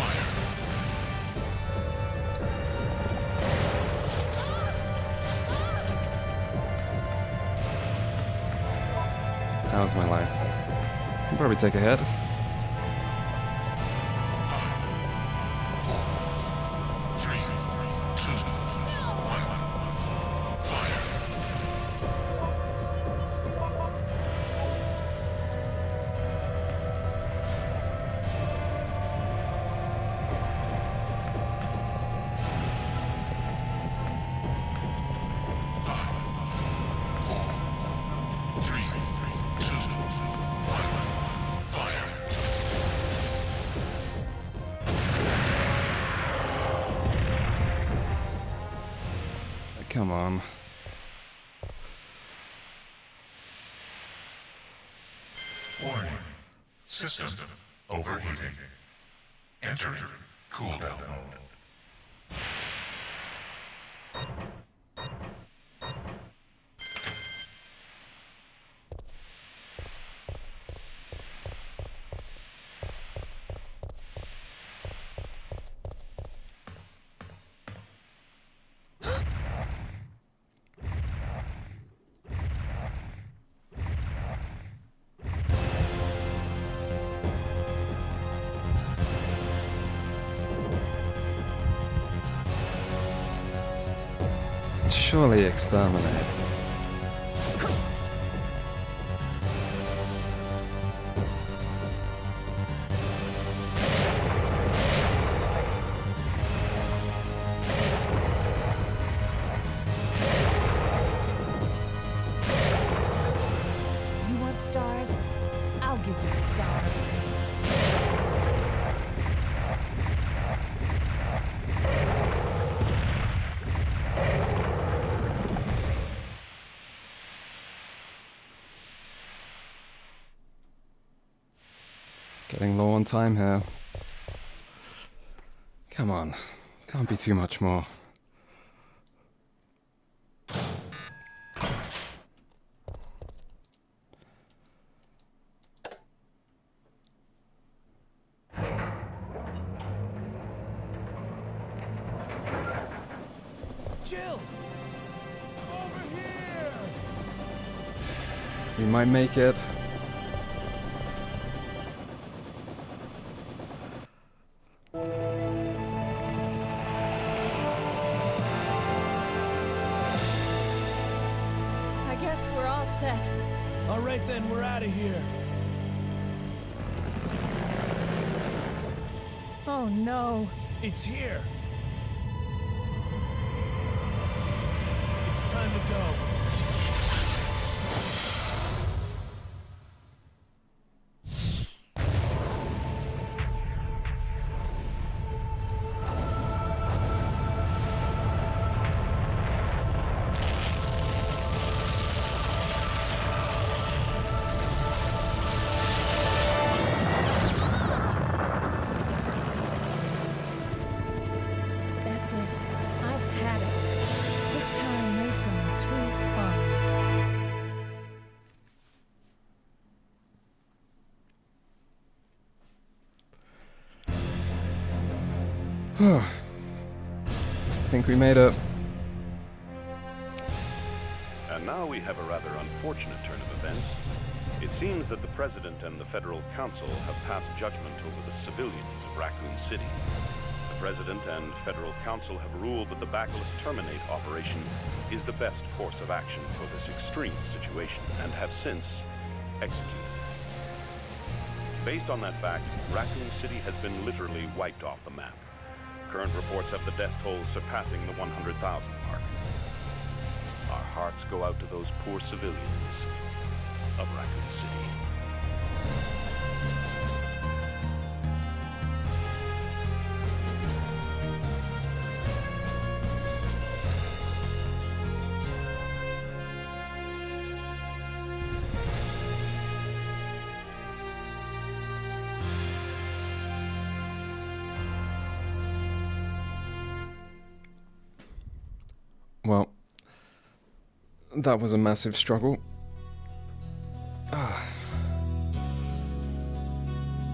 How's my life? Can probably take a hit. Come on. Warning. System overheating. Entering cooldown mode. Surely exterminate. You want stars? I'll give you stars. Getting low on time here. Come on. Can't be too much more. Jill! Over here! We might make it. I guess we're all set. All right then, we're out of here. Oh no. It's here. It's time to go. That's it. I've had it. This time they've gone too far. I think we made it. And now we have a rather unfortunate turn of events. It seems that the President and the Federal Council have passed judgment over the civilians of Raccoon City. The President and Federal Council have ruled that the Bacillus Terminate operation is the best course of action for this extreme situation, and have since executed. Based on that fact, Raccoon City has been literally wiped off the map. Current reports have the death toll surpassing the 100,000 mark. Our hearts go out to those poor civilians of Raccoon City. Well, that was a massive struggle.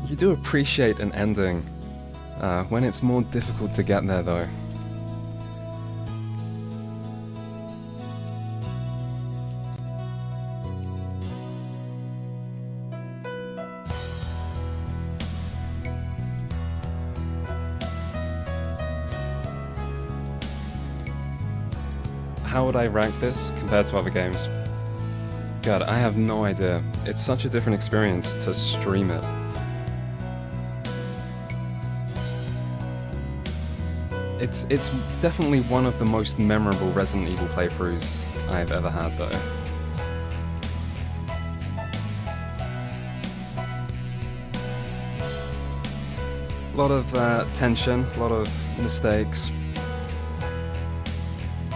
You do appreciate an ending when it's more difficult to get there, though. How would I rank this compared to other games? God, I have no idea. It's such a different experience to stream it. It's definitely one of the most memorable Resident Evil playthroughs I've ever had, though. A lot of tension, a lot of mistakes.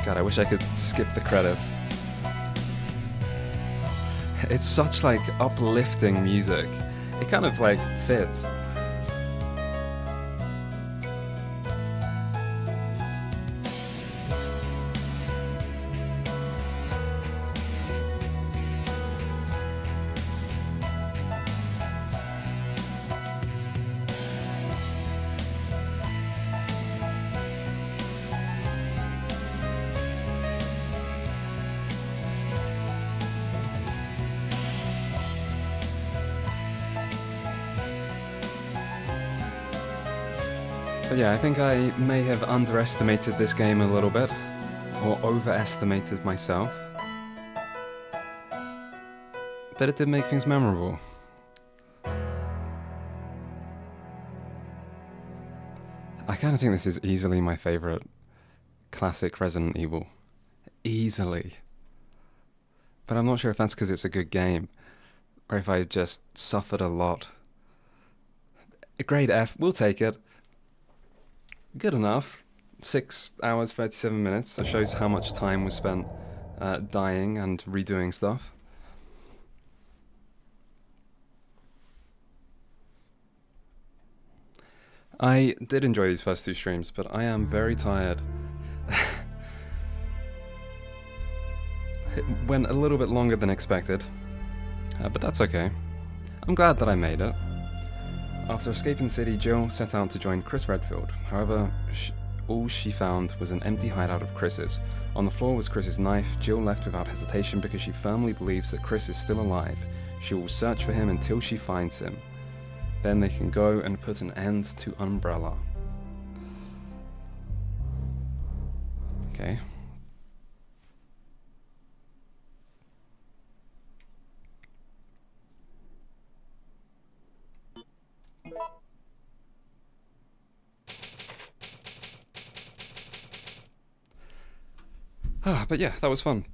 God, I wish I could skip the credits. It's such like uplifting music. It kind of like fits. But yeah, I think I may have underestimated this game a little bit, or overestimated myself. But it did make things memorable. I kind of think this is easily my favorite classic Resident Evil. Easily. But I'm not sure if that's because it's a good game, or if I just suffered a lot. A grade F, we'll take it. Good enough. 6 hours, 37 minutes. That shows how much time was spent dying and redoing stuff. I did enjoy these first 2 streams, but I am very tired. It went a little bit longer than expected, but that's okay. I'm glad that I made it. After escaping the city, Jill set out to join Chris Redfield. However, all she found was an empty hideout of Chris's. On the floor was Chris's knife. Jill left without hesitation because she firmly believes that Chris is still alive. She will search for him until she finds him. Then they can go and put an end to Umbrella. Okay. But yeah, that was fun.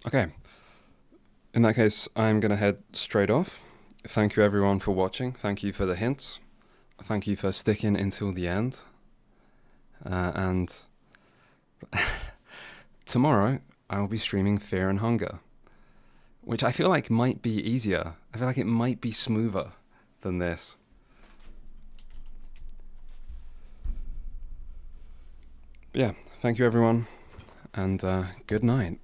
Okay. In that case, I'm gonna head straight off. Thank you everyone for watching. Thank you for the hints. Thank you for sticking until the end. And tomorrow, I'll be streaming Fear and Hunger, which I feel like might be easier. I feel like it might be smoother than this. But yeah, thank you everyone, and good night.